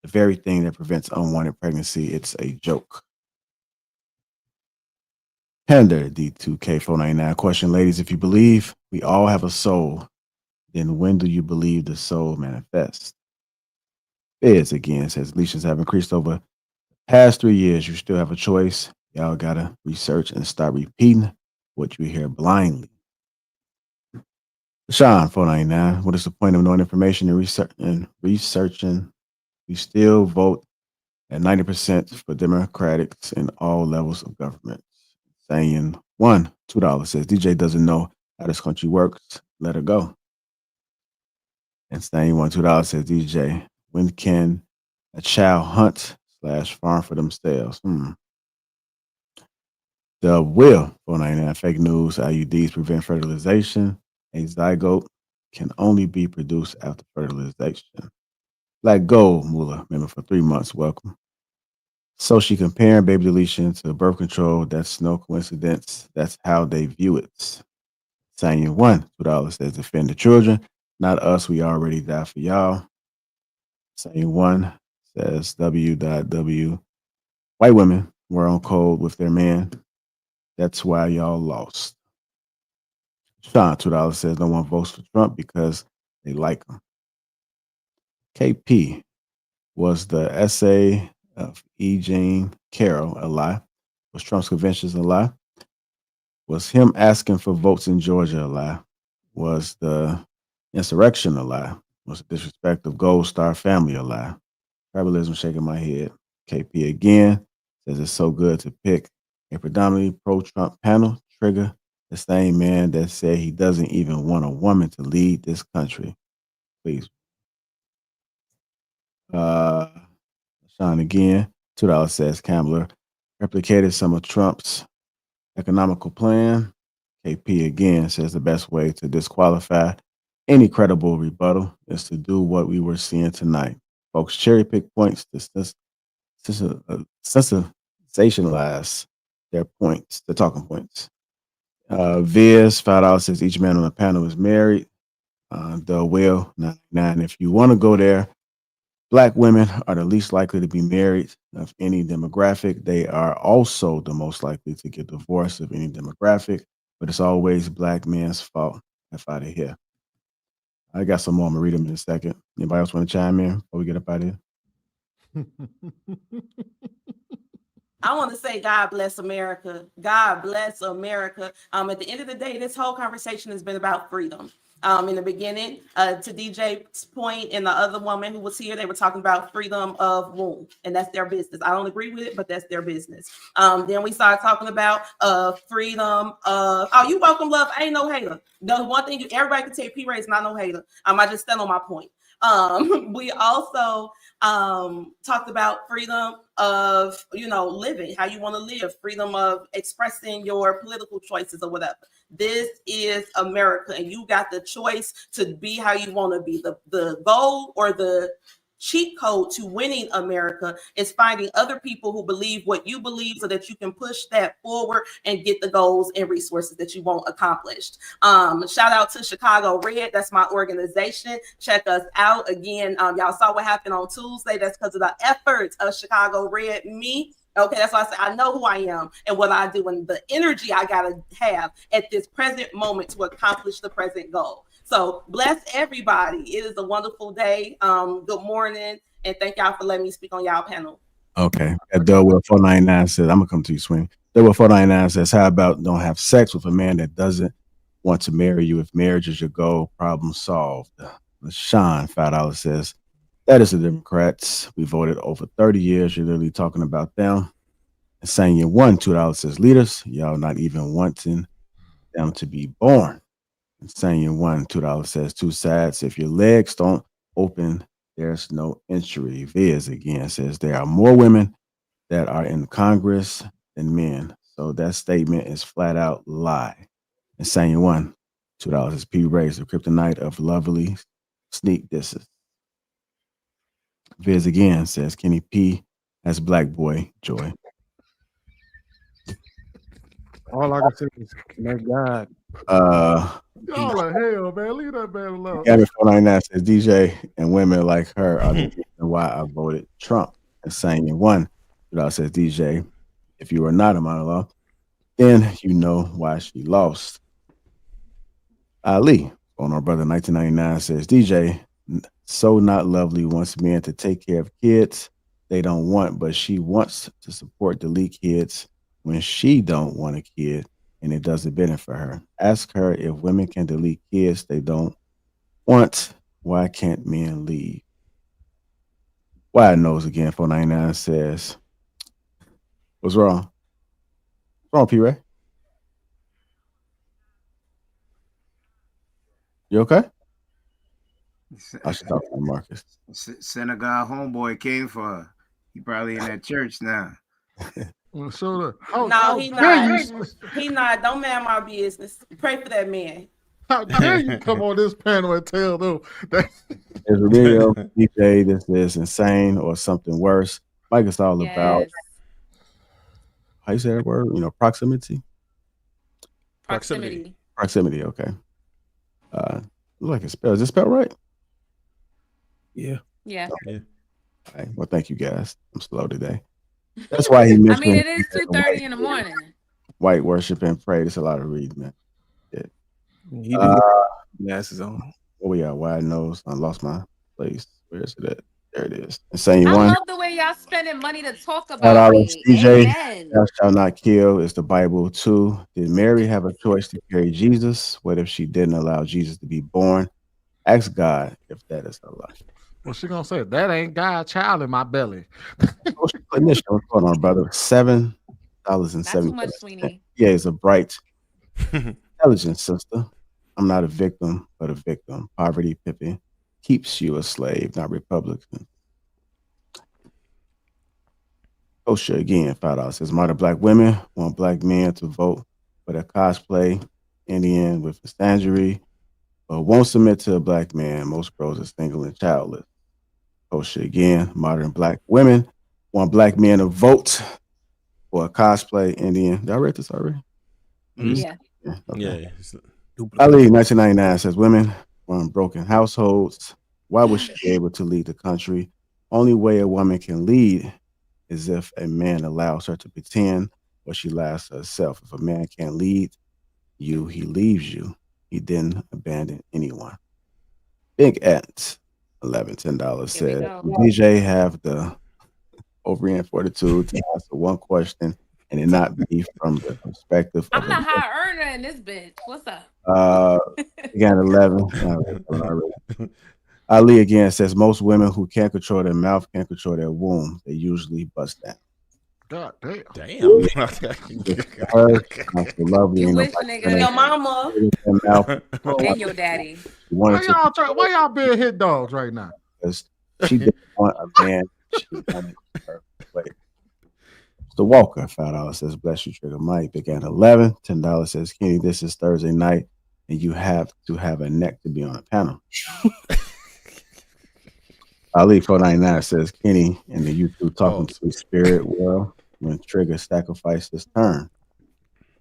the very thing that prevents unwanted pregnancy. It's a joke. Panda D2K499 question, ladies, if you believe we all have a soul, then when do you believe the soul manifests? Fizz again says lesions have increased over past 3 years. You still have a choice. Y'all gotta research and start repeating what you hear blindly. Sean 499, what is the point of knowing information and researching? We still vote at 90% for Democrats in all levels of government. Saying $2 says DJ doesn't know how this country works. Let her go. And saying $2 says DJ, when can a child hunt / farm for themselves? The will 499 fake news. IUDs prevent fertilization. A zygote can only be produced after fertilization. Black Gold Mula, member for 3 months. Welcome. So she comparing baby deletion to birth control. That's no coincidence. That's how they view it. Saying $2 says defend the children, not us. We already died for y'all. Saying says W.W. White women were on code with their man. That's why y'all lost. Sean $2 says no one votes for Trump because they like him. KP, was the essay of E. Jean Carroll a lie? Was Trump's conventions a lie? Was him asking for votes in Georgia a lie? Was the insurrection a lie? Was the disrespect of Gold Star family a lie? Tribalism shaking my head. KP again says it's so good to pick a predominantly pro-Trump panel. Trigger, the same man that said he doesn't even want a woman to lead this country. Please. Sean again, $2 says Kamala replicated some of Trump's economical plan. KP again says the best way to disqualify any credible rebuttal is to do what we were seeing tonight. Folks cherry pick points to sensationalize their points, the talking points. Viz, $5 says each man on the panel is married. The Will 99. If you want to go there, Black women are the least likely to be married of any demographic. They are also the most likely to get divorced of any demographic. but it's always black men's fault. F out of here. I got some more. I'm gonna read them in a second. Anybody else want to chime in before we get up out of here? I want to say God bless America. God bless America. At the end of the day, this whole conversation has been about freedom. In the beginning, to DJ's point and the other woman who was here, they were talking about freedom of womb, and that's their business. I don't agree with it, but that's their business. Then we started talking about freedom of, oh, you welcome, love. I ain't no hater. The one thing everybody can say, P. Ray is not no hater. I just stand on my point. We also talked about freedom of, living, how you want to live, freedom of expressing your political choices or whatever. This is America, and you got the choice to be how you want to be. The goal or the cheat code to winning America is finding other people who believe what you believe so that you can push that forward and get the goals and resources that you want accomplished. Shout out to Chicago Red. That's my organization. Check us out. Again, y'all saw what happened on Tuesday. That's because of the efforts of Chicago Red, me. Okay, that's why I say I know who I am and what I do and the energy I gotta have at this present moment to accomplish the present goal. So bless everybody. It is a wonderful day. Good morning, and thank y'all for letting me speak on y'all panel. Okay. Delwell 499 says, I'm gonna come to you, Swing. Delwell 499 says, how about don't have sex with a man that doesn't want to marry you? If marriage is your goal, problem solved. LaShawn $5 says, that is the Democrats. We voted over 30 years. You're literally talking about them. And saying you won $2 says, leaders, y'all not even wanting them to be born. And saying you won $2 says, two sides. If your legs don't open, there's no entry. Viz again says, there are more women that are in Congress than men. So that statement is flat out lie. And saying you won $2 is P. Ray's the kryptonite of lovely sneak disses. Viz again says, Kenny P has black boy joy. All I can say is, thank God. Y'all are hell, man. Leave that man alone. Gabby 499 says, DJ and women like her are the reason why I voted Trump. And saying you won. Says DJ, if you are not a monologue, then you know why she lost. Ali, on our brother 1999 says, DJ, so not lovely wants men to take care of kids they don't want, but she wants to support delete kids when she don't want a kid and it doesn't benefit her. Ask her if women can delete kids they don't want. Why can't men leave? Wide Nose again, 499 says, what's wrong? What's wrong, P. Ray? You okay? I should talk to Marcus. Senegal homeboy came for her. He probably in that church now. No, he not. He not. Don't man my business. Pray for that man. How dare you come on this panel and tell them that There's a video DJ, this is insane or something worse. Like it's all about, how you say that word? Proximity? Proximity. Proximity, okay. Look like it's spelled. Is it spelled right? Yeah. Yeah. Okay. All right. Well, thank you guys. I'm slow today. That's why he mentioned. I mean, it is 2:30 in the morning. White worship and pray. There's a lot of reading, man. Yeah. He did glasses on. Oh yeah, Wide Nose. I lost my place. Where is it at? There it is. Insane I one. love the way y'all spending money to talk about me. DJ, Amen. thou shalt not kill is the Bible too. Did Mary have a choice to carry Jesus? What if she didn't allow Jesus to be born? Ask God if that is her life. What's she gonna say? That ain't God's child in my belly. What's going on, brother? $7.70. Not too much, Sweeney. Yeah, it's a bright, intelligent sister. I'm not a victim, but a victim. Poverty, Pippin, keeps you a slave, not Republican. Kosha again, $5 says, modern black women want black men to vote for their cosplay Indian with a stangery, but won't submit to a black man. Most girls are single and childless. Kosha again, modern black women want black men to vote for a cosplay Indian. Did I read this already? Yeah. Okay. Yeah. Ali 1999 says, women run broken households. Why would she be able to lead the country? Only way a woman can lead is if a man allows her to pretend or she lies to herself. If a man can't lead, he leaves you. He didn't abandon anyone. Big Ant, $10 said, DJ have the ovarian fortitude to answer one question and it not be from the perspective I'm of the high earner in this bitch. What's up? again 11. Ali again says most women who can't control their mouth can't control their womb. They usually bust down. God damn. Damn. Lovely. You Ain't wish, nobody nigga. Your mama. And your daddy. Why y'all being hit dogs right now? Because she didn't want a man. She wanted her way. The Walker, $5 says, bless you, Trigger Mike. Began 11. $10 says, Kenny, this is Thursday night, and you have to have a neck to be on a panel. Ali 499 says, Kenny and the YouTube talking to spirit well when Trigger sacrificed his turn.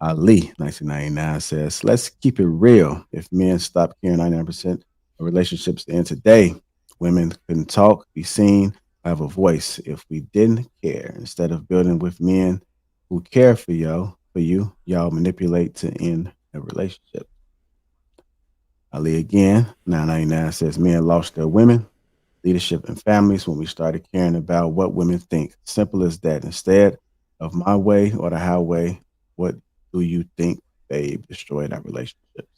Ali 1999 says, let's keep it real. If men stop caring 99% of relationships end today, women couldn't talk, be seen, have a voice. If we didn't care, instead of building with men who care for y'all, y'all manipulate to end a relationship. Ali again, 999 says men lost their women, leadership, and families when we started caring about what women think. Simple as that. Instead of my way or the highway, what do you think, babe, destroyed our relationships?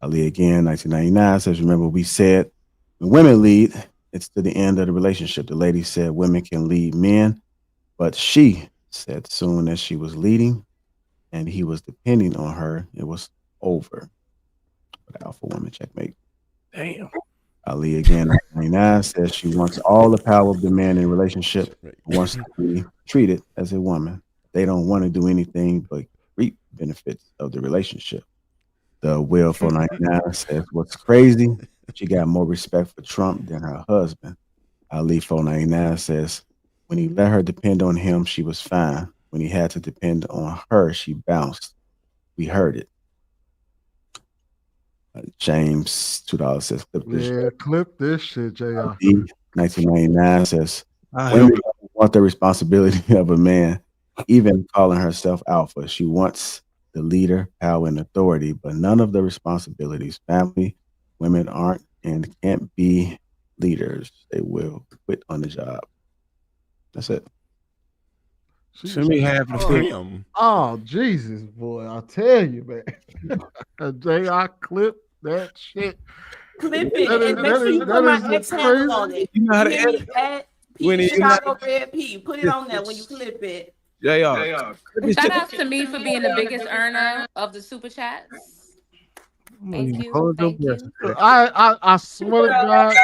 Ali again, 1999 says, remember we said when women lead, it's to the end of the relationship. The lady said women can lead men, but she said soon as she was leading and he was depending on her, it was over. But alpha woman, checkmate. Damn. Ali again, 99 says she wants all the power of the man in a relationship, wants to be treated as a woman. They don't want to do anything but reap benefits of the relationship. The Will 499 says, what's crazy? She got more respect for Trump than her husband. Ali 499 says, when he let her depend on him, she was fine. When he had to depend on her, she bounced. We heard it. James, $2 says, clip this shit. Clip this shit, JR. 1999 says, women want the responsibility of a man, even calling herself alpha. She wants the leader, power, and authority, but none of the responsibilities. Family, women aren't and can't be leaders. They will quit on the job. That's it. Send me half the clip. Oh, Jesus, boy. I tell you, man. JR, clip that shit. Clip it and make sure you put my X handle on it. You know how to hear me? edit. At When P, you Chicago Red P. Put it on there when you clip it. JR. Shout out to me for being the biggest earner of the super chats. Thank you. Thank you. I swear to God,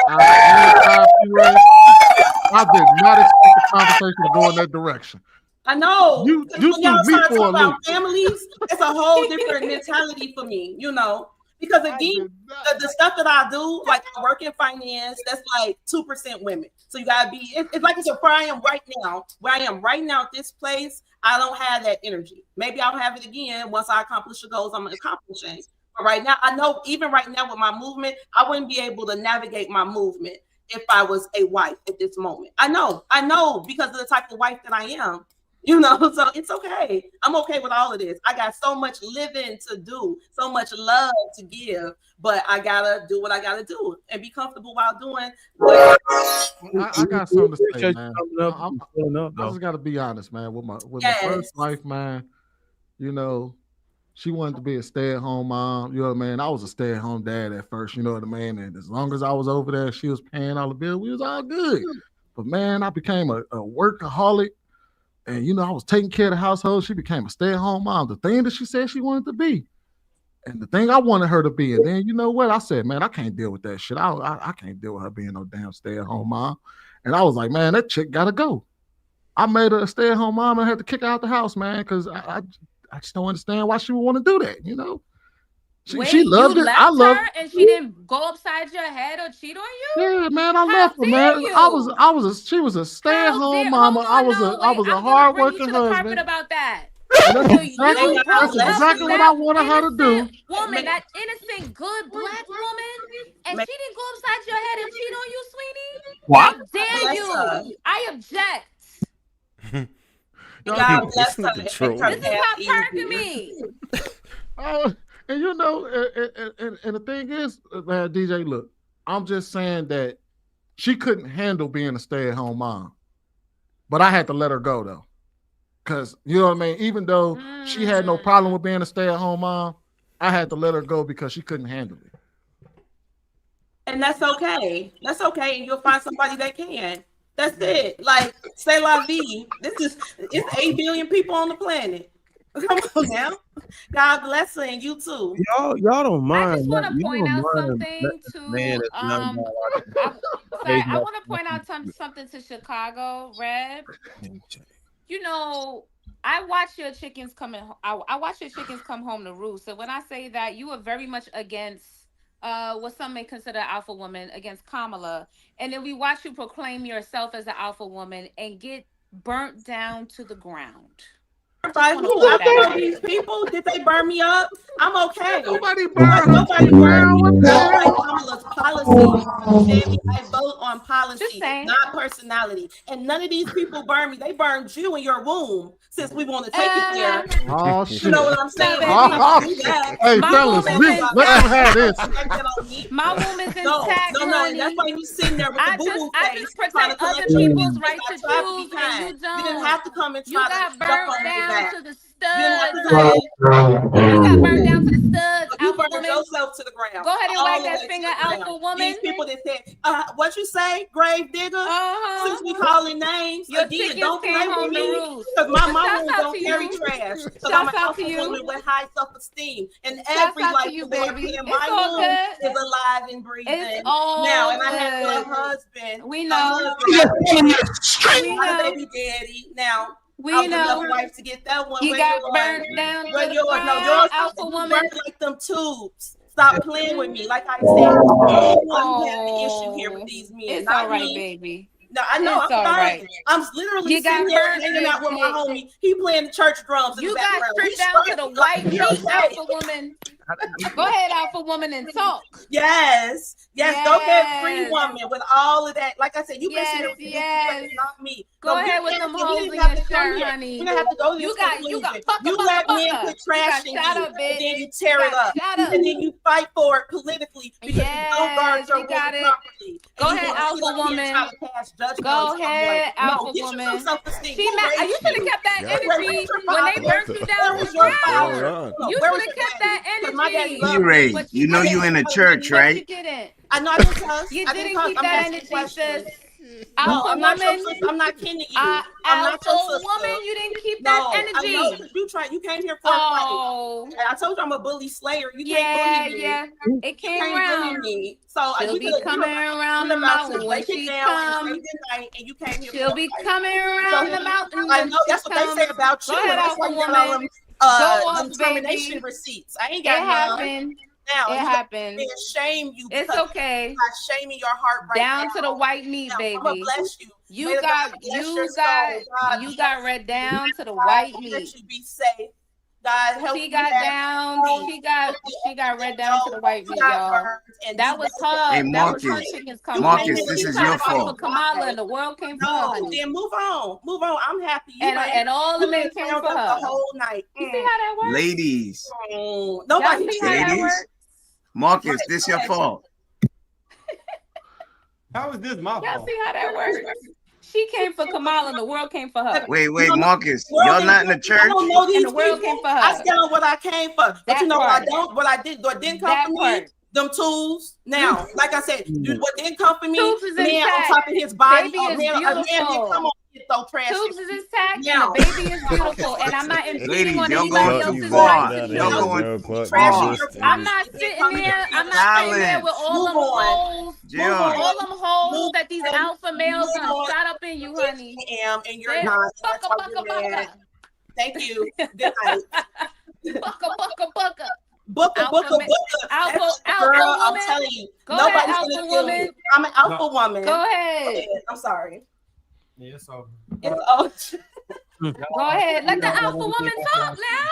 I did not expect the conversation to go in that direction. I know. You when y'all threw me start for a talking about loop. families, it's a whole different mentality for me, you know. Because again, the stuff that I do, like I work in finance, that's like 2% women. So you gotta be, it's like it's where I am right now. Where I am right now at this place, I don't have that energy. Maybe I'll have it again once I accomplish the goals I'm accomplishing. But right now, I know even right now with my movement, I wouldn't be able to navigate my movement if I was a wife at this moment. I know because of the type of wife that I am. You know, so it's okay. I'm okay with all of this. I got so much living to do, so much love to give, but I gotta do what I gotta do and be comfortable while doing. I got something to say, man. I just gotta be honest, man. With my first wife, man, you know, she wanted to be a stay-at-home mom. You know what I mean? I was a stay-at-home dad at first, you know what I mean? And as long as I was over there, she was paying all the bills. We was all good. But man, I became a workaholic. And, you know, I was taking care of the household. She became a stay-at-home mom, the thing that she said she wanted to be. And the thing I wanted her to be. And then, you know what? I said, man, I can't deal with that shit. I can't deal with her being no damn stay-at-home mom. And I was like, man, that chick got to go. I made her a stay-at-home mom and I had to kick her out the house, man, because I just don't understand why she would want to do that, you know? She loved you it. left I loved her and she didn't go upside your head or cheat on you? Yeah, man, I left her, man. She was a stay-at-home mama. I was a hard-working husband. About that. That's exactly what I wanted her to do. Woman, that innocent, good black woman, and she didn't go upside your head and cheat on you, sweetie? What? How dare you? I object. God bless her. This is how perking me. And you know, and the thing is, man, DJ, look, I'm just saying that she couldn't handle being a stay-at-home mom. But I had to let her go though. Because you know what I mean? Even though she had no problem with being a stay-at-home mom, I had to let her go because she couldn't handle it. And that's okay. That's okay. And you'll find somebody that can. That's it. Like, say la vie. It's 8 billion people on the planet. Come on now. God bless her and you too. Y'all don't mind. I just want to point out something to I want to point out something to Chicago, Red. You know, I watch your chickens I watch your chickens come home to roost. So when I say that, you are very much against what some may consider alpha woman, against Kamala, and then we watch you proclaim yourself as an alpha woman and get burnt down to the ground. By who? I these people, did they burn me up? I'm okay. Nobody burned me up. Kamala's policy. I vote on policy, not personality. And none of these people burn me. They burned you in your womb since we want to take it there. Oh shit! You know what I'm saying? Hey fellas, let them have this. My womb is intact. No, that's why you sitting there with the boo-boo face. I just protect other people's right to choose, and you don't. You didn't have to come and try to burn down to the studs. You got burned down to the studs. You burned yourself to the ground. Go ahead and wag that finger, alpha woman. These people that said, what you say, grave digger? Since we calling names, again, don't play with me. Because my mom don't carry trash. Because I'm an alpha woman with high self-esteem. And every life in my womb is alive and breathing. Now, and I have a husband. We know. My baby daddy. Now, I was enough wife to get that one. You got burned down. Yours alpha woman like them tubes. Stop playing with me. Like I said, I'm having the issue here with these men. It's all right, baby. No, I know. It's I'm fine. right. I'm literally sitting there hanging out with my homie. He playing the church drums. You got stripped down to the white meat, alpha woman. Go ahead, alpha woman, and talk. Yes. Go ahead, free woman, with all of that. Like I said, you can sit there with not me. Go ahead with them holes in your shirt, honey. We don't have to go. You let men quit trashing you, and then you tear it up, and then you fight for it politically because you don't guard your woman properly. Go ahead, alpha woman. Go ahead, alpha woman. You should have kept that energy when they burnt you down to the ground. You should have kept that energy. P-Ray, you know you in a church, right? You didn't. I know I didn't cuss. You didn't keep that energy, sis. No, I'm not kidding you. I'm not your sister. Woman, you didn't keep that energy. I know, you tried. You came here for a fight. I told you I'm a bully slayer. You can't bully me. Yeah, it came you around. Bully me. So she'll be coming around the mountain when she comes. She'll be coming around the mountain. I know that's what they say about you. That's why you got all them termination receipts. I ain't got none. Now, it happens. Shame you. It's okay. Shaming your heart right down now. To the white meat, baby. I'm gonna bless you. You got read down to the white meat. Let you be safe. God help you. She got read down to the white meat, y'all. That was her. Hey, Marcus, that was her chickens coming. Marcus, this is your fault. For Kamala, and the world came for her. Then move on. I'm happy. And all the men came for her the whole night. You see how that works, ladies? Nobody see how that works? Marcus, this your fault. How is this my fault? Y'all see how that works? She came for Kamala and the world came for her. Wait, Marcus, y'all not in the church? I don't know these and the world came for her. I stand on what I came for. But you know what I don't, what I didn't come for me. Them tools. Now, like I said, what didn't come for me, man on top of his body. Baby is beautiful. Come on, so trash. Tubes is intact, and the baby is beautiful, and I'm not impeding on anybody else's right. I'm not sitting there with all them holes that these alpha males are shot up in you, honey. And you're not. Thank you. Good night. Booker. Girl, I'm telling you. Nobody's gonna kill me. I'm an alpha woman. Go ahead. I'm sorry. Yeah, it's over. It's over. Go ahead. Let the alpha woman talk now.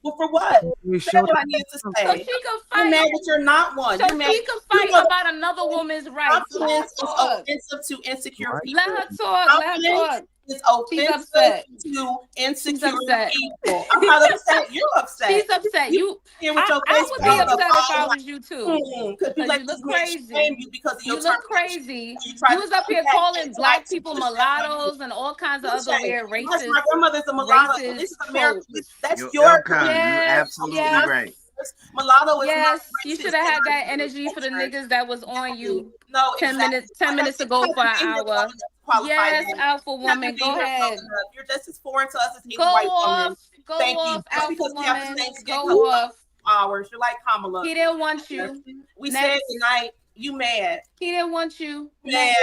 Well, for what? Say what I need to say. So she can fight. You're mad that you're not one. So she can fight about another woman's rights. Confidence is offensive to insecure people. Let her talk. is She's offensive upset. to insecure upset. people. I'm not upset. You're upset. She's upset. You. Here with your I face would be swelled up upset if all I was you too. because you let You these look men crazy. shame you because of your You look termination. crazy. You try You to was up here combat calling it black like people to push that on you. mulattoes and all kinds of other weird My racist, grandmother's a mulatto. This is America. folks. That's Yo, your Elcon, you absolutely Yes. right. mulatto is not Yes, you racist. should have had that energy for the niggas that was on you. No, 10 minutes, 10 minutes ago for an hour. Yes, alpha woman, go ahead. You're just as foreign to us as any Go white off, woman. go Thank off, you. Just alpha because we have the woman. same skin Go color off. hours. You're like Kamala. He didn't want you. We Next. said tonight. You mad? He didn't want you. Mad?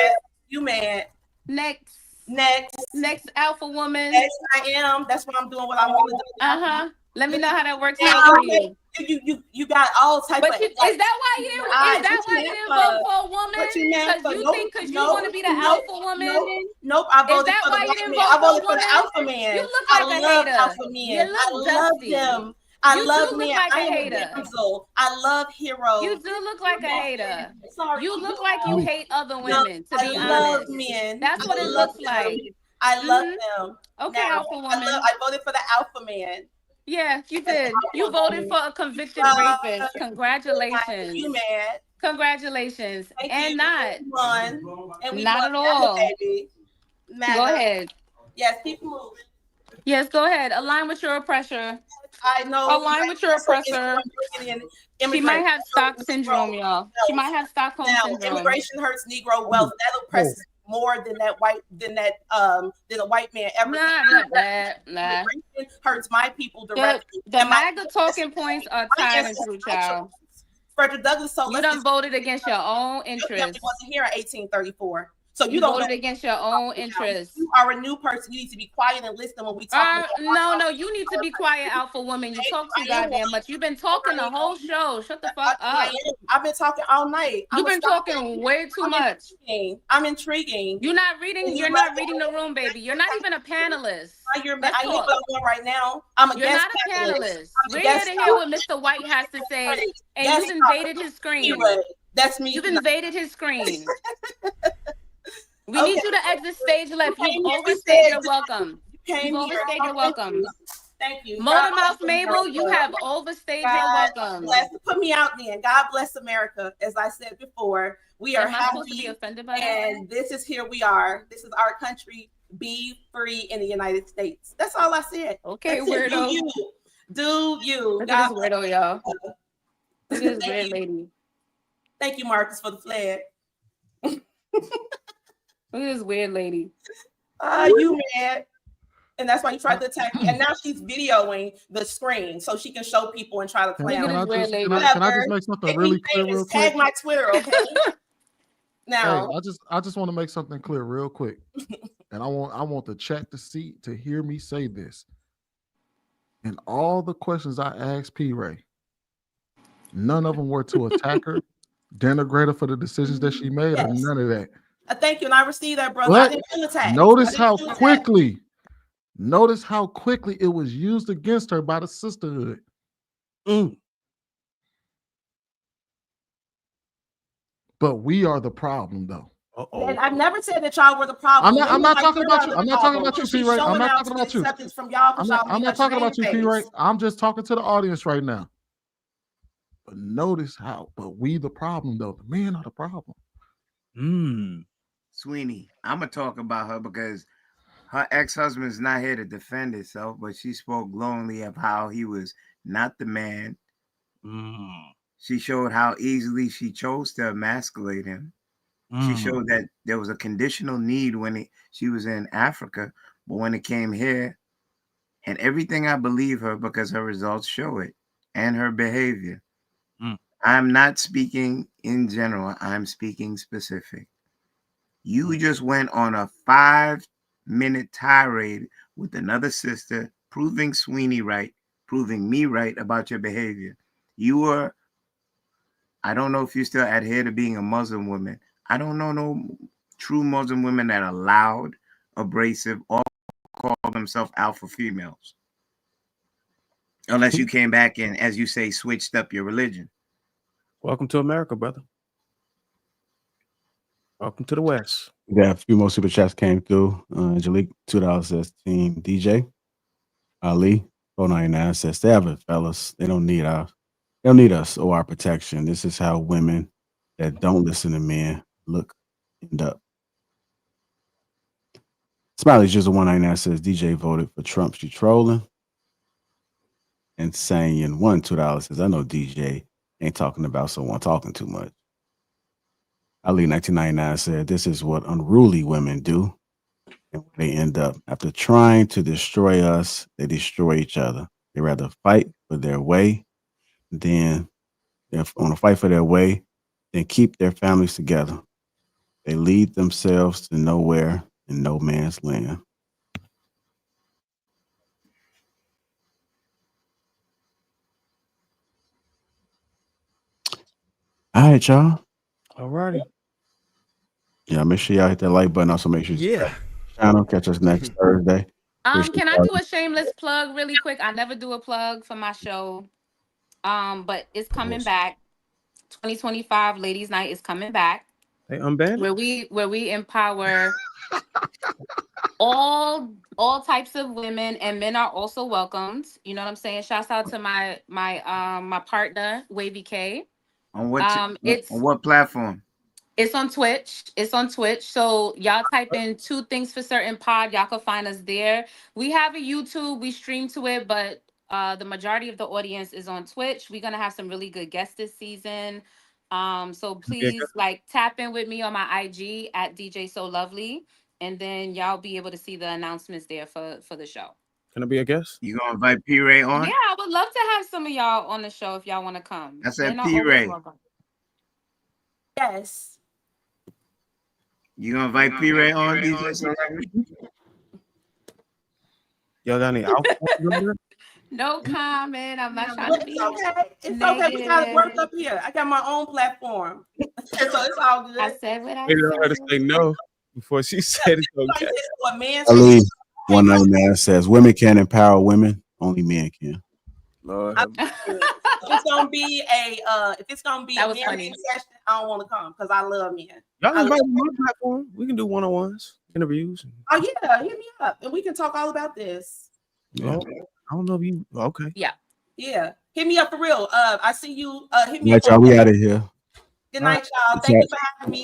You mad? Next. Next, alpha woman. Next, I am. That's what I'm doing. What I want to do. Let me know how that works Now, out for you. You got all type of. Is that why you didn't? Is that why you didn't vote for a woman? Because you want to be the alpha woman? Nope. I voted Is that for the why you white didn't man. vote I voted for for a the woman? alpha man. You look like I a love hater. alpha men. You look I love dusty. them. I You love do men. look like I a am hater. damsel. I love heroes. You do look like a hater. Sorry, You look like you hate other No, women, to be I love honest. men. That's what I it love looks them. like. I love Mhm. them. Okay, Now, alpha woman. I voted for the alpha man. Yeah, you did. You voted for a convicted rapist. Congratulations. You mad? Congratulations. And not. Won. And we Not won at all. baby. Go ahead. Yes, keep moving. Yes, go ahead. Align with your oppressor. I know. Align with your oppressor. She might have Stockholm syndrome, y'all. She might have Stockholm syndrome. Immigration hurts Negro wealth. That oppresses more than a white man ever. Nah. Immigration hurts my people directly. The MAGA talking points are tired and true, child. Frederick Douglass. So you done voted against your own interests. Wasn't here in 1834. So you don't voted know. against your own interests. You are a new person. You need to be quiet and listen when we talk. No, you need to be quiet, alpha woman. You talk too goddamn much. You've been talking the whole show. Shut the fuck up. I've been talking all night. You've been talking way too much. I'm intriguing. You're not reading the room, baby. You're not even a panelist. I hear what I'm doing right now. You're not a panelist. We're here to hear what Mr. White has to say, and you've invaded his screen. That's me. You've invaded his screen. We need you to exit stage left. You've overstayed your welcome. You've overstayed your welcome. Thank you. Motor Mouth Mabel, you have overstayed your welcome. Put me out then. God bless America. As I said before, we are happy. Supposed to be offended by and this is here we are. This is our country. Be free in the United States. That's all I said. Okay, that's weirdo. Do you. Look at this weirdo, y'all. Look at this weird lady. Thank you, Marcus, for the flag. Look at this weird lady. You mad? And that's why you tried to attack me. And now she's videoing the screen so she can show people and try to clown. Can I just make something really clear real quick? Tag my Twitter, okay? Now, hey, I just want to make something clear real quick. And I want the chat to hear me say this. And all the questions I asked P. Ray, none of them were to attack her, denigrate her for the decisions that she made, or none of that. Thank you, and I received that, brother. But I didn't feel attacked. Notice how quickly it was used against her by the sisterhood. But we are the problem, though. And I've never said that y'all were the problem. I'm not talking about you. I'm not talking about you, P. Ray. I'm not talking about you. I'm not talking about you, P. Ray. I'm just talking to the audience right now. But notice but we the problem, though. The men are the problem. Sweeney, I'm going to talk about her because her ex-husband is not here to defend himself, but she spoke glowingly of how he was not the man. She showed how easily she chose to emasculate him. She showed that there was a conditional need when she was in Africa, but when it came here, and everything I believe her because her results show it and her behavior. I'm not speaking in general. I'm speaking specific. You just went on a 5-minute tirade with another sister, proving Sweeney right, proving me right about your behavior. I don't know if you still adhere to being a Muslim woman. I don't know no true Muslim women that are loud, abrasive, or call themselves alpha females. Unless you came back and, as you say, switched up your religion. Welcome to America, brother. Welcome to the West. We got a few more super chats came through. Angelique, $2 says Team DJ. Ali, $4.99 says, "Stay out of it, fellas. They don't need us or our protection. This is how women that don't listen to men end up." Smiley's just a $1.99 says, "DJ voted for Trump. She trolling." And saying $2 says, "I know DJ ain't talking about someone talking too much." Ali 1999 said, "This is what unruly women do. And when they end up, after trying to destroy us, they destroy each other. They rather fight for their way than keep their families together. They lead themselves to nowhere in no man's land." All right, y'all. All righty. Yeah, make sure y'all hit that like button. Also, make sure you Yeah. channel. Catch us next Thursday. Can I do a shameless plug really quick? I never do a plug for my show. But it's coming back. 2025 Ladies Night is coming back. They unbanned where we empower all types of women, and men are also welcomed. You know what I'm saying? Shouts out to my partner, Wavy K. On what platform? It's on Twitch. So y'all type in 2 Things for Certain pod. Y'all can find us there. We have a YouTube. We stream to it, but the majority of the audience is on Twitch. We're gonna have some really good guests this season. So please tap in with me on my IG at DJ So Lovely, and then y'all be able to see the announcements there for the show. Can I be a guest? You gonna invite P Ray on? Yeah, I would love to have some of y'all on the show if y'all want to come. I said P Ray. Yes. You gonna invite P Ray on, DJ So Lovely? Y'all got any outfits? No comment. I'm not trying to be. It's okay. We gotta work up here. I got my own platform, so it's all good. I said what I Wait said. for her to say no before she said it's okay. What man Ali 199 says, "Women can't empower women. Only men can." Lord. If it's gonna be a was man funny. session, I don't want to come because I love men. Y'all invite me on my platform. We can do one-on-ones, interviews. Oh yeah, hit me up and we can talk all about this. Yeah. I don't know if you okay. Yeah, hit me up for real. I see you. Hit me All right, up. y'all. We out of here. Good night, y'all. Good Thank you talk. for having me.